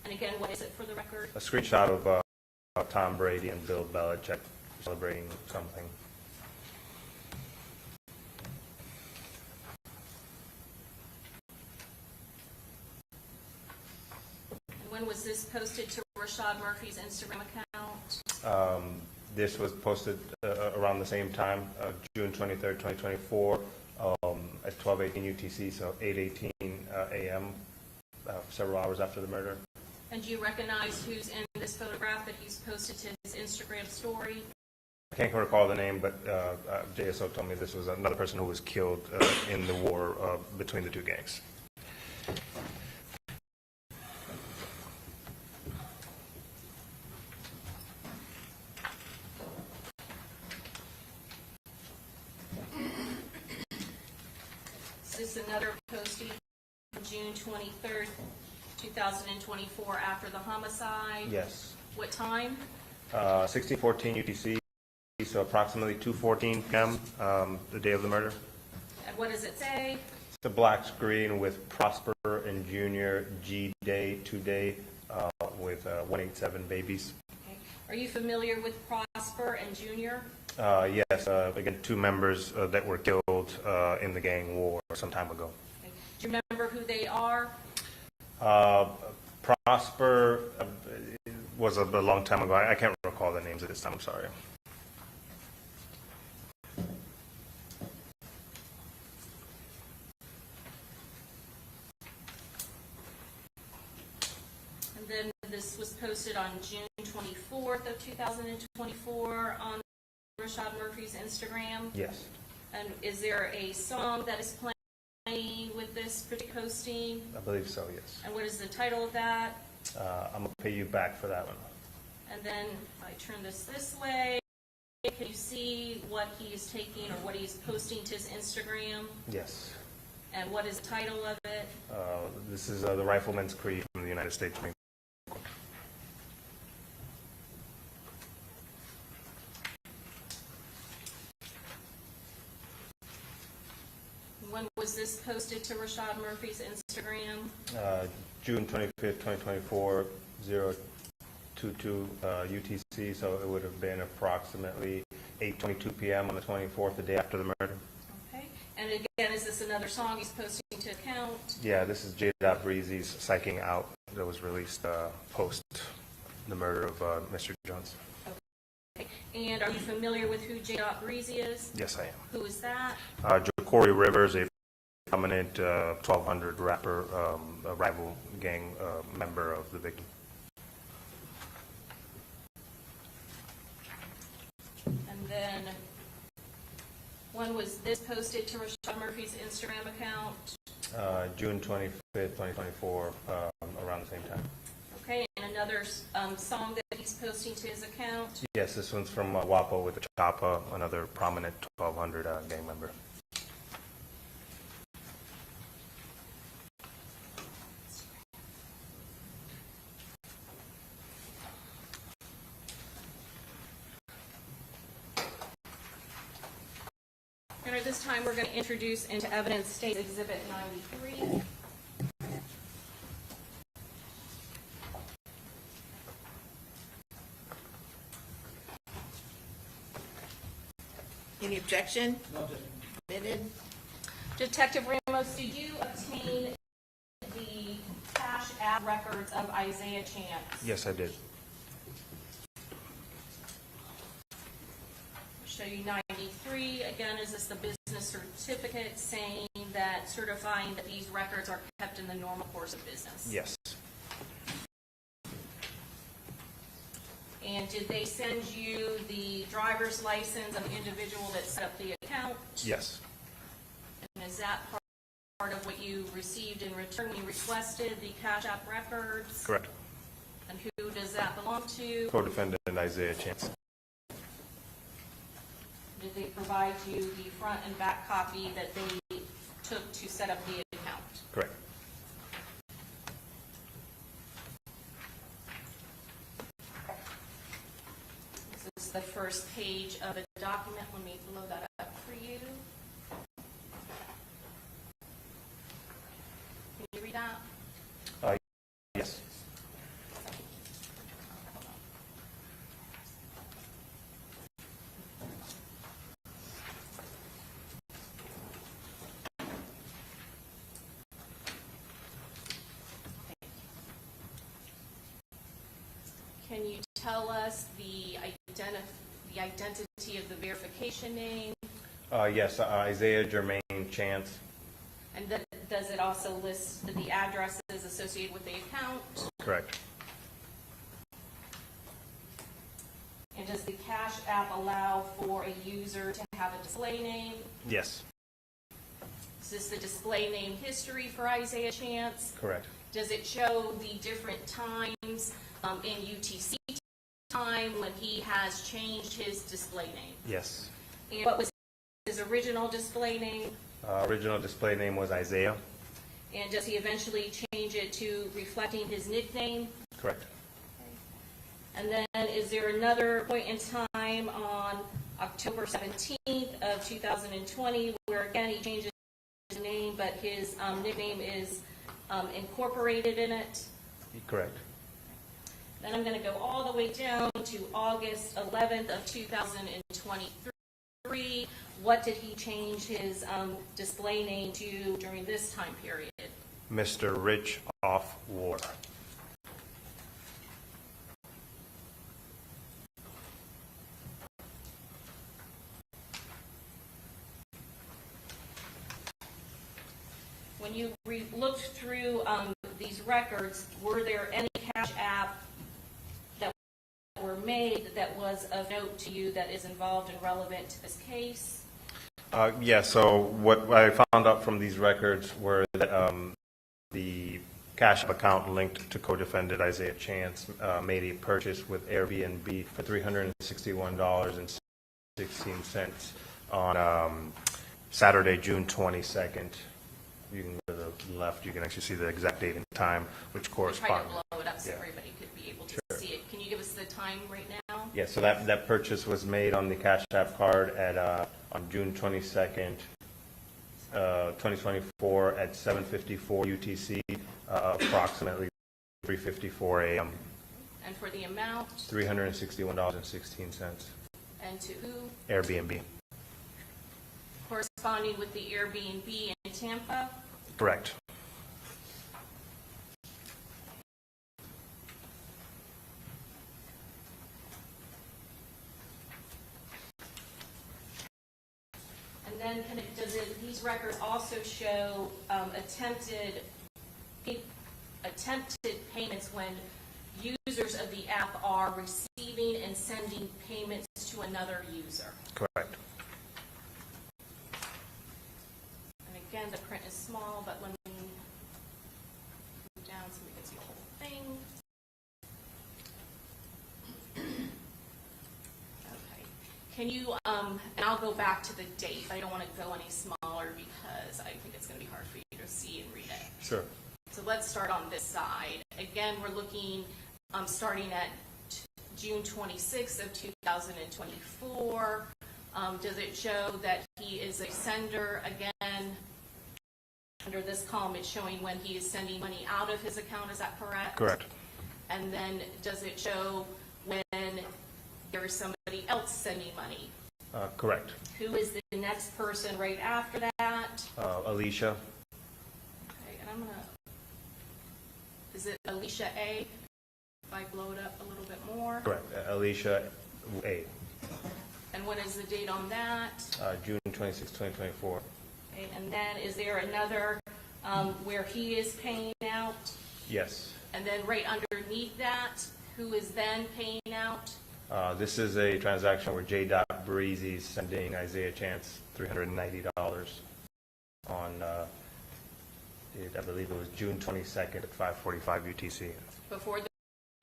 And again, what is it for the record? A screenshot of Tom Brady and Bill Belichick celebrating something. And when was this posted to Rashad Murphy's Instagram account? This was posted around the same time, June 23rd, 2024, at 12:18 UTC, so 8:18 a.m., several hours after the murder. And do you recognize who's in this photograph that he's posted to his Instagram story? I can't recall the name, but JSO told me this was another person who was killed in the war between the two gangs. Is this another posting from June 23rd, 2024 after the homicide? Yes. What time? 16:14 UTC, so approximately 2:14 p.m. The day of the murder. And what does it say? It's a black screen with Prosper and Junior G-Day today with 187 babies. Okay. Are you familiar with Prosper and Junior? Yes, again, two members that were killed in the gang war some time ago. Okay. Do you remember who they are? Prosper was a long time ago. I can't recall the names at this time. I'm sorry. And then this was posted on June 24th of 2024 on Rashad Murphy's Instagram. Yes. And is there a song that is playing with this particular posting? I believe so, yes. And what is the title of that? I'm going to pay you back for that one. And then if I turn this way, can you see what he is taking or what he's posting to his Instagram? Yes. And what is the title of it? This is the Rifleman's Creed from the United States Marine Corps. When was this posted to Rashad Murphy's Instagram? June 25th, 2024, 022 UTC, so it would have been approximately 8:22 p.m. on the 24th, the day after the murder. Okay. And again, is this another song he's posting to account? Yeah, this is J. Breezy's Psyching Out that was released post the murder of Mr. Jones. Okay. And are you familiar with who J. Breezy is? Yes, I am. Who is that? Jacory Rivers, a prominent 1200 rapper, a rival gang member of the victim. And then when was this posted to Rashad Murphy's Instagram account? June 25th, 2024, around the same time. Okay, and another song that he's posting to his account? Yes, this one's from WAPO with the Chapa, another prominent 1200 gang member. And at this time, we're going to introduce into evidence State Exhibit 93. Any objection? No objection. Admitted? Detective Ramos, did you obtain the cash app records of Isaiah Chance? Yes, I did. Show you 93. Again, is this the business certificate saying that, certifying that these records are kept in the normal course of business? Yes. And did they send you the driver's license of the individual that set up the account? Yes. And is that part of what you received in return when you requested the cash app records? Correct. And who does that belong to? Co-defendant Isaiah Chance. Did they provide you the front and back copy that they took to set up the account? Correct. This is the first page of a document. Let me blow that up for you. that? Yes. Can you tell us the identity of the verification name? Yes, Isaiah Jermaine Chance. And then does it also list the addresses associated with the account? Correct. And does the Cash App allow for a user to have a display name? Yes. Is this the display name history for Isaiah Chance? Correct. Does it show the different times in UTC time when he has changed his display name? Yes. And what was his original display name? Original display name was Isaiah. And does he eventually change it to reflecting his nickname? Correct. And then is there another point in time on October 17th of 2020 where again he changes his name but his nickname is incorporated in it? Correct. Then I'm going to go all the way down to August 11th of 2023. What did he change his display name to during this time period? Mr. Rich Off War. When you looked through these records, were there any Cash App that were made that was of note to you that is involved and relevant to this case? Yeah, so what I found out from these records were that the Cash App account linked to co-defendant Isaiah Chance made a purchase with Airbnb for $361.16 on Saturday, June 22nd. You can go to the left, you can actually see the exact date and time, which Try corresponds. to blow it up so Yeah. everybody could be able to Sure. see it. Can you give us the time right now? Yeah, so that purchase was made on the Cash App card at on June 22nd, 2024 at 7:54 UTC, approximately 3:54 a.m. And for the amount, $361.16. and to who? Airbnb. Corresponding with the Airbnb in Tampa? Correct. And then these records also show attempted payments when users of the app are receiving and sending payments to another user? Correct. And again, the print is small, but when we move down so we can see the whole thing. Okay. Can you, and I'll go back to the date. I don't want to go any smaller because I think it's going to be hard for you to see and read it. Sure. So let's start on this side. Again, we're looking, starting at June 26th of 2024. Does it show that he is a sender? Again, under this column, it's showing when he is sending money out of his account. Is that correct? Correct. And then does it show when there is somebody else sending money? Correct. Who is the next person right after that? Alicia. Okay, and I'm going to, is it Alicia A? If I blow it up a little bit more. Correct. Alicia A. And what is the date on that? June 26, 2024. Okay, and then is there another where he is paying out? Yes. And then right underneath that, who is then paying out? This is a transaction where J. Breezy is sending Isaiah Chance $390 on, I believe it was June 22nd at 5:45 UTC. Before the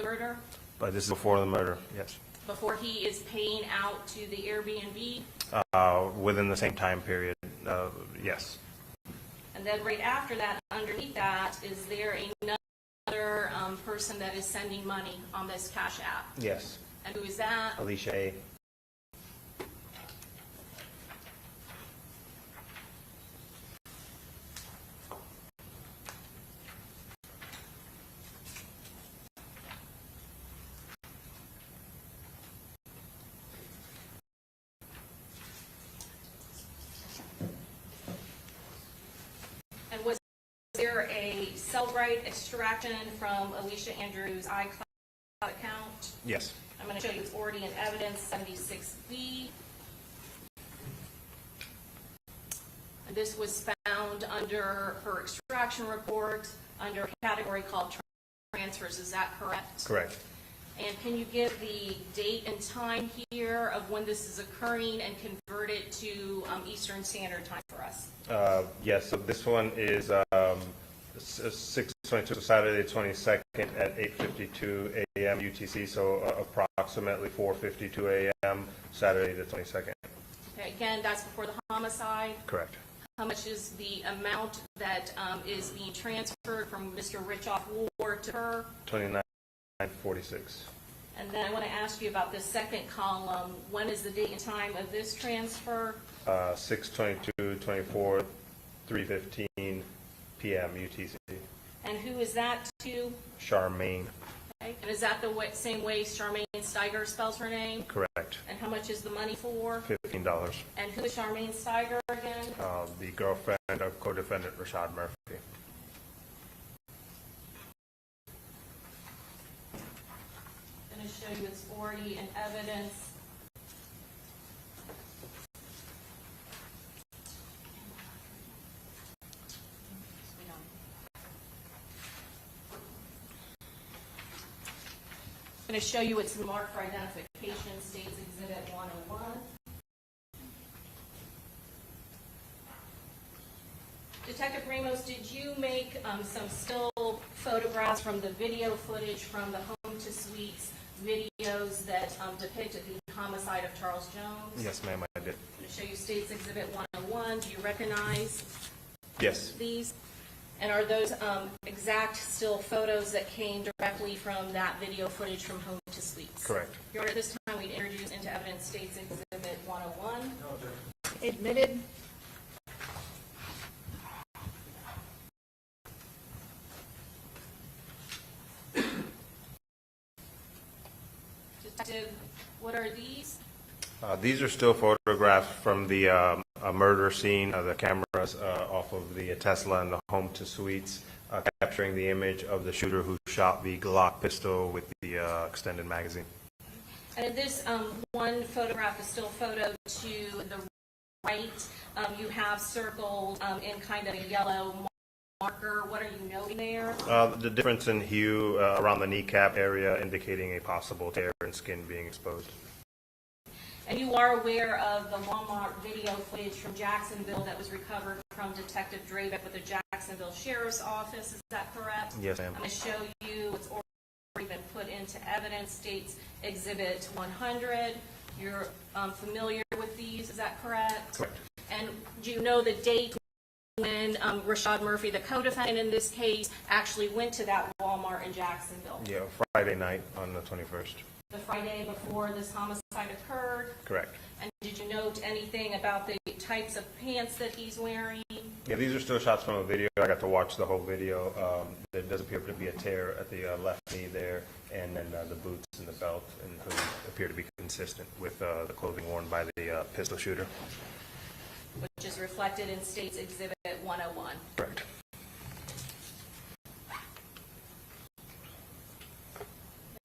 murder? But this is before the murder, yes. Before he is paying out to the Airbnb? Within the same time period, yes. And then right after that, underneath that, is there another person that is sending money on this Cash App? Yes. And who is that? Alicia A. there a Cellbrite extraction from Alicia Andrews' iCloud account? Yes. I'm going to show you it's already in evidence, 76B. And this was found under her extraction report under a category called transfers. Is that correct? Correct. And can you give the date and time here of when this is occurring and convert it to Eastern Standard Time for us? Yes, so this one is 6/22, so Saturday 22nd at 8:52 a.m. UTC, so approximately 4:52 a.m. Saturday the 22nd. Okay, again, that's before the homicide. Correct. How much is the amount that is being transferred from Mr. Richoff Ward to her? $29.46. And then I want to ask you about the second column. When is the date and time of this transfer? 6/22/24, 3:15 p.m. UTC. And who is that to? Charmaine. Okay. And is that the same way Charmaine Steiger spells her name? Correct. And how much is the money for? $15. And who is Charmaine Steiger again? The girlfriend of co-defendant Rashad Murphy. I'm going to show you it's already in evidence. I'm going to show you its marked for identification, States Exhibit 101. Detective Ramos, did you make some still photographs from the video footage from the Home to Suites videos that depicted the homicide of Charles Jones? Yes, ma'am, I did. I'm going to show you States Exhibit 101. Do you recognize Yes. these? And are those exact still photos that came directly from that video footage from Home to Suites? Correct. Your Honor, at this time we'd introduce into evidence States Exhibit 101. Admitted. Detective, what are these? These are still photographs from the murder scene, the cameras off of the Tesla and the Home to Suites, capturing the image of the shooter who shot the Glock pistol with the extended magazine. And in this one photograph, a still photo to the right, you have circled in kind of a yellow marker. What are you noting there? The difference in hue around the kneecap area indicating a possible tear in skin being exposed. And you are aware of the Walmart video footage from Jacksonville that was recovered from Detective Drabeck with the Jacksonville Sheriff's Office, is that correct? Yes, ma'am. I'm going to show you what's already been put into evidence, States Exhibit 100. You're familiar with these, is that correct? Correct. And do you know the date when Rashad Murphy, the co-defendant in this case, actually went to that Walmart in Jacksonville? Yeah, Friday night on the 21st. The Friday before this homicide occurred? Correct. And did you note anything about the types of pants that he's wearing? Yeah, these are still shots from a video. I got to watch the whole video. There does appear to be a tear at the left knee there, and then the boots and the belt and hood appear to be consistent with the clothing worn by the pistol shooter. Which is reflected in States Exhibit 101. Correct.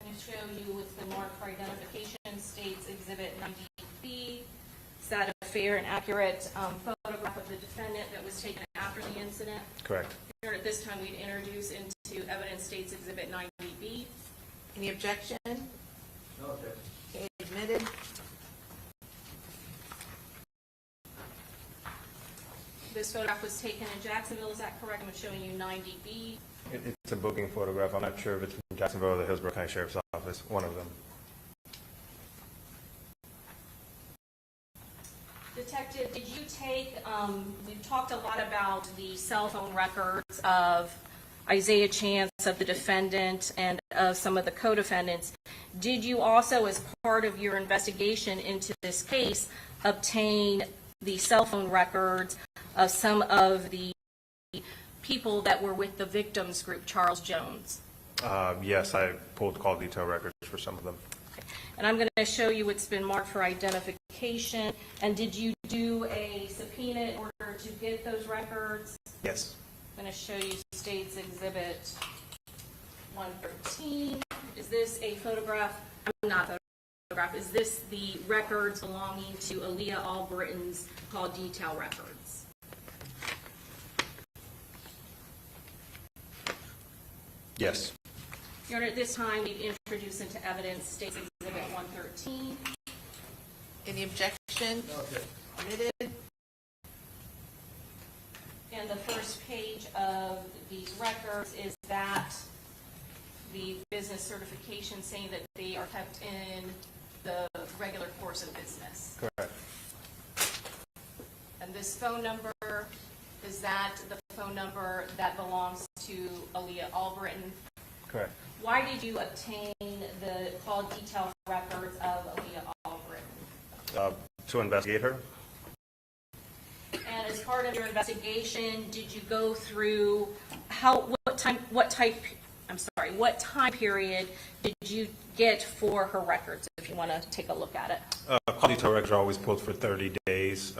I'm going to show you what's been marked for identification, States Exhibit 90B. Is that a fair and accurate photograph of the defendant that was taken after the incident? Correct. Here at this time, we'd introduce into evidence States Exhibit 90B. Any objection? No objection. Okay, admitted. This photograph was taken in Jacksonville, is that correct? I'm showing you 90B. It's a booking photograph. I'm not sure if it's from Jacksonville or the Hillsborough County Sheriff's Office, one of them. Detective, did you take, we've talked a lot about the cell phone records of Isaiah Chance, of the defendant, and of some of the co-defendants. Did you also, as part of your investigation into this case, obtain the cell phone records of some of the people that were with the victims group, Charles Jones? Yes, I pulled call detail records for some of them. And I'm going to show you what's been marked for identification. And did you do a subpoena in order to get those records? Yes. I'm going to show you State's Exhibit 113. Is this a photograph? I'm not a photograph. Is this the records belonging to Aaliyah Albritton's call detail records? Yes. Your Honor, at this time, we've introduced into evidence State's Exhibit 113. Any objection? Admitted. And the first page of these records is that the business certification saying that they are kept in the regular course of business. Correct. And this phone number, is that the phone number that belongs to Aaliyah Albritton? Correct. Why did you obtain the call detail records of Aaliyah Albritton? To investigate her? And as part of your investigation, did you go through what time period did you get for her records, if you want to take a look at it? Call detail records are always pulled for 30 days,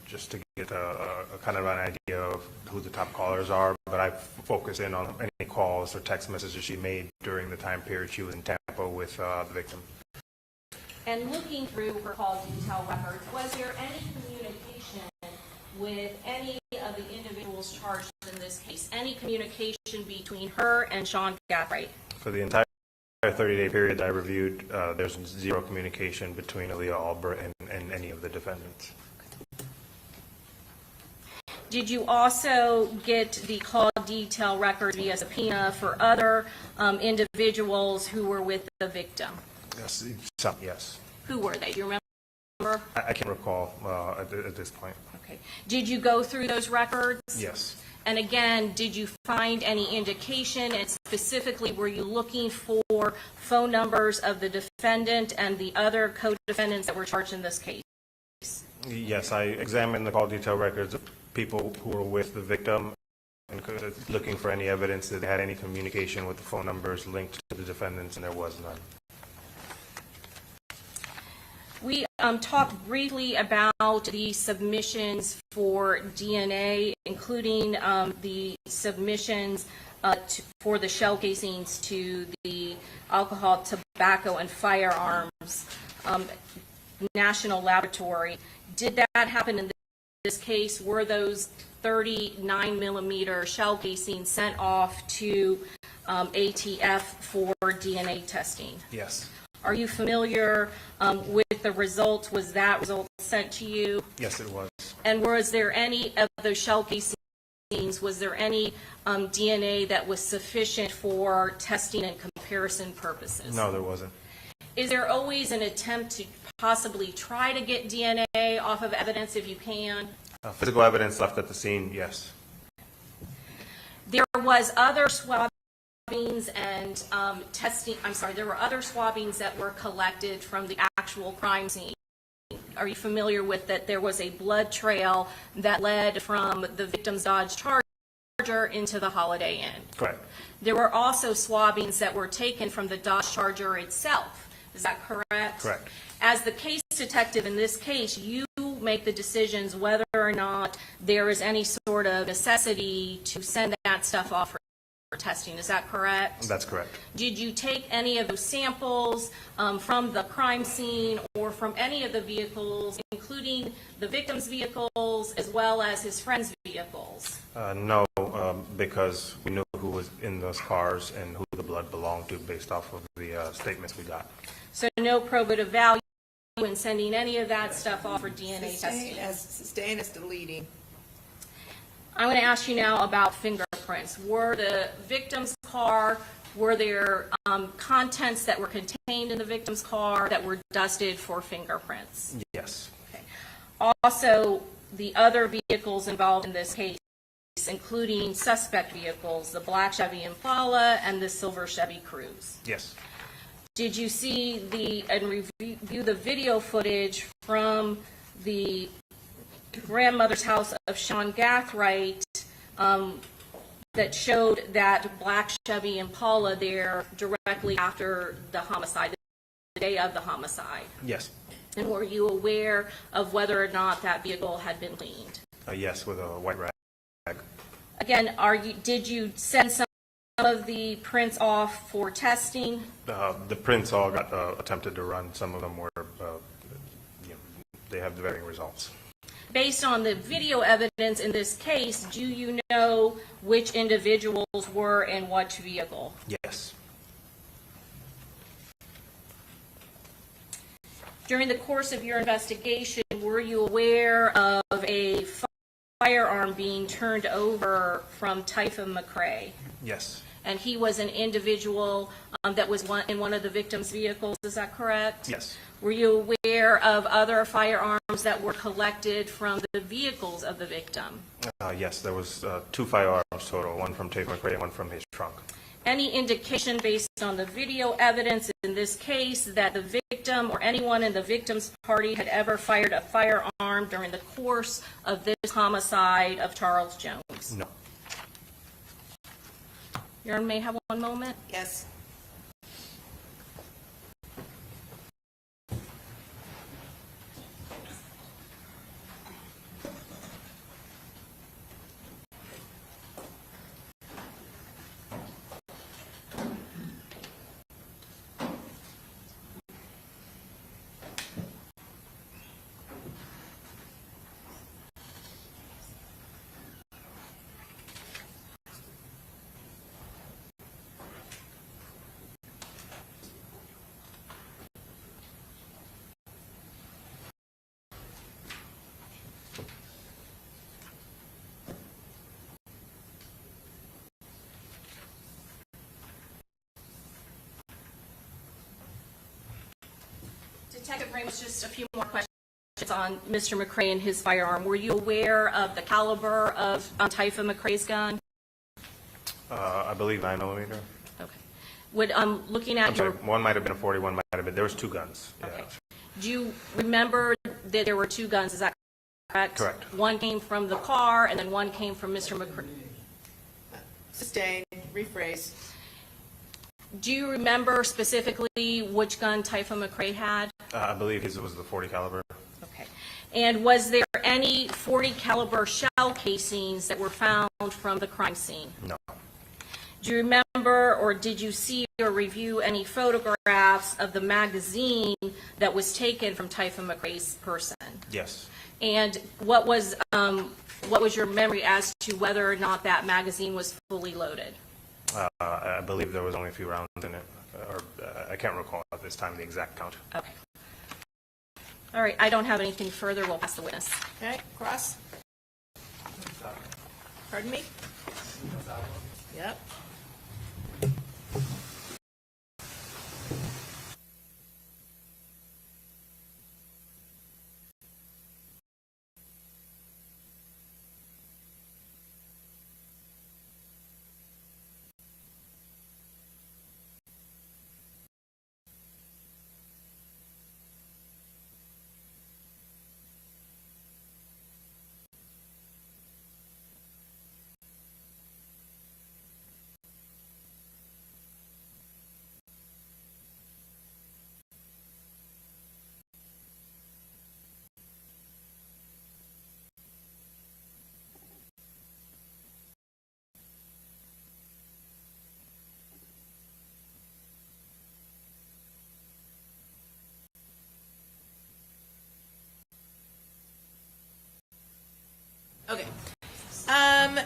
just to get a kind of an idea of who the top callers are, but I focus in on any calls or text messages she made during the time period she was in Tampa with the victim. And looking through her call detail records, was there any communication with any of the individuals charged in this case? Any communication between her and Sean Gathright? For the entire 30-day period that I reviewed, there's zero communication between Aaliyah Albritton and any of the defendants. Did you also get the call detail records via subpoena for other individuals who were with the victim? Yes. Yes. Who were they? Do you remember? I can't recall at this point. Okay. Did you go through those records? Yes. And again, did you find any indication, and specifically were you looking for phone numbers of the defendant and the other co-defendants that were charged in this case? Yes, I examined the call detail records of people who were with the victim and looking for any evidence that they had any communication with the phone numbers linked to the defendants, and there was none. We talked briefly about the submissions for DNA, including the submissions for the shell casings to the Alcohol, Tobacco, and Firearms National Laboratory. Did that happen in this case? Were those 39mm shell casings sent off to ATF for DNA testing? Yes. Are you familiar with the results? Was that result sent to you? Yes, it was. And was there any of those shell casings, was there any DNA that was sufficient for testing and comparison purposes? No, there wasn't. Is there always an attempt to possibly try to get DNA off of evidence if you can? Physical evidence left at the scene, yes. There was other swabbings and testing, there were other swabbings that were collected from the actual crime scene. Are you familiar with that there was a blood trail that led from the victim's Dodge Charger into the Holiday Inn? Correct. There were also swabbings that were taken from the Dodge Charger itself. Is that correct? Correct. As the case detective in this case, you make the decisions whether or not there is any sort of necessity to send that stuff off for testing. Is that correct? That's correct. Did you take any of those samples from the crime scene or from any of the vehicles, including the victim's vehicles as well as his friend's vehicles? No, because we knew who was in those cars and who the blood belonged to based off of the statements we got. So no probative value in sending any of that stuff off for DNA testing? Sustained as deleting. I'm going to ask you now about fingerprints. Were the victim's car, were there contents that were contained in the victim's car that were dusted for fingerprints? Yes. Okay. Also, the other vehicles involved in this case, including suspect vehicles, the black Chevy Impala and the silver Chevy Cruze. Yes. Did you see and review the video footage from the grandmother's house of Sean Gathright that showed that black Chevy Impala there directly after the homicide, the day of the homicide? Yes. And were you aware of whether or not that vehicle had been cleaned? Yes, with a white rag. Again, did you send some of the prints off for testing? The prints all got attempted to run. Some of them were, they have the varying results. Based on the video evidence in this case, do you know which individuals were in what vehicle? Yes. During the course of your investigation, were you aware of a firearm being turned over from Typhon McCrae? Yes. And he was an individual that was in one of the victim's vehicles, is that correct? Yes. Were you aware of other firearms that were collected from the vehicles of the victim? Yes, there was 2 firearms total, one from Typhon McCrae and one from his trunk. Any indication based on the video evidence in this case that the victim or anyone in the victim's party had ever fired a firearm during the course of this homicide of Charles Jones? No. Your Honor may have one moment. Yes. Detective Ramos, just a few more questions on Mr. McCrae and his firearm. Were you aware of the caliber of Typhon McCrae's gun? I believe 9mm. Okay. Would looking at I'm sorry, one might have been a 40, one might have been, there was 2 guns. Yeah. Okay. Do you remember that there were 2 guns, is that correct? Correct. One came from the car and then one came from Mr. McCrae. Sustain, rephrase. Do you remember specifically which gun Typhon McCrae had? I believe his was the 40 caliber. Okay. And was there any 40 caliber shell casings that were found from the crime scene? No. Do you remember or did you see or review any photographs of the magazine that was taken from Typhon McCrae's person? Yes. And what was your memory as to whether or not that magazine was fully loaded? I believe there was only a few rounds in it, or I can't recall at this time the exact count. Okay. All right, I don't have anything further. We'll pass the witness. Okay, cross. Pardon me? Yep. Okay.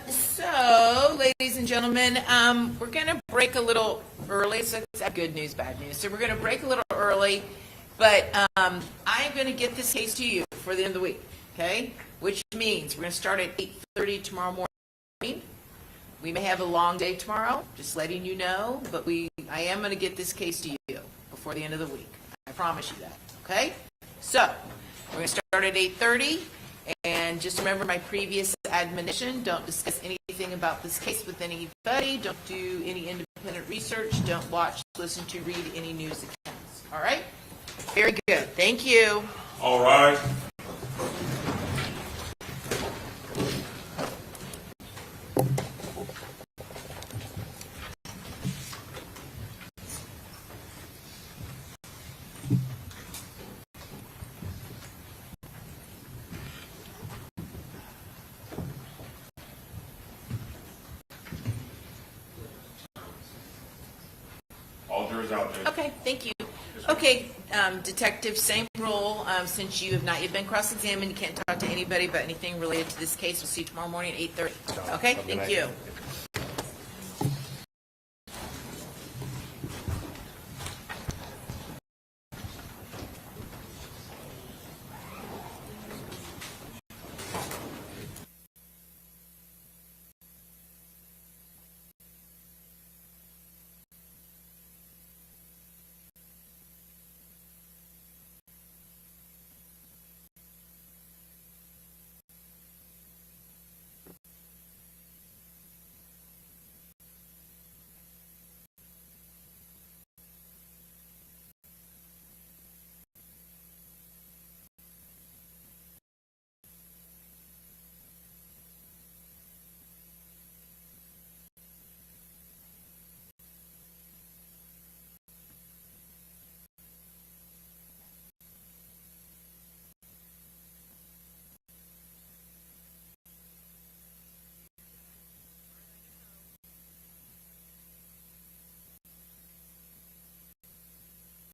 So, ladies and gentlemen, we're going to break a little early. So it's good news, bad news. So we're going to break a little early, but I'm going to get this case to you for the end of the week, okay? Which means we're going to start at 8:30 tomorrow morning. We may have a long day tomorrow, just letting you know, but I am going to get this case to you before the end of the week. I promise you that, okay? So we're going to start at 8:30. And just remember my previous admonition, don't discuss anything about this case with anybody, don't do any independent research, don't watch, listen to, read any news accounts. All right? Very good. Thank you. All right. order is out, Judge. Okay, thank you. Okay, Detective, same role. Since you have not yet been cross-examined, you can't talk to anybody about anything related to this case. We'll see you tomorrow morning at 8:30. Okay, Have a good thank night. you.